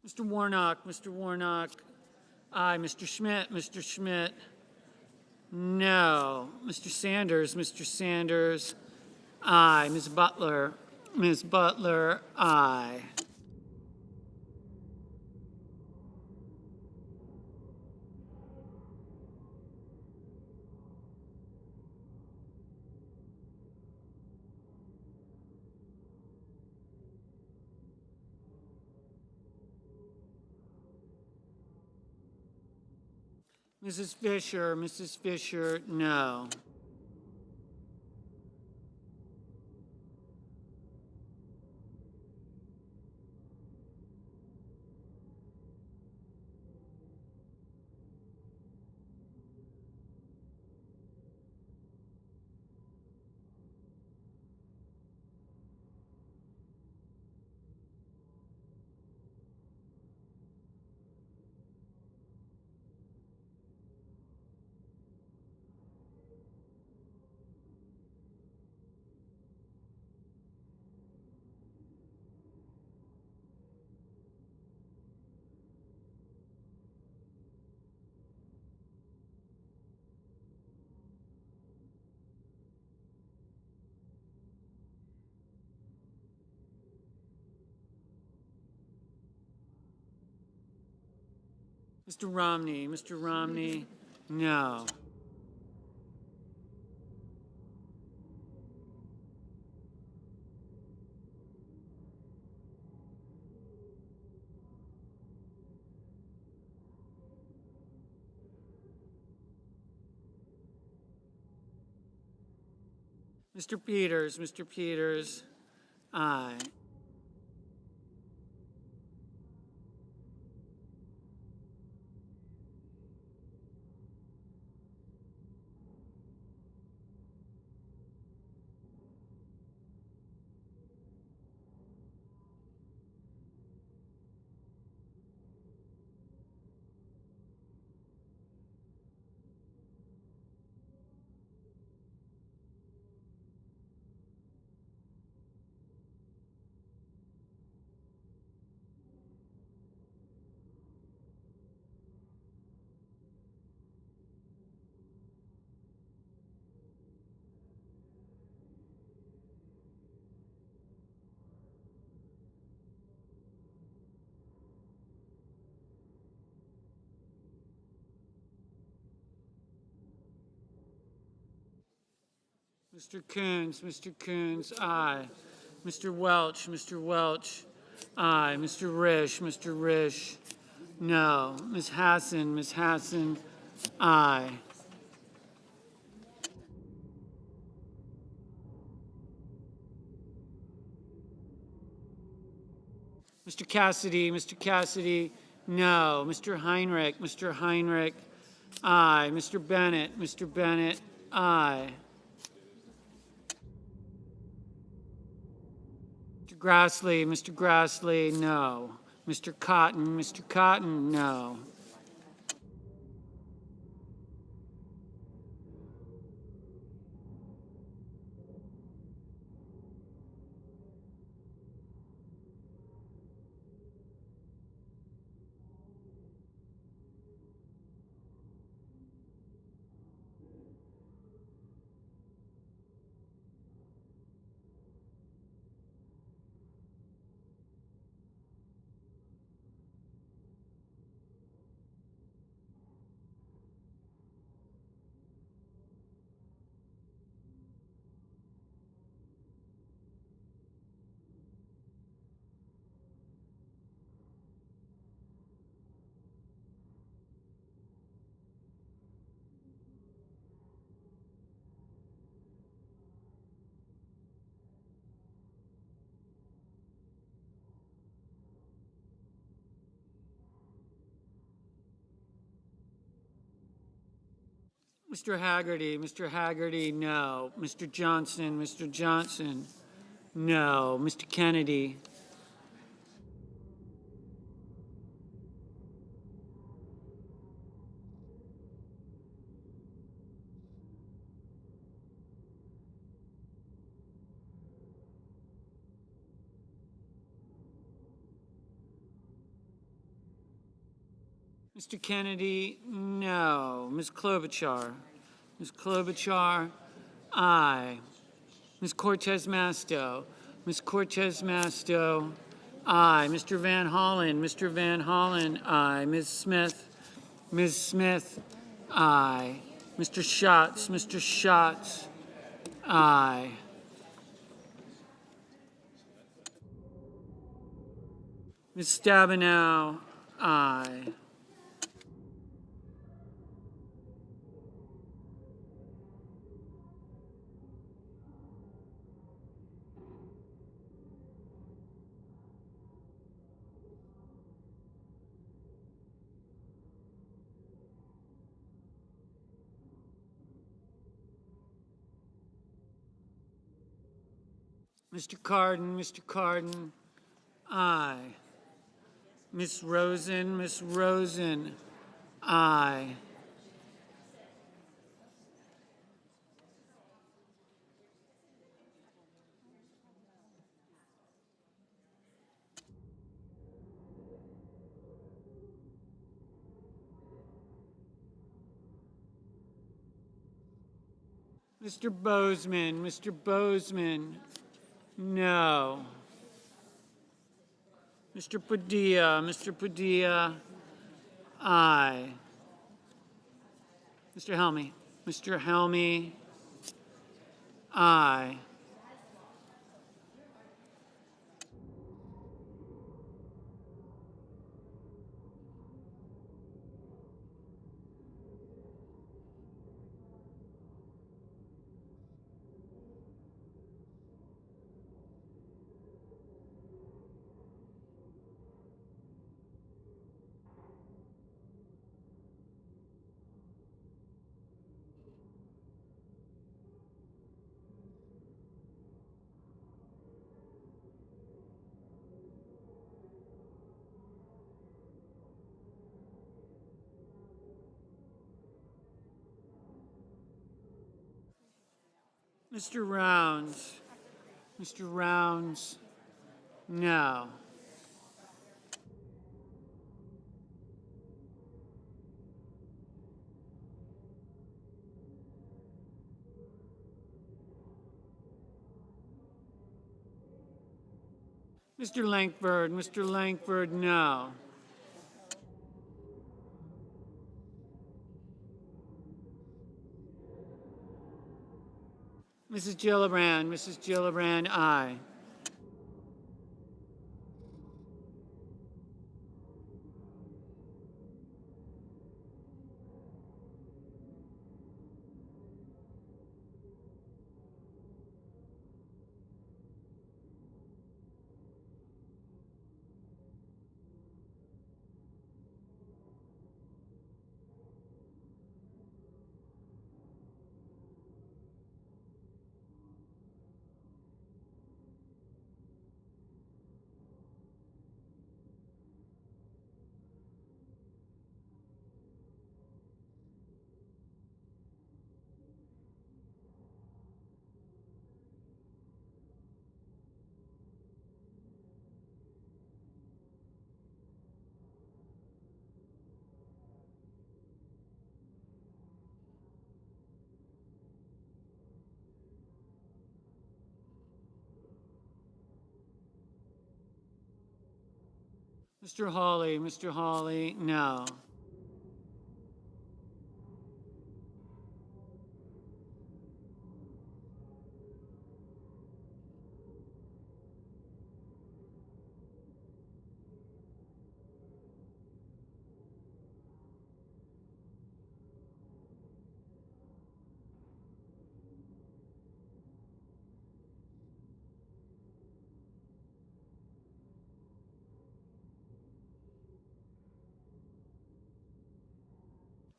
S7: Mr. Warnock, aye. Mr. Schmidt, no. Mr. Sanders, aye. Ms. Butler, aye. Mrs. Fisher, no. Mr. Romney, no. Mr. Peters, aye. Mr. Coons, aye. Mr. Welch, aye. Mr. Risch, no. Ms. Hassan, aye. Mr. Cassidy, no. Mr. Heinrich, aye. Mr. Bennett, aye. Mr. Grassley, no. Mr. Cotton, no. Mr. Haggerty, no. Mr. Johnson, no. Mr. Kennedy, no. Ms. Klobuchar, aye. Ms. Cortez Masto, aye. Mr. Van Hollen, aye. Ms. Smith, aye. Mr. Schatz, aye. Ms. Stabenow, aye. Mr. Cardin, aye. Ms. Rosen, aye. Mr. Bozeman, no. Mr. Padilla, aye. Mr. Helmy, aye. Mr. Rounds. Mr. Rounds, no. Mr. Langford, no. Mrs. Gillibrand, aye. Mr. Hawley, no.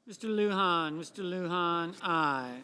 S7: Mr. Lujan, aye.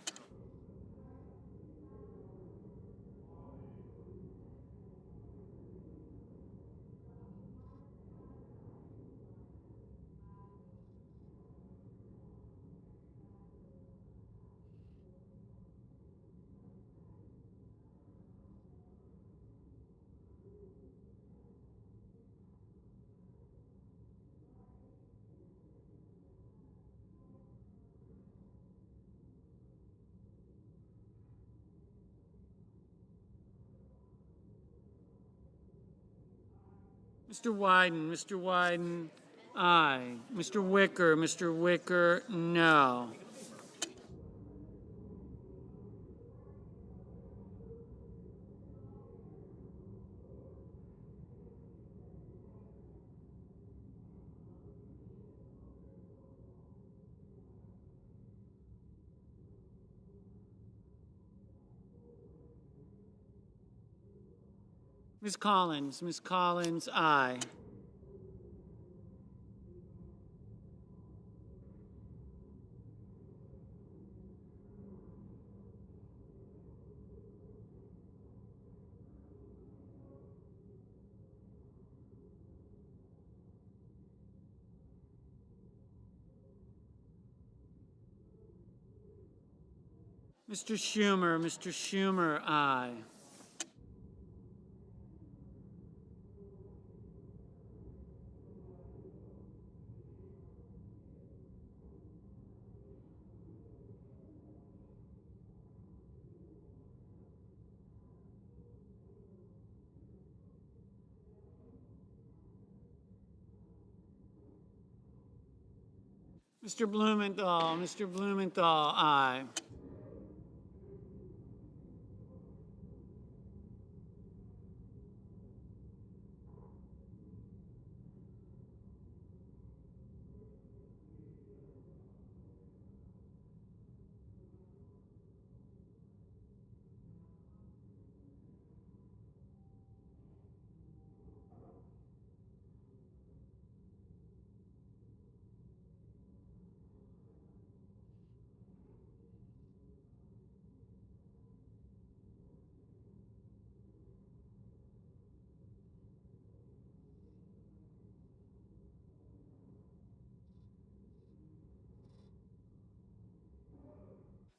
S7: Mr. Wyden, aye. Mr. Wicker, no. Ms. Collins, aye. Mr. Schumer, aye. Mr. Blumenthal, aye.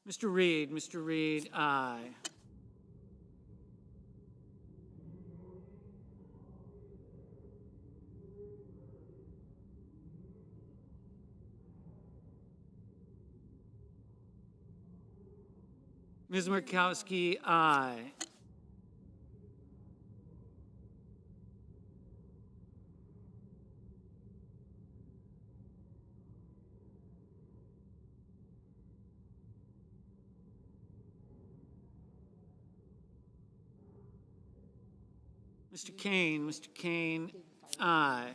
S7: Mr. Reed, aye. Ms. Murkowski, aye. Mr. Kane, aye.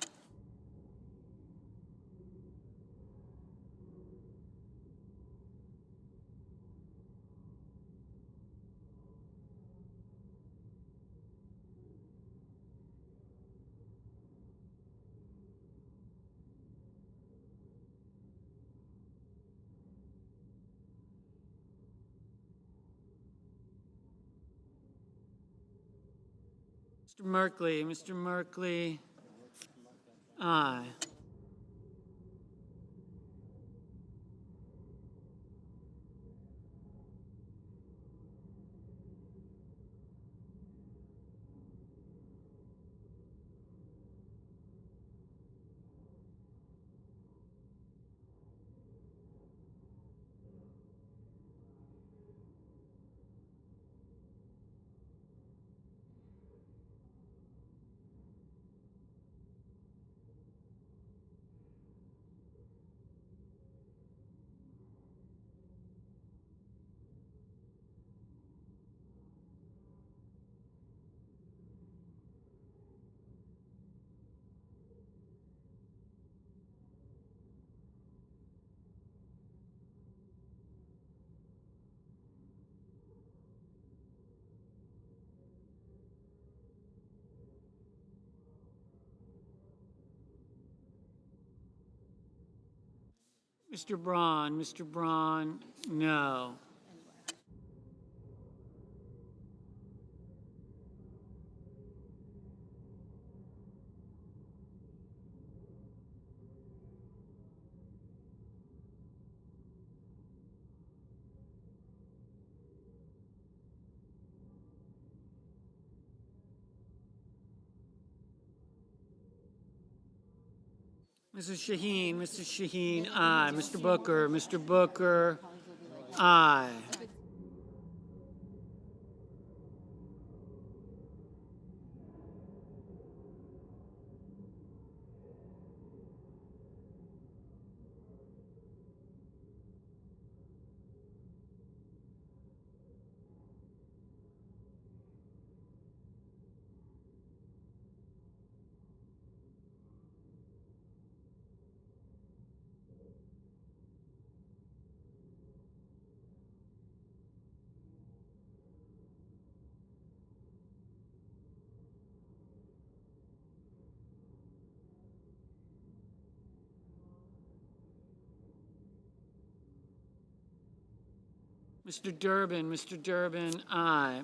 S7: Mr. Merkley, aye. Mr. Braun, no. Mrs. Shaheen, aye. Mr. Booker, aye. Mr. Durbin, aye.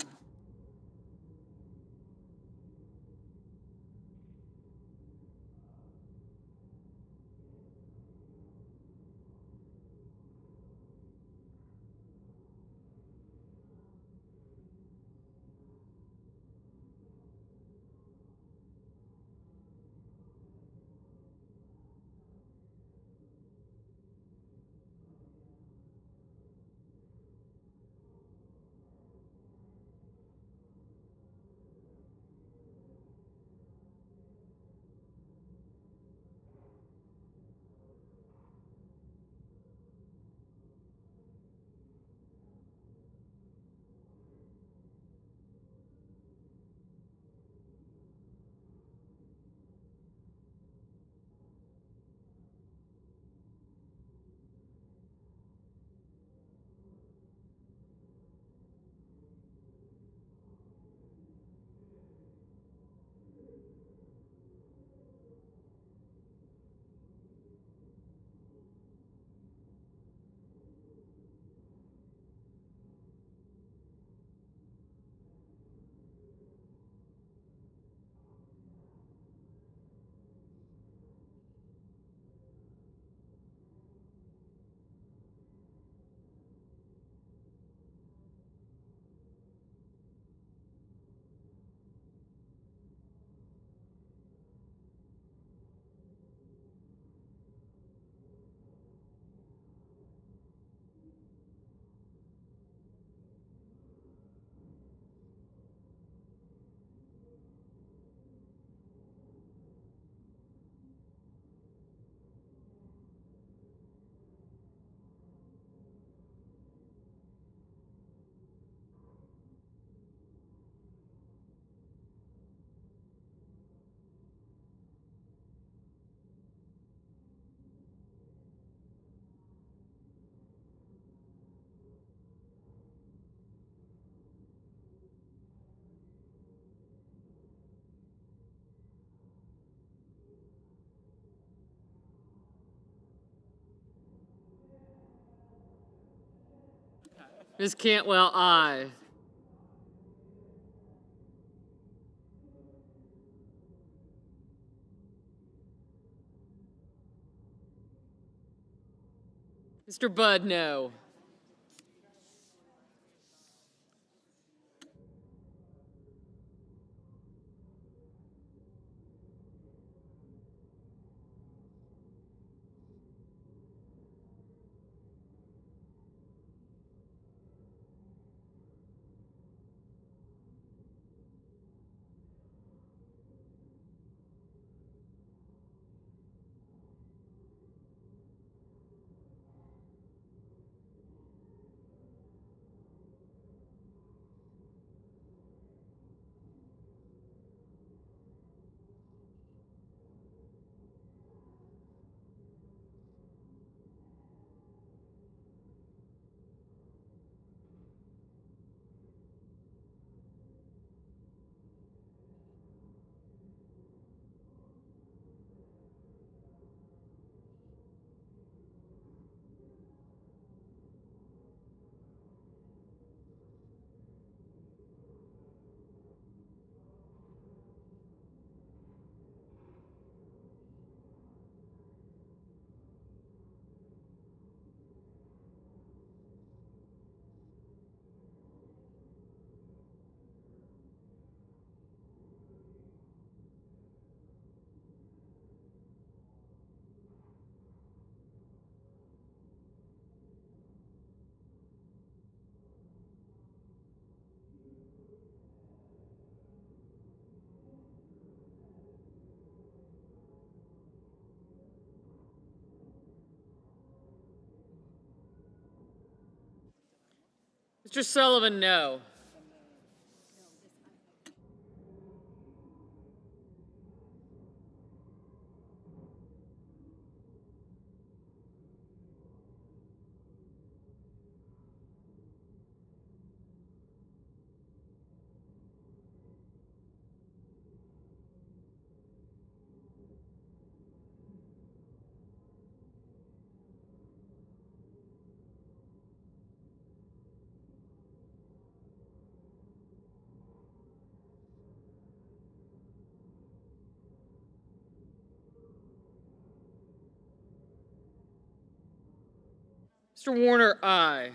S3: Ms. Cantwell, aye. Mr. Budd, no. Mr. Sullivan, no. Mr. Warner, aye.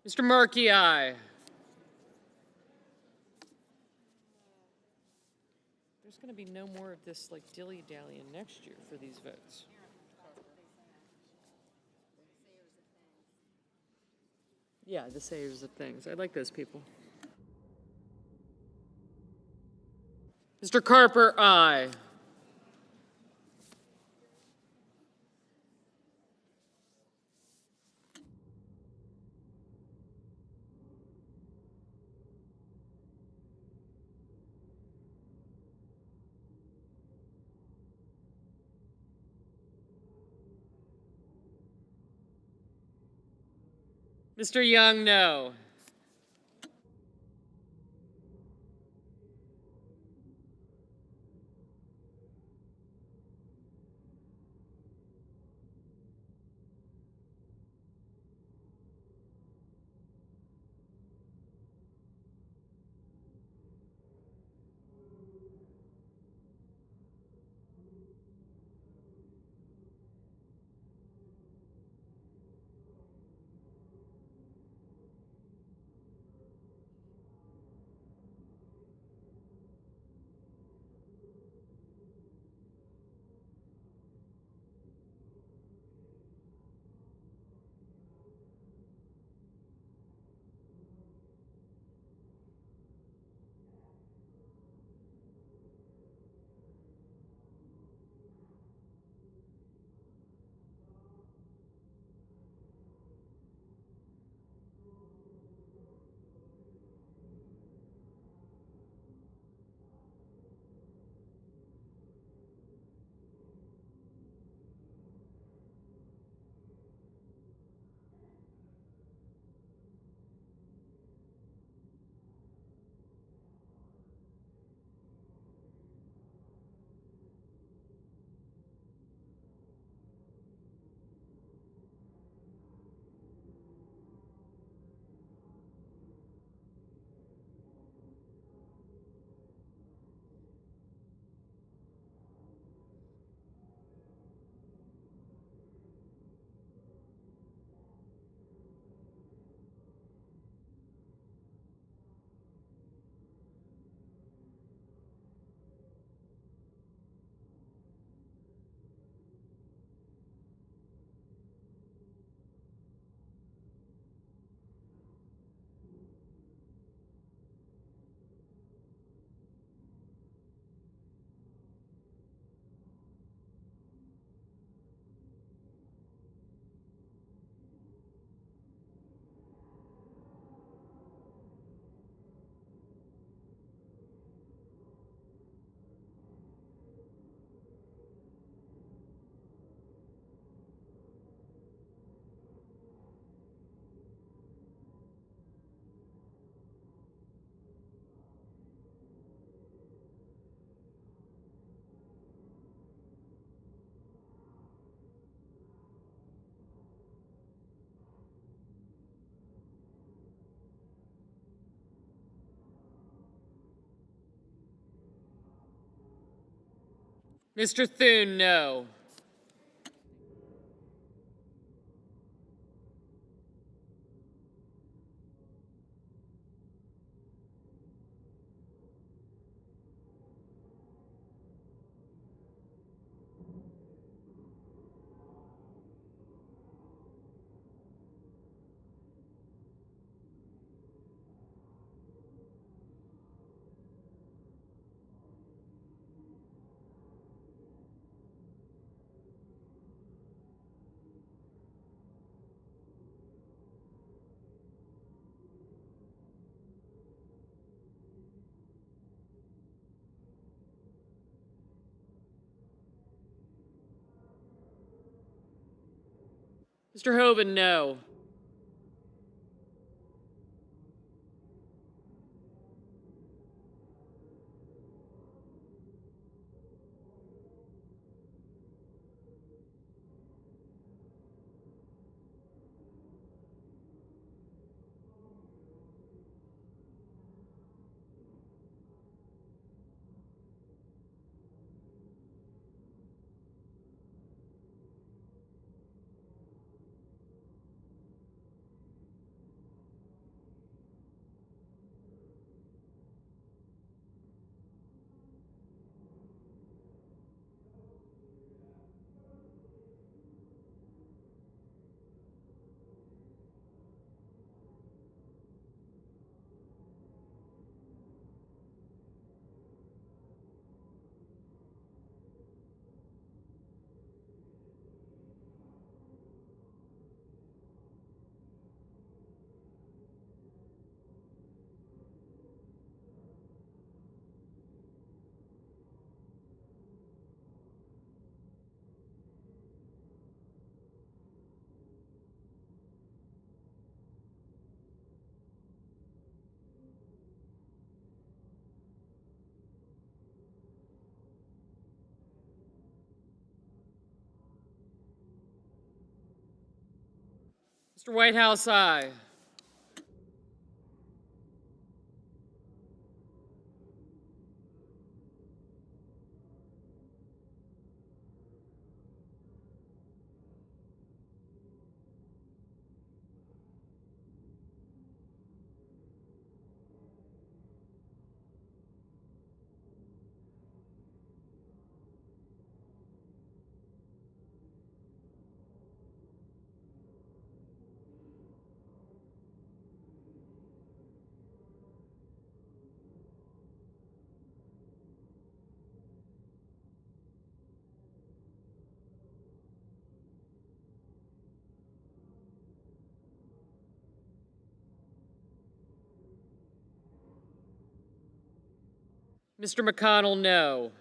S3: Mr. Markey, aye. There's going to be no more of this like dilly-dallying next year for these votes. Yeah, the sayers of things. I like those people. Mr. Carper, aye. Mr. Young, no. Mr. Thune, no. Mr. Hoven, no. Mr. Whitehouse, aye. Mr. McConnell, no.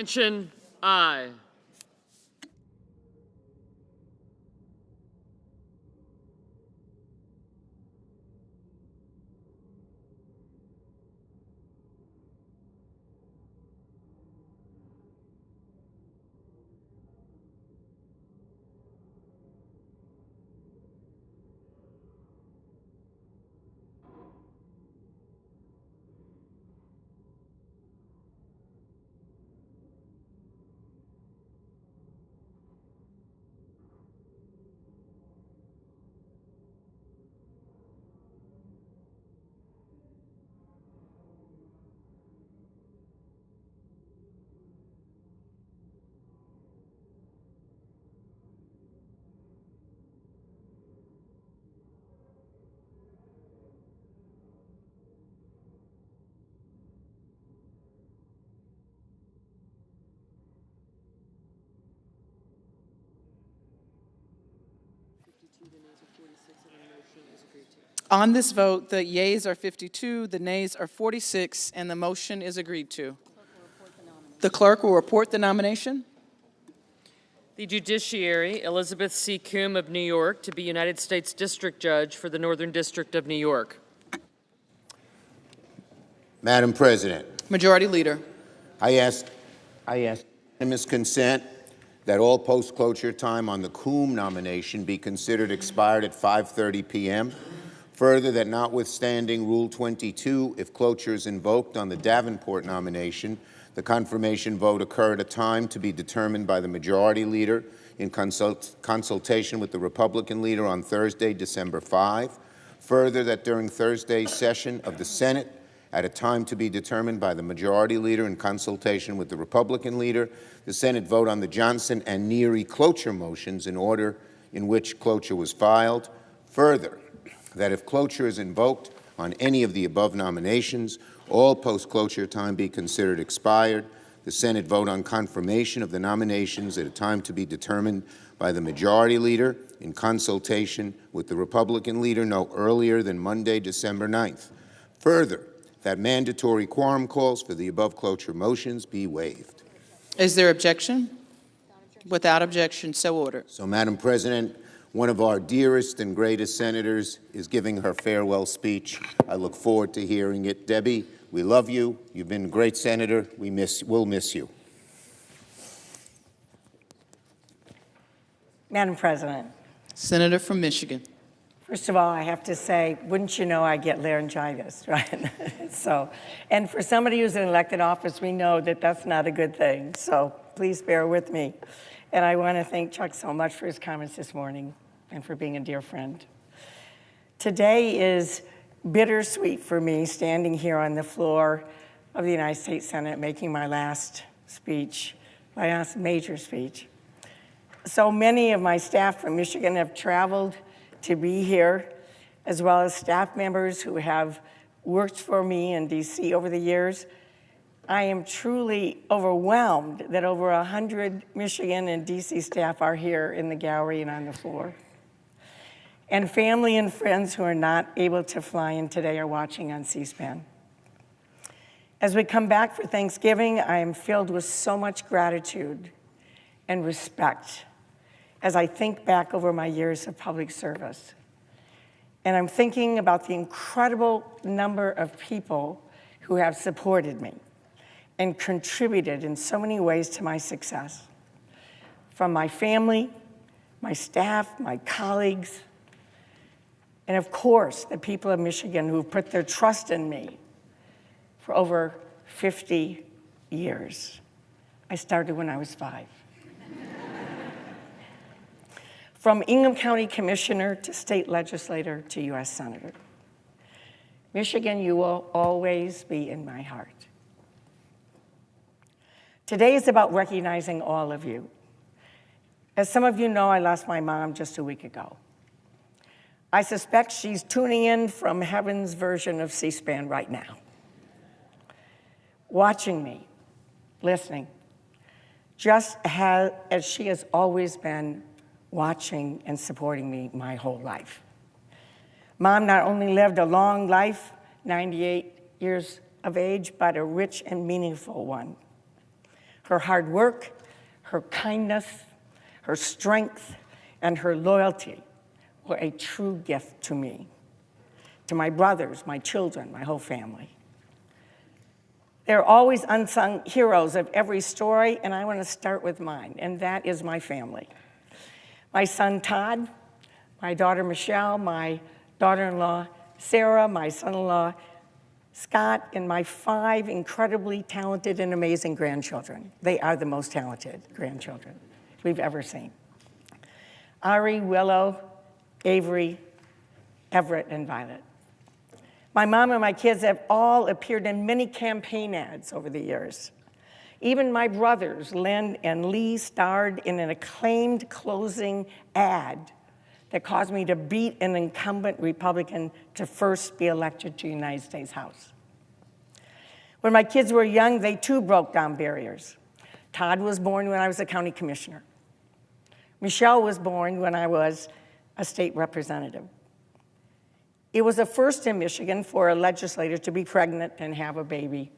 S3: Manchin, aye.
S9: On this vote, the yeas are 52, the nays are 46, and the motion is agreed to. The clerk will report the nomination.
S3: The judiciary, Elizabeth C. Coombe of New York, to be United States District Judge for the Northern District of New York.
S10: Madam President,
S9: Majority Leader.
S10: I ask unanimous consent that all post-cloture time on the Coombe nomination be considered expired at 5:30 p.m. Further, that notwithstanding Rule 22, if cloture is invoked on the Davenport nomination, the confirmation vote occur at a time to be determined by the Majority Leader in consultation with the Republican Leader on Thursday, December 5. Further, that during Thursday's session of the Senate, at a time to be determined by the Majority Leader in consultation with the Republican Leader, the Senate vote on the Johnson and Neary cloture motions in order in which cloture was filed. Further, that if cloture is invoked on any of the above nominations, all post-cloture time be considered expired. The Senate vote on confirmation of the nominations at a time to be determined by the Majority Leader in consultation with the Republican Leader no earlier than Monday, December 9th. Further, that mandatory quorum calls for the above cloture motions be waived.
S9: Is there objection? Without objection, so ordered.
S10: So, Madam President, one of our dearest and greatest senators is giving her farewell speech. I look forward to hearing it. Debbie, we love you. You've been a great senator. We'll miss you.
S11: Madam President.
S9: Senator from Michigan.
S11: First of all, I have to say, wouldn't you know I get laryngitis, right? And for somebody who's in elected office, we know that that's not a good thing. So please bear with me. And I want to thank Chuck so much for his comments this morning and for being a dear friend. Today is bittersweet for me, standing here on the floor of the United States Senate, making my last speech, my last major speech. So many of my staff from Michigan have traveled to be here, as well as staff members who have worked for me in DC over the years. I am truly overwhelmed that over 100 Michigan and DC staff are here in the gallery and on the floor. And family and friends who are not able to fly in today are watching on C-SPAN. As we come back for Thanksgiving, I am filled with so much gratitude and respect as I think back over my years of public service. And I'm thinking about the incredible number of people who have supported me and contributed in so many ways to my success. From my family, my staff, my colleagues, and of course, the people of Michigan who've put their trust in me for over 50 years. I started when I was 5. From Ingham County Commissioner to state legislator to U.S. Senator. Michigan, you will always be in my heart. Today is about recognizing all of you. As some of you know, I lost my mom just a week ago. I suspect she's tuning in from heaven's version of C-SPAN right now, watching me, listening, just as she has always been watching and supporting me my whole life. Mom not only lived a long life, 98 years of age, but a rich and meaningful one. Her hard work, her kindness, her strength, and her loyalty were a true gift to me, to my brothers, my children, my whole family. There are always unsung heroes of every story, and I want to start with mine, and that is my family. My son, Todd, my daughter, Michelle, my daughter-in-law, Sarah, my son-in-law, Scott, and my 5 incredibly talented and amazing grandchildren. They are the most talented grandchildren we've ever seen. Ari, Willow, Avery, Everett, and Violet. My mom and my kids have all appeared in many campaign ads over the years. Even my brothers, Len and Lee, starred in an acclaimed closing ad that caused me to beat an incumbent Republican to first be elected to the United States House. When my kids were young, they too broke down barriers. Todd was born when I was a county commissioner. Michelle was born when I was a state representative. It was a first in Michigan for a legislator to be pregnant and have a baby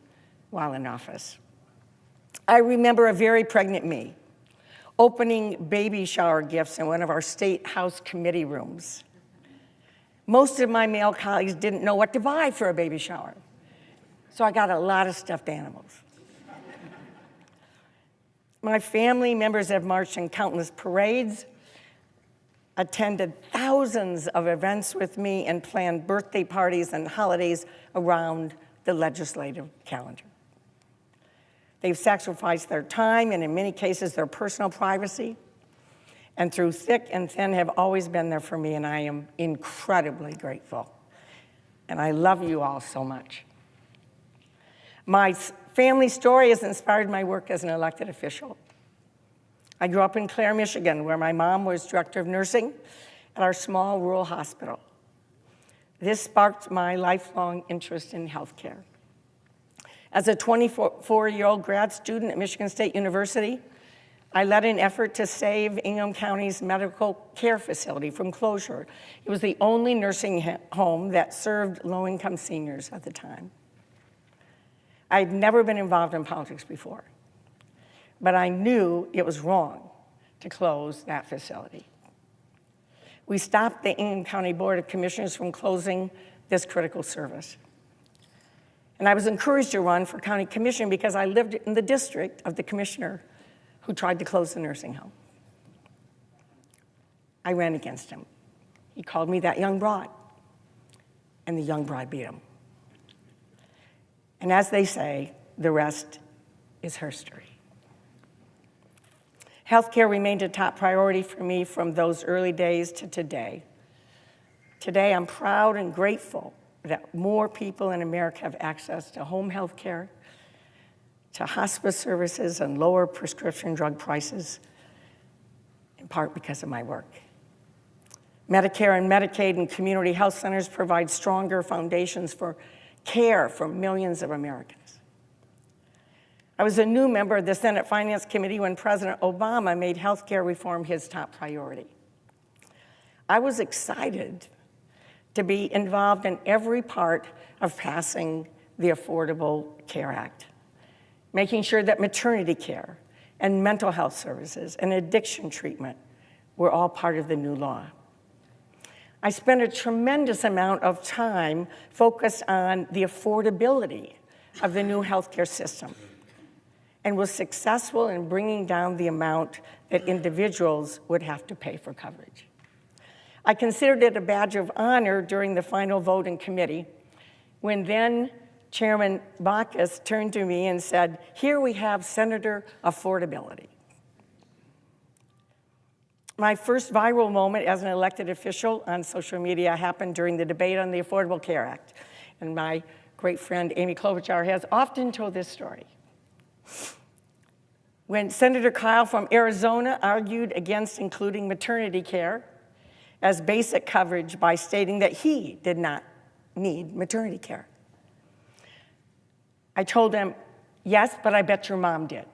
S11: while in office. I remember a very pregnant me opening baby shower gifts in one of our state house committee rooms. Most of my male colleagues didn't know what to buy for a baby shower, so I got a lot of stuffed animals. My family members have marched in countless parades, attended thousands of events with me, and planned birthday parties and holidays around the legislative calendar. They've sacrificed their time and, in many cases, their personal privacy, and through thick and thin have always been there for me, and I am incredibly grateful. And I love you all so much. My family story has inspired my work as an elected official. I grew up in Clare, Michigan, where my mom was director of nursing at our small rural hospital. This sparked my lifelong interest in healthcare. As a 24-year-old grad student at Michigan State University, I led an effort to save Ingham County's medical care facility from closure. It was the only nursing home that served low-income seniors at the time. I had never been involved in politics before, but I knew it was wrong to close that facility. We stopped the Ingham County Board of Commissioners from closing this critical service. And I was encouraged to run for county commission because I lived in the district of the commissioner who tried to close the nursing home. I ran against him. He called me that young broad, and the young broad beat him. And as they say, the rest is history. Healthcare remained a top priority for me from those early days to today. Today, I'm proud and grateful that more people in America have access to home health care, to hospice services, and lower prescription drug prices, in part because of my work. Medicare and Medicaid and community health centers provide stronger foundations for care for millions of Americans. I was a new member of the Senate Finance Committee when President Obama made health care reform his top priority. I was excited to be involved in every part of passing the Affordable Care Act, making sure that maternity care and mental health services and addiction treatment were all part of the new law. I spent a tremendous amount of time focused on the affordability of the new healthcare system and was successful in bringing down the amount that individuals would have to pay for coverage. I considered it a badge of honor during the final vote in committee when then Chairman Baucus turned to me and said, "Here we have Senator Affordability." My first viral moment as an elected official on social media happened during the debate on the Affordable Care Act. And my great friend Amy Klobuchar has often told this story. When Senator Kyle from Arizona argued against including maternity care as basic coverage by stating that he did not need maternity care, I told him, "Yes, but I bet your mom did."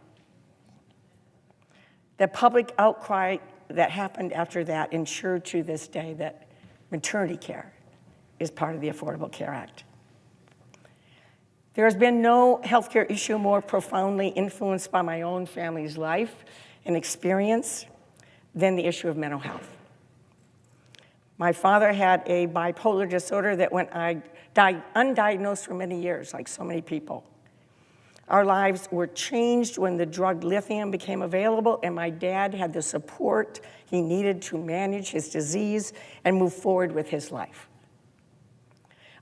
S11: The public outcry that happened after that ensured to this day that maternity care is part of the Affordable Care Act. There has been no healthcare issue more profoundly influenced by my own family's life and experience than the issue of mental health. My father had a bipolar disorder that went undiagnosed for many years, like so many people. Our lives were changed when the drug lithium became available, and my dad had the support he needed to manage his disease and move forward with his life.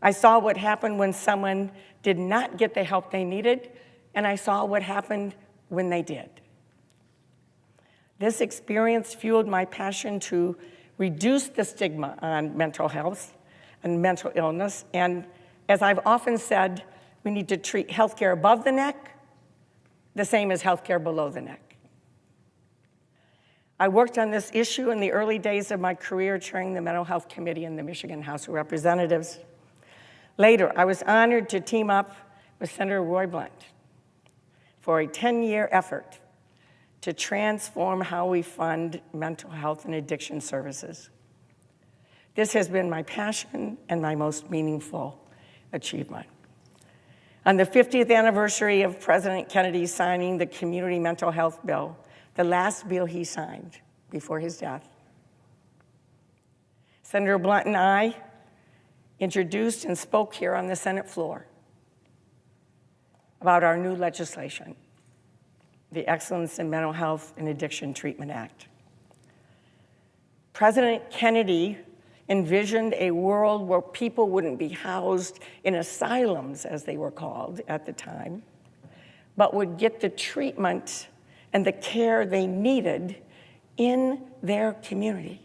S11: I saw what happened when someone did not get the help they needed, and I saw what happened when they did. This experience fueled my passion to reduce the stigma on mental health and mental illness, and as I've often said, we need to treat healthcare above the neck the same as healthcare below the neck. I worked on this issue in the early days of my career chairing the Mental Health Committee in the Michigan House of Representatives. Later, I was honored to team up with Senator Roy Blunt for a 10-year effort to transform how we fund mental health and addiction services. This has been my passion and my most meaningful achievement. On the 50th anniversary of President Kennedy signing the Community Mental Health Bill, the last bill he signed before his death, Senator Blunt and I introduced and spoke here on the Senate floor about our new legislation, the Excellence in Mental Health and Addiction Treatment Act. President Kennedy envisioned a world where people wouldn't be housed in asylums, as they were called at the time, but would get the treatment and the care they needed in their community.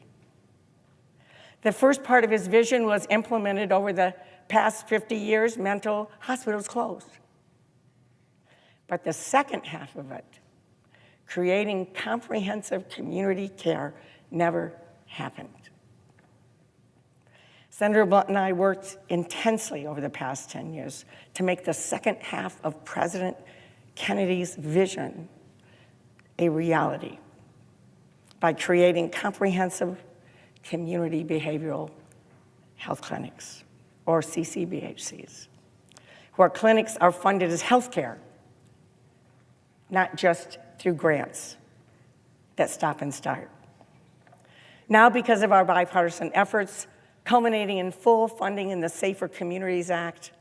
S11: The first part of his vision was implemented over the past 50 years. Mental hospitals closed. But the second half of it, creating comprehensive community care, never happened. Senator Blunt and I worked intensely over the past 10 years to make the second half of President Kennedy's vision a reality by creating comprehensive community behavioral health clinics, or CCBHCs, where clinics are funded as health care, not just through grants that stop and start. Now, because of our bipartisan efforts, culminating in full funding in the Safer Communities Act,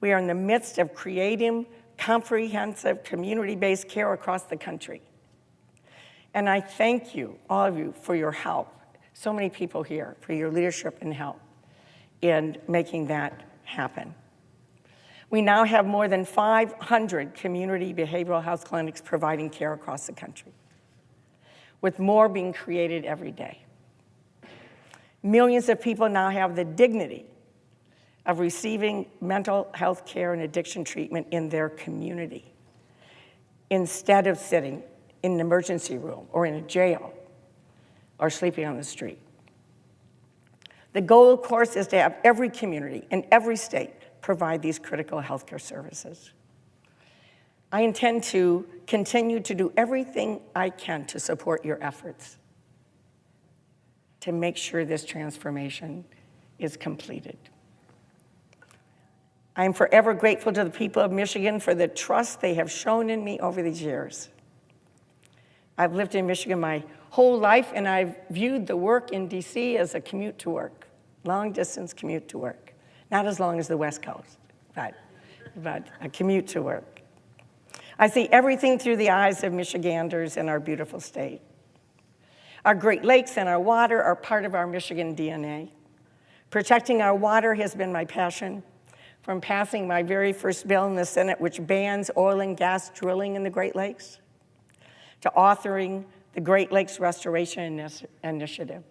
S11: we are in the midst of creating comprehensive community-based care across the country. And I thank you, all of you, for your help. So many people here, for your leadership and help in making that happen. We now have more than 500 community behavioral health clinics providing care across the country, with more being created every day. Millions of people now have the dignity of receiving mental health care and addiction treatment in their community, instead of sitting in an emergency room or in a jail or sleeping on the street. The goal, of course, is to have every community in every state provide these critical healthcare services. I intend to continue to do everything I can to support your efforts to make sure this transformation is completed. I am forever grateful to the people of Michigan for the trust they have shown in me over these years. I've lived in Michigan my whole life, and I've viewed the work in DC as a commute to work, long-distance commute to work. Not as long as the West Coast, but a commute to work. I see everything through the eyes of Michiganders in our beautiful state. Our Great Lakes and our water are part of our Michigan DNA. Protecting our water has been my passion, from passing my very first bill in the Senate, which bans oil and gas drilling in the Great Lakes, to authoring the Great Lakes Restoration Initiative.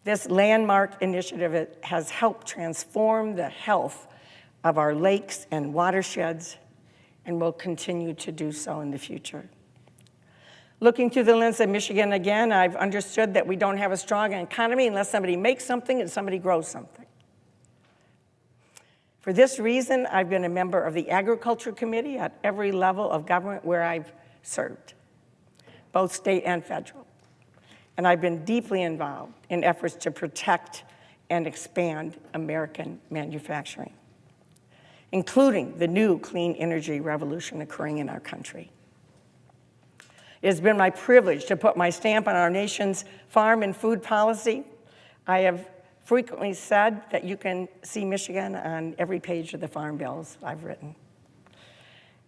S11: This landmark initiative has helped transform the health of our lakes and watersheds, and will continue to do so in the future. Looking through the lens of Michigan again, I've understood that we don't have a strong economy unless somebody makes something and somebody grows something. For this reason, I've been a member of the Agriculture Committee at every level of government where I've served, both state and federal. And I've been deeply involved in efforts to protect and expand American manufacturing, including the new clean energy revolution occurring in our country. It has been my privilege to put my stamp on our nation's farm and food policy. I have frequently said that you can see Michigan on every page of the farm bills I've written.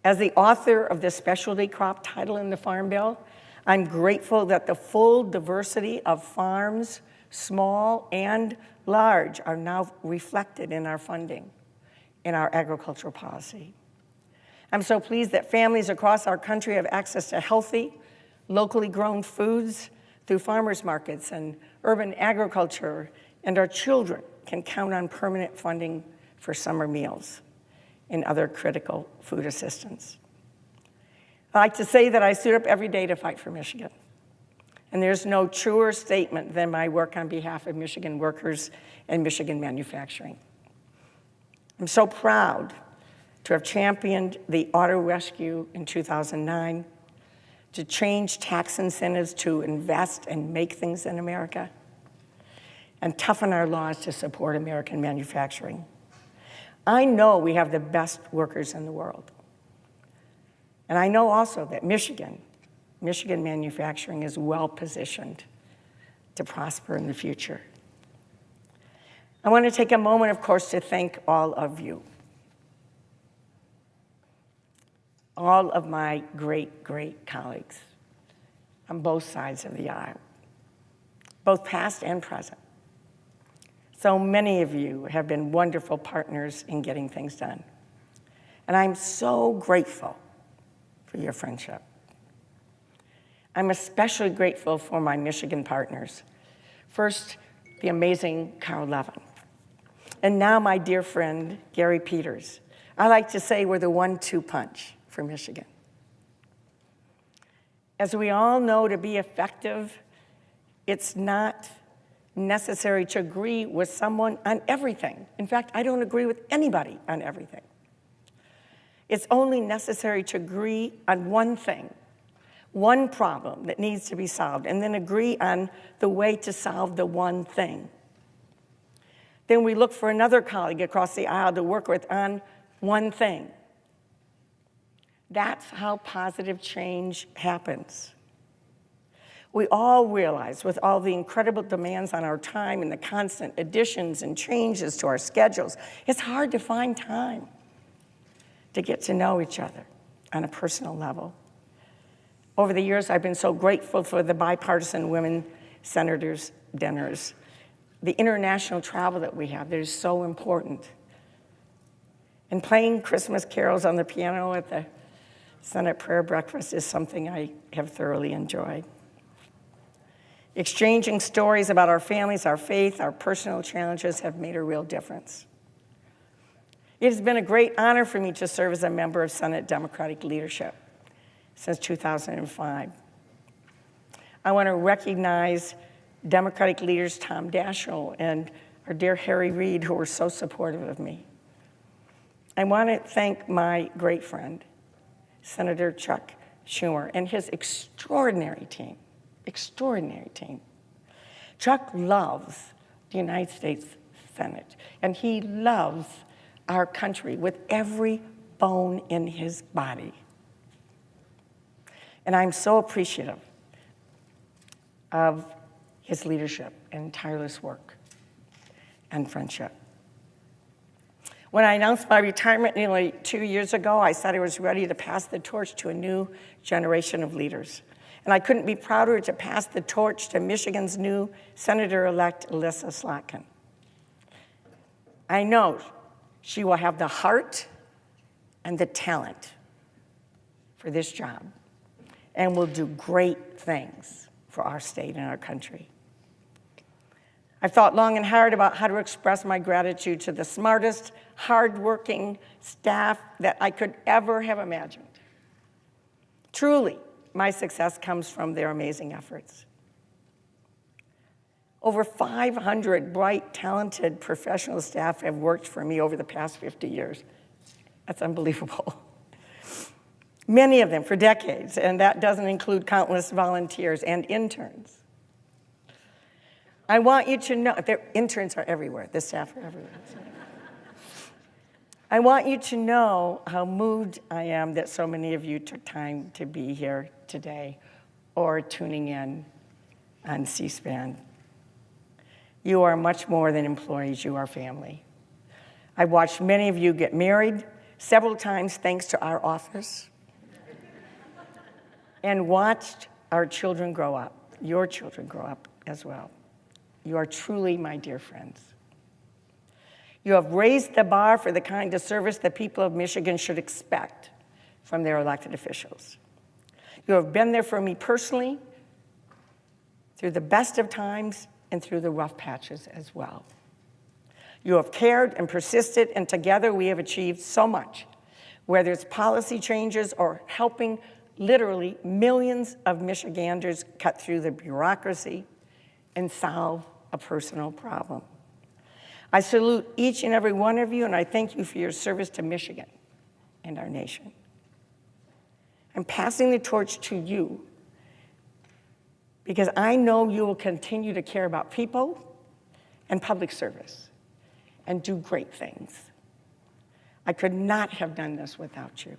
S11: As the author of the specialty crop title in the Farm Bill, I'm grateful that the full diversity of farms, small and large, are now reflected in our funding, in our agricultural policy. I'm so pleased that families across our country have access to healthy, locally grown foods through farmers markets and urban agriculture, and our children can count on permanent funding for summer meals and other critical food assistance. I like to say that I suit up every day to fight for Michigan. And there's no truer statement than my work on behalf of Michigan workers and Michigan manufacturing. I'm so proud to have championed the auto rescue in 2009, to change tax incentives to invest and make things in America, and toughen our laws to support American manufacturing. I know we have the best workers in the world. And I know also that Michigan manufacturing is well positioned to prosper in the future. I want to take a moment, of course, to thank all of you. All of my great, great colleagues on both sides of the aisle, both past and present. So many of you have been wonderful partners in getting things done. And I'm so grateful for your friendship. I'm especially grateful for my Michigan partners. First, the amazing Carl Levin. And now my dear friend, Gary Peters. I like to say we're the 1-2 punch for Michigan. As we all know, to be effective, it's not necessary to agree with someone on everything. In fact, I don't agree with anybody on everything. It's only necessary to agree on one thing, one problem that needs to be solved, and then agree on the way to solve the one thing. Then we look for another colleague across the aisle to work with on one thing. That's how positive change happens. We all realize with all the incredible demands on our time and the constant additions and changes to our schedules, it's hard to find time to get to know each other on a personal level. Over the years, I've been so grateful for the bipartisan women senators' dinners, the international travel that we have that is so important. And playing Christmas carols on the piano at the Senate prayer breakfast is something I have thoroughly enjoyed. Exchanging stories about our families, our faith, our personal challenges have made a real difference. It has been a great honor for me to serve as a member of Senate Democratic leadership since 2005. I want to recognize Democratic leaders Tom Daschle and our dear Harry Reid, who were so supportive of me. I want to thank my great friend, Senator Chuck Schumer, and his extraordinary team. Chuck loves the United States Senate, and he loves our country with every bone in his body. And I'm so appreciative of his leadership and tireless work and friendship. When I announced my retirement nearly 2 years ago, I said I was ready to pass the torch to a new generation of leaders. And I couldn't be prouder to pass the torch to Michigan's new Senator-elect Elissa Slotkin. I know she will have the heart and the talent for this job and will do great things for our state and our country. I've thought long and hard about how to express my gratitude to the smartest, hardworking staff that I could ever have imagined. Truly, my success comes from their amazing efforts. Over 500 bright, talented professional staff have worked for me over the past 50 years. That's unbelievable. Many of them for decades, and that doesn't include countless volunteers and interns. I want you to know, interns are everywhere, the staff are everywhere. I want you to know how moved I am that so many of you took time to be here today or tuning in on C-SPAN. You are much more than employees, you are family. I've watched many of you get married several times thanks to our office and watched our children grow up, your children grow up as well. You are truly my dear friends. You have raised the bar for the kind of service the people of Michigan should expect from their elected officials. You have been there for me personally through the best of times and through the rough patches as well. You have cared and persisted, and together we have achieved so much, whether it's policy changes or helping literally millions of Michiganders cut through the bureaucracy and solve a personal problem. I salute each and every one of you, and I thank you for your service to Michigan and our nation. I'm passing the torch to you because I know you will continue to care about people and public service and do great things. I could not have done this without you.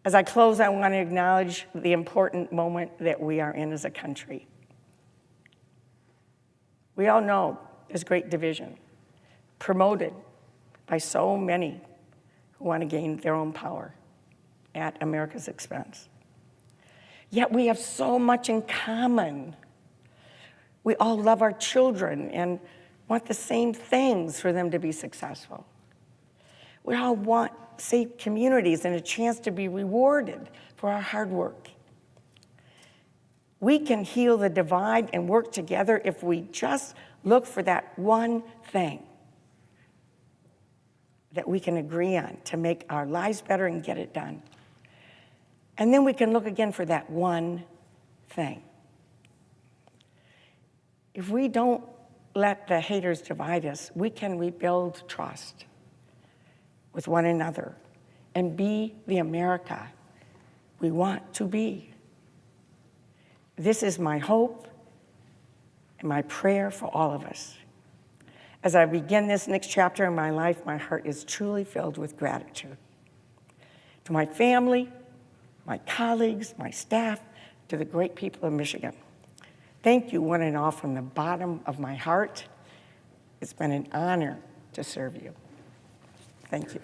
S11: As I close, I want to acknowledge the important moment that we are in as a country. We all know there's great division, promoted by so many who want to gain their own power at America's expense. Yet we have so much in common. We all love our children and want the same things for them to be successful. We all want safe communities and a chance to be rewarded for our hard work. We can heal the divide and work together if we just look for that one thing that we can agree on to make our lives better and get it done. And then we can look again for that one thing. If we don't let the haters divide us, we can rebuild trust with one another and be the America we want to be. This is my hope and my prayer for all of us. As I begin this next chapter in my life, my heart is truly filled with gratitude to my family, my colleagues, my staff, to the great people of Michigan. Thank you, one and all, from the bottom of my heart. It's been an honor to serve you. Thank you.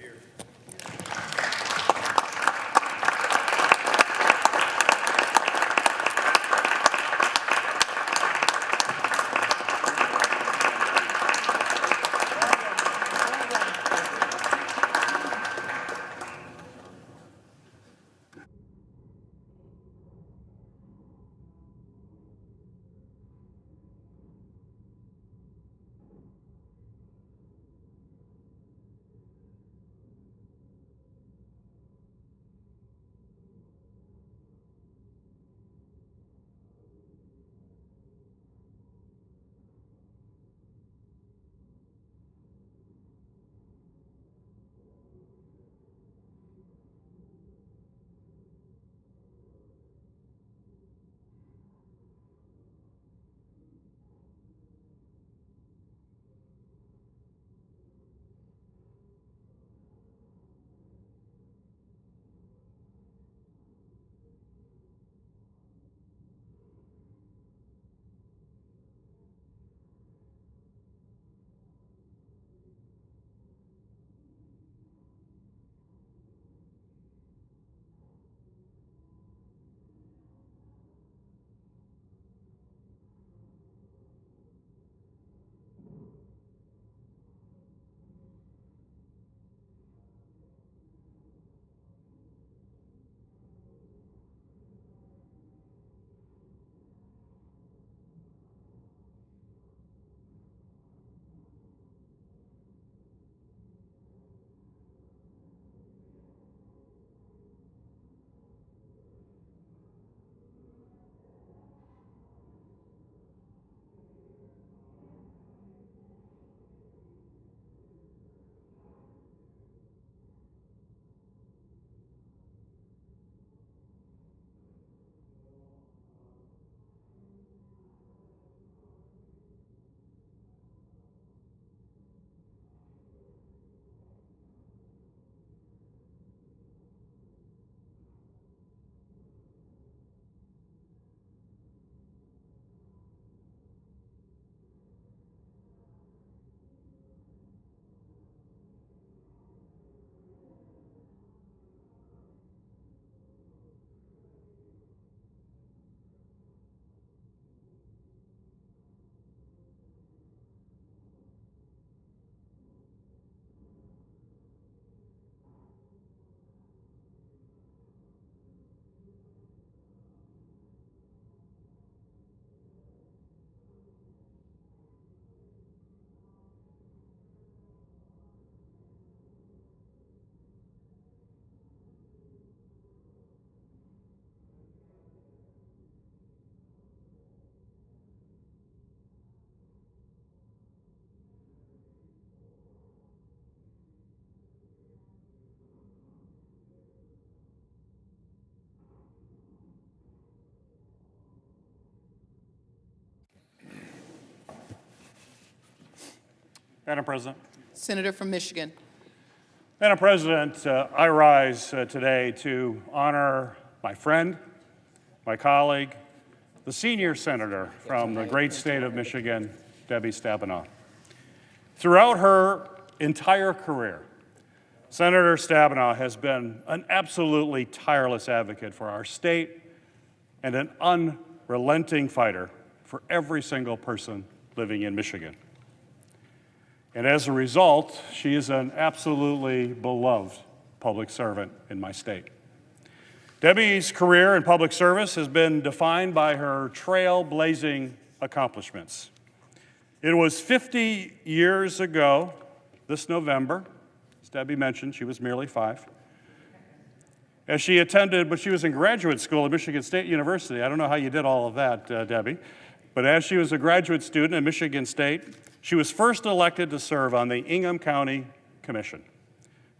S2: Madam President.
S9: Senator from Michigan.
S2: Madam President, I rise today to honor my friend, my colleague, the senior senator from the great state of Michigan, Debbie Stabenow. Throughout her entire career, Senator Stabenow has been an absolutely tireless advocate for our state and an unrelenting fighter for every single person living in Michigan. And as a result, she is an absolutely beloved public servant in my state. Debbie's career in public service has been defined by her trailblazing accomplishments. It was 50 years ago this November, as Debbie mentioned, she was merely 5, as she attended, but she was in graduate school at Michigan State University. I don't know how you did all of that, Debbie, but as she was a graduate student at Michigan State, she was first elected to serve on the Ingham County Commission.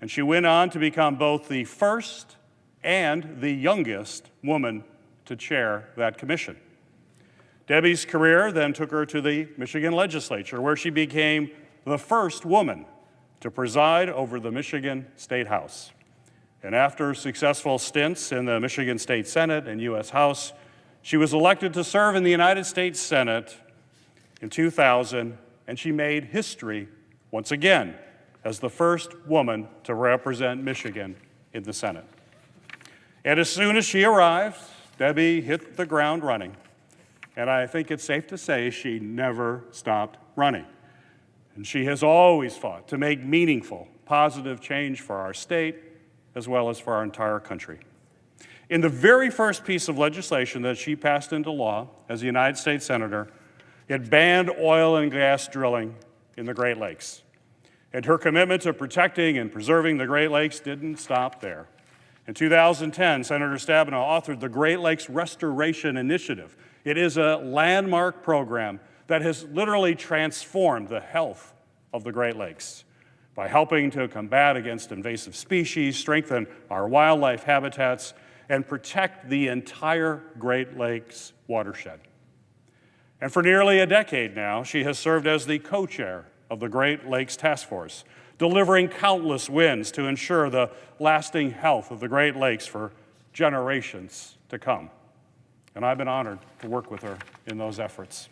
S2: And she went on to become both the first and the youngest woman to chair that commission. Debbie's career then took her to the Michigan legislature, where she became the first woman to preside over the Michigan State House. And after successful stints in the Michigan State Senate and U.S. House,
S4: She was elected to serve in the United States Senate in 2000, and she made history once again as the first woman to represent Michigan in the Senate. And as soon as she arrived, Debbie hit the ground running. And I think it's safe to say she never stopped running. And she has always fought to make meaningful, positive change for our state as well as for our entire country. In the very first piece of legislation that she passed into law as a United States Senator, it banned oil and gas drilling in the Great Lakes. And her commitment to protecting and preserving the Great Lakes didn't stop there. In 2010, Senator Stabenow authored the Great Lakes Restoration Initiative. It is a landmark program that has literally transformed the health of the Great Lakes by helping to combat against invasive species, strengthen our wildlife habitats, and protect the entire Great Lakes watershed. And for nearly a decade now, she has served as the co-chair of the Great Lakes Task Force, delivering countless wins to ensure the lasting health of the Great Lakes for generations to come. And I've been honored to work with her in those efforts.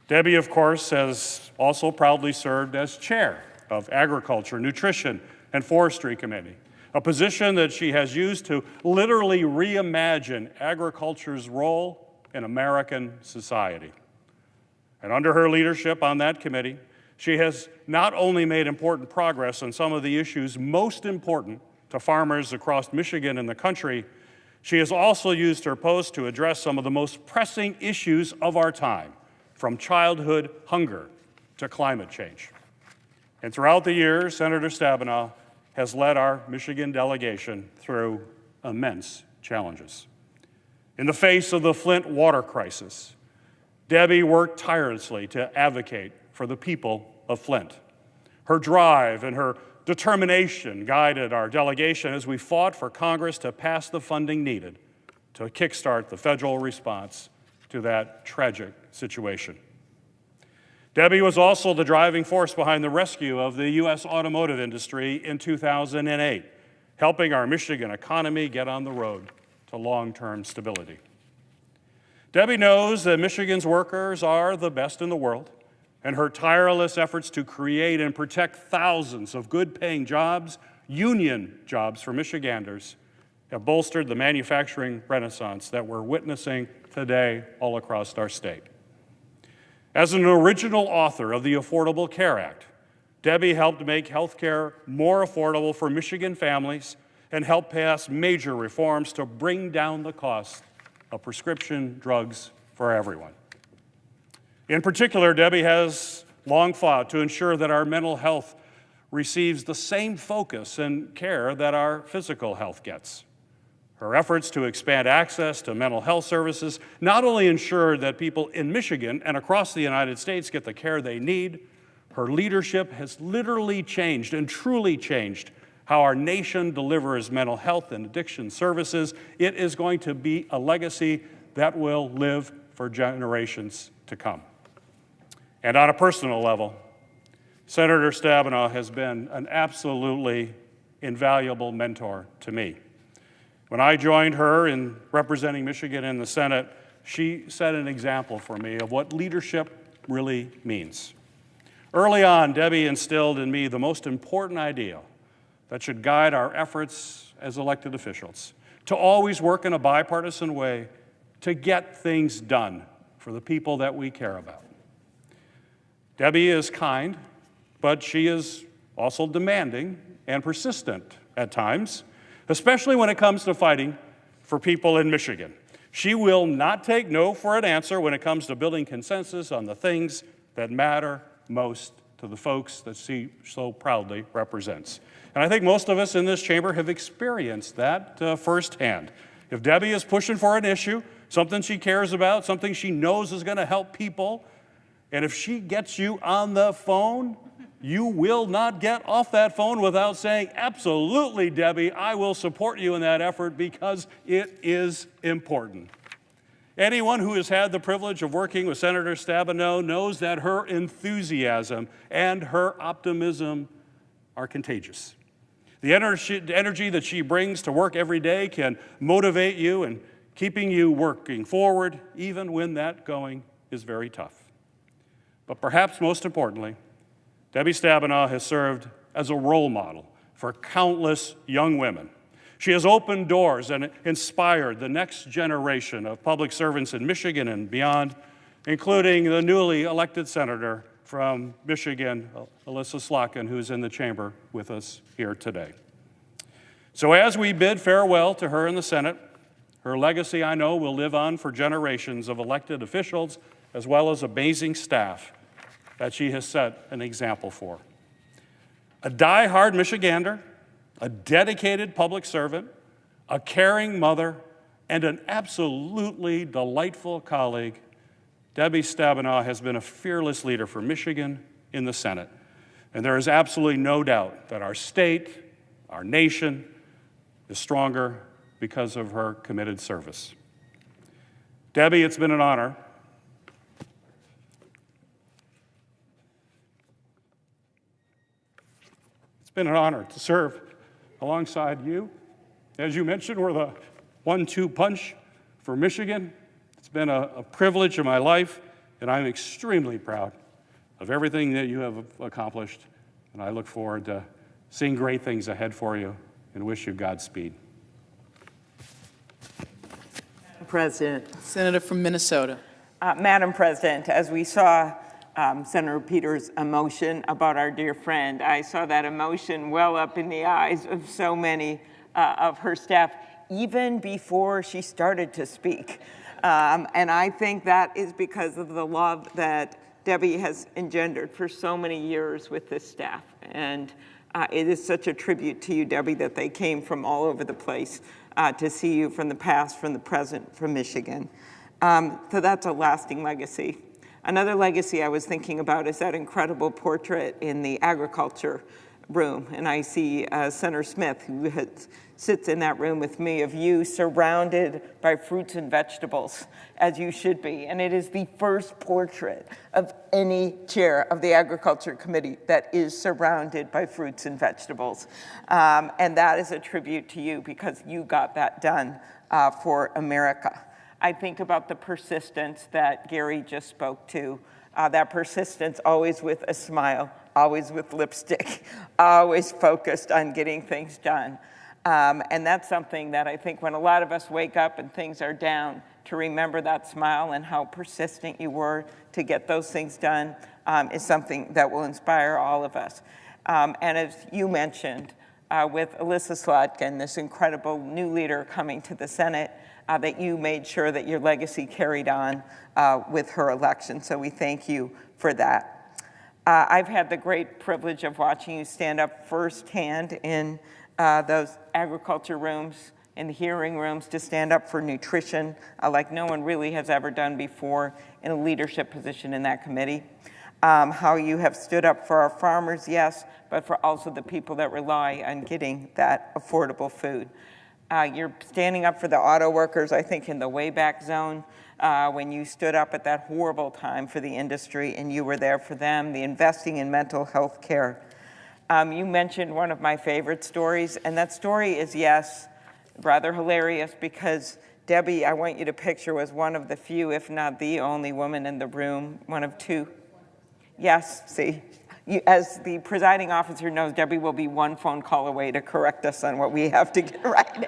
S4: Debbie, of course, has also proudly served as chair of Agriculture, Nutrition, and Forestry Committee, a position that she has used to literally reimagine agriculture's role in American society. And under her leadership on that committee, she has not only made important progress on some of the issues most important to farmers across Michigan and the country, she has also used her post to address some of the most pressing issues of our time, from childhood hunger to climate change. And throughout the years, Senator Stabenow has led our Michigan delegation through immense challenges. In the face of the Flint water crisis, Debbie worked tirelessly to advocate for the people of Flint. Her drive and her determination guided our delegation as we fought for Congress to pass the funding needed to kickstart the federal response to that tragic situation. Debbie was also the driving force behind the rescue of the U.S. automotive industry in 2008, helping our Michigan economy get on the road to long-term stability. Debbie knows that Michigan's workers are the best in the world, and her tireless efforts to create and protect thousands of good-paying jobs, union jobs for Michiganders, have bolstered the manufacturing renaissance that we're witnessing today all across our state. As an original author of the Affordable Care Act, Debbie helped make health care more affordable for Michigan families and helped pass major reforms to bring down the cost of prescription drugs for everyone. In particular, Debbie has long fought to ensure that our mental health receives the same focus and care that our physical health gets. Her efforts to expand access to mental health services not only ensure that people in Michigan and across the United States get the care they need, her leadership has literally changed and truly changed how our nation delivers mental health and addiction services. It is going to be a legacy that will live for generations to come. And on a personal level, Senator Stabenow has been an absolutely invaluable mentor to me. When I joined her in representing Michigan in the Senate, she set an example for me of what leadership really means. Early on, Debbie instilled in me the most important idea that should guide our efforts as elected officials, to always work in a bipartisan way to get things done for the people that we care about. Debbie is kind, but she is also demanding and persistent at times, especially when it comes to fighting for people in Michigan. She will not take no for an answer when it comes to building consensus on the things that matter most to the folks that she so proudly represents. And I think most of us in this chamber have experienced that firsthand. If Debbie is pushing for an issue, something she cares about, something she knows is going to help people, and if she gets you on the phone, you will not get off that phone without saying, absolutely, Debbie, I will support you in that effort because it is important. Anyone who has had the privilege of working with Senator Stabenow knows that her enthusiasm and her optimism are contagious. The energy that she brings to work every day can motivate you and keeping you working forward even when that going is very tough. But perhaps most importantly, Debbie Stabenow has served as a role model for countless young women. She has opened doors and inspired the next generation of public servants in Michigan and beyond, including the newly elected senator from Michigan, Elissa Slotkin, who's in the chamber with us here today. So as we bid farewell to her in the Senate, her legacy, I know, will live on for generations of elected officials as well as amazing staff that she has set an example for. A die-hard Michigander, a dedicated public servant, a caring mother, and an absolutely delightful colleague, Debbie Stabenow has been a fearless leader for Michigan in the Senate. And there is absolutely no doubt that our state, our nation, is stronger because of her committed service. Debbie, it's been an honor. It's been an honor to serve alongside you. As you mentioned, we're the 1-2 punch for Michigan. It's been a privilege in my life, and I'm extremely proud of everything that you have accomplished, and I look forward to seeing great things ahead for you and wish you Godspeed.
S9: President. Senator from Minnesota.
S13: Madam President, as we saw Senator Peters' emotion about our dear friend, I saw that emotion well up in the eyes of so many of her staff, even before she started to speak. And I think that is because of the love that Debbie has engendered for so many years with this staff. And it is such a tribute to you, Debbie, that they came from all over the place to see you from the past, from the present, from Michigan. So that's a lasting legacy. Another legacy I was thinking about is that incredible portrait in the agriculture room. And I see Senator Smith, who sits in that room with me, of you surrounded by fruits and vegetables, as you should be. And it is the first portrait of any chair of the Agriculture Committee that is surrounded by fruits and vegetables. And that is a tribute to you because you got that done for America. I think about the persistence that Gary just spoke to, that persistence always with a smile, always with lipstick, always focused on getting things done. And that's something that I think when a lot of us wake up and things are down, to remember that smile and how persistent you were to get those things done is something that will inspire all of us. And as you mentioned, with Elissa Slotkin, this incredible new leader coming to the Senate, that you made sure that your legacy carried on with her election. So we thank you for that. I've had the great privilege of watching you stand up firsthand in those agriculture rooms, in the hearing rooms, to stand up for nutrition like no one really has ever done before in a leadership position in that committee. How you have stood up for our farmers, yes, but for also the people that rely on getting that affordable food. You're standing up for the auto workers, I think, in the Wayback Zone, when you stood up at that horrible time for the industry and you were there for them, the investing in mental health care. You mentioned one of my favorite stories, and that story is, yes, rather hilarious because Debbie, I want you to picture, was one of the few, if not the only woman in the room, one of two. Yes, see. As the presiding officer knows, Debbie will be one phone call away to correct us on what we have to get right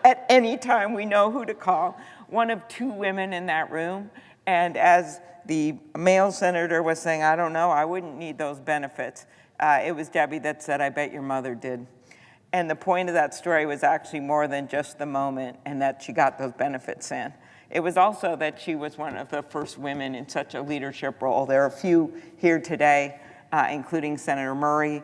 S13: at any time. We know who to call. One of two women in that room. And as the male senator was saying, I don't know, I wouldn't need those benefits. It was Debbie that said, I bet your mother did. And the point of that story was actually more than just the moment and that she got those benefits in. It was also that she was one of the first women in such a leadership role. There are a few here today, including Senator Murray.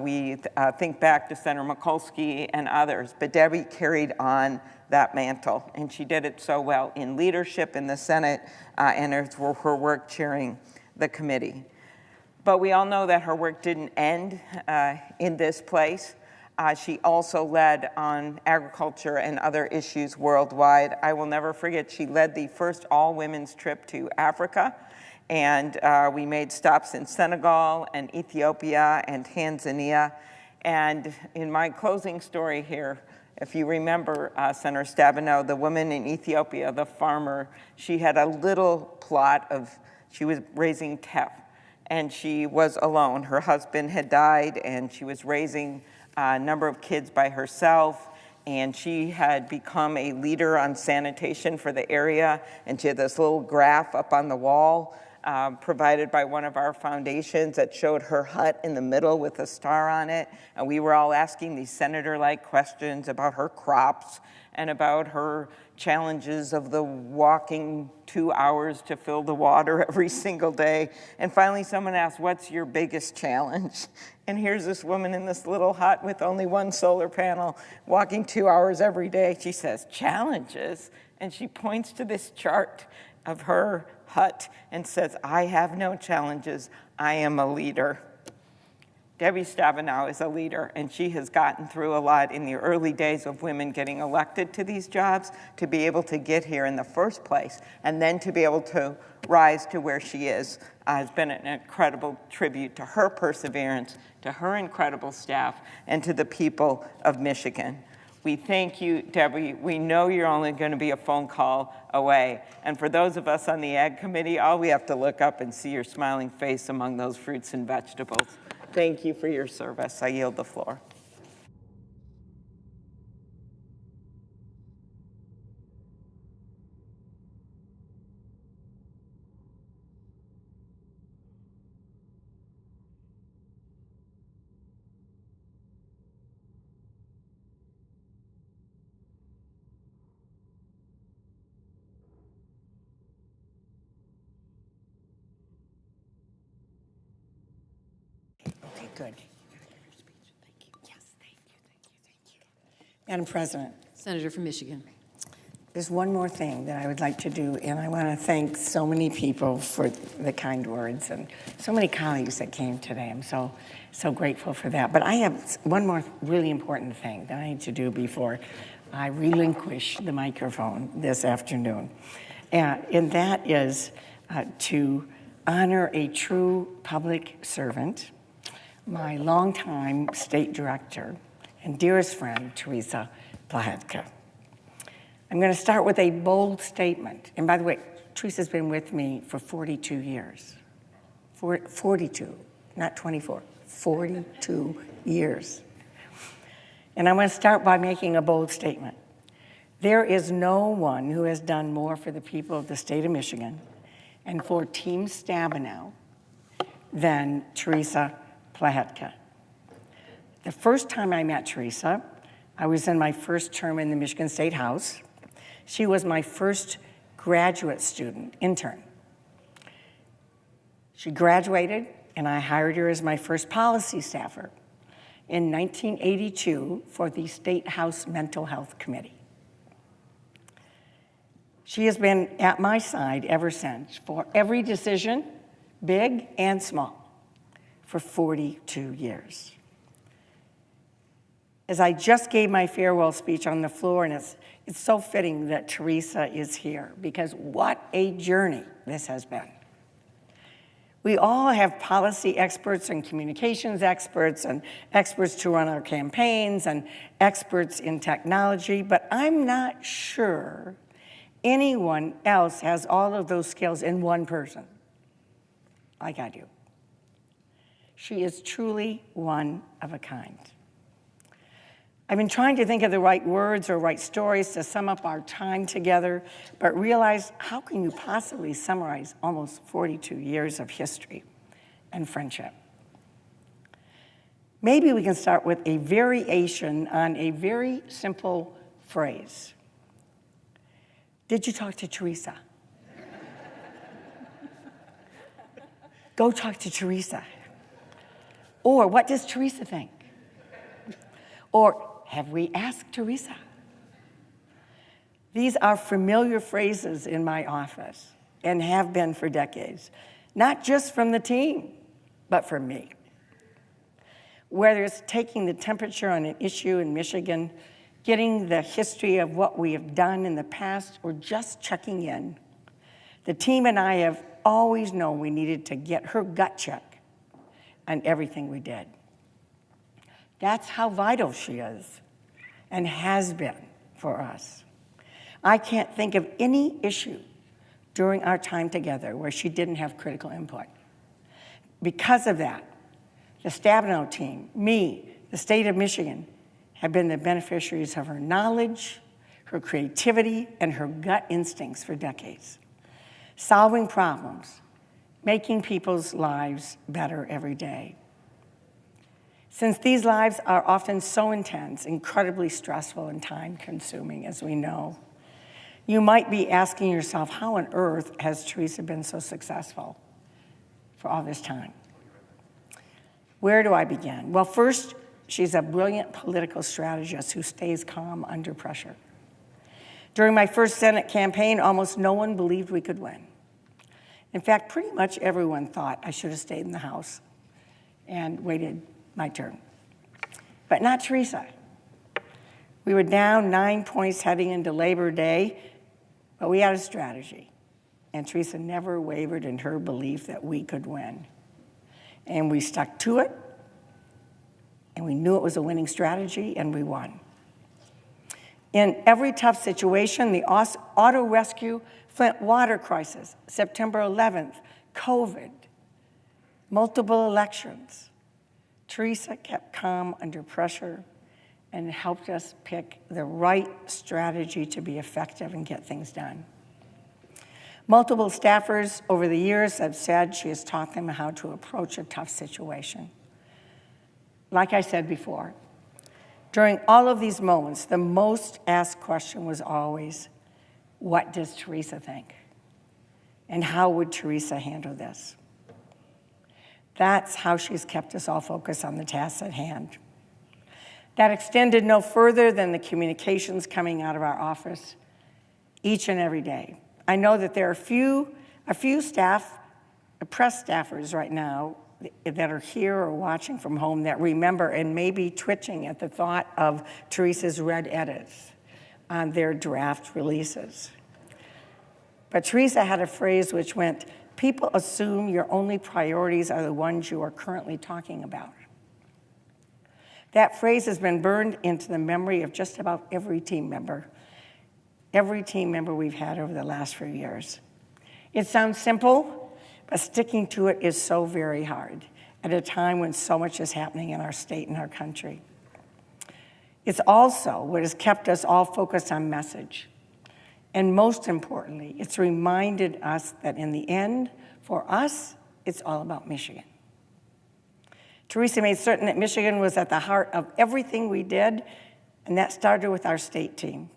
S13: We think back to Senator Mikulski and others, but Debbie carried on that mantle, and she did it so well in leadership in the Senate and her work chairing the committee. But we all know that her work didn't end in this place. She also led on agriculture and other issues worldwide. I will never forget, she led the first all-women's trip to Africa, and we made stops in Senegal and Ethiopia and Tanzania. And in my closing story here, if you remember Senator Stabenow, the woman in Ethiopia, the farmer, she had a little plot of, she was raising teff, and she was alone. Her husband had died, and she was raising a number of kids by herself, and she had become a leader on sanitation for the area, and she had this little graph up on the wall provided by one of our foundations that showed her hut in the middle with a star on it. And we were all asking these senator-like questions about her crops and about her challenges of the walking 2 hours to fill the water every single day. And finally someone asked, what's your biggest challenge? And here's this woman in this little hut with only one solar panel, walking 2 hours every day. She says, challenges? And she points to this chart of her hut and says, I have no challenges, I am a leader. Debbie Stabenow is a leader, and she has gotten through a lot in the early days of women getting elected to these jobs to be able to get here in the first place, and then to be able to rise to where she is has been an incredible tribute to her perseverance, to her incredible staff, and to the people of Michigan. We thank you, Debbie. We know you're only going to be a phone call away. And for those of us on the Ag Committee, all we have to look up and see your smiling face among those fruits and vegetables. Thank you for your service. I yield the floor.
S11: Okay, good. Madam President.
S15: Senator from Michigan.
S11: There's one more thing that I would like to do, and I want to thank so many people for the kind words and so many colleagues that came today. I'm so grateful for that. But I have one more really important thing that I need to do before I relinquish the microphone this afternoon. And that is to honor a true public servant, my longtime state director and dearest friend, Teresa Plahetka. I'm going to start with a bold statement. And by the way, Teresa's been with me for 42 years. 42, not 24, 42 years. And I want to start by making a bold statement. There is no one who has done more for the people of the state of Michigan and for Team Stabenow than Teresa Plahetka. The first time I met Teresa, I was in my first term in the Michigan State House. She was my first graduate student, intern. She graduated, and I hired her as my first policy staffer in 1982 for the State House Mental Health Committee. She has been at my side ever since for every decision, big and small, for 42 years. As I just gave my farewell speech on the floor, and it's so fitting that Teresa is here, because what a journey this has been. We all have policy experts and communications experts and experts to run our campaigns and experts in technology, but I'm not sure anyone else has all of those skills in one person like I do. She is truly one of a kind. I've been trying to think of the right words or right stories to sum up our time together, but realized, how can you possibly summarize almost 42 years of history and friendship? Maybe we can start with a variation on a very simple phrase. Did you talk to Teresa? Go talk to Teresa. Or what does Teresa think? Or have we asked Teresa? These are familiar phrases in my office and have been for decades, not just from the team, but from me. Whether it's taking the temperature on an issue in Michigan, getting the history of what we have done in the past, or just checking in, the team and I have always known we needed to get her gut check on everything we did. That's how vital she is and has been for us. I can't think of any issue during our time together where she didn't have critical input. Because of that, the Stabenow team, me, the state of Michigan, have been the beneficiaries of her knowledge, her creativity, and her gut instincts for decades. Solving problems, making people's lives better every day. Since these lives are often so intense, incredibly stressful, and time-consuming, as we know, you might be asking yourself, how on earth has Teresa been so successful for all this time? Where do I begin? Well, first, she's a brilliant political strategist who stays calm under pressure. During my first Senate campaign, almost no one believed we could win. In fact, pretty much everyone thought I should have stayed in the House and waited my turn. But not Teresa. We were down 9 points heading into Labor Day, but we had a strategy. And Teresa never wavered in her belief that we could win. And we stuck to it, and we knew it was a winning strategy, and we won. In every tough situation, the auto rescue, Flint water crisis, September 11th, COVID, multiple elections, Teresa kept calm under pressure and helped us pick the right strategy to be effective and get things done. Multiple staffers over the years have said she has taught them how to approach a tough situation. Like I said before, during all of these moments, the most asked question was always, what does Teresa think? And how would Teresa handle this? That's how she's kept us all focused on the tasks at hand. That extended no further than the communications coming out of our office each and every day. I know that there are a few staff, press staffers right now that are here or watching from home that remember and may be twitching at the thought of Teresa's red edits on their draft releases. But Teresa had a phrase which went, people assume your only priorities are the ones you are currently talking about. That phrase has been burned into the memory of just about every team member we've had over the last few years. It sounds simple, but sticking to it is so very hard at a time when so much is happening in our state and our country. It's also what has kept us all focused on message. And most importantly, it's reminded us that in the end, for us, it's all about Michigan. Teresa made certain that Michigan was at the heart of everything we did, and that started with our state team.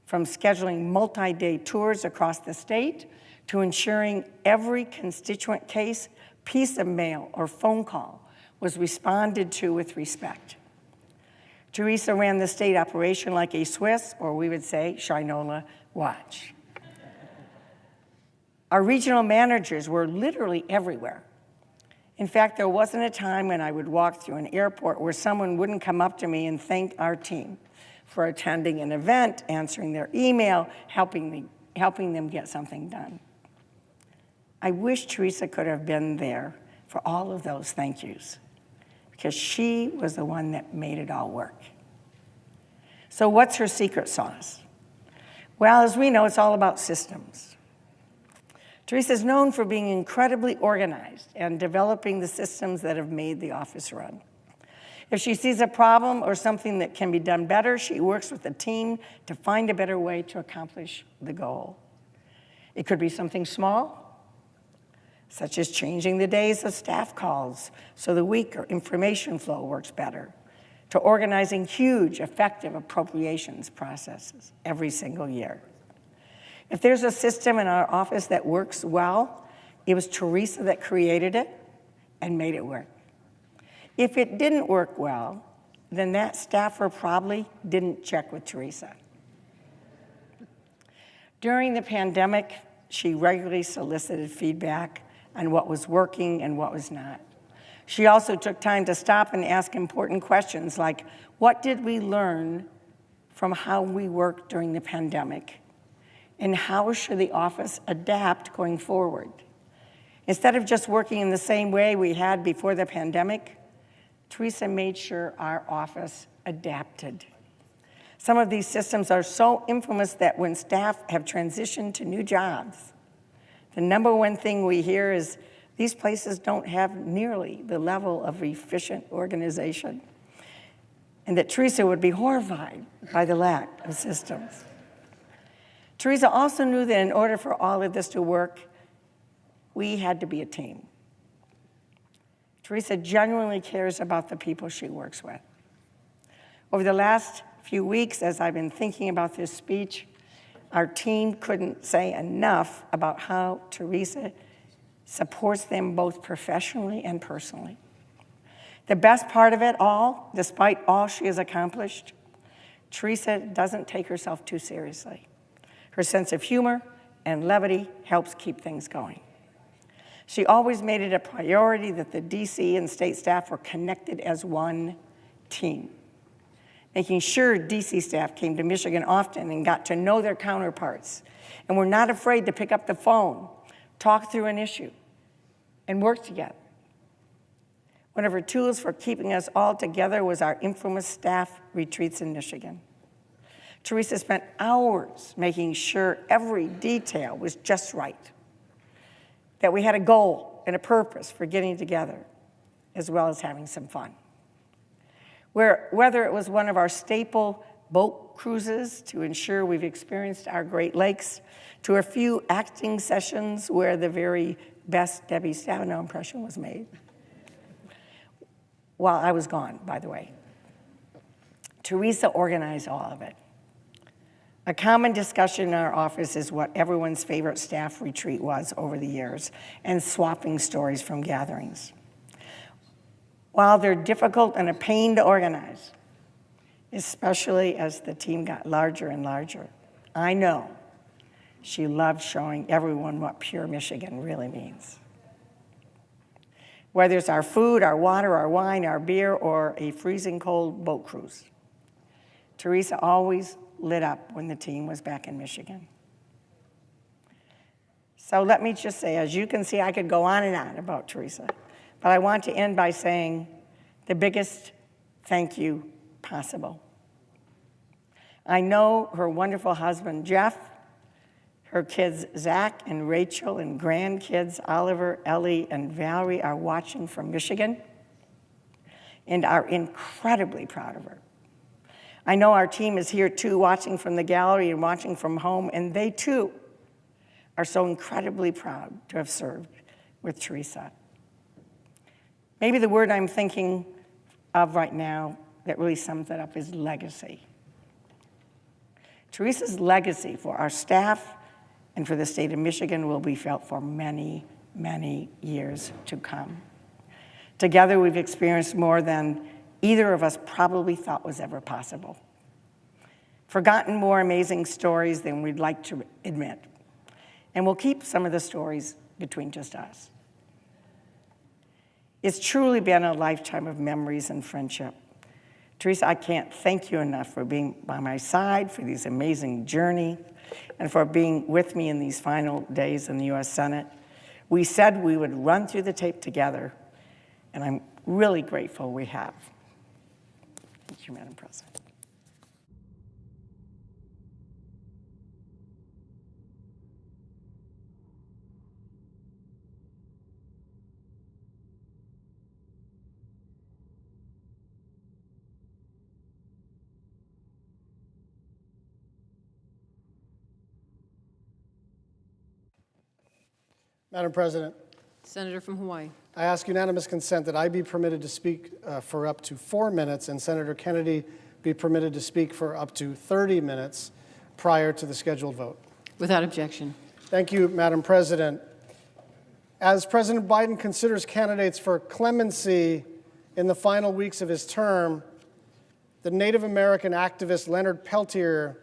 S11: From scheduling multi-day tours across the state to ensuring every constituent case, piece of mail, or phone call was responded to with respect. Teresa ran the state operation like a Swiss, or we would say, Shinola watch. Our regional managers were literally everywhere. In fact, there wasn't a time when I would walk through an airport where someone wouldn't come up to me and thank our team for attending an event, answering their email, helping them get something done. I wish Teresa could have been there for all of those thank yous, because she was the one that made it all work. So what's her secret sauce? Well, as we know, it's all about systems. Teresa is known for being incredibly organized and developing the systems that have made the office run. If she sees a problem or something that can be done better, she works with the team to find a better way to accomplish the goal. It could be something small, such as changing the days of staff calls so the week or information flow works better, to organizing huge, effective appropriations processes every single year. If there's a system in our office that works well, it was Teresa that created it and made it work. If it didn't work well, then that staffer probably didn't check with Teresa. During the pandemic, she regularly solicited feedback on what was working and what was not. She also took time to stop and ask important questions like, what did we learn from how we worked during the pandemic? And how should the office adapt going forward? Instead of just working in the same way we had before the pandemic, Teresa made sure our office adapted. Some of these systems are so infamous that when staff have transitioned to new jobs, the number one thing we hear is these places don't have nearly the level of efficient organization, and that Teresa would be horrified by the lack of systems. Teresa also knew that in order for all of this to work, we had to be a team. Teresa genuinely cares about the people she works with. Over the last few weeks, as I've been thinking about this speech, our team couldn't say enough about how Teresa supports them both professionally and personally. The best part of it all, despite all she has accomplished, Teresa doesn't take herself too seriously. Her sense of humor and levity helps keep things going. She always made it a priority that the DC and state staff were connected as one team, making sure DC staff came to Michigan often and got to know their counterparts and were not afraid to pick up the phone, talk through an issue, and work together. One of her tools for keeping us all together was our infamous staff retreats in Michigan. Teresa spent hours making sure every detail was just right, that we had a goal and a purpose for getting together, as well as having some fun. Whether it was one of our staple boat cruises to ensure we've experienced our Great Lakes, to a few acting sessions where the very best Debbie Stabenow impression was made, while I was gone, by the way. Teresa organized all of it. A common discussion in our office is what everyone's favorite staff retreat was over the years, and swapping stories from gatherings. While they're difficult and a pain to organize, especially as the team got larger and larger, I know she loved showing everyone what pure Michigan really means. Whether it's our food, our water, our wine, our beer, or a freezing cold boat cruise, Teresa always lit up when the team was back in Michigan. So let me just say, as you can see, I could go on and on about Teresa, but I want to end by saying the biggest thank you possible. I know her wonderful husband, Jeff, her kids, Zach and Rachel, and grandkids, Oliver, Ellie, and Valerie, are watching from Michigan and are incredibly proud of her. I know our team is here too, watching from the gallery and watching from home, and they too are so incredibly proud to have served with Teresa. Maybe the word I'm thinking of right now that really sums it up is legacy. Teresa's legacy for our staff and for the state of Michigan will be felt for many, many years to come. Together, we've experienced more than either of us probably thought was ever possible. Forgotten more amazing stories than we'd like to admit. And we'll keep some of the stories between just us. It's truly been a lifetime of memories and friendship. Teresa, I can't thank you enough for being by my side for this amazing journey and for being with me in these final days in the U.S. Senate. We said we would run through the tape together, and I'm really grateful we have. Thank you, Madam President.
S14: Madam President.
S15: Senator from Hawaii.
S14: I ask unanimous consent that I be permitted to speak for up to 4 minutes and Senator Kennedy be permitted to speak for up to 30 minutes prior to the scheduled vote.
S15: Without objection.
S14: Thank you, Madam President. As President Biden considers candidates for clemency in the final weeks of his term, the Native American activist Leonard Peltier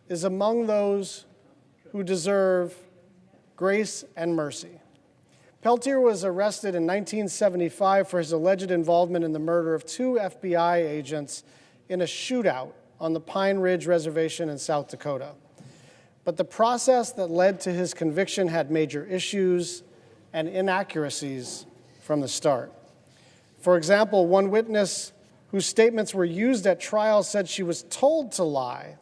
S14: is among those who deserve grace and mercy. Peltier was arrested in 1975 for his alleged involvement in the murder of 2 FBI agents in a shootout on the Pine Ridge Reservation in South Dakota. But the process that led to his conviction had major issues and inaccuracies from the start. For example, one witness whose statements were used at trial said she was told to lie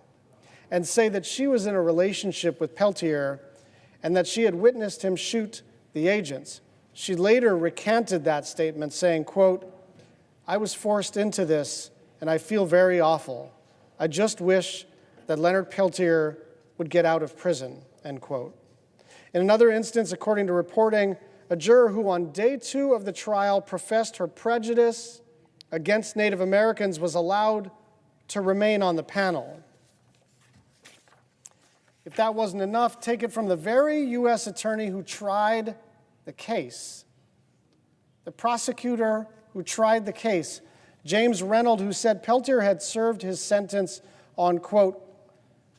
S14: and say that she was in a relationship with Peltier and that she had witnessed him shoot the agents. She later recanted that statement, saying, quote, "I was forced into this, and I feel very awful. I just wish that Leonard Peltier would get out of prison," end quote. In another instance, according to reporting, a juror who on day 2 of the trial professed her prejudice against Native Americans was allowed to remain on the panel. If that wasn't enough, take it from the very U.S. attorney who tried the case. The prosecutor who tried the case, James Reynolds, who said Peltier had served his sentence on, quote,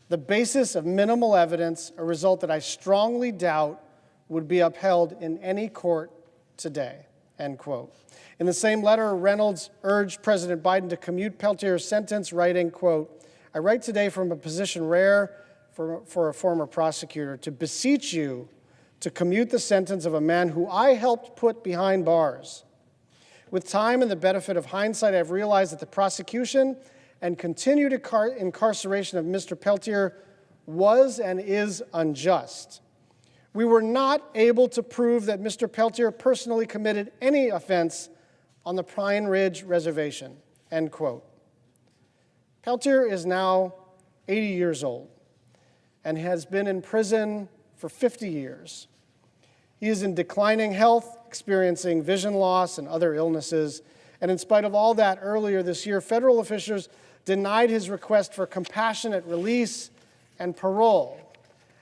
S14: "the basis of minimal evidence, a result that I strongly doubt would be upheld in any court today," end quote. In the same letter, Reynolds urged President Biden to commute Peltier's sentence, writing, quote, "I write today from a position rare for a former prosecutor to beseech you to commute the sentence of a man who I helped put behind bars. With time and the benefit of hindsight, I've realized that the prosecution and continued incarceration of Mr. Peltier was and is unjust. We were not able to prove that Mr. Peltier personally committed any offense on the Pine Ridge Reservation," end quote. Peltier is now 80 years old and has been in prison for 50 years. He is in declining health, experiencing vision loss and other illnesses. And in spite of all that, earlier this year, federal officials denied his request for compassionate release and parole.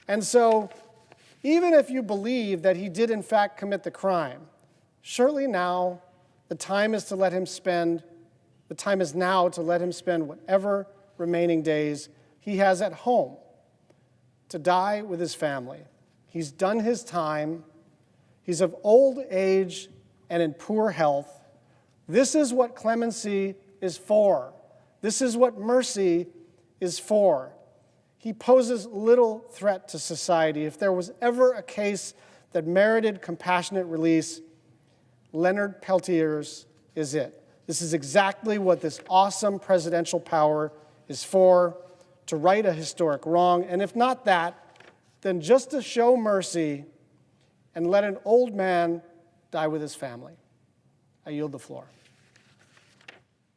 S14: And so, even if you believe that he did in fact commit the crime, surely now the time is now to let him spend whatever remaining days he has at home to die with his family. He's done his time. He's of old age and in poor health. This is what clemency is for. This is what mercy is for. He poses little threat to society. If there was ever a case that merited compassionate release, Leonard Peltier's is it. This is exactly what this awesome presidential power is for, to right a historic wrong, and if not that, then just to show mercy and let an old man die with his family. I yield the floor.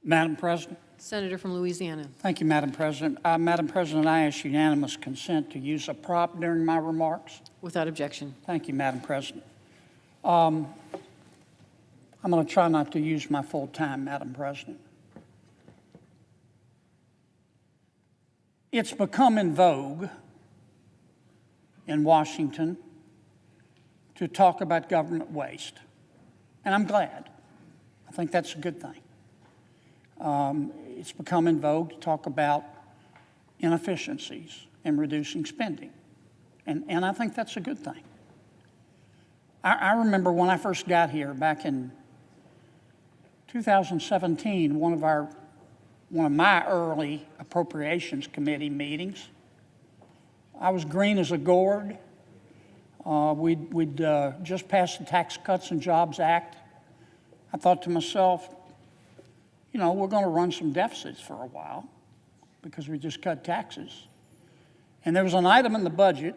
S7: Madam President.
S3: Senator from Louisiana.
S7: Thank you, Madam President. Madam President, I ask unanimous consent to use a prop during my remarks.
S3: Without objection.
S7: Thank you, Madam President. I'm going to try not to use my full time, Madam President. It's become in vogue in Washington to talk about government waste, and I'm glad. I think that's a good thing. It's become in vogue to talk about inefficiencies and reducing spending, and I think that's a good thing. I remember when I first got here back in 2017, one of my early Appropriations Committee meetings. I was green as a gourd. We'd just passed the Tax Cuts and Jobs Act. I thought to myself, you know, we're going to run some deficits for a while because we just cut taxes. And there was an item in the budget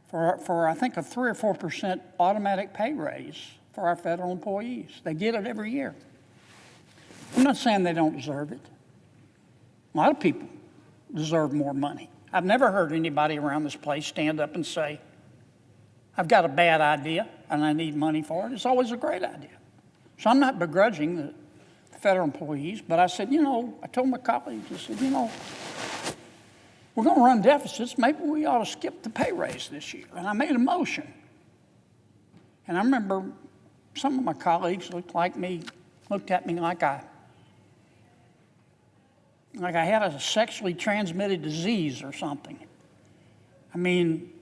S7: for I think a 3 or 4% automatic pay raise for our federal employees. They get it every year. I'm not saying they don't deserve it. A lot of people deserve more money. I've never heard anybody around this place stand up and say, I've got a bad idea and I need money for it. It's always a great idea. So I'm not begrudging the federal employees, but I said, you know, I told my colleagues, I said, you know, we're going to run deficits. Maybe we ought to skip the pay raise this year. And I made a motion. And I remember some of my colleagues looked at me like I had a sexually transmitted disease or something. I mean,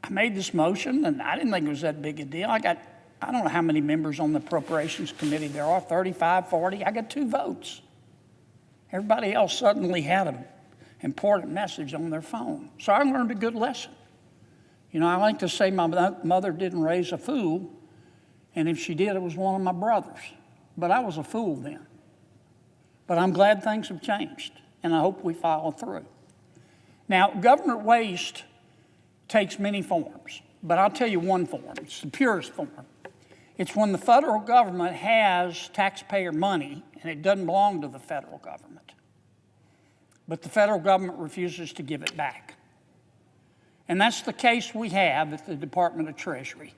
S7: I made this motion, and I didn't think it was that big a deal. I don't know how many members on the Appropriations Committee there are, 35, 40. I got 2 votes. Everybody else suddenly had an important message on their phone. So I learned a good lesson. You know, I like to say my mother didn't raise a fool, and if she did, it was one of my brothers. but I was a fool then. But I'm glad things have changed, and I hope we follow through. Now, government waste takes many forms, but I'll tell you one form. It's the purest form. It's when the federal government has taxpayer money, and it doesn't belong to the federal government, but the federal government refuses to give it back. And that's the case we have at the Department of Treasury.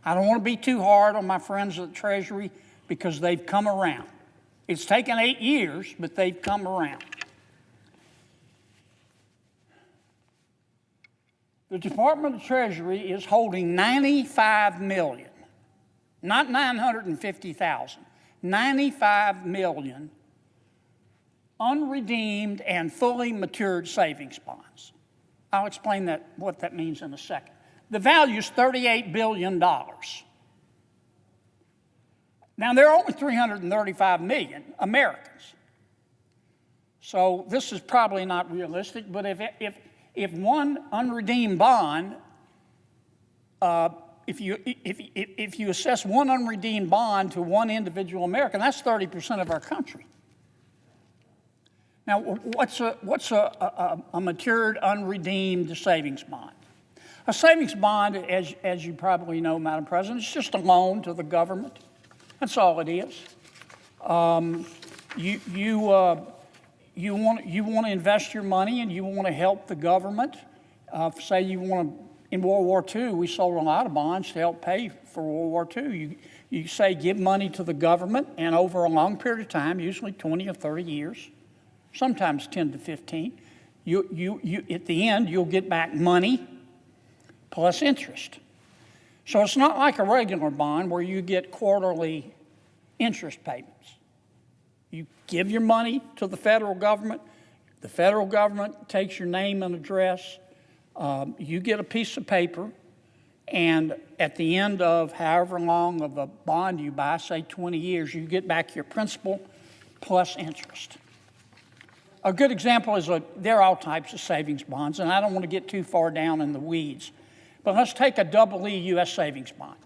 S7: I don't want to be too hard on my friends at the Treasury because they've come around. It's taken 8 years, but they've come around. The Department of Treasury is holding $95 million, not 950,000, 95 million unredeemed and fully matured savings bonds. I'll explain what that means in a second. The value is $38 billion. Now, there are only 335 million Americans. So this is probably not realistic, but if one unredeemed bond, if you assess one unredeemed bond to one individual American, that's 30% of our country. Now, what's a matured, unredeemed savings bond? A savings bond, as you probably know, Madam President, is just a loan to the government. That's all it is. You want to invest your money and you want to help the government. Say you want to, in World War II, we sold a lot of bonds to help pay for World War II. You say give money to the government, and over a long period of time, usually 20 or 30 years, sometimes 10 to 15, at the end, you'll get back money plus interest. So it's not like a regular bond where you get quarterly interest payments. You give your money to the federal government takes your name and address, you get a piece of paper, and at the end of however long of a bond you buy, say 20 years, you get back your principal plus interest. A good example is there are all types of savings bonds, and I don't want to get too far down in the weeds, but let's take a double E U.S. savings bond.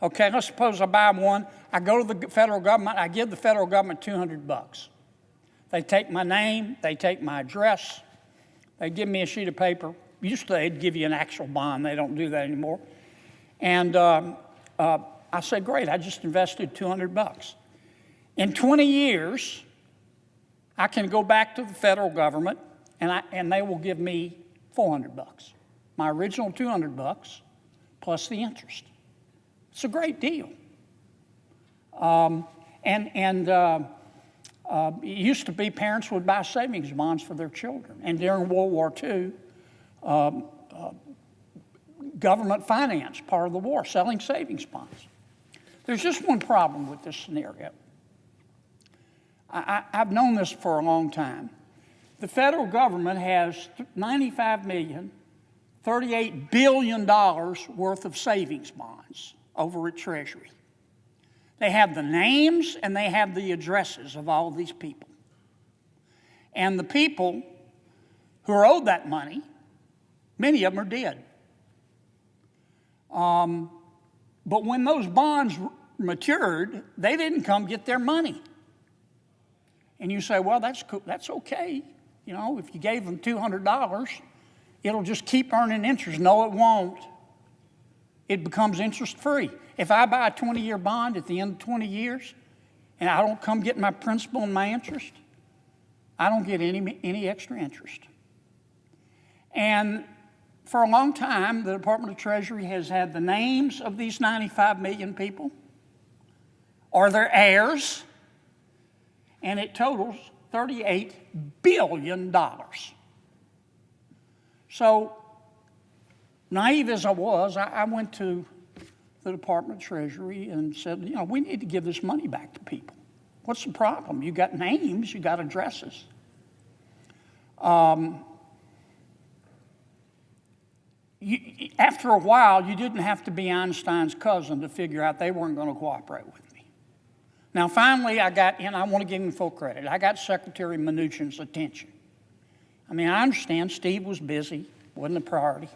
S7: Okay, let's suppose I buy one. I go to the federal government. I give the federal government $200. They take my name. They take my address. They give me a sheet of paper. Used to, they'd give you an actual bond. They don't do that anymore. And I say, great, I just invested $200. In 20 years, I can go back to the federal government, and they will give me $400. My original $200 plus the interest. It's a great deal. It used to be parents would buy savings bonds for their children. And during World War II, government financed part of the war, selling savings bonds. There's just one problem with this scenario. I've known this for a long time. The federal government has $95 million, $38 billion worth of savings bonds over at Treasury. They have the names and they have the addresses of all of these people. And the people who are owed that money, many of them are dead. But when those bonds matured, they didn't come get their money. And you say, well, that's cool. That's okay. You know, if you gave them $200, it'll just keep earning interest. No, it won't. It becomes interest-free. If I buy a 20-year bond at the end of 20 years and I don't come get my principal and my interest, I don't get any extra interest. And for a long time, the Department of Treasury has had the names of these 95 million people or their heirs, and it totals $38 billion. So, naive as I was, I went to the Department of Treasury and said, you know, we need to give this money back to people. What's the problem? You got names, you got addresses. After a while, you didn't have to be Einstein's cousin to figure out they weren't going to cooperate with me. Now, finally, I want to give him full credit. I got Secretary Mnuchin's attention. I mean, I understand Steve was busy, wasn't a priority.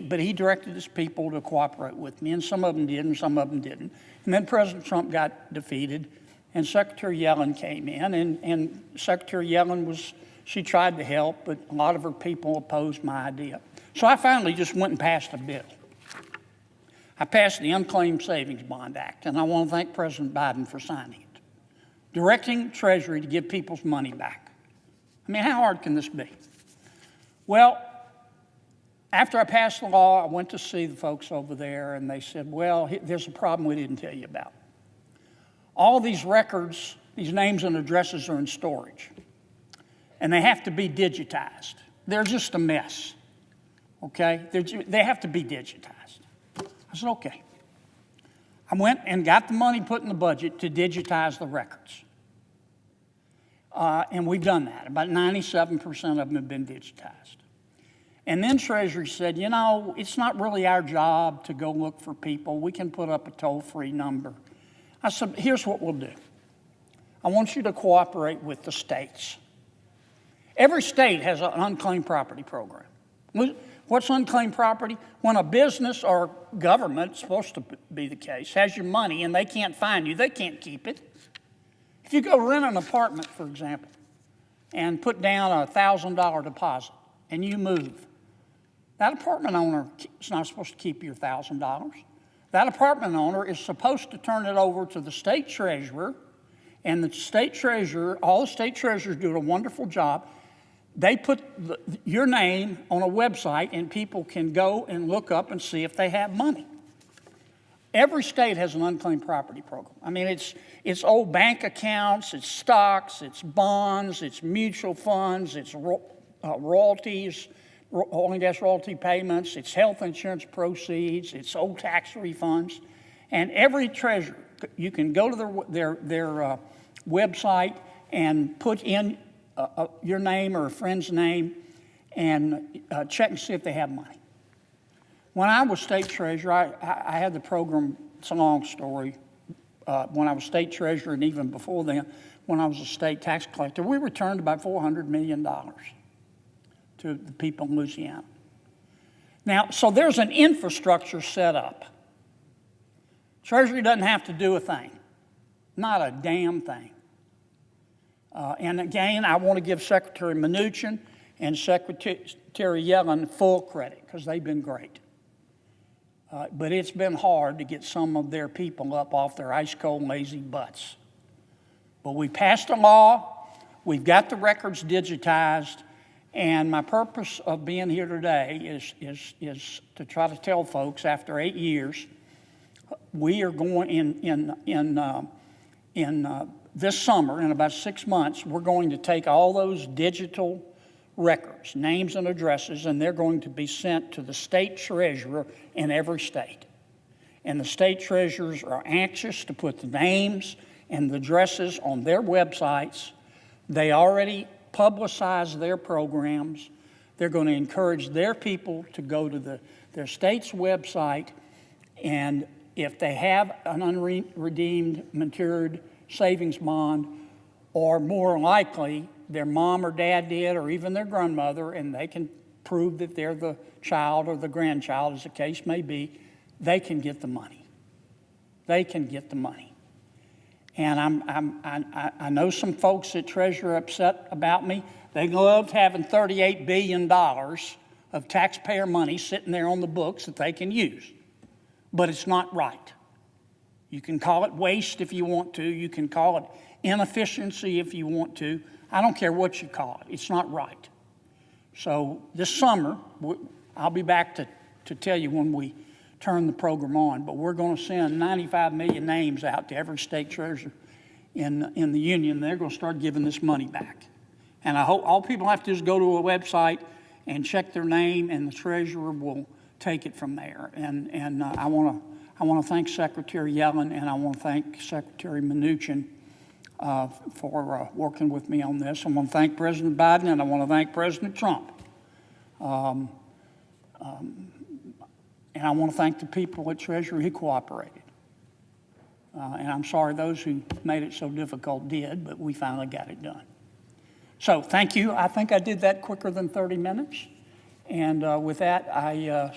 S7: but he directed his people to cooperate with me, and some of them did and some of them didn't. And then President Trump got defeated, and Secretary Yellen came in, and Secretary Yellen she tried to help, but a lot of her people opposed my idea. So I finally just went and passed a bill. I passed the Unclaimed Savings Bond Act, and I want to thank President Biden for signing it, directing Treasury to give people's money back. I mean, how hard can this be? Well, after I passed the law, I went to see the folks over there, and they said, well, there's a problem we didn't tell you about. All these records, these names and addresses are in storage, and they have to be digitized. They're just a mess, okay? They have to be digitized. I said, okay. I went and got the money put in the budget to digitize the records. And we've done that. About 97% of them have been digitized. And then Treasury said, you know, it's not really our job to go look for people. We can put up a toll-free number. I said, here's what we'll do. I want you to cooperate with the states. Every state has an unclaimed property program. What's unclaimed property? When a business or government, it's supposed to be the case, has your money and they can't find you, they can't keep it. If you go rent an apartment, for example, and put down a $1,000 deposit and you move, that apartment owner is not supposed to keep your $1,000. That apartment owner is supposed to turn it over to the state treasurer, and the state treasurer, all the state treasurers do a wonderful job. They put your name on a website, and people can go and look up and see if they have money. Every state has an unclaimed property program. I mean, it's old bank accounts, it's stocks, it's bonds, it's mutual funds, it's royalties, oil and gas royalty payments, it's health insurance proceeds, it's old tax refunds. And every treasurer, you can go to their website and put in your name or a friend's name and check and see if they have money. When I was state treasurer, I had the program, it's a long story, when I was state treasurer and even before then, when I was a state tax collector, we returned about $400 million to the people in Louisiana. Now, so there's an infrastructure set up. Treasury doesn't have to do a thing, not a damn thing. And again, I want to give Secretary Mnuchin and Secretary Yellen full credit because they've been great. But it's been hard to get some of their people up off their ice-cold, lazy butts. But we passed a law, we've got the records digitized, and my purpose of being here today is to try to tell folks after 8 years, we are going in this summer, in about 6 months, we're going to take all those digital records, names and addresses, and they're going to be sent to the state treasurer in every state. And the state treasurers are anxious to put the names and the addresses on their websites. They already publicize their programs. They're going to encourage their people to go to their state's website, and if they have an unredeemed, matured savings bond, or more likely their mom or dad did, or even their grandmother, and they can prove that they're the child or the grandchild, as the case may be, they can get the money. They can get the money. And I know some folks at Treasury are upset about me. They loved having $38 billion of taxpayer money sitting there on the books that they can use. But it's not right. You can call it waste if you want to. You can call it inefficiency if you want to. I don't care what you call it. It's not right. So this summer, I'll be back to tell you when we turn the program on, but we're going to send 95 million names out to every state treasurer in the union. They're going to start giving this money back. And I hope all people have to do is go to a website and check their name, and the treasurer will take it from there. And I want to thank Secretary Yellen, and I want to thank Secretary Mnuchin for working with me on this. I want to thank President Biden, and I want to thank President Trump. And I want to thank the people at Treasury who cooperated. And I'm sorry those who made it so difficult did, but we finally got it done. So thank you. I think I did that quicker than 30 minutes. And with that, I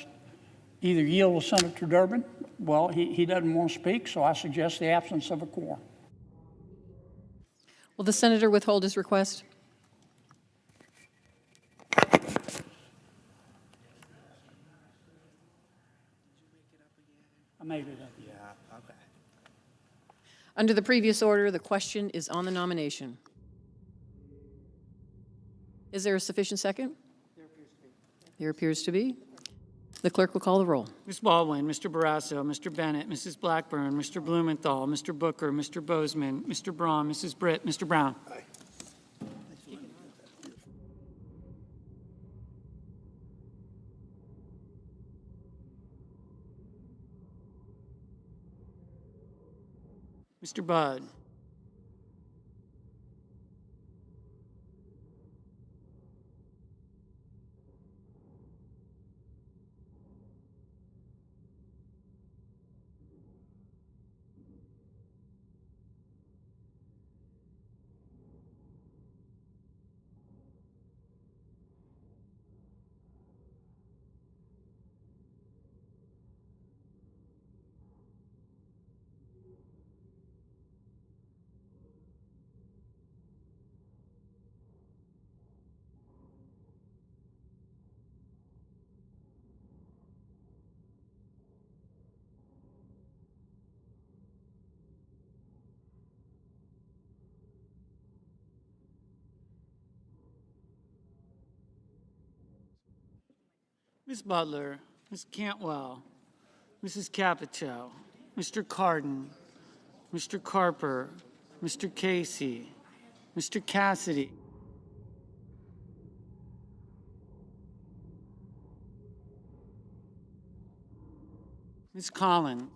S7: either yield to Senator Durbin. Well, he doesn't want to speak, so I suggest the absence of a quorum.
S15: Will the senator withhold his request?
S7: I made it up.
S20: Yeah, okay.
S15: Under the previous order, the question is on the nomination. Is there a sufficient second? There appears to be. The clerk will call the roll.
S16: Ms. Baldwin, Mr. Barrasso, Mr. Bennett, Mrs. Blackburn, Mr. Blumenthal, Mr. Booker, Mr. Bozeman, Mr. Braun, Mrs. Britt, Mr. Brown.
S20: Aye.
S16: Mr. Budd. Ms. Butler, Ms. Cantwell, Mrs. Capito, Mr. Cardin, Mr. Carper, Mr. Casey, Mr. Cassidy, Ms. Collins,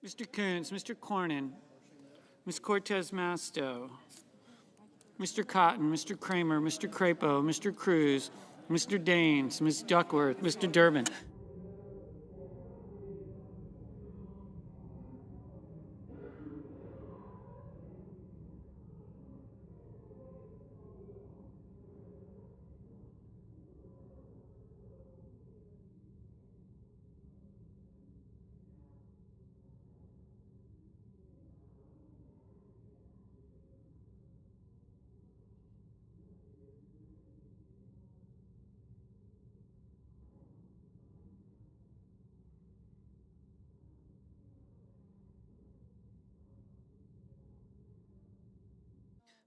S16: Mr. Coons, Mr. Cornyn, Ms. Cortez Masto, Mr. Cotton, Mr. Kramer, Mr. Crapo, Mr. Cruz, Mr. Daines, Ms. Duckworth, Mr. Durbin.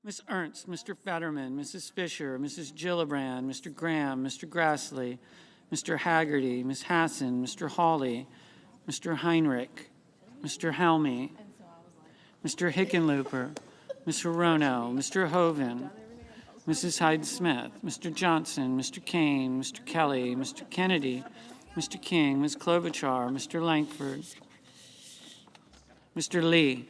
S16: Ms. Ernst, Mr. Fetterman, Mrs. Fisher, Mrs. Gillibrand, Mr. Graham, Mr. Grassley, Mr. Haggerty, Ms. Hassan, Mr. Hawley, Mr. Heinrich, Mr. Helmy, Mr. Hickenlooper, Ms. Hirono, Mr. Hoven, Mrs. Hyde-Smith, Mr. Johnson, Mr. Kane, Mr. Kelly, Mr. Kennedy, Mr. King, Ms. Klobuchar, Mr. Langford, Mr. Lee.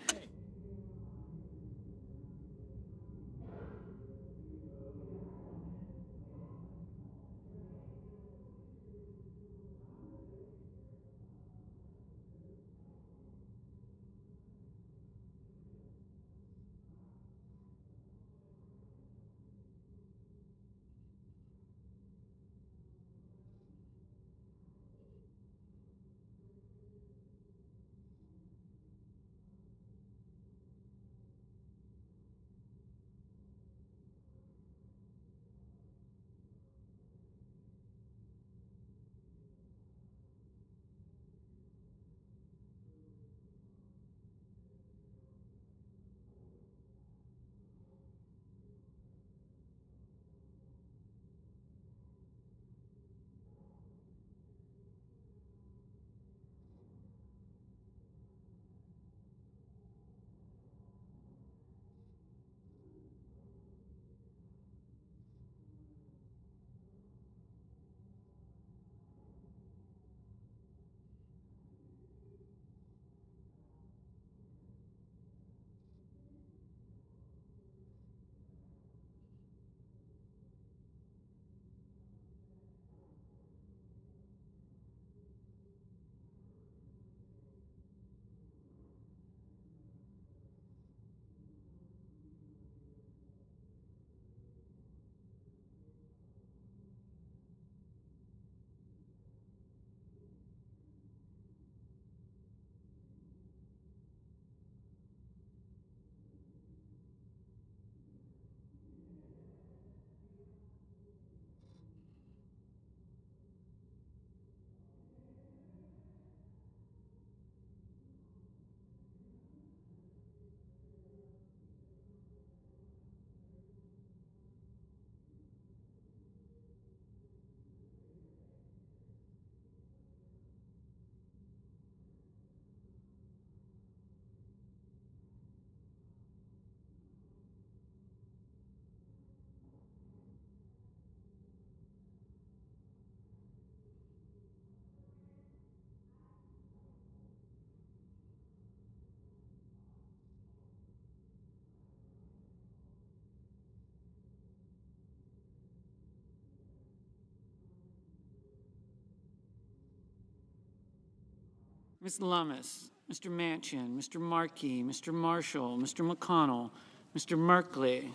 S16: Ms. Lummis, Mr. Manchin, Mr. Markey, Mr. Marshall, Mr. McConnell, Mr. Merkley,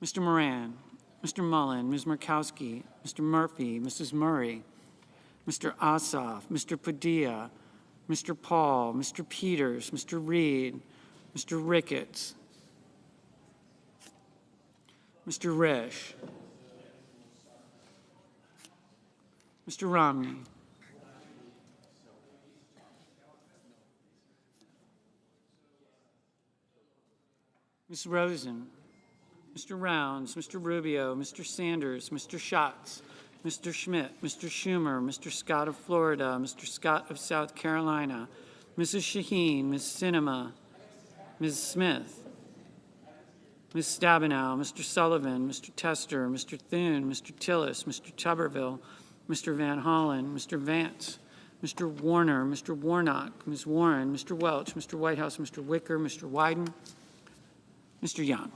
S16: Mr. Moran, Mr. Mullen, Ms. Murkowski, Mr. Murphy, Mrs. Murray, Mr. Ossoff, Mr. Padilla, Mr. Paul, Mr. Peters, Mr. Reed, Mr. Ricketts, Mr. Risch, Mr. Romney, Ms. Rosen, Mr. Rounds, Mr. Rubio, Mr. Sanders, Mr. Schatz, Mr. Schmidt, Mr. Schumer, Mr. Scott of Florida, Mr. Scott of South Carolina, Mrs. Shaheen, Ms. Sinema, Ms. Smith, Ms. Stabenow, Mr. Sullivan, Mr. Tester, Mr. Thune, Mr. Tillis, Mr. Tuberville, Mr. Van Hollen, Mr. Vance, Mr. Warner, Mr. Warnock, Ms. Warren, Mr. Welch, Mr. Whitehouse, Mr. Wicker, Mr. Wyden, Mr. Young.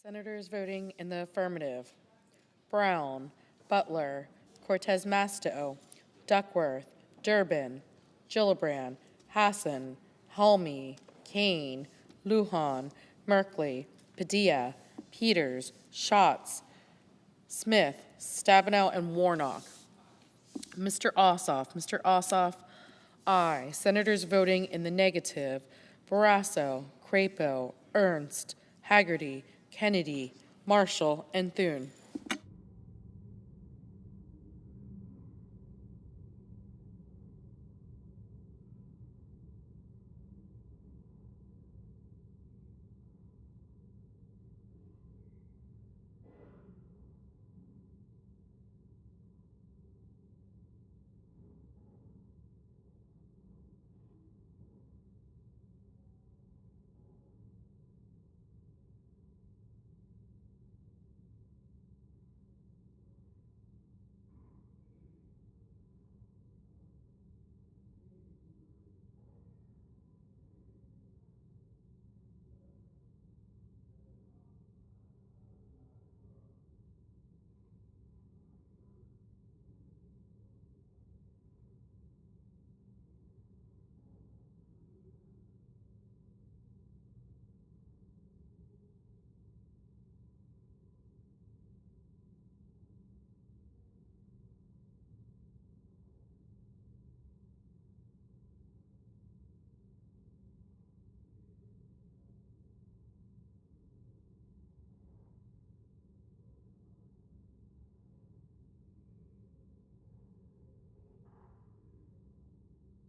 S9: Senators voting in the affirmative: Brown, Butler, Cortez Masto, Duckworth, Durbin, Gillibrand, Hassan, Helmy, Kane, Lujan, Merkley, Padilla, Peters, Schatz, Smith, Stabenow, and Warnock. Mr. Ossoff, aye. Senators voting in the negative: Barrasso, Crapo, Ernst, Haggerty, Kennedy, Marshall, and Thune.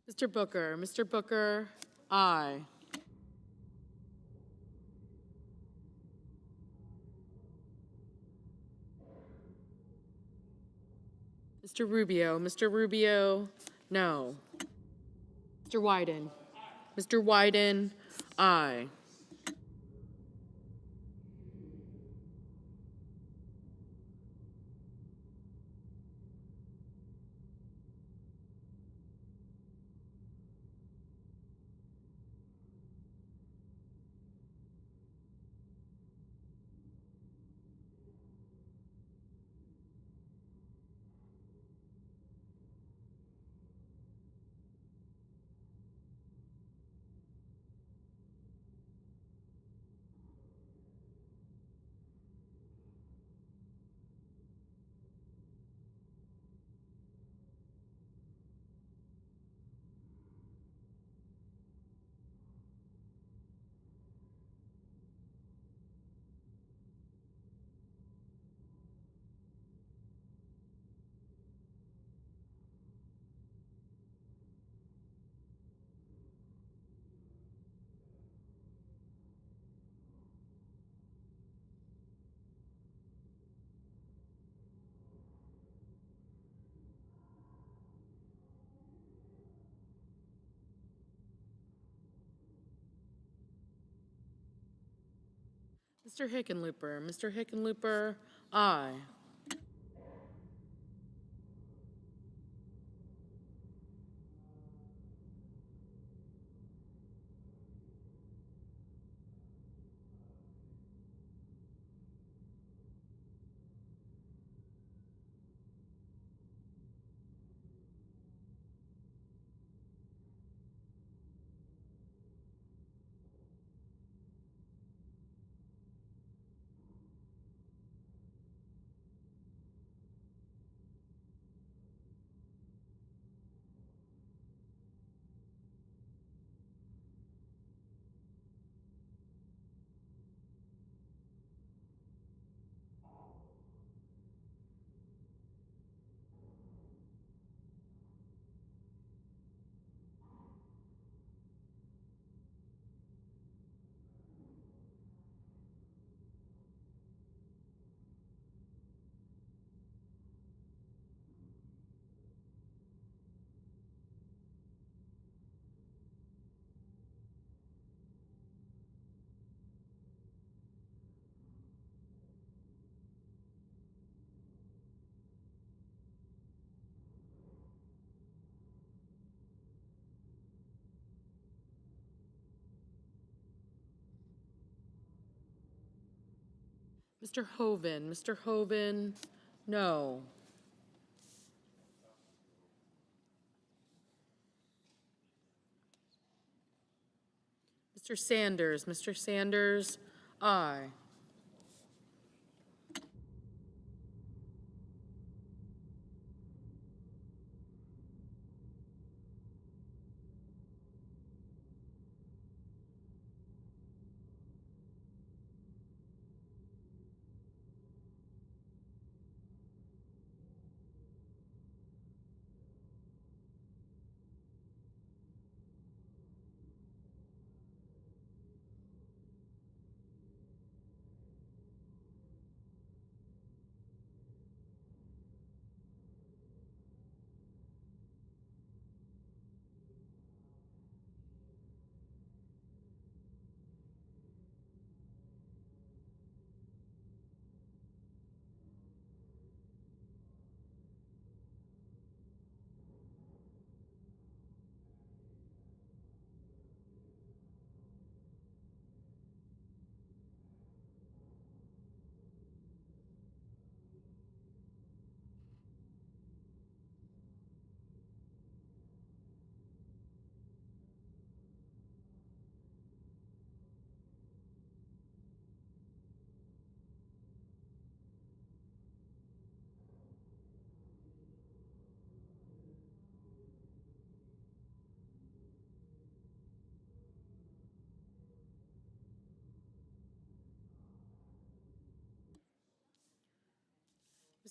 S9: Mr. Booker, aye. Mr. Rubio, no. Mr. Wyden, aye. Mr. Hickenlooper, aye.
S3: Mr. Hoven. Mr. Hoven, no. Mr. Sanders. Mr. Sanders, aye.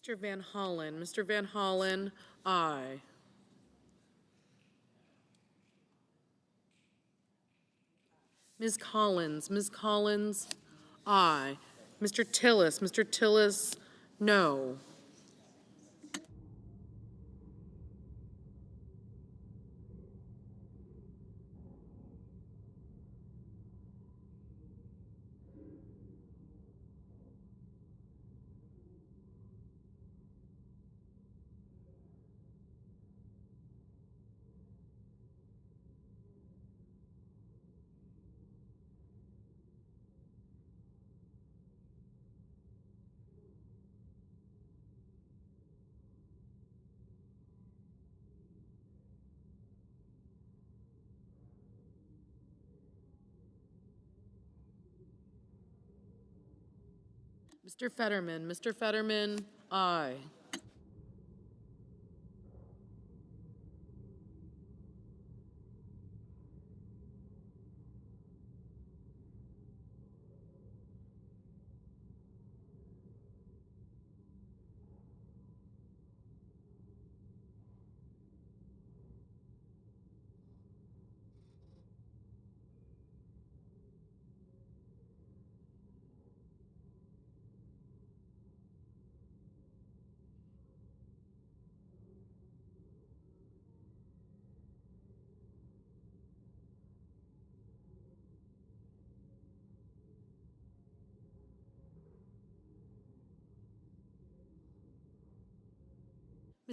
S3: Mr. Van Hollen. Mr. Van Hollen, aye. Ms. Collins. Ms. Collins, aye. Mr. Tillis. Mr. Tillis, no. Mr. Fetterman. Mr. Fetterman, aye.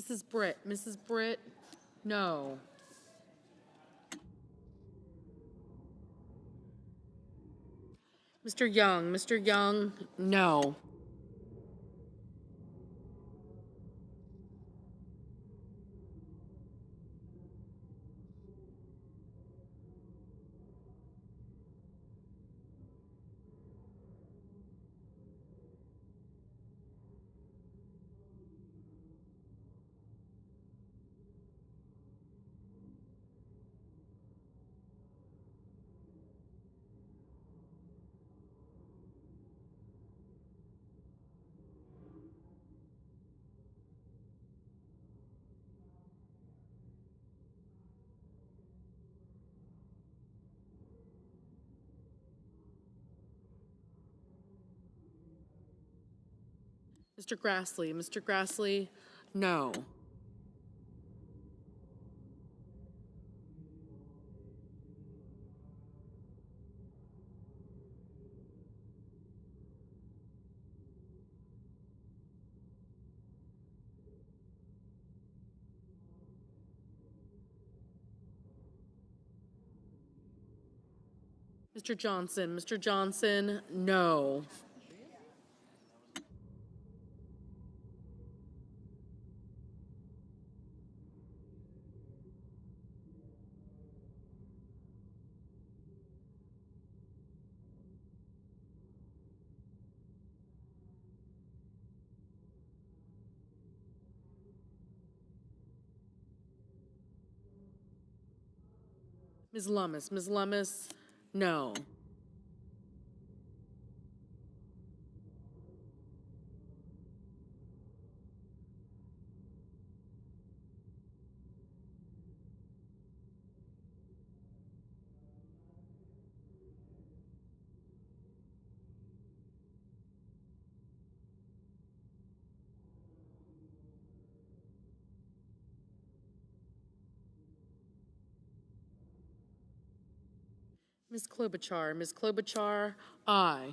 S3: Mrs. Britt. Mrs. Britt, no. Mr. Young. Mr. Young, no. Mr. Grassley. Mr. Grassley, no. Mr. Johnson. Mr. Johnson, no. Ms. Lummis. Ms. Lummis, no. Ms. Klobuchar. Ms. Klobuchar, aye.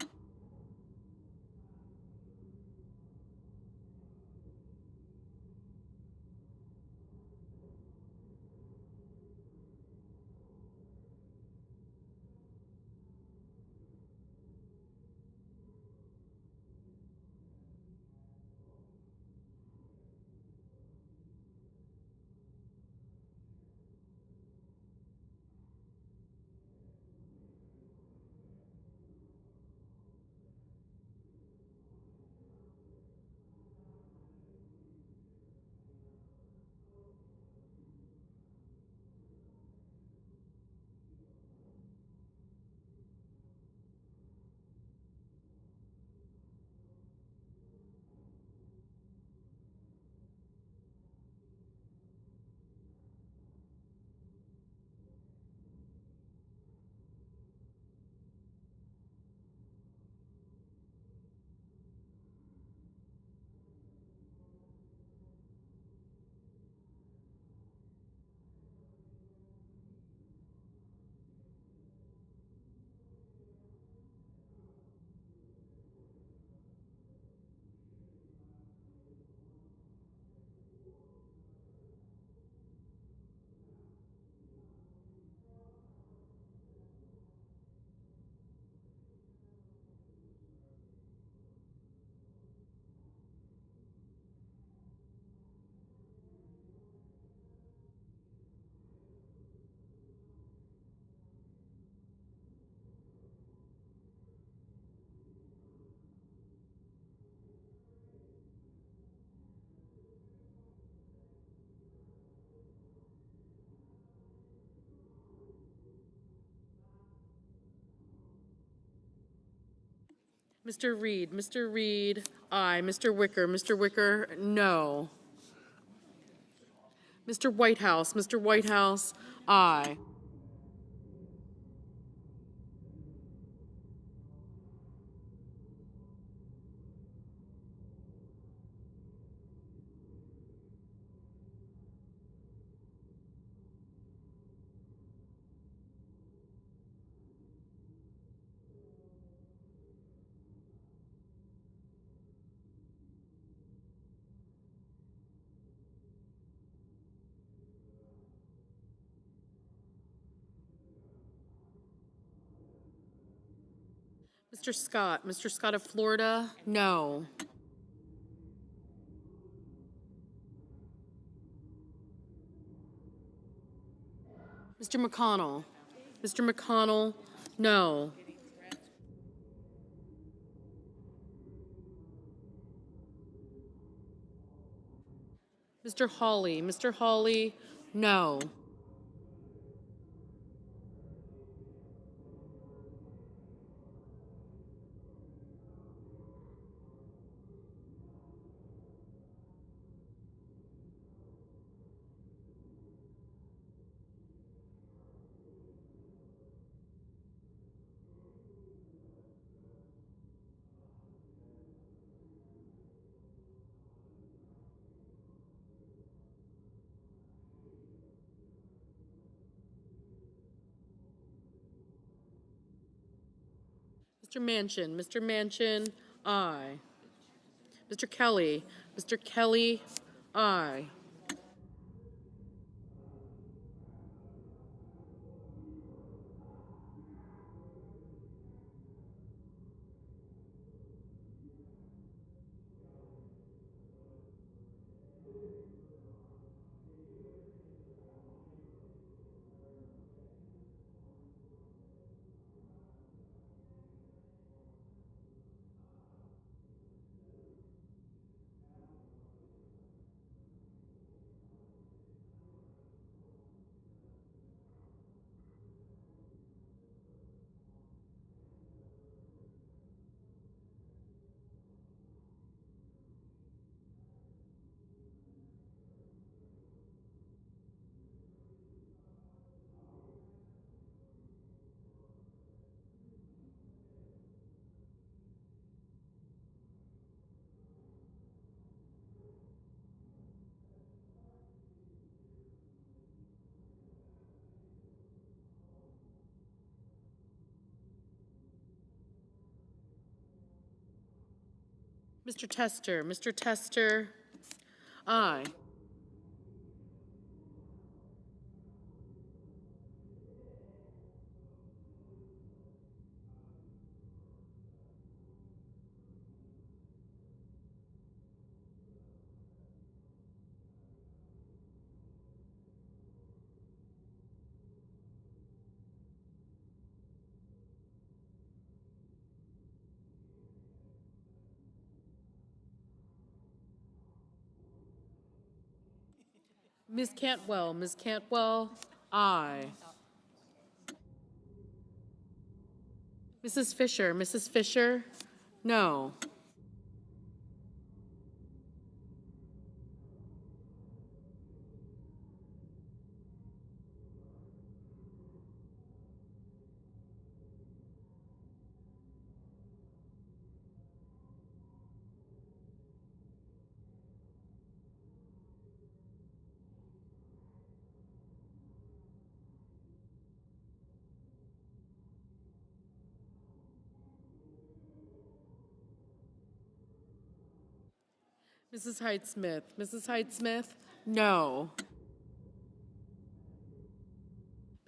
S3: Mr. Reed. Mr. Reed, aye. Mr. Wicker. Mr. Wicker, no. Mr. Whitehouse. Mr. Whitehouse, aye. Mr. Scott. Mr. Scott of Florida, no. Mr. McConnell. Mr. McConnell, no. Mr. Hawley. Mr. Hawley, no. Mr. Manchin. Mr. Manchin, aye. Mr. Kelly. Mr. Kelly, aye. Mr. Tester. Mr. Tester, aye. Ms. Cantwell. Ms. Cantwell, aye. Mrs. Fisher. Mrs. Fisher, no. Mrs. Hyde-Smith. Mrs. Hyde-Smith, no.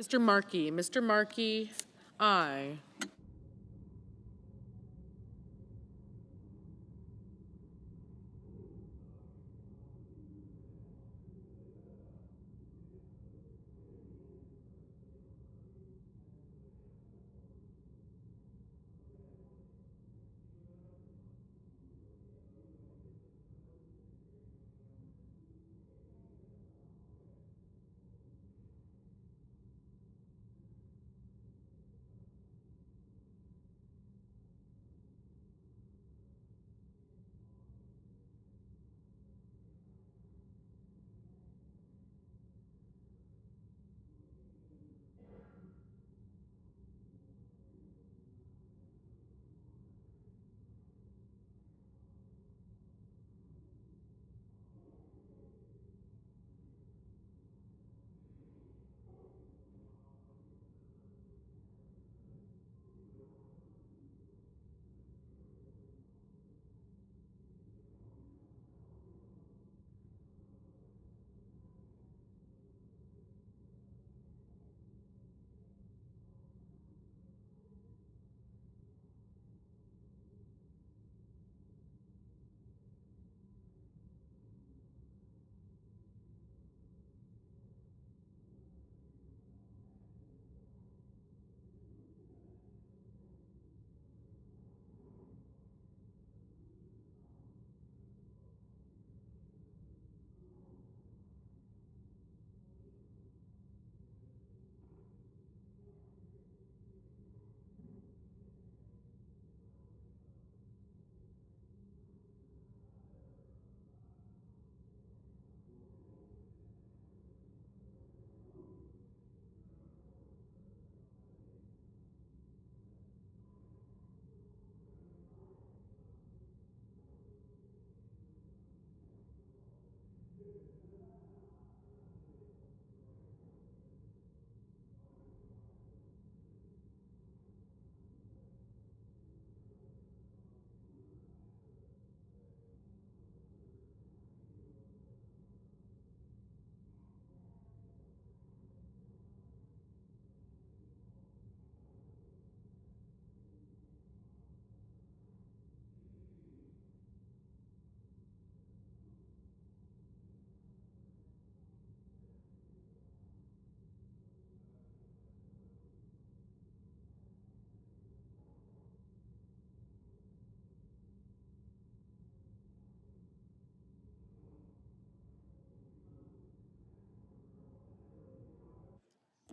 S3: Mr. Markey. Mr. Markey, aye.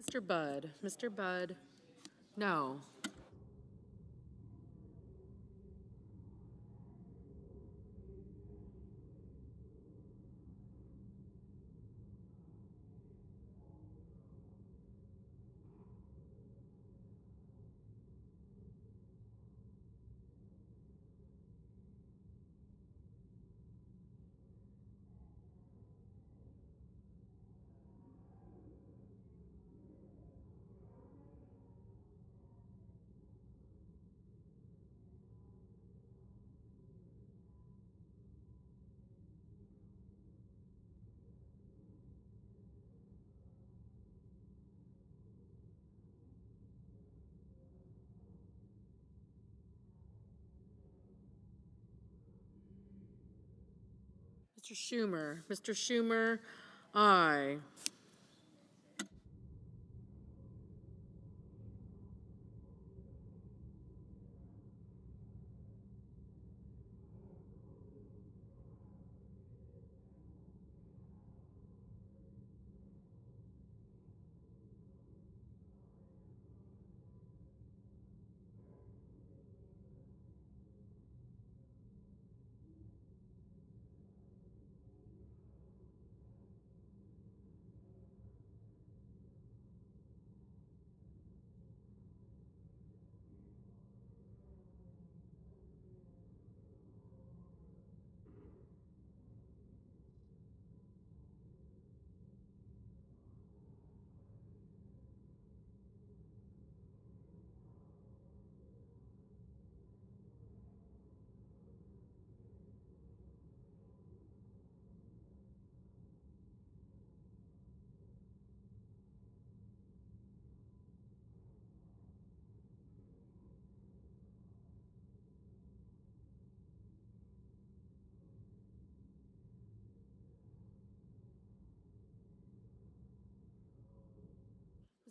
S3: Mr. Budd. Mr. Budd, no. Mr. Schumer. Mr. Schumer, aye.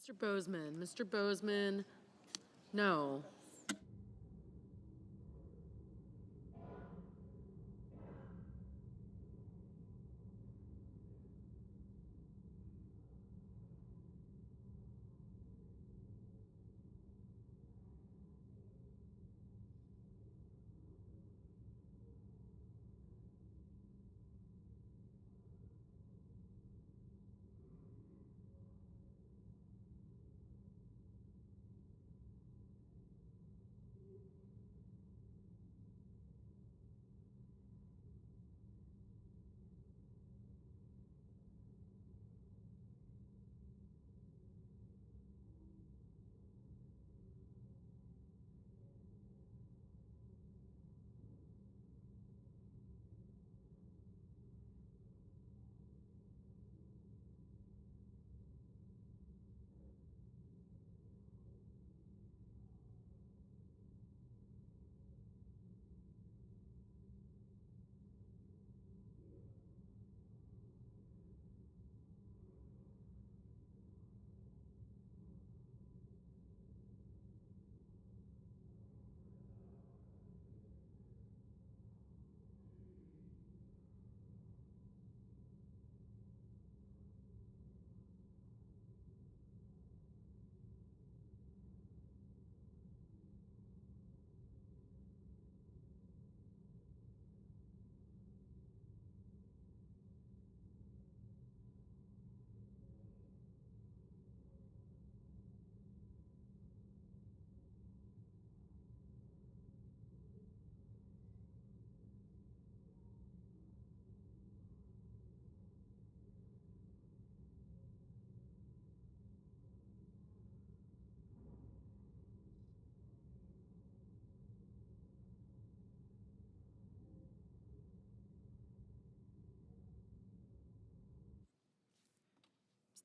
S3: Mr. Bozeman. Mr. Bozeman, no.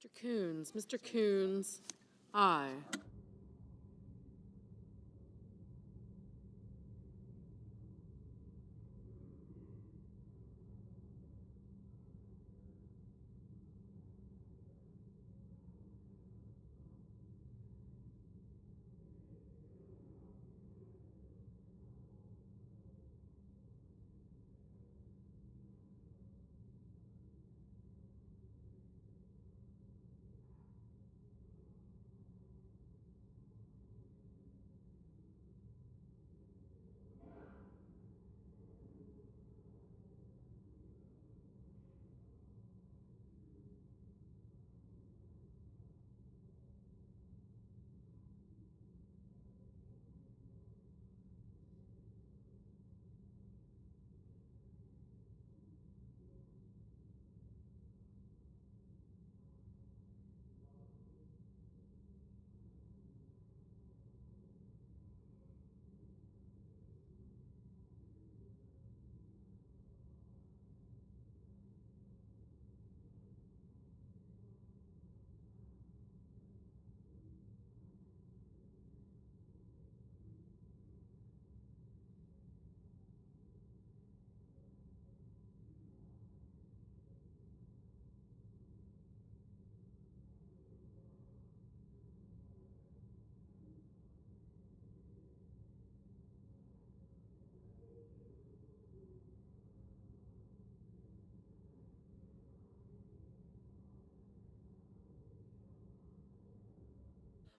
S3: Mr. Coons. Mr. Coons, aye.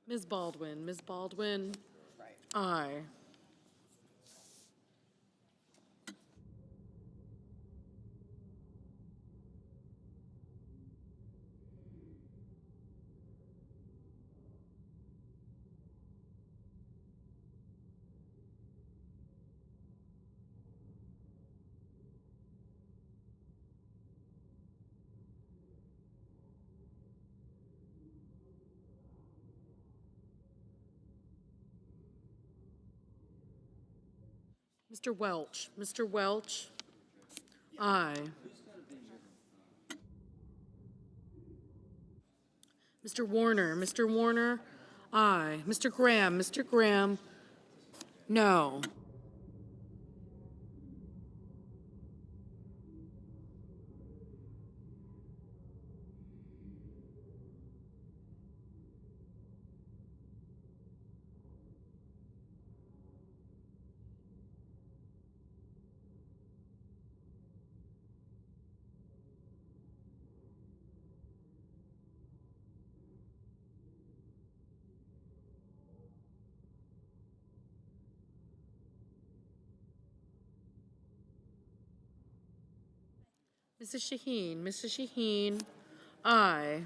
S3: Ms. Baldwin. Ms. Baldwin. Aye. Mr. Welch. Mr. Welch. Aye. Mr. Warner. Mr. Warner. Aye. Mr. Graham. Mr. Graham. No. Mrs. Shaheen. Mrs. Shaheen. Aye.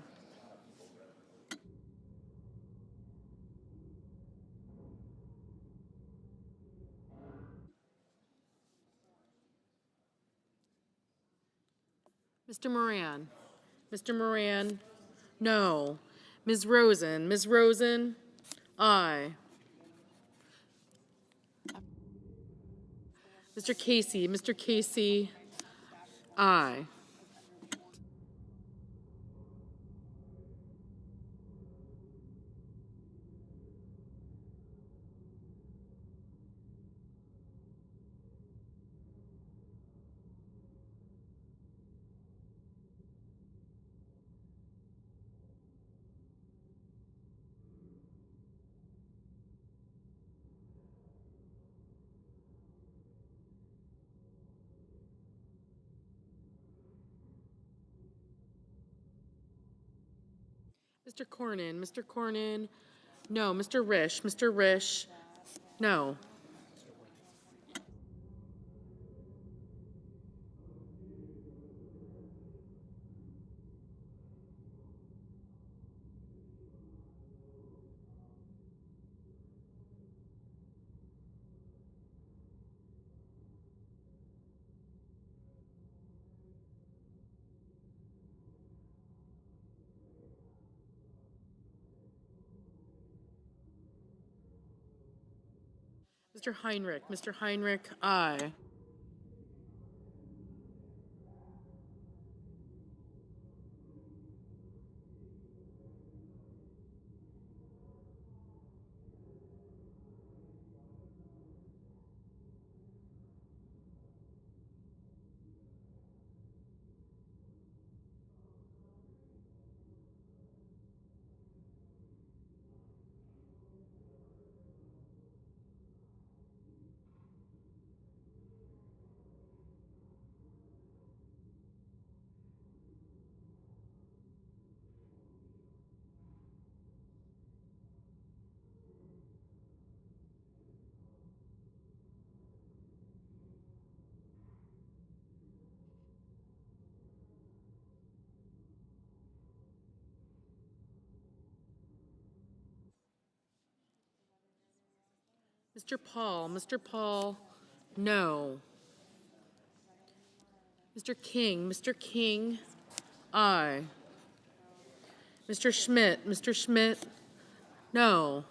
S3: Mr. Moran. Mr. Moran. No. Ms. Rosen. Ms. Rosen. Aye. Mr. Casey. Mr. Casey. Aye. Mr. Cornyn. Mr. Cornyn. No. Mr. Risch. Mr. Risch. No. Mr. Heinrich. Mr. Heinrich. Aye. Mr. Paul. Mr. Paul. No. Mr. King. Mr. King. Aye. Mr. Schmidt. Mr. Schmidt. No.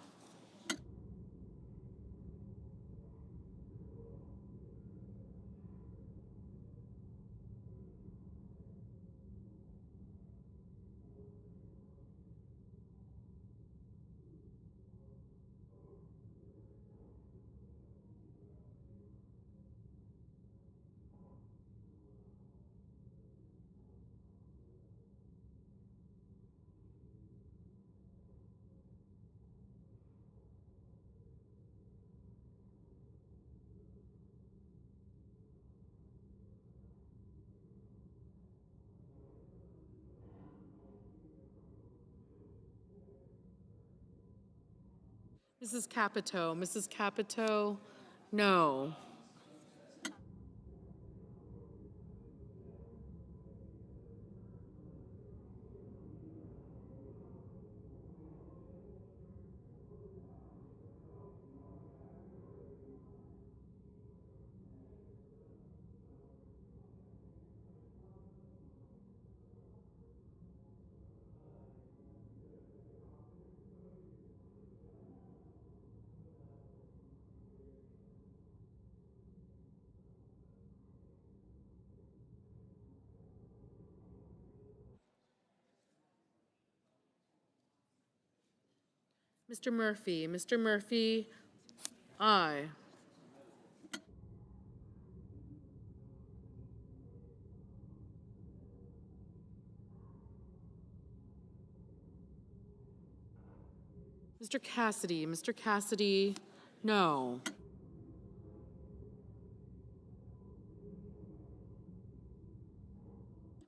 S3: Mrs. Capito. Mrs. Capito, no. Mr. Murphy. Mr. Murphy, aye. Mr. Cassidy. Mr. Cassidy, no.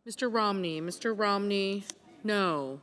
S3: Mr. Romney. Mr. Romney, no.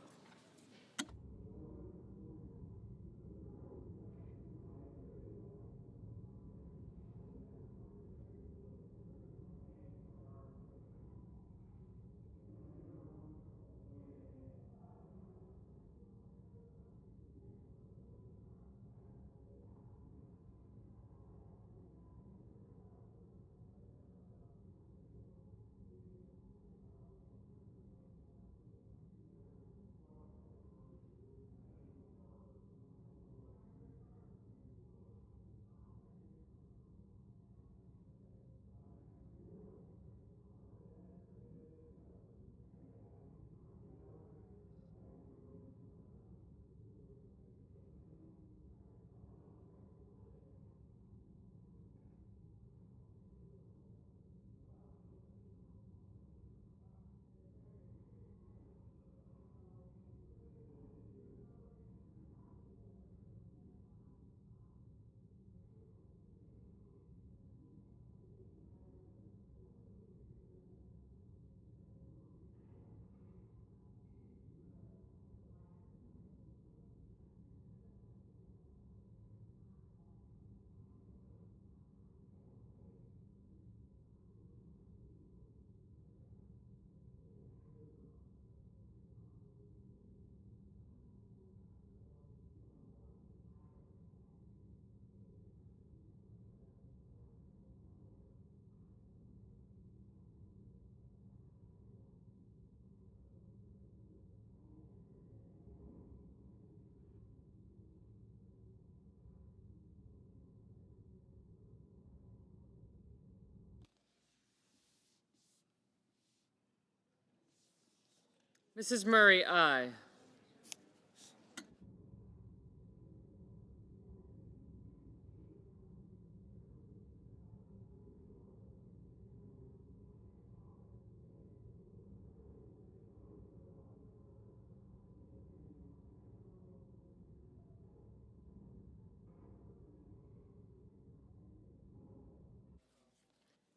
S3: Mrs. Murray, aye.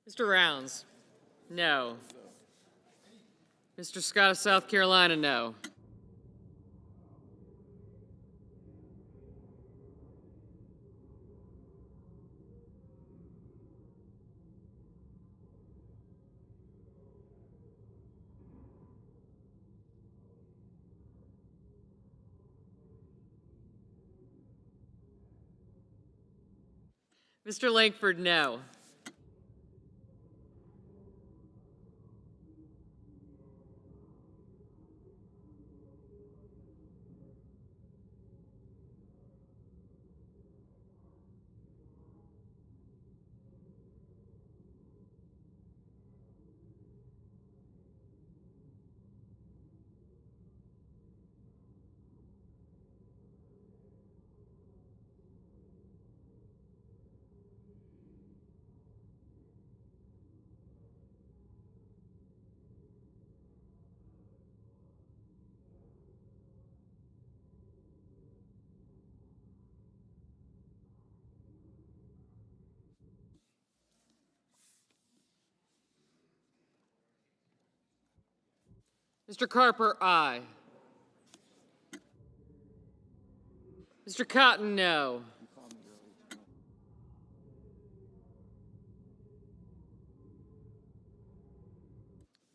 S3: Mr. Rounds, no. Mr. Scott of South Carolina, no. Mr. Langford, no. Mr. Carper, aye. Mr. Cotton, no.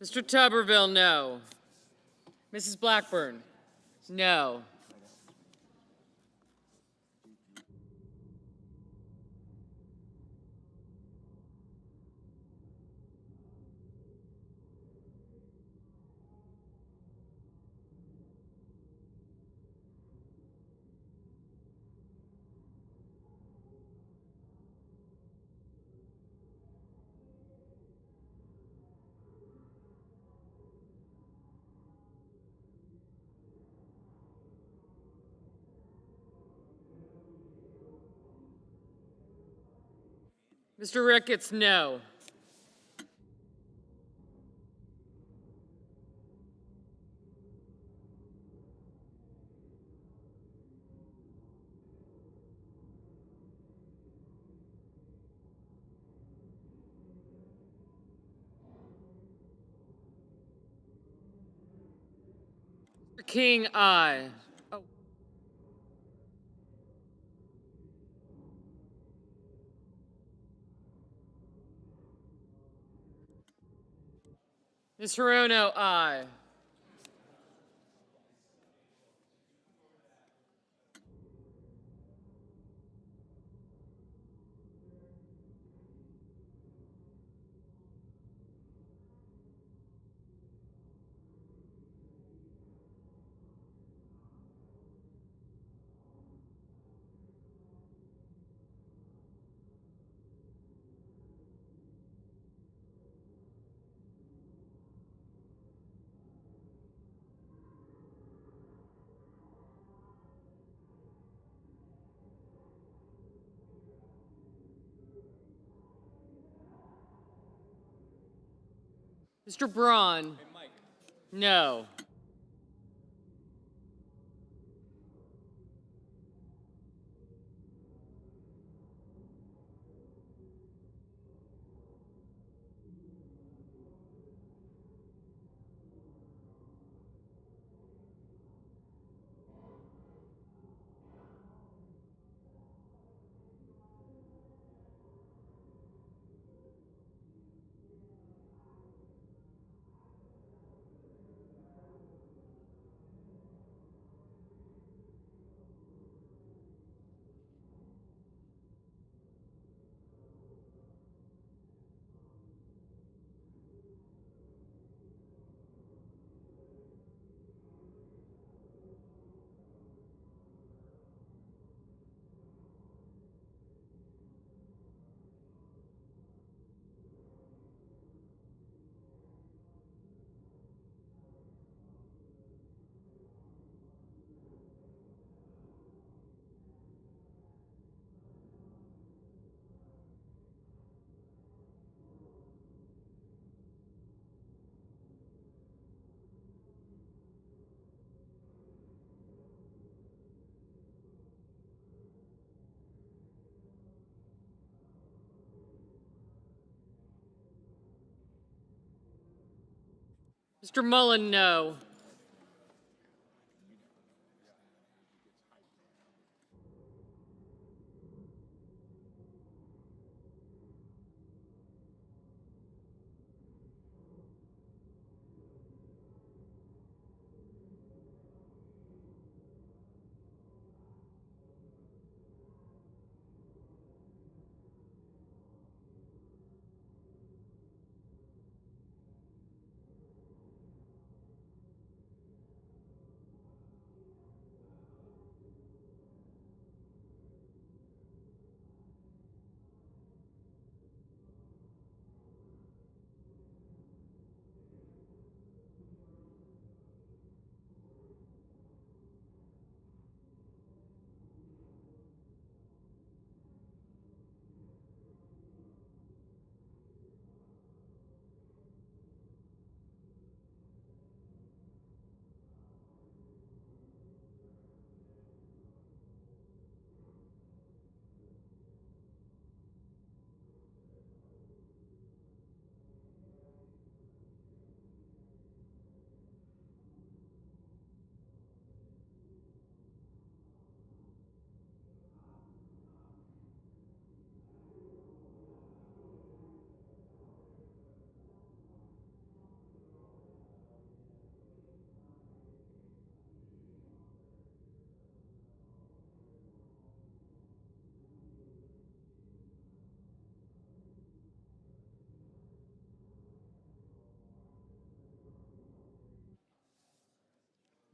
S3: Mr. Tuberville, no. Mrs. Blackburn, no. Mr. Ricketts, no. Mr. King, aye. Oh. Ms. Hirono, aye. Mr. Braun, no. Mr. Mullen, no.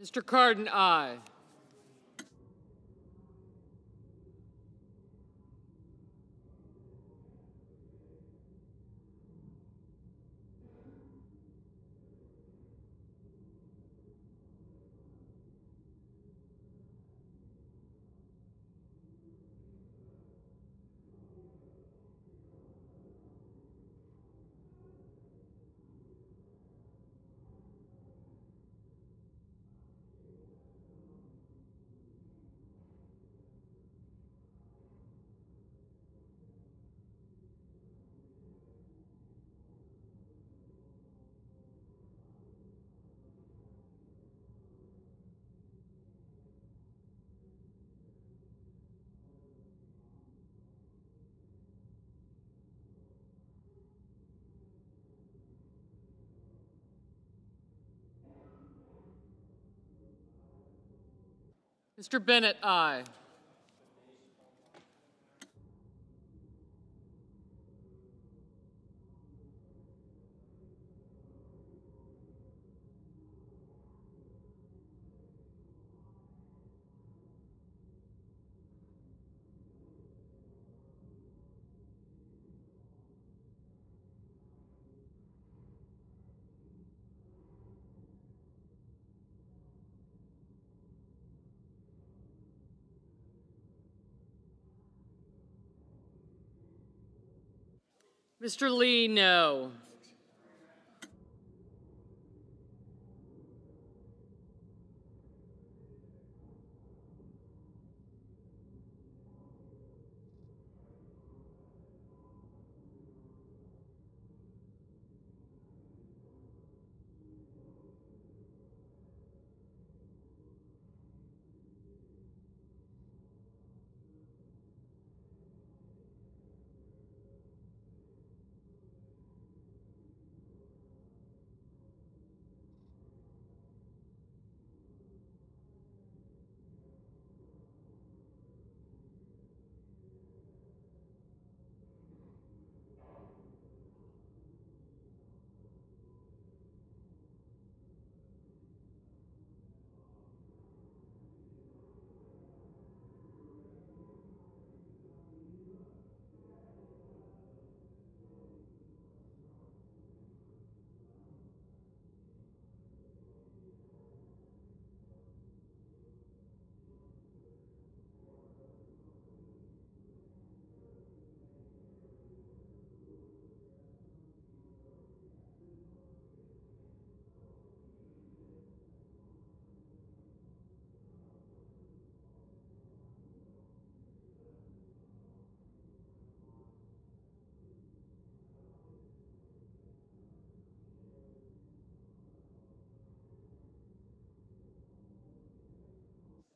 S3: Mr. Cardin, aye. Mr. Bennett, aye. Mr. Lee, no.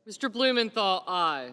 S3: Mr. Blumenthal, aye.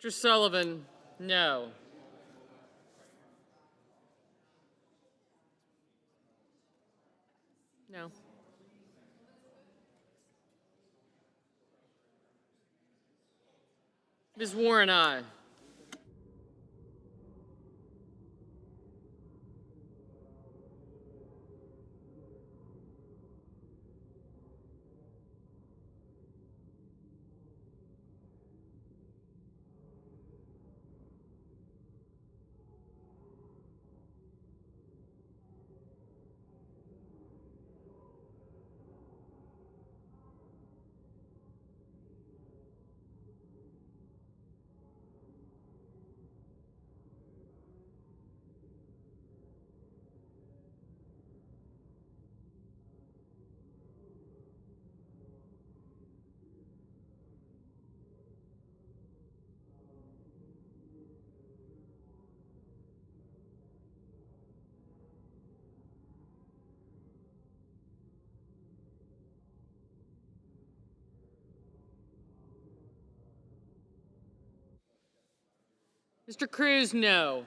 S3: Mr. Sullivan, no. No. Ms. Warren, aye. Mr. Cruz, no.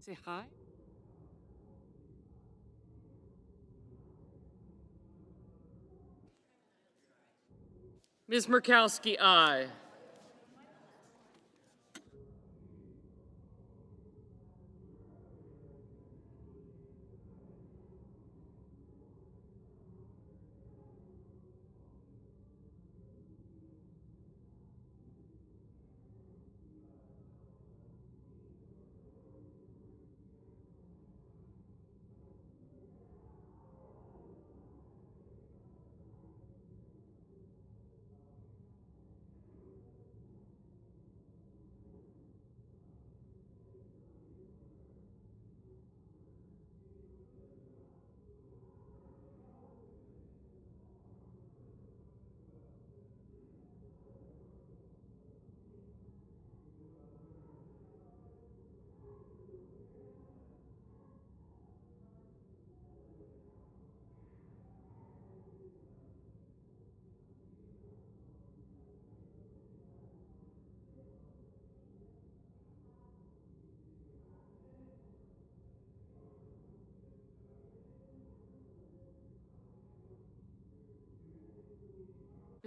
S3: Say hi. Ms. Murkowski, aye.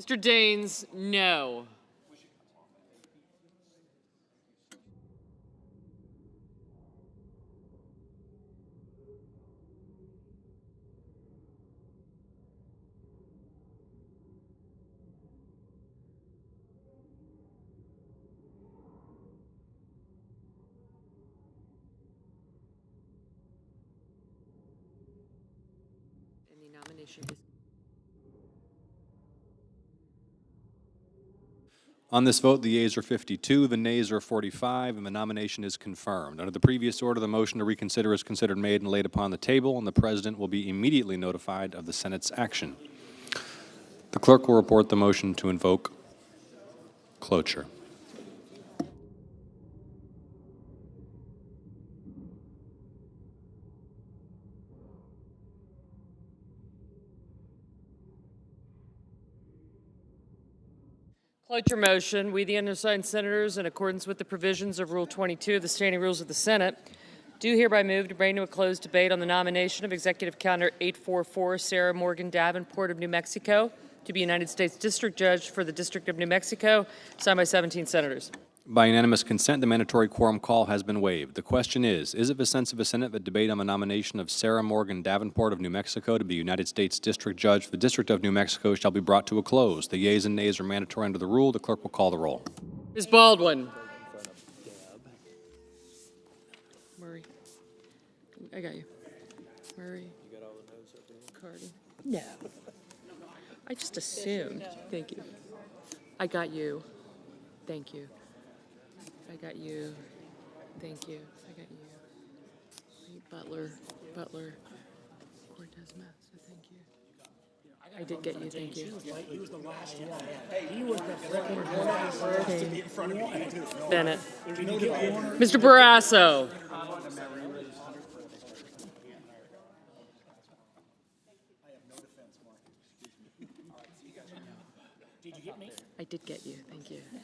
S3: Mr. Daines, no. And the nomination is.
S6: On this vote, the yeas are 52, the nays are 45, and the nomination is confirmed. Under the previous order, the motion to reconsider is considered made and laid upon the table, and the President will be immediately notified of the Senate's action. The clerk will report the motion to invoke cloture.
S3: Cloture motion. We, the undersigned senators, in accordance with the provisions of Rule 22 of the Standing Rules of the Senate, do hereby move to bring to a closed debate on the nomination of Executive Calendar 844 Sarah Morgan Davenport of New Mexico to be United States District Judge for the District of New Mexico, signed by 17 senators.
S6: By unanimous consent, the mandatory quorum call has been waived. The question is it the sense of the Senate that debate on the nomination of Sarah Morgan Davenport of New Mexico to be United States District Judge for the District of New Mexico shall be brought to a close? The yeas and nays are mandatory under the rule. The clerk will call the roll.
S3: Ms. Baldwin. Murray. I got you. Murray. You got all the notes up there? Cardin. No. I just assumed. Thank you. I got you. Thank you. I got you. Thank you. I got you. Butler. Cortez Masto. Thank you. I did get you. Thank you.
S17: He was the last one. He was the second one to be in front of me.
S3: Bennett. Mr. Barrasso.
S17: Did you get me?
S3: I did get you. Thank you. Thank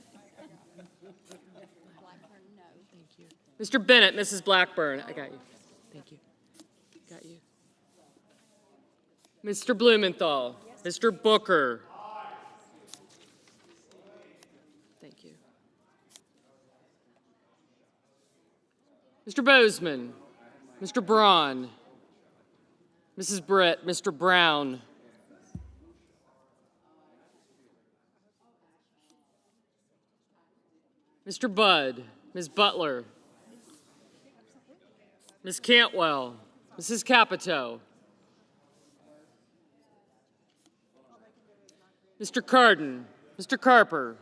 S3: you. Mr. Bennett, Mrs. Blackburn. I got you. Thank you. Got you. Mr. Blumenthal. Mr. Booker. Thank you. Mr. Bozeman. Mr. Braun. Mrs. Britt. Mr. Brown. Mr. Budd, Ms. Butler, Ms. Cantwell, Mrs. Capito, Mr. Cardin, Mr. Carper,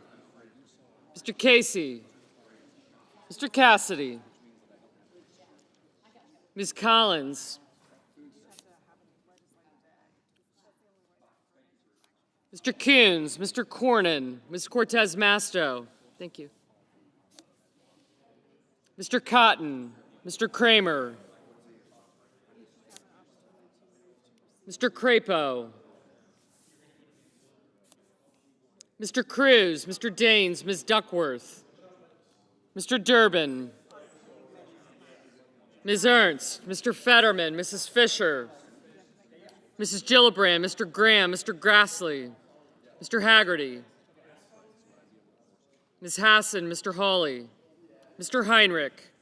S3: Mr. Casey, Mr. Cassidy, Ms. Collins, Mr. Coons, Mr. Cornyn, Ms. Cortez Masto. Thank you. Mr. Cotton, Mr. Kramer, Mr. Crapo, Mr. Cruz, Mr. Daines, Ms. Duckworth, Mr. Durbin, Ms. Ernst, Mr. Fetterman, Mrs. Fisher, Mrs. Gillibrand, Mr. Graham, Mr. Grassley, Mr. Haggerty, Ms. Hassan, Mr. Hawley, Mr. Heinrich,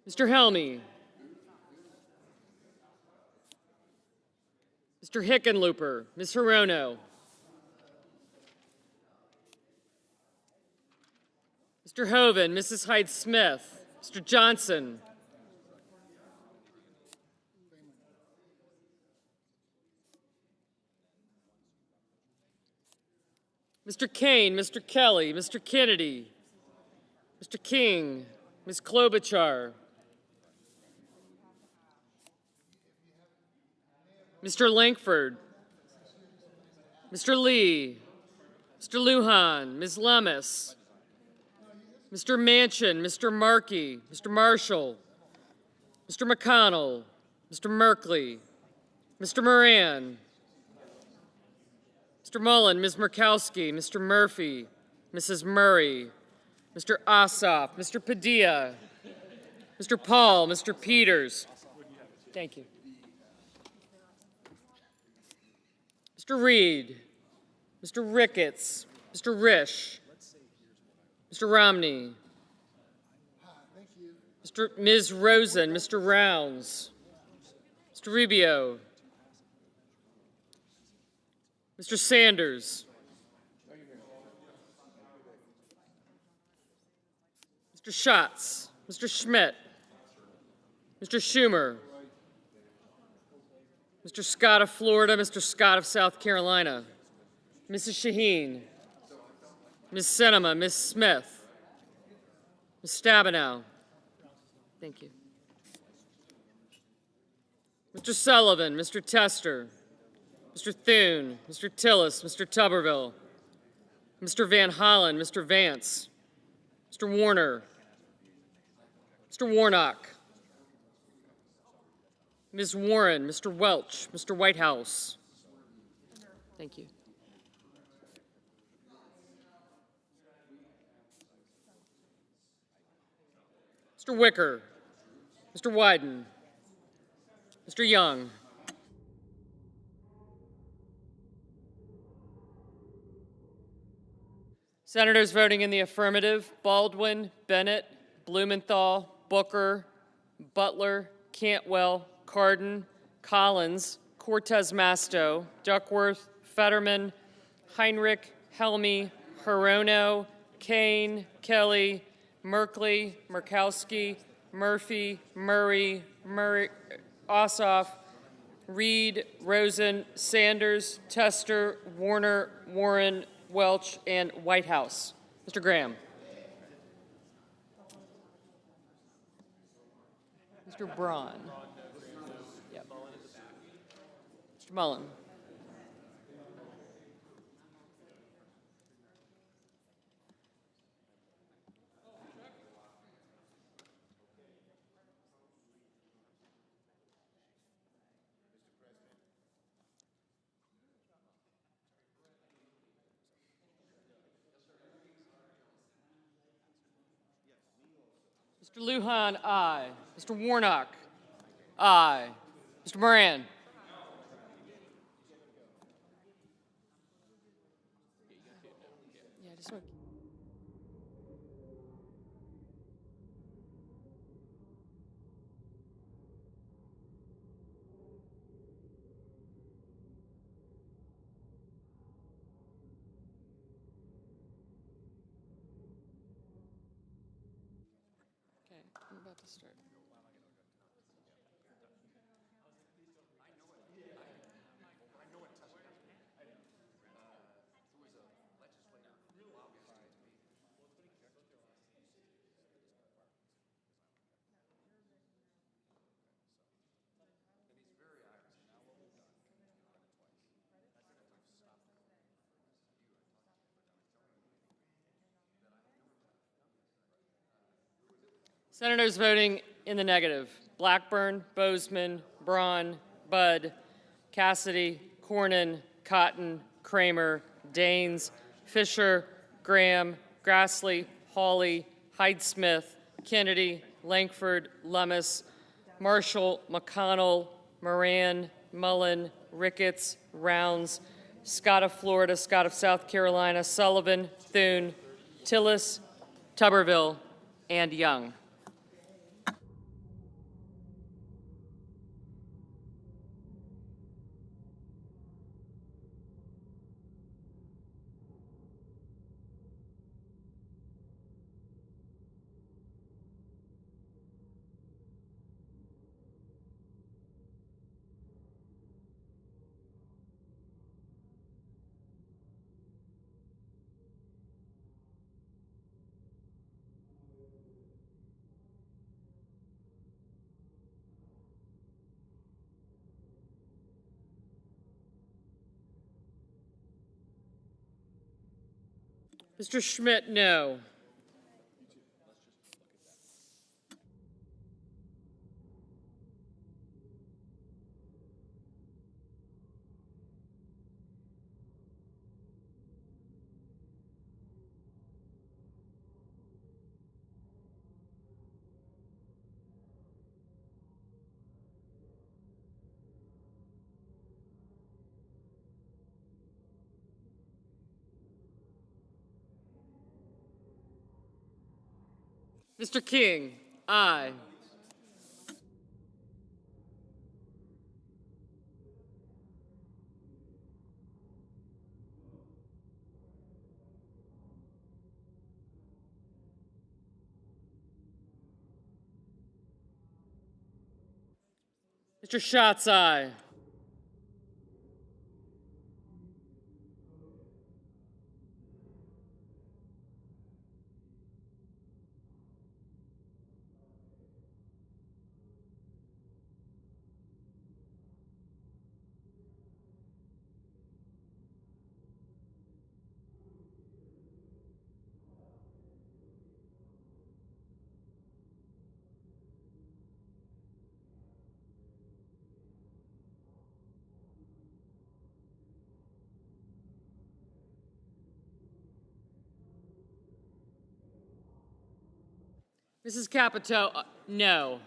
S3: Mr. Helmy, Mr. Hickenlooper, Ms. Hirono, Mr. Hoven, Mrs. Hyde-Smith, Mr. Johnson, Mr. Kane, Mr. Kelly, Mr. Kennedy, Mr. King, Ms. Klobuchar, Mr. Langford, Mr. Lee, Mr. Lujan, Ms. Lummis, Mr. Manchin, Mr. Markey, Mr. Marshall, Mr. McConnell, Mr. Merkley, Mr. Moran, Mr. Mullen, Ms. Murkowski, Mr. Murphy, Mrs. Murray, Mr. Ossoff, Mr. Padilla, Mr. Paul, Mr. Peters. Thank you. Mr. Reed, Mr. Ricketts, Mr. Risch, Mr. Romney, Ms. Rosen, Mr. Rounds, Mr. Rubio, Mr. Sanders, Mr. Schatz, Mr. Schmidt, Mr. Schumer, Mr. Scott of Florida, Mr. Scott of South Carolina, Mrs. Shaheen, Ms. Sinema, Ms. Smith, Ms. Stabenow. Thank you. Mr. Sullivan, Mr. Tester, Mr. Thune, Mr. Tillis, Mr. Tuberville, Mr. Van Hollen, Mr. Vance, Mr. Warner, Mr. Warnock, Ms. Warren, Mr. Welch, Mr. Whitehouse. Thank you. Mr. Wicker, Mr. Wyden, Mr. Young, Senators voting in the affirmative: Baldwin, Bennett, Blumenthal, Booker, Butler, Cantwell, Cardin, Collins, Cortez Masto, Duckworth, Fetterman, Heinrich, Helmy, Hirono, Kane, Kelly, Merkley, Murkowski, Murphy, Murray, Ossoff, Reed, Rosen, Sanders, Tester, Warner, Warren, Welch, and Whitehouse. Mr. Graham. Mr. Braun. Yep. Mr. Mullen. Mr. Lujan, aye. Mr. Warnock, aye. Mr. Moran. Yeah, just want... Okay, I'm about to start. Senators voting in the negative: Blackburn, Bozeman, Braun, Budd, Cassidy, Cornyn, Cotton, Kramer, Daines, Fisher, Graham, Grassley, Hawley, Hyde-Smith, Kennedy, Lankford, Lummis, Marshall, McConnell, Moran, Mullen, Ricketts, Rounds, Scott of Florida, Scott of South Carolina, Sullivan, Thune, Tillis, Tuberville, and Young. Mr. Schmidt, no. Mr. King, aye. Mr. Schatz, aye. Mrs. Capito, no.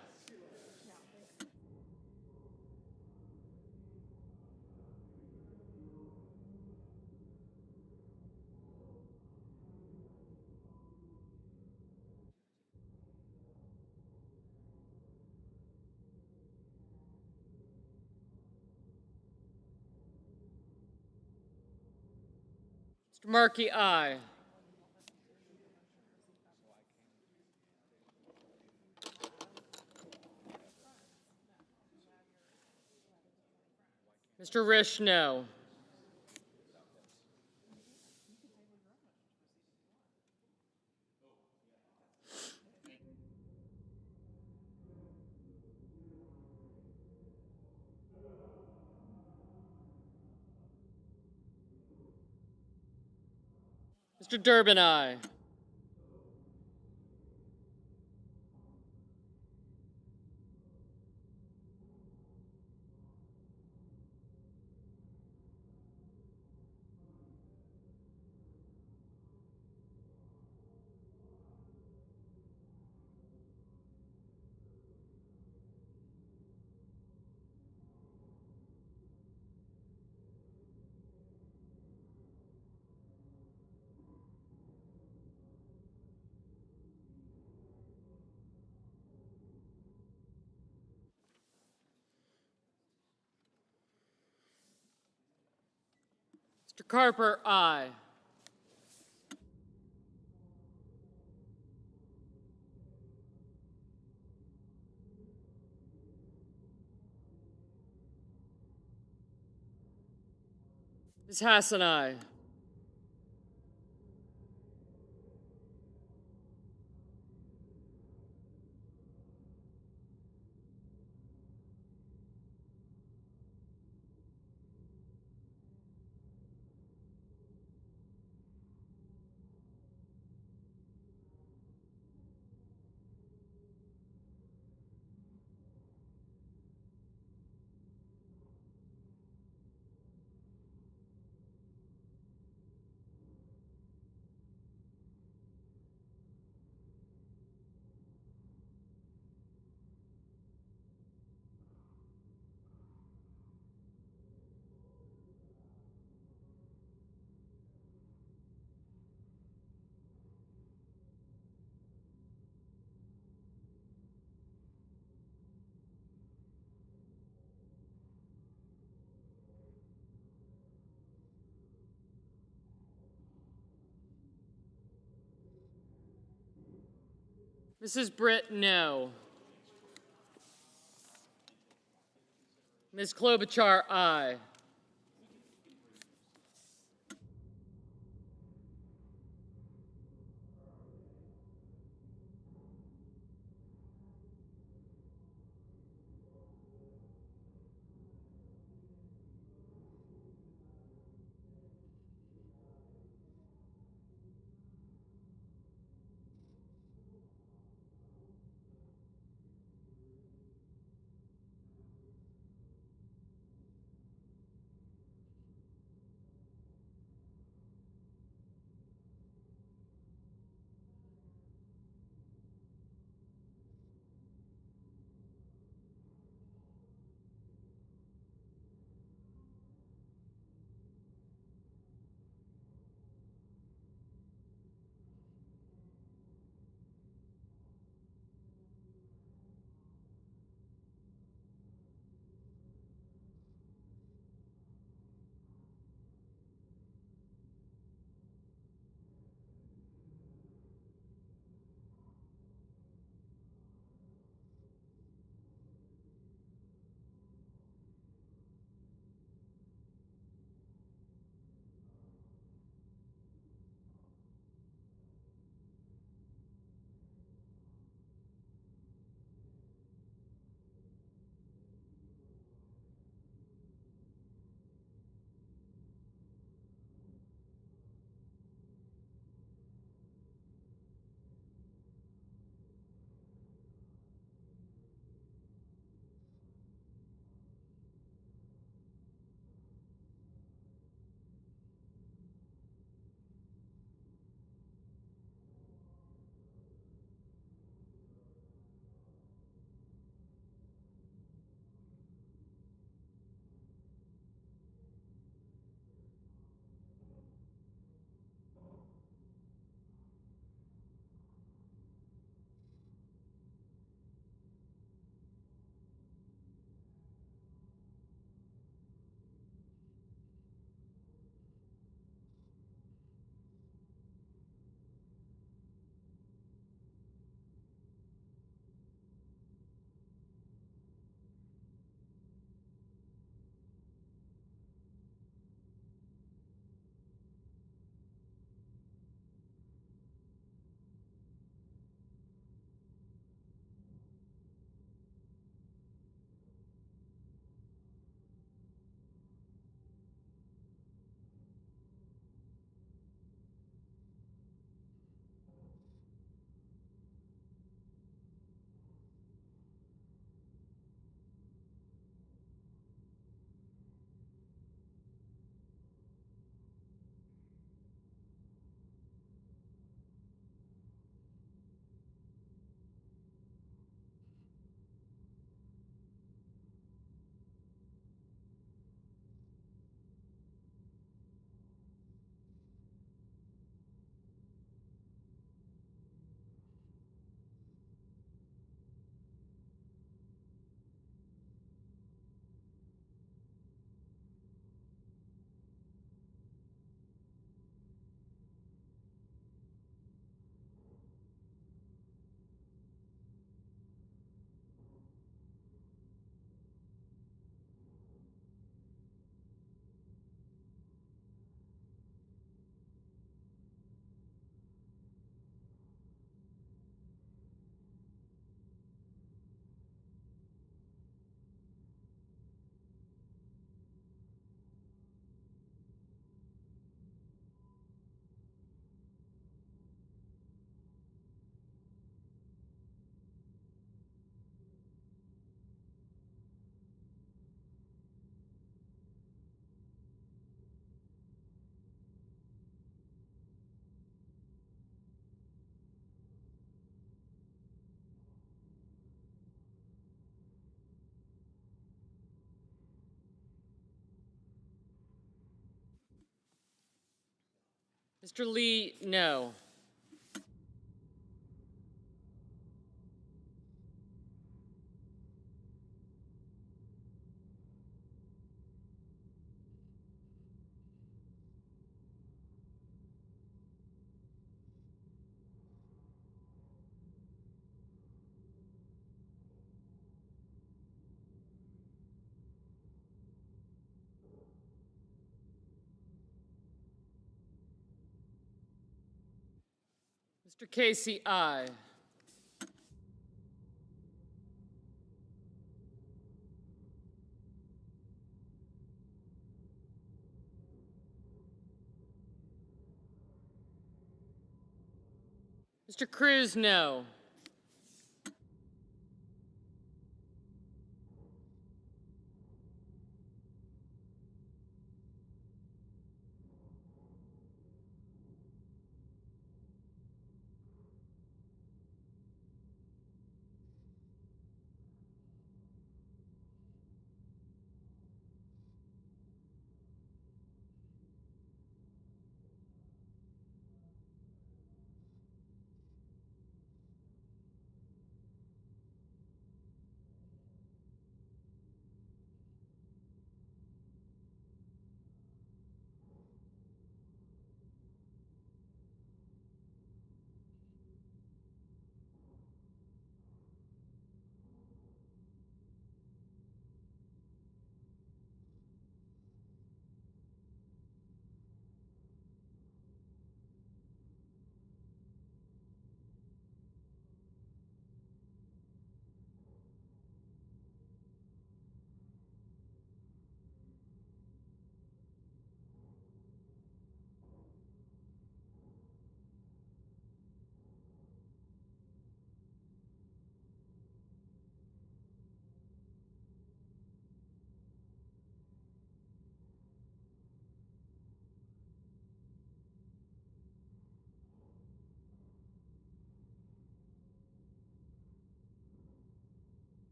S3: Mr. Markey, aye. Mr. Risch, no. Mr. Durbin, aye. Mr. Carper, aye. Ms. Hassan, aye. Mrs. Britt, no. Ms. Klobuchar, aye. Mr. Lee, no. Mr. Casey, aye. Mr. Cruz, no.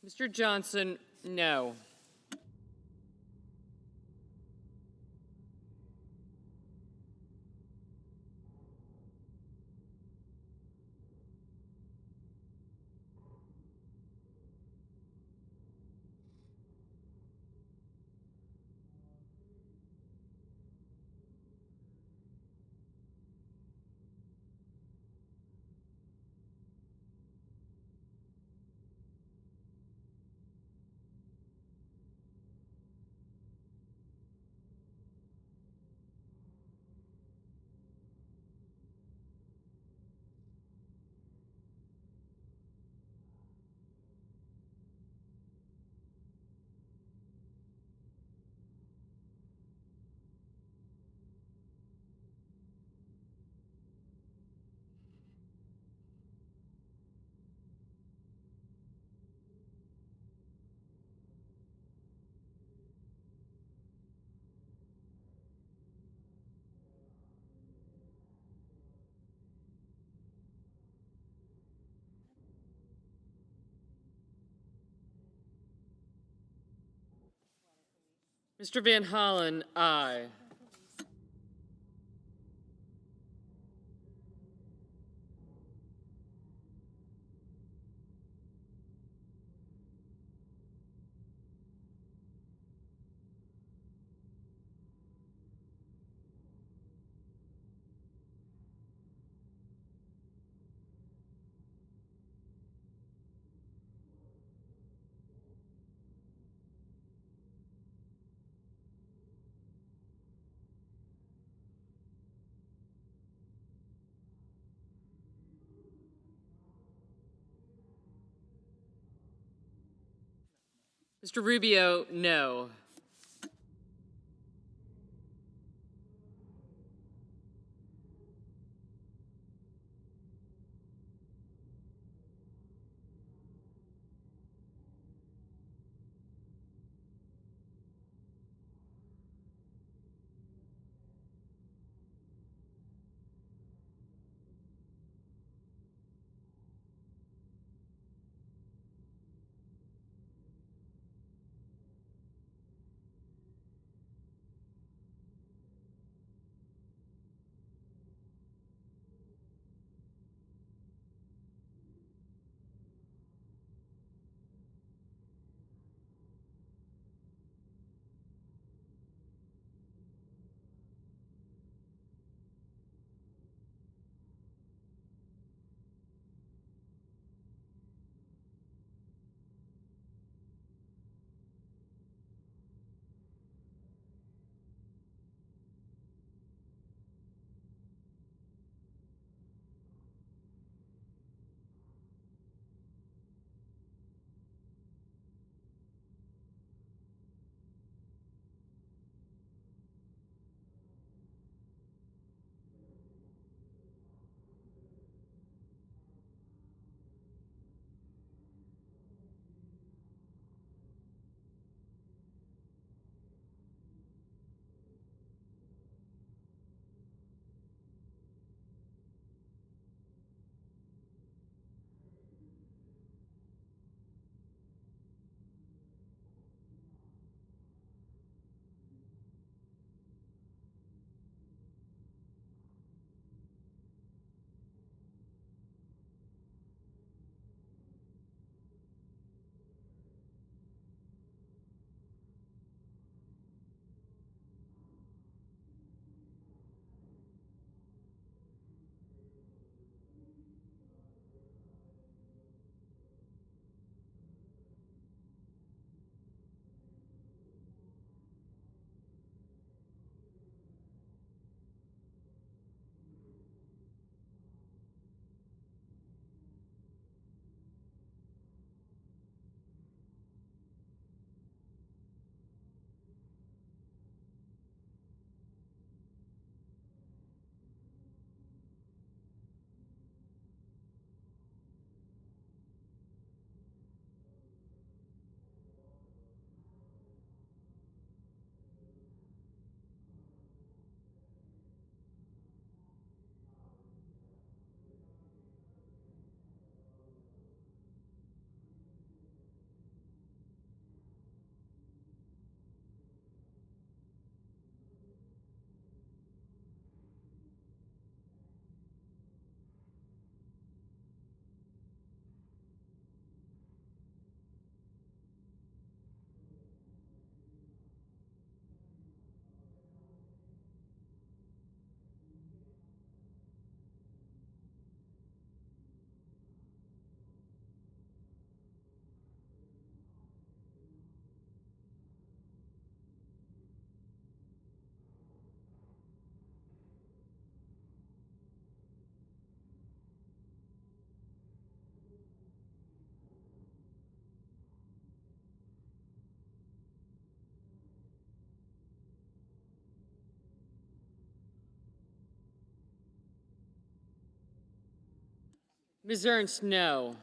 S3: Mr. Johnson, no. Mr. Van Hollen, aye. Mr. Rubio, no. Ms. Ernst, no.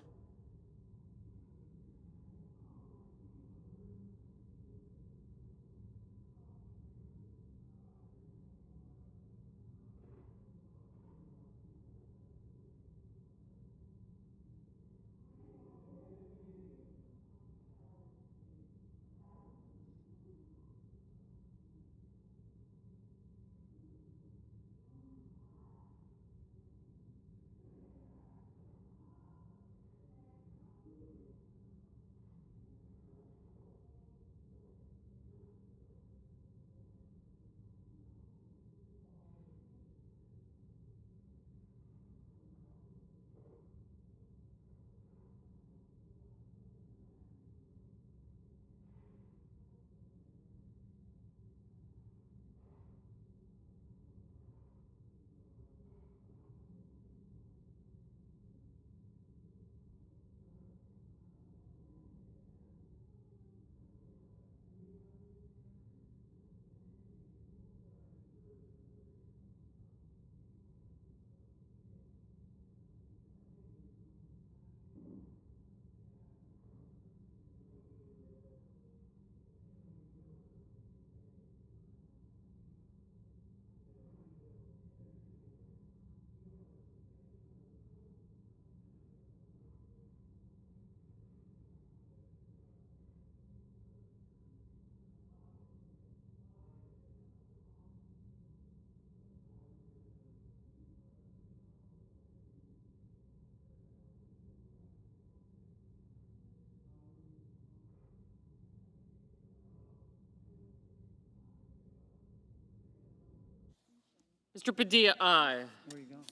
S3: Mr. Padilla, aye.
S1: Where you going?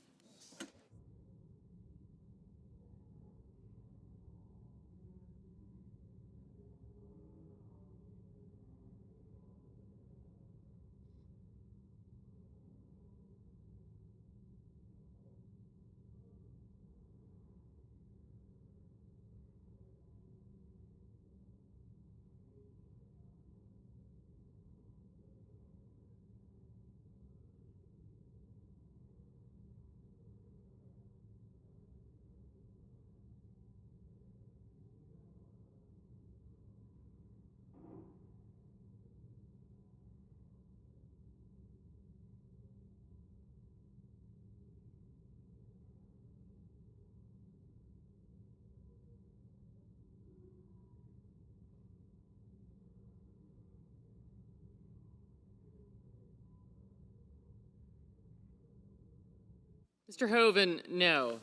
S3: Mr. Hoven, no.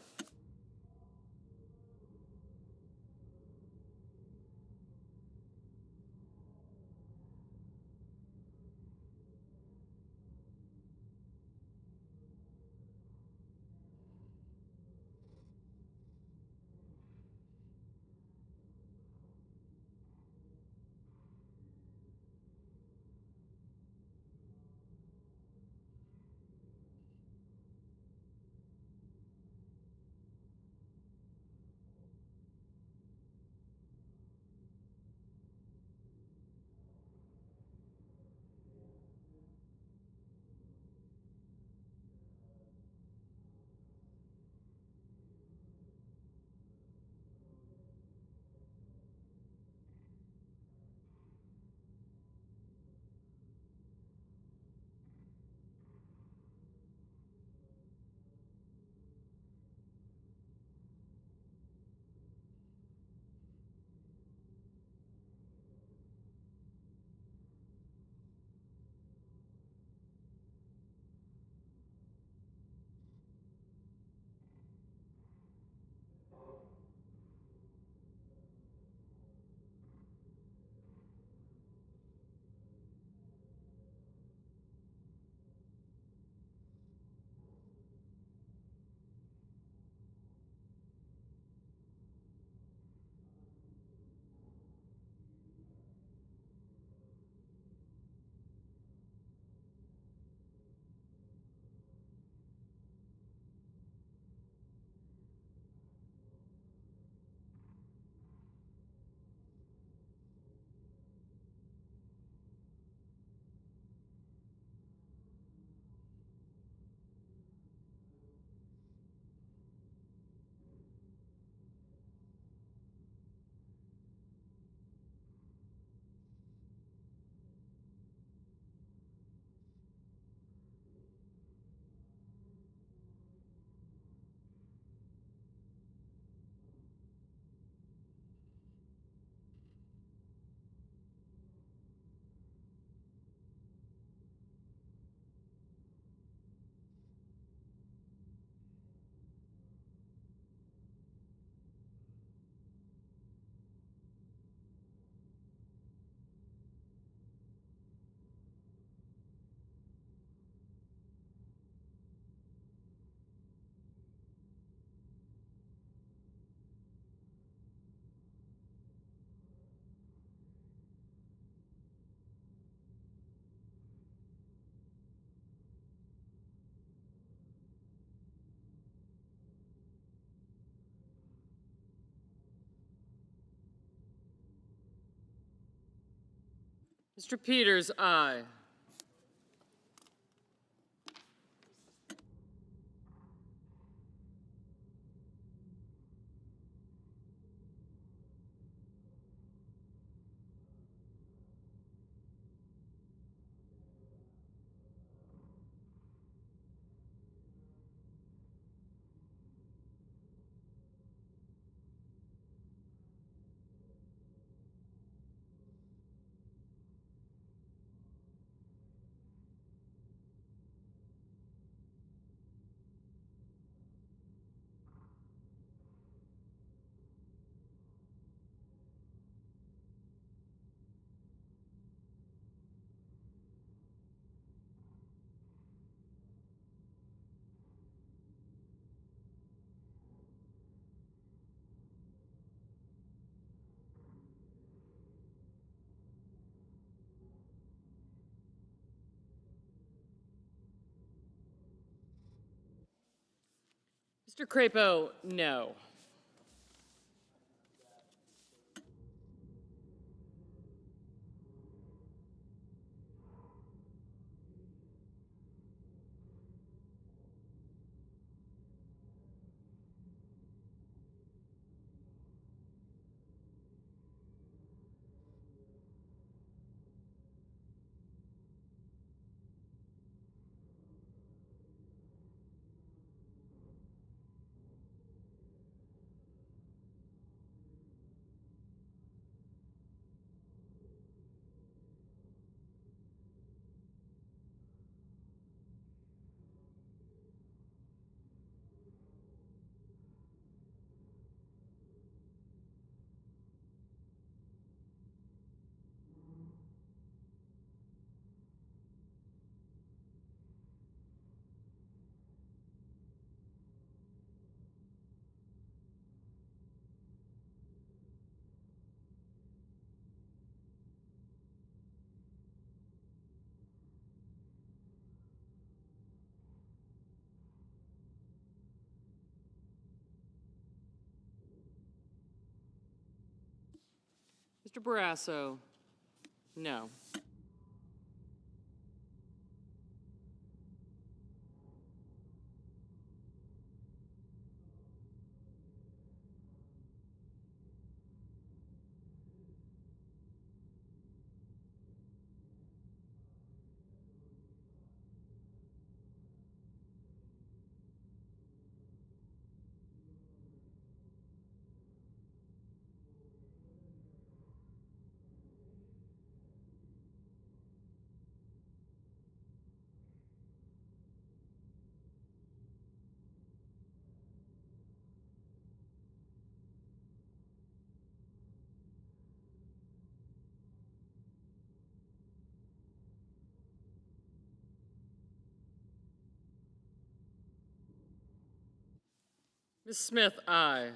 S3: Mr. Peters, aye. Mr. Crapo, no. Mr. Barrasso, no. Ms. Smith, aye.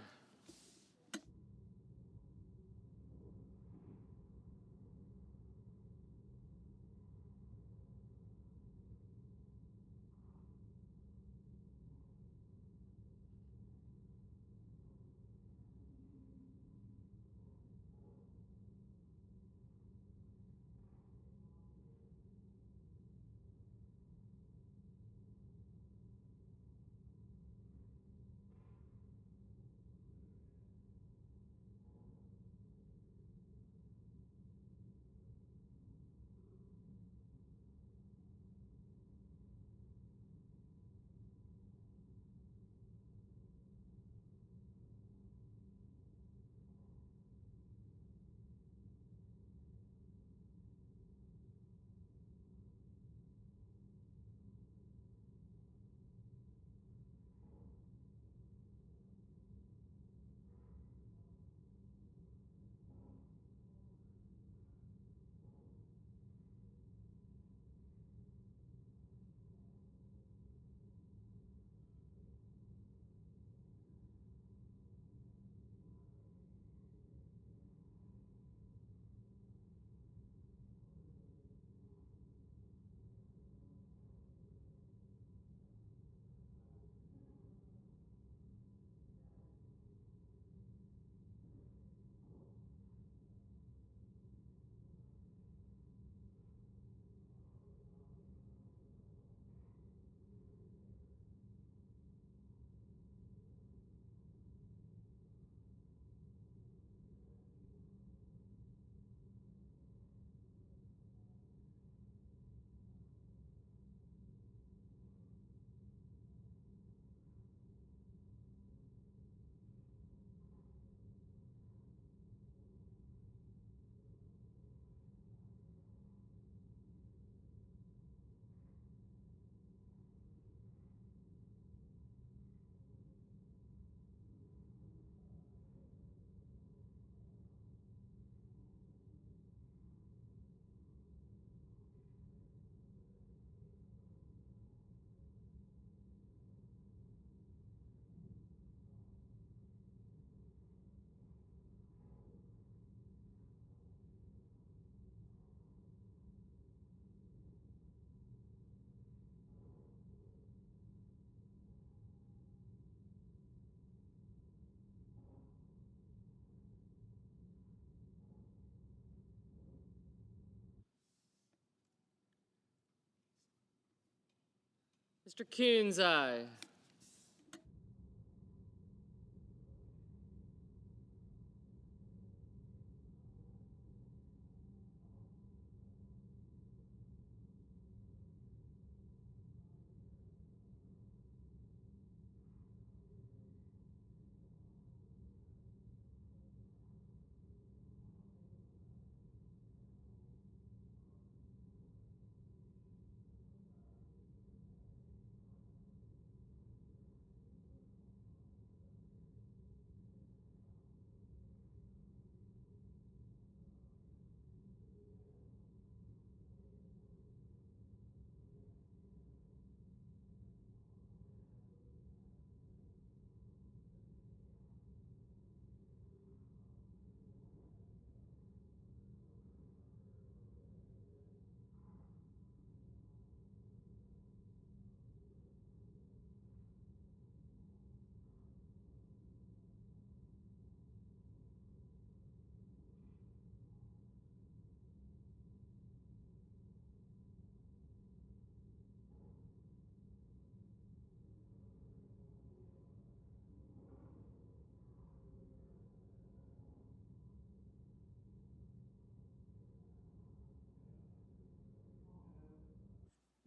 S3: Mr. Coons, aye.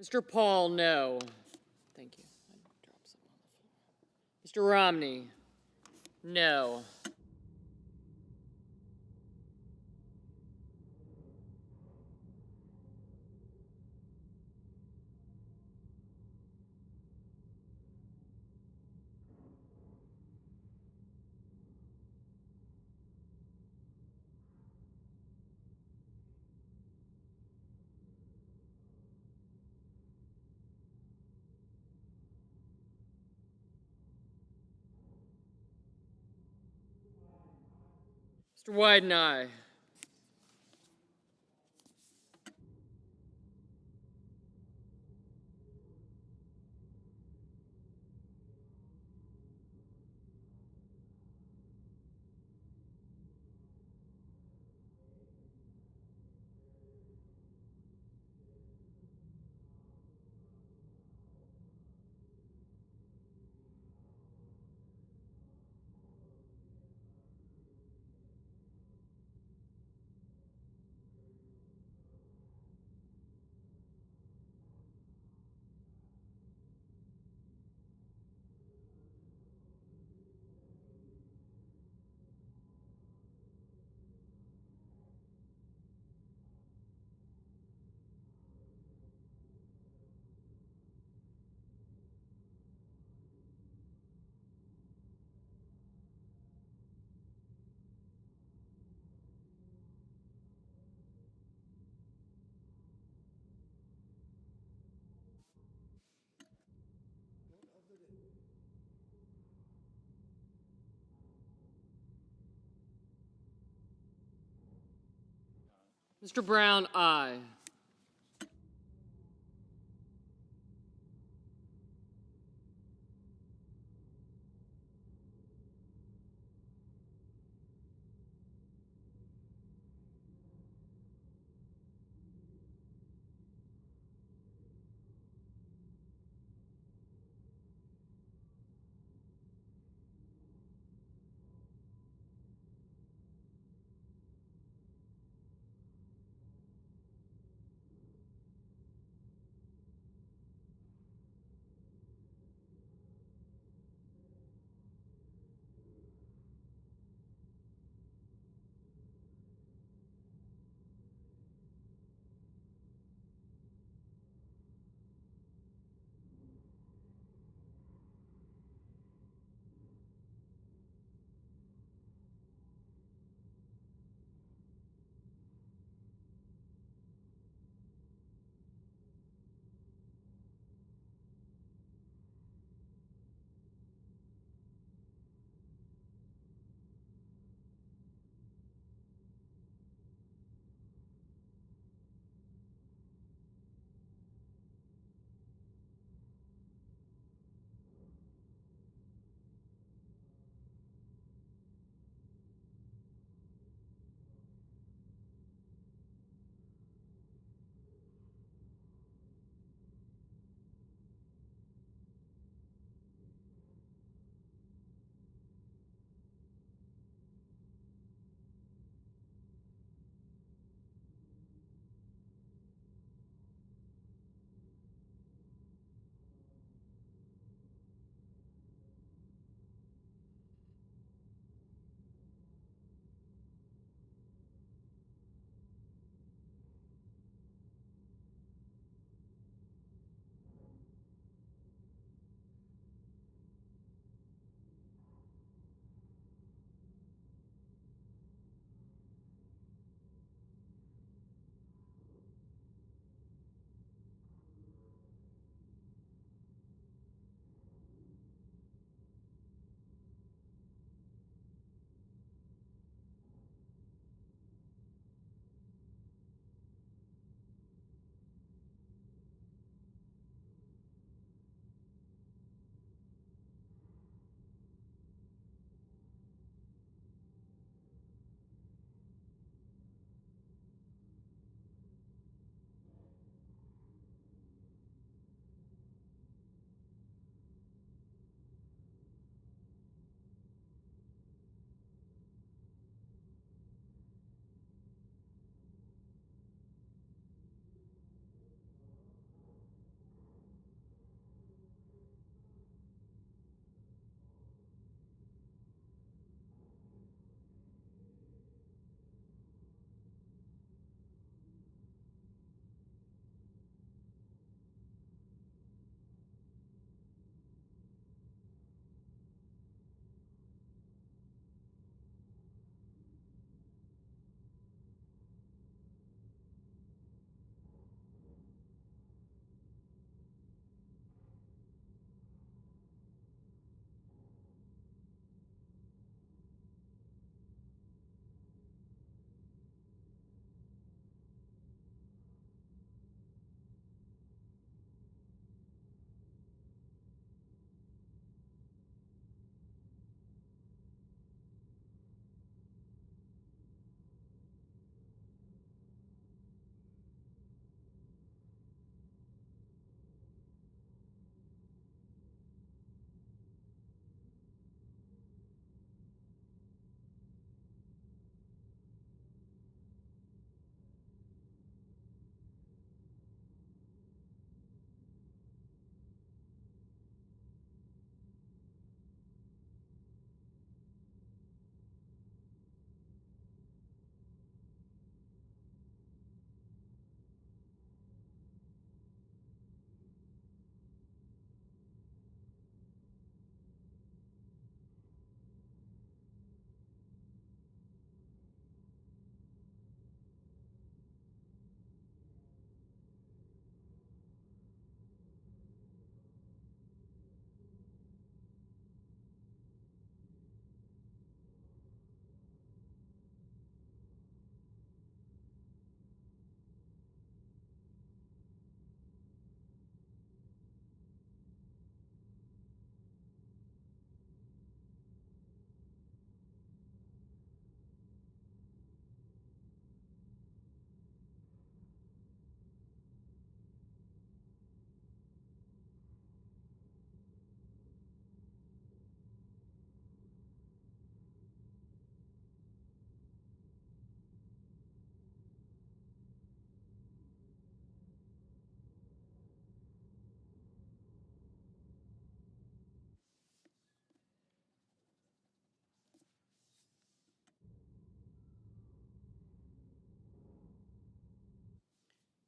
S3: Mr. Paul, no. Thank you. Mr. Romney, no. Mr. Wyden, aye. Mr. Brown, aye.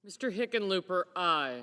S3: Mr. Hickenlooper, aye.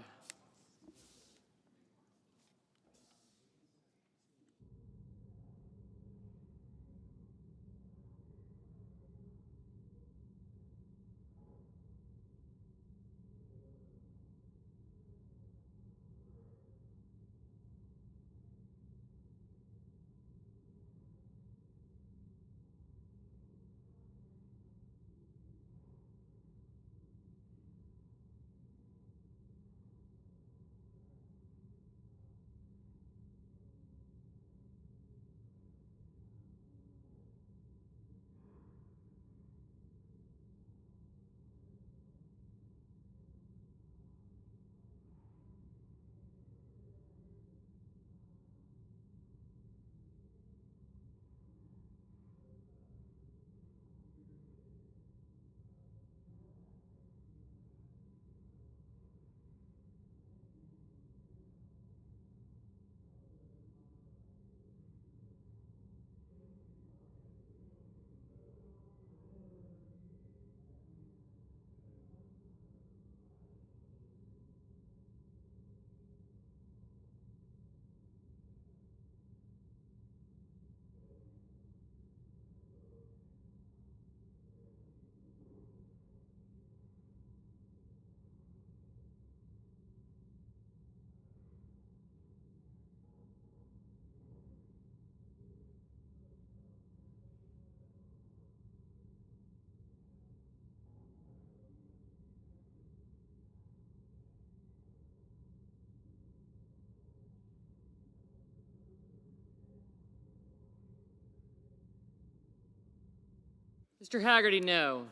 S3: Mr. Haggerty, no.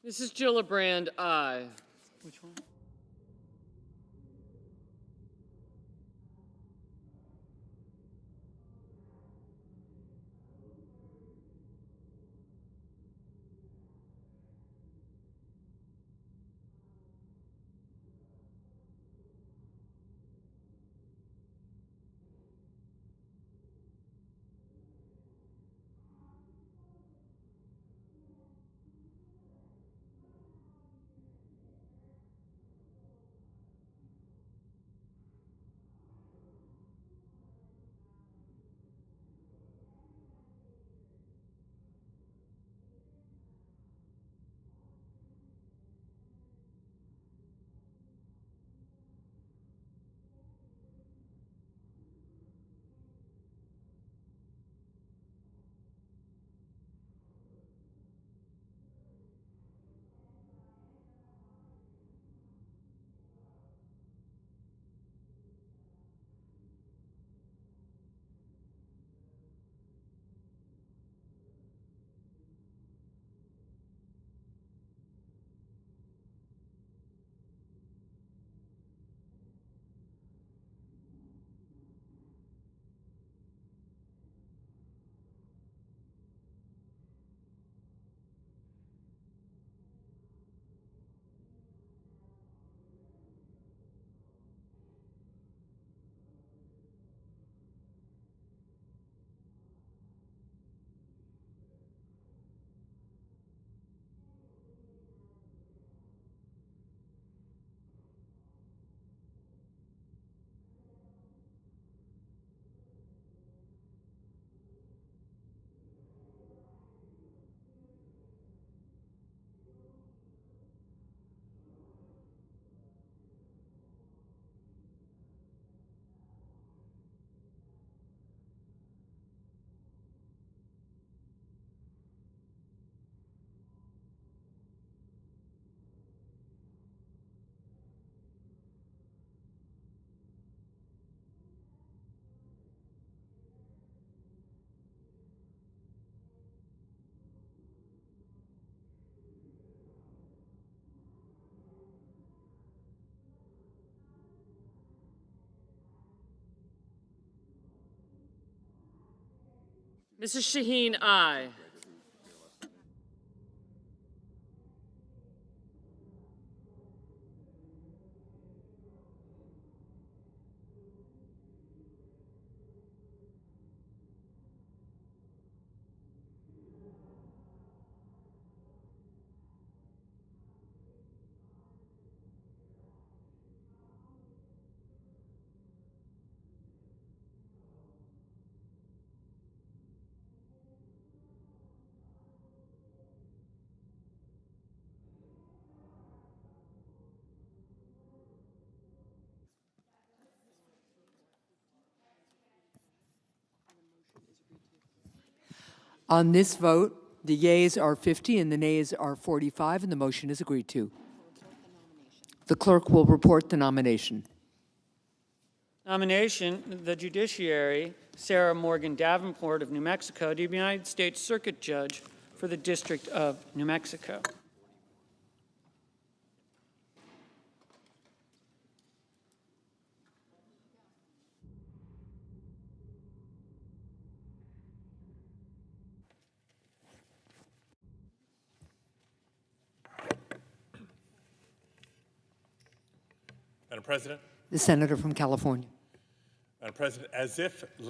S3: Mrs. Gillibrand, aye.
S16: Which one?
S3: Mrs. Shaheen, aye.
S18: On this vote, the yeas are 50 and the nays are 45, and the motion is agreed to. The clerk will report the nomination.
S16: Nomination, the judiciary, Sarah Morgan Davenport of New Mexico, to be United States Circuit Judge for the District of New Mexico.
S19: Madam President.
S18: The senator from California.
S19: Madam President, as if in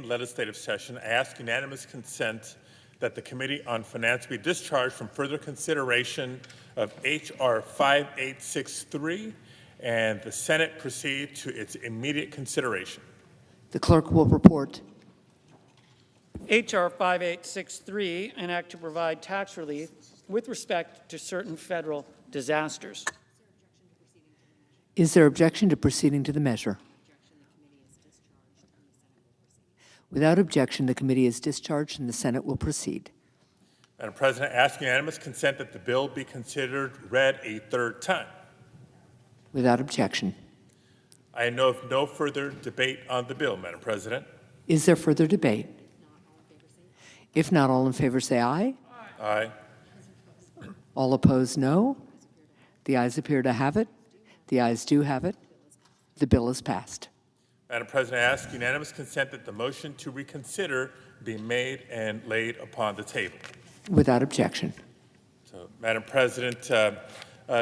S19: legislative session, I ask unanimous consent that the Committee on Finance be discharged from further consideration of H.R. 5863 and the Senate proceed to its immediate consideration.
S18: The clerk will report.
S16: H.R. 5863, an act to provide tax relief with respect to certain federal disasters.
S18: Is there objection to proceeding to the measure? Without objection, the committee is discharged and the Senate will proceed.
S19: Madam President, I ask unanimous consent that the bill be considered read a third time.
S18: Without objection.
S19: I know of no further debate on the bill, Madam President.
S18: Is there further debate? If not, all in favor say aye.
S19: Aye.
S18: All opposed, no. The ayes appear to have it. The ayes do have it. The bill is passed.
S19: Madam President, I ask unanimous consent that the motion to reconsider be made and laid upon the table.
S18: Without objection.
S19: So, Madam President,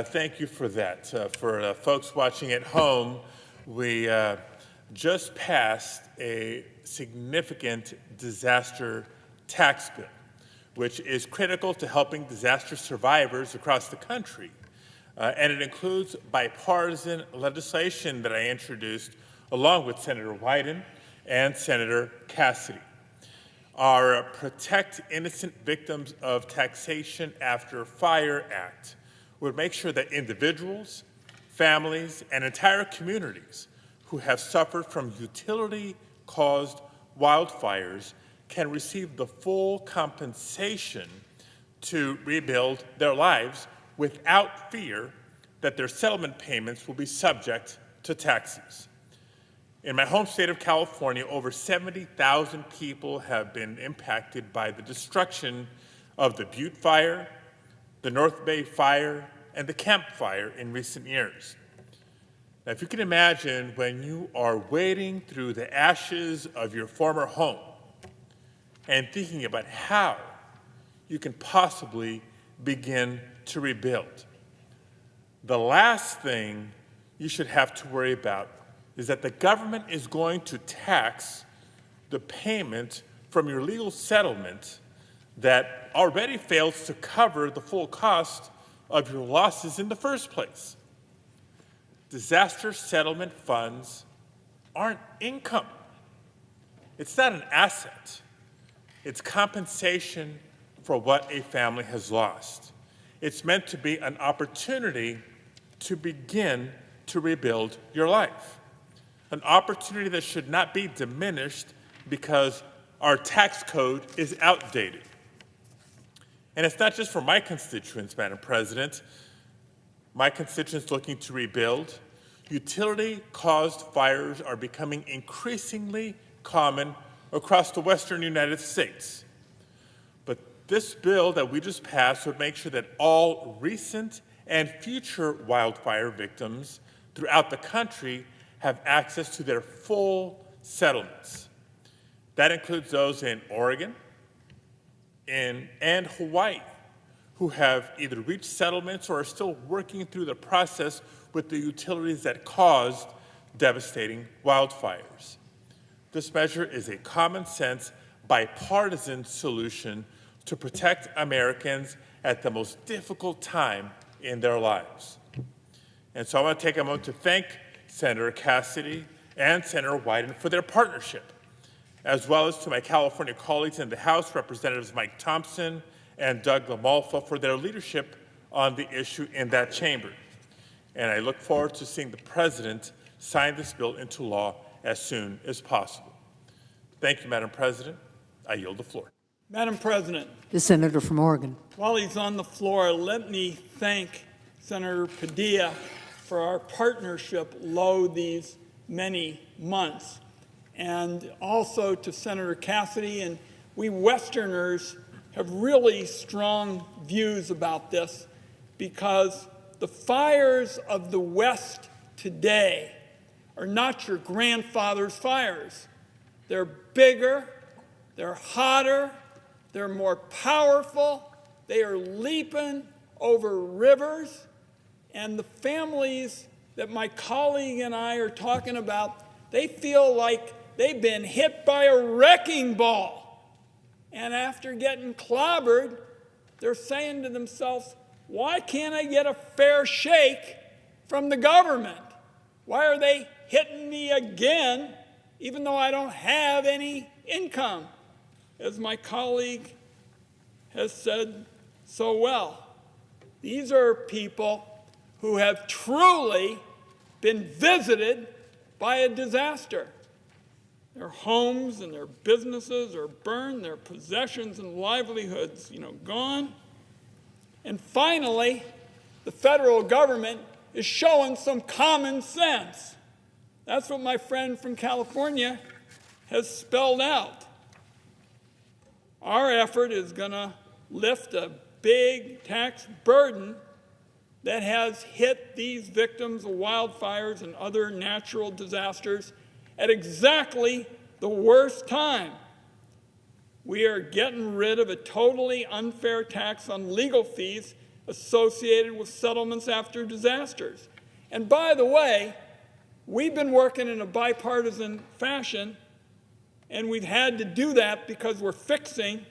S19: thank you for that. For folks watching at home, we just passed a significant disaster tax bill, which is critical to helping disaster survivors across the country. And it includes bipartisan legislation that I introduced along with Senator Wyden and Senator Cassidy. Our Protect Innocent Victims of Taxation After Fire Act would make sure that individuals, families, and entire communities who have suffered from utility-caused wildfires can receive the full compensation to rebuild their lives without fear that their settlement payments will be subject to taxes. In my home state of California, over 70,000 people have been impacted by the destruction of the Butte Fire, the North Bay Fire, and the Camp Fire in recent years. Now, if you can imagine when you are wading through the ashes of your former home and thinking about how you can possibly begin to rebuild, the last thing you should have to worry about is that the government is going to tax the payment from your legal settlement that already fails to cover the full cost of your losses in the first place. Disaster settlement funds aren't income. It's not an asset. It's compensation for what a family has lost. It's meant to be an opportunity to begin to rebuild your life. An opportunity that should not be diminished because our tax code is outdated. And it's not just for my constituents, Madam President. My constituents looking to rebuild. Utility-caused fires are becoming increasingly common across the western United States. But this bill that we just passed would make sure that all recent and future wildfire victims throughout the country have access to their full settlements. That includes those in Oregon and Hawaii, who have either reached settlements or are still working through the process with the utilities that caused devastating wildfires. This measure is a common sense, bipartisan solution to protect Americans at the most difficult time in their lives. And so I want to take a moment to thank Senator Cassidy and Senator Wyden for their partnership, as well as to my California colleagues in the House, Representatives Mike Thompson and Doug LaMalfa, for their leadership on the issue in that chamber. And I look forward to seeing the President sign this bill into law as soon as possible. Thank you, Madam President. I yield the floor.
S16: Madam President,
S18: The senator from Oregon.
S16: while he's on the floor, let me thank Senator Padilla for our partnership lo these many months, and also to Senator Cassidy. And we Westerners have really strong views about this, because the fires of the West today are not your grandfather's fires. They're bigger, they're hotter, they're more powerful, they are leaping over rivers, and the families that my colleague and I are talking about, they feel like they've been hit by a wrecking ball. And after getting clobbered, they're saying to themselves, why can't I get a fair shake from the government? Why are they hitting me again, even though I don't have any income? As my colleague has said so well, these are people who have truly been visited by a disaster. Their homes and their businesses are burned, their possessions and livelihoods, gone. And finally, the federal government is showing some common sense. That's what my friend from California has spelled out. Our effort is going to lift a big tax burden that has hit these victims of wildfires and other natural disasters at exactly the worst time. We are getting rid of a totally unfair tax on legal fees associated with settlements after disasters. And by the way, we've been working in a bipartisan fashion, and we've had to do that because we're fixing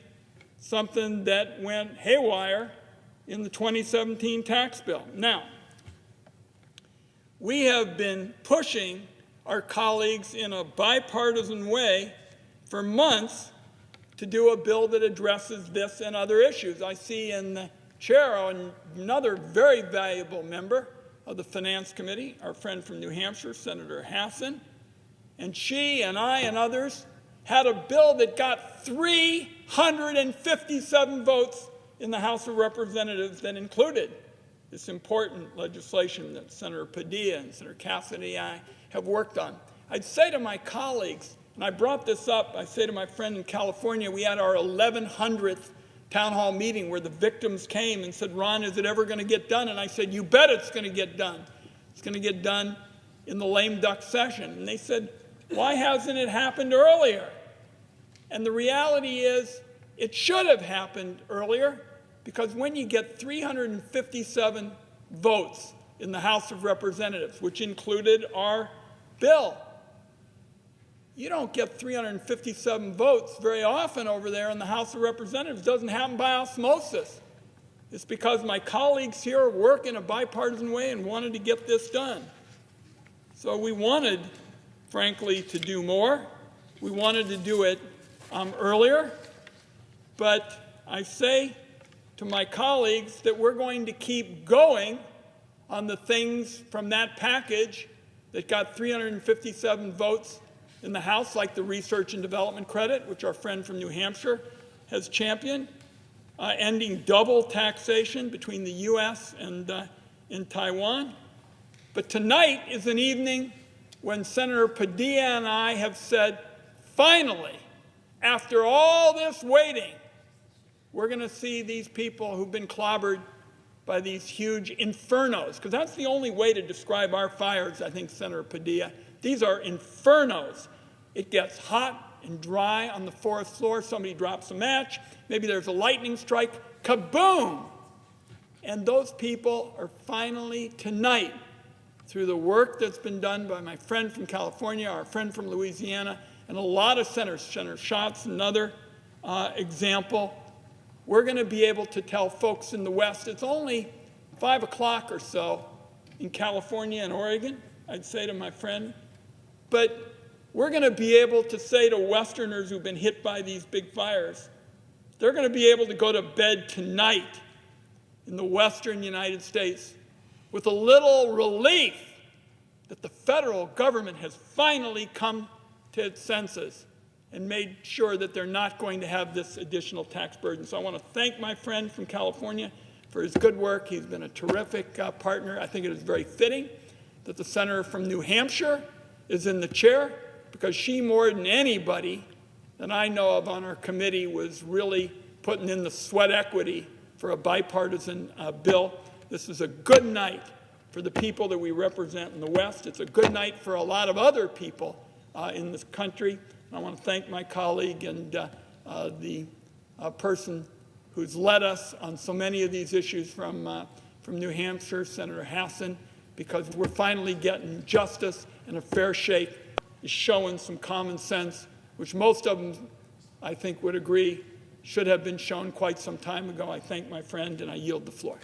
S16: something that went haywire in the 2017 tax bill. Now, we have been pushing our colleagues in a bipartisan way for months to do a bill that addresses this and other issues. I see in the chair another very valuable member of the Finance Committee, our friend from New Hampshire, Senator Hassan, and she and I and others had a bill that got 357 votes in the House of Representatives that included this important legislation that Senator Padilla and Senator Cassidy and I have worked on. I'd say to my colleagues, and I brought this up, I say to my friend in California, we had our 1100th town hall meeting where the victims came and said, Ron, is it ever going to get done? And I said, you bet it's going to get done. It's going to get done in the lame duck session. And they said, why hasn't it happened earlier? And the reality is, it should have happened earlier, because when you get 357 votes in the House of Representatives, which included our bill, you don't get 357 votes very often over there in the House of Representatives. It doesn't happen by osmosis. It's because my colleagues here work in a bipartisan way and wanted to get this done. So we wanted, frankly, to do more. We wanted to do it earlier. But I say to my colleagues that we're going to keep going on the things from that package that got 357 votes in the House, like the research and development credit, which our friend from New Hampshire has championed, ending double taxation between the U.S. and in Taiwan. But tonight is an evening when Senator Padilla and I have said, finally, after all this waiting, we're going to see these people who've been clobbered by these huge infernos, because that's the only way to describe our fires, I think, Senator Padilla. These are infernos. It gets hot,
S5: and dry on the fourth floor. Somebody drops a match. Maybe there's a lightning strike. Kaboom! And those people are finally tonight, through the work that's been done by my friend from California, our friend from Louisiana, and a lot of senators, Senator Schatz, another example, we're going to be able to tell folks in the West, it's only 5 o'clock or so in California and Oregon, I'd say to my friend, but we're going to be able to say to Westerners who've been hit by these big fires, they're going to be able to go to bed tonight in the Western United States with a little relief that the federal government has finally come to its senses and made sure that they're not going to have this additional tax burden. So I want to thank my friend from California for his good work. He's been a terrific partner. I think it is very fitting that the senator from New Hampshire is in the chair, because she, more than anybody that I know of on our committee, was really putting in the sweat equity for a bipartisan bill. This is a good night for the people that we represent in the West. It's a good night for a lot of other people in this country. And I want to thank my colleague and the person who's led us on so many of these issues from New Hampshire, Senator Hassan, because we're finally getting justice and a fair shake. Is showing some common sense, which most of them, I think, would agree should have been shown quite some time ago. I thank my friend, and I yield the floor.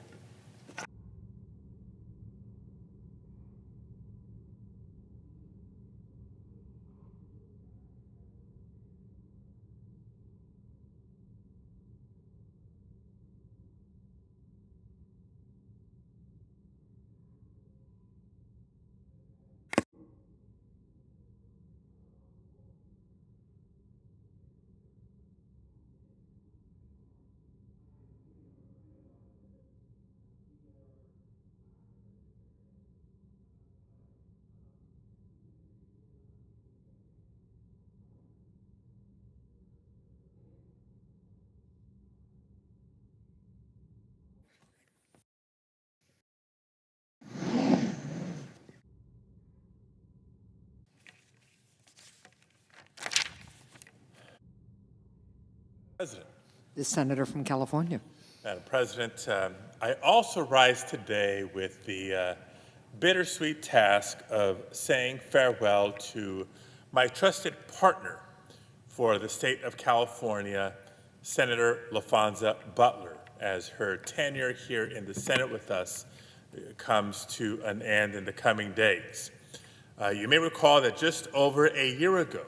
S19: President.
S18: The senator from California.
S19: Madam President, I also rise today with the bittersweet task of saying farewell to my trusted partner for the state of California, Senator LaFonza Butler, as her tenure here in the Senate with us comes to an end in the coming days. You may recall that just over a year ago,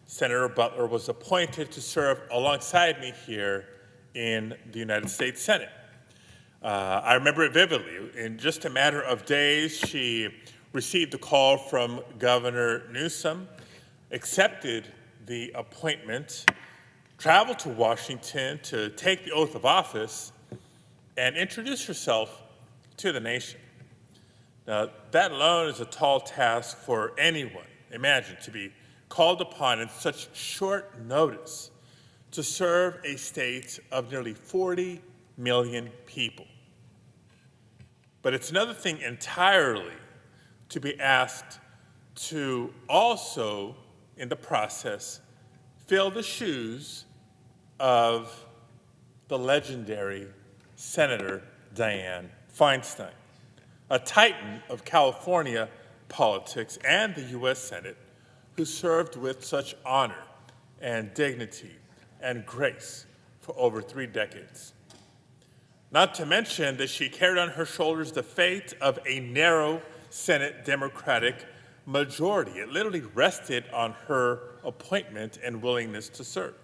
S19: Senator Butler was appointed to serve alongside me here in the United States Senate. I remember it vividly. In just a matter of days, she received a call from Governor Newsom, accepted the appointment, traveled to Washington to take the oath of office, and introduce herself to the nation. Now, that alone is a tall task for anyone. Imagine to be called upon in such short notice to serve a state of nearly 40 million people. But it's another thing entirely to be asked to also, in the process, fill the shoes of the legendary Senator Dianne Feinstein, a titan of California politics and the U.S. Senate, who served with such honor and dignity and grace for over 3 decades. Not to mention that she carried on her shoulders the fate of a narrow Senate Democratic majority. It literally rested on her appointment and willingness to serve.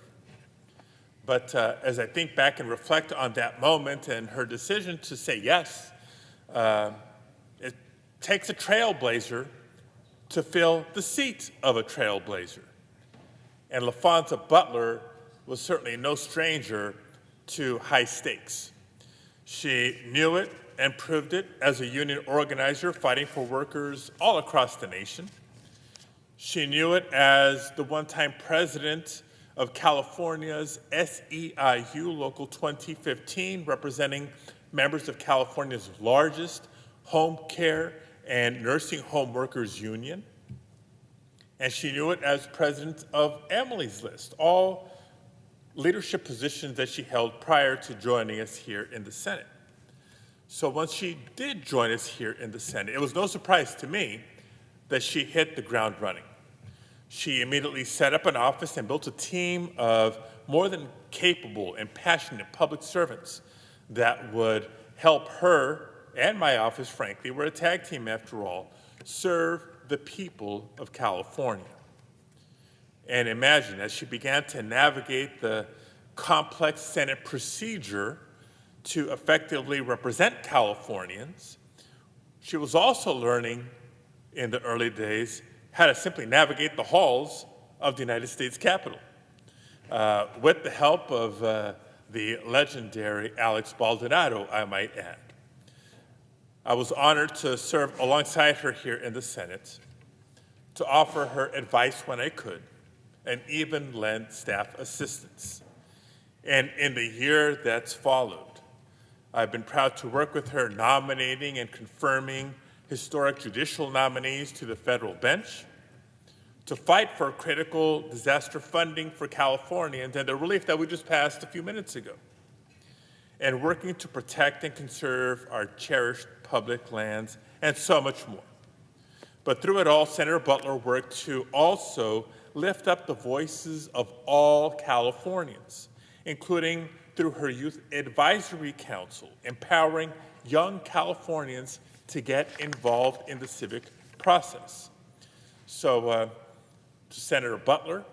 S19: But as I think back and reflect on that moment and her decision to say yes, it takes a trailblazer to fill the seat of a trailblazer. And LaFonza Butler was certainly no stranger to high stakes. She knew it and proved it as a union organizer fighting for workers all across the nation. She knew it as the one-time president of California's SEIU Local 2015, representing members of California's largest home care and nursing home workers union. and she knew it as president of Emily's List, all leadership positions that she held prior to joining us here in the Senate. So once she did join us here in the Senate, it was no surprise to me that she hit the ground running. She immediately set up an office and built a team of more than capable and passionate public servants that would help her and my office, frankly, we're a tag team after all, serve the people of California. And imagine, as she began to navigate the complex Senate procedure to effectively represent Californians, she was also learning in the early days how to simply navigate the halls of the United States Capitol with the help of the legendary Alex Baldonado, I might add. I was honored to serve alongside her here in the Senate, to offer her advice when I could, and even lend staff assistance. And in the year that's followed, I've been proud to work with her nominating and confirming historic judicial nominees to the federal bench, to fight for critical disaster funding for Californians and the relief that we just passed a few minutes ago, and working to protect and conserve our cherished public lands, and so much more. But through it all, Senator Butler worked to also lift up the voices of all Californians, including through her Youth Advisory Council, empowering young Californians to get involved in the civic process. So, to Senator Butler,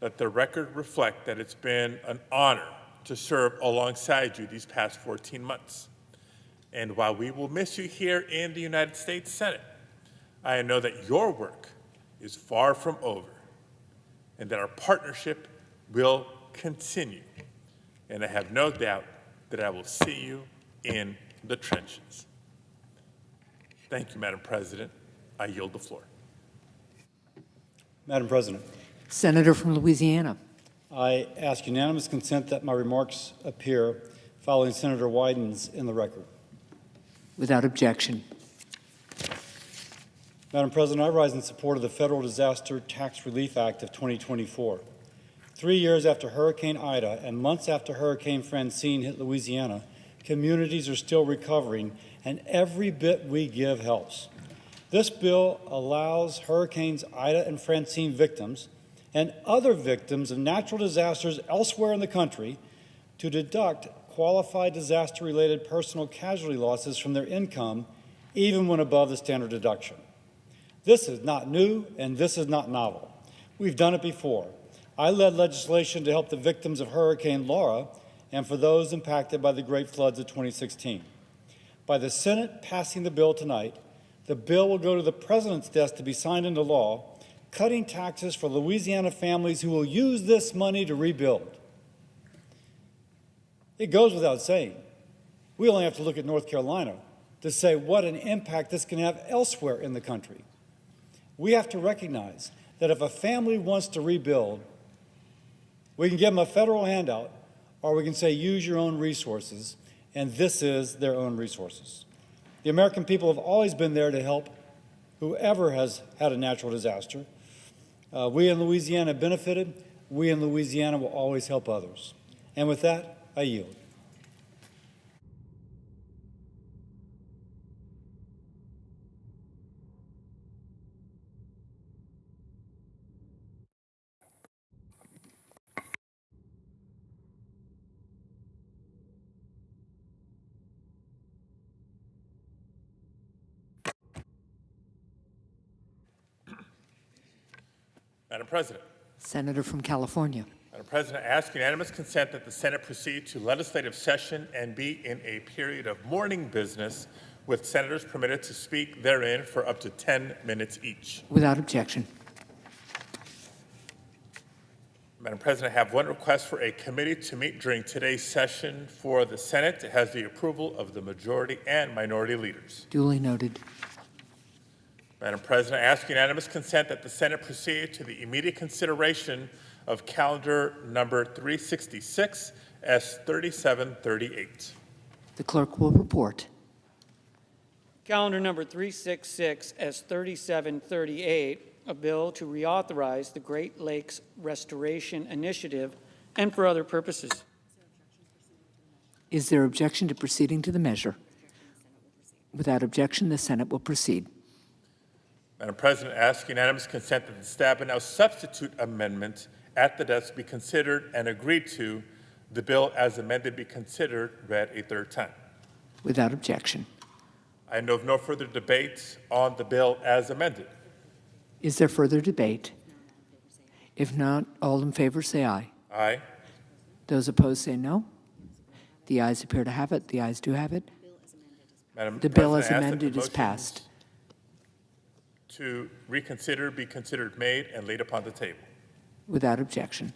S19: let the record reflect that it's been an honor to serve alongside you these past 14 months. And while we will miss you here in the United States Senate, I know that your work is far from over and that our partnership will continue. And I have no doubt that I will see you in the trenches. Thank you, Madam President. I yield the floor.
S21: Madam President.
S18: Senator from Louisiana.
S21: I ask unanimous consent that my remarks appear following Senator Wyden's in the record.
S18: Without objection.
S21: Madam President, I rise in support of the Federal Disaster Tax Relief Act of 2024. 3 years after Hurricane Ida and months after Hurricane Francine hit Louisiana, communities are still recovering, and every bit we give helps. This bill allows Hurricanes Ida and Francine victims and other victims of natural disasters elsewhere in the country to deduct qualified disaster-related personal casualty losses from their income, even when above the standard deduction. This is not new, and this is not novel. We've done it before. I led legislation to help the victims of Hurricane Laura and for those impacted by the great floods of 2016. By the Senate passing the bill tonight, the bill will go to the President's desk to be signed into law, cutting taxes for Louisiana families who will use this money to rebuild. It goes without saying, we only have to look at North Carolina to say what an impact this can have elsewhere in the country. We have to recognize that if a family wants to rebuild, we can give them a federal handout, or we can say use your own resources, and this is their own resources. The American people have always been there to help whoever has had a natural disaster. We in Louisiana benefited. We in Louisiana will always help others. And with that, I yield.
S19: Madam President.
S18: Senator from California.
S19: Madam President, I ask unanimous consent that the Senate proceed to legislative session and be in a period of morning business with senators permitted to speak therein for up to 10 minutes each.
S18: Without objection.
S19: Madam President, I have one request for a committee to meet during today's session for the Senate. It has the approval of the majority and minority leaders.
S18: Duly noted.
S19: Madam President, I ask unanimous consent that the Senate proceed to the immediate consideration of calendar number 366 as 3738.
S18: The clerk will report.
S16: Calendar number 366 as 3738 a bill to reauthorize the Great Lakes Restoration Initiative and for other purposes.
S18: Is there objection to proceeding to the measure? Without objection, the Senate will proceed.
S19: Madam President, I ask unanimous consent that the Stabenow substitute amendment at the desk be considered and agreed to. The bill as amended be considered, read a third time.
S18: Without objection.
S19: I know of no further debate on the bill as amended.
S18: Is there further debate? If not, all in favor say aye.
S19: Aye.
S18: Those opposed say no. The ayes appear to have it. The ayes do have it.
S19: Madam
S18: The bill as
S19: President, I ask that the
S18: amended is
S19: motion
S18: passed.
S19: To reconsider be considered made and laid upon the table.
S18: Without objection.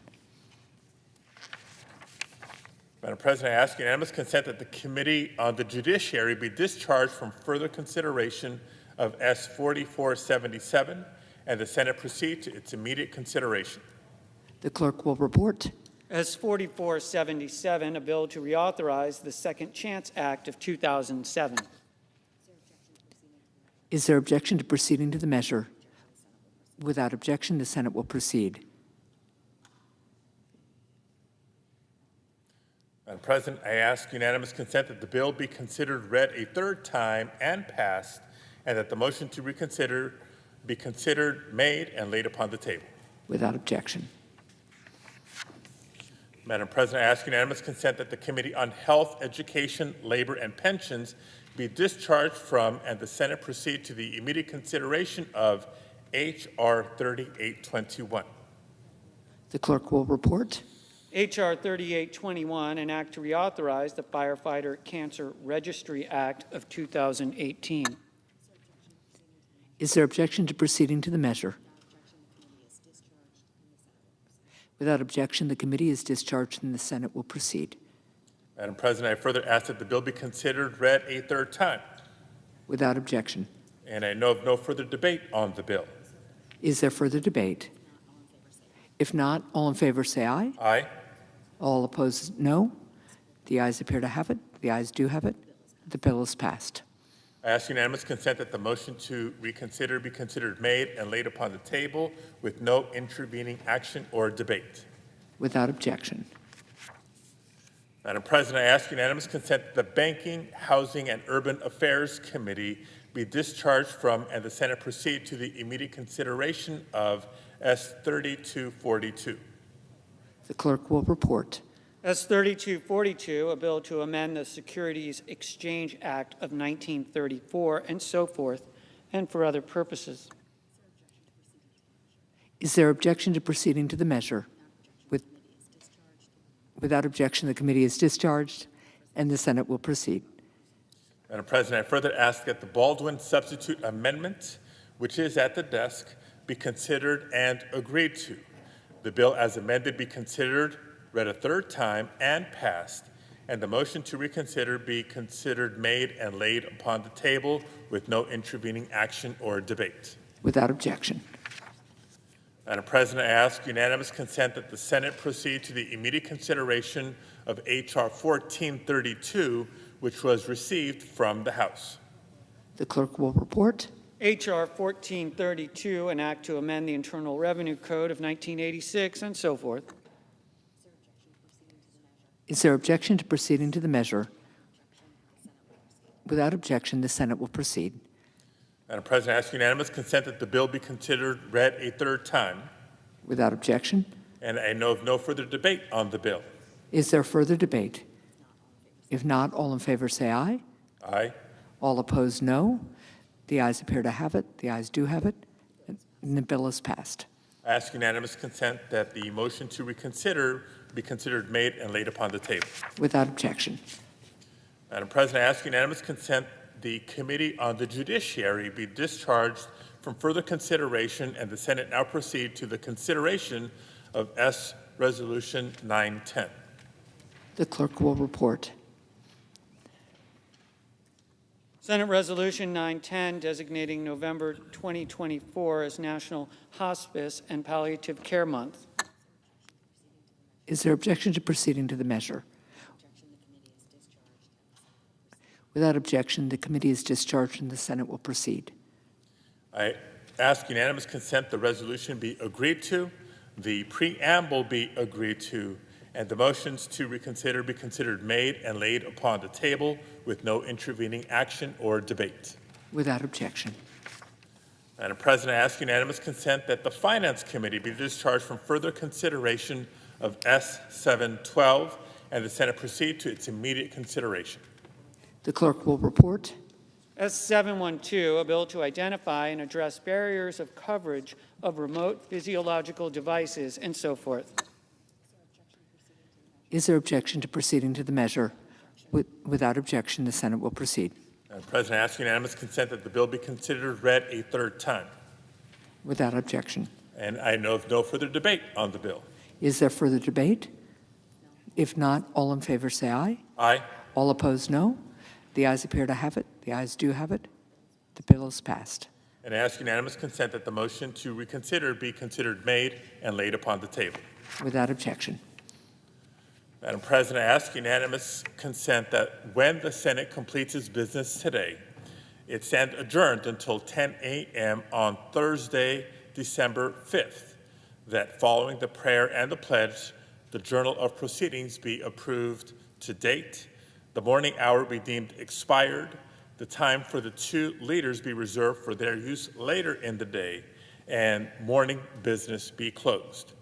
S19: Madam President, I ask unanimous consent that the Committee on the Judiciary be discharged from further consideration of S 4477 and the Senate proceed to its immediate consideration.
S18: The clerk will report.
S16: S 4477, a bill to reauthorize the Second Chance Act of 2007.
S18: Is there objection to proceeding to the measure? Without objection, the Senate will proceed.
S19: Madam President, I ask unanimous consent that the bill be considered read a third time and passed, and that the motion to reconsider be considered made and laid upon the table.
S18: Without objection.
S19: Madam President, I ask unanimous consent that the Committee on Health, Education, Labor, and Pensions be discharged from and the Senate proceed to the immediate consideration of H.R. 3821.
S18: The clerk will report.
S16: H.R. 3821, an act to reauthorize the Firefighter Cancer Registry Act of 2018.
S18: Is there objection to proceeding to the measure? Without objection, the committee is discharged and the Senate will proceed.
S19: Madam President, I further ask that the bill be considered read a third time.
S18: Without objection.
S19: And I know of no further debate on the bill.
S18: Is there further debate? If not, all in favor say aye.
S19: Aye.
S18: All opposed, no. The ayes appear to have it. The ayes do have it. The bill is passed.
S19: I ask unanimous consent that the motion to reconsider be considered made and laid upon the table with no intervening action or debate.
S18: Without objection.
S19: Madam President, I ask unanimous consent that the Banking, Housing, and Urban Affairs Committee be discharged from and the Senate proceed to the immediate consideration of S 3242.
S18: The clerk will report.
S16: S 3242, a bill to amend the Securities Exchange Act of 1934 and so forth, and for other purposes.
S18: Is there objection to proceeding to the measure? Without objection, the committee is discharged and the Senate will proceed.
S19: Madam President, I further ask that the Baldwin substitute amendment, which is at the desk, be considered and agreed to. The bill as amended be considered, read a third time, and passed, and the motion to reconsider be considered made and laid upon the table with no intervening action or debate.
S18: Without objection.
S19: Madam President, I ask unanimous consent that the Senate proceed to the immediate consideration of H.R. 1432, which was received from the House.
S18: The clerk will report.
S16: H.R. 1432, an act to amend the Internal Revenue Code of 1986 and so forth.
S18: Is there objection to proceeding to the measure? Without objection, the Senate will proceed.
S19: Madam President, I ask unanimous consent that the bill be considered read a third time.
S18: Without objection.
S19: And I know of no further debate on the bill.
S18: Is there further debate? If not, all in favor say aye.
S19: Aye.
S18: All opposed, no. The ayes appear to have it. The ayes do have it. And the bill is passed.
S19: I ask unanimous consent that the motion to reconsider be considered made and laid upon the table.
S18: Without objection.
S19: Madam President, I ask unanimous consent the Committee on the Judiciary be discharged from further consideration and the Senate now proceed to the consideration of S. Resolution 910.
S18: The clerk will report.
S16: Senate Resolution 910 designating November 2024 as National Hospice and Palliative Care Month.
S18: Is there objection to proceeding to the measure? Without objection, the committee is discharged and the Senate will proceed.
S19: I ask unanimous consent the resolution be agreed to, the preamble be agreed to, and the motions to reconsider be considered made and laid upon the table with no intervening action or debate.
S18: Without objection.
S19: Madam President, I ask unanimous consent that the Finance Committee be discharged from further consideration of S-712 and the Senate proceed to its immediate consideration.
S18: The clerk will report.
S16: S-712, a bill to identify and address barriers of coverage of remote physiological devices and so forth.
S18: Is there objection to proceeding to the measure? Without objection, the Senate will proceed.
S19: Madam President, I ask unanimous consent that the bill be considered read a third time.
S18: Without objection.
S19: And I know of no further debate on the bill.
S18: Is there further debate? If not, all in favor say aye.
S19: Aye.
S18: All opposed, no. The ayes appear to have it. The ayes do have it. The bill is passed.
S19: And I ask unanimous consent that the motion to reconsider be considered made and laid upon the table.
S18: Without objection.
S19: Madam President, I ask unanimous consent that when the Senate completes its business today, it stand adjourned until 10 a.m. on Thursday, December 5th, that following the prayer and the pledge, the Journal of Proceedings be approved to date, the morning hour be deemed expired, the time for the two leaders be reserved for their use later in the day, and morning business be closed.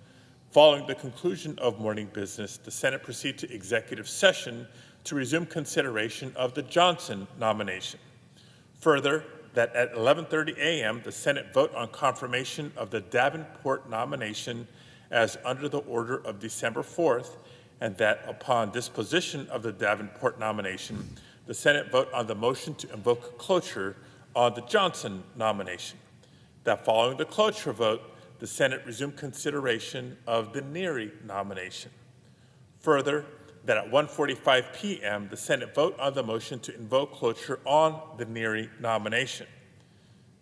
S19: Following the conclusion of morning business, the Senate proceed to executive session to resume consideration of the Johnson nomination. Further, that at 11:30 a.m., the Senate vote on confirmation of the Davenport nomination as under the order of December 4th, and that upon disposition of the Davenport nomination, the Senate vote on the motion to invoke cloture on the Johnson nomination. That following the cloture vote, the Senate resume consideration of the Neary nomination. Further, that at 1:45 p.m., the Senate vote on the motion to invoke cloture on the Neary nomination.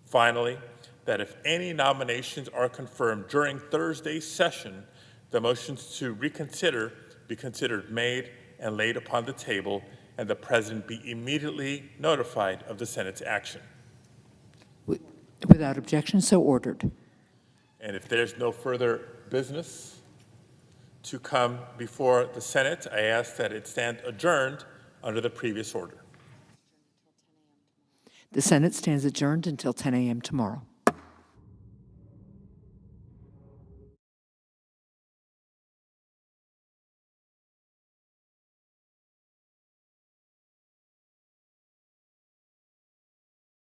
S19: Finally, that if any nominations are confirmed during Thursday's session, the motions to reconsider be considered made and laid upon the table, and the President be immediately notified of the Senate's action.
S18: Without objection, so ordered.
S19: And if there's no further business to come before the Senate, I ask that it stand adjourned under the previous order.
S18: The Senate stands adjourned until 10 a.m. tomorrow.